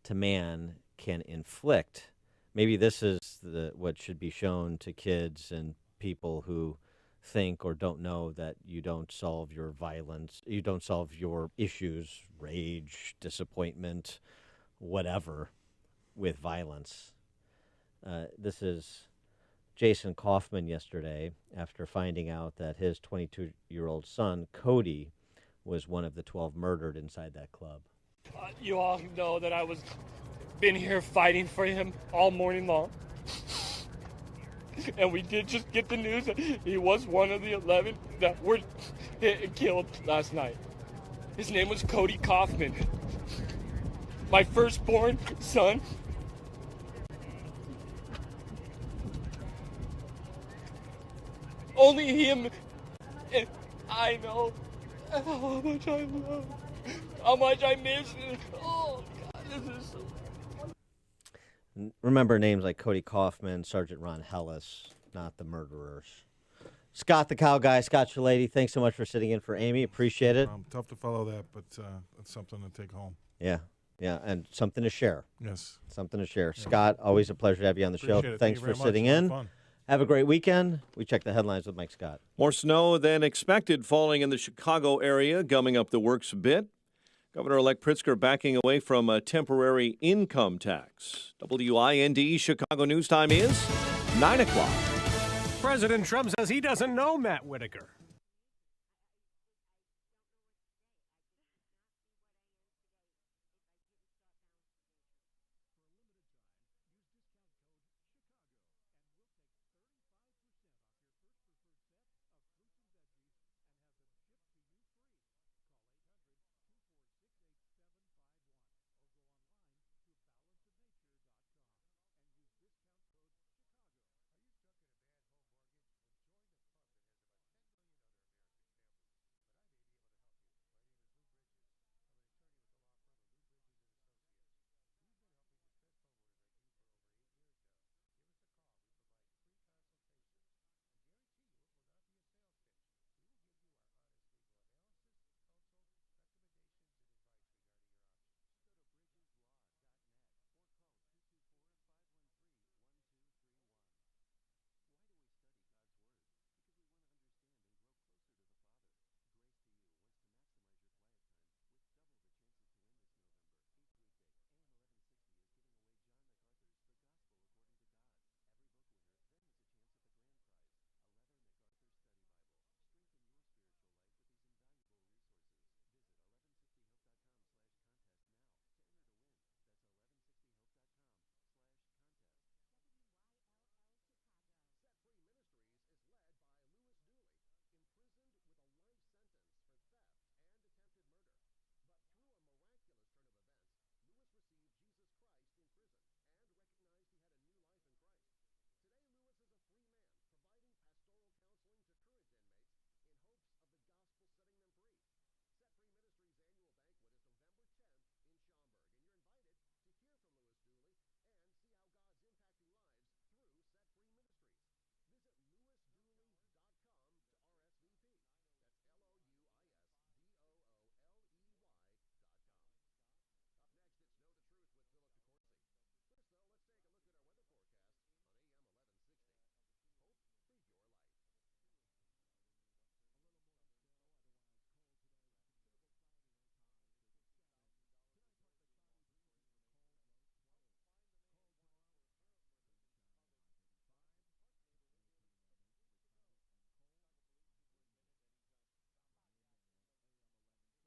[SPEAKER 12] to man can inflict. Maybe this is what should be shown to kids and people who think or don't know that you don't solve your violence, you don't solve your issues, rage, disappointment, whatever, with violence. This is Jason Kaufman yesterday after finding out that his 22-year-old son, Cody, was one of the 12 murdered inside that club.
[SPEAKER 13] You all know that I was been here fighting for him all morning long. And we did just get the news that he was one of the 11 that were killed last night. His name was Cody Kaufman. My firstborn son. Only him and I know how much I love, how much I miss. Oh, God, this is so...
[SPEAKER 12] Remember names like Cody Kaufman, Sergeant Ron Hellis, not the murderers. Scott the Cow Guy, Scott Shalady, thanks so much for sitting in for Amy. Appreciate it.
[SPEAKER 9] Tough to follow that, but it's something to take home.
[SPEAKER 12] Yeah, and something to share.
[SPEAKER 9] Yes.
[SPEAKER 12] Something to share. Yeah. Scott, always a pleasure to have you on the show.
[SPEAKER 9] Appreciate it.
[SPEAKER 12] Thanks for sitting in.
[SPEAKER 9] Fun.
[SPEAKER 12] Have a great weekend. We check the headlines with Mike Scott.
[SPEAKER 1] More snow than expected falling in the Chicago area, gumming up the works a bit. Governor-elect Pritzker backing away from a temporary income tax. WIND Chicago News Time is 9 o'clock.
[SPEAKER 2] President Trump says he doesn't know Matt Whitaker.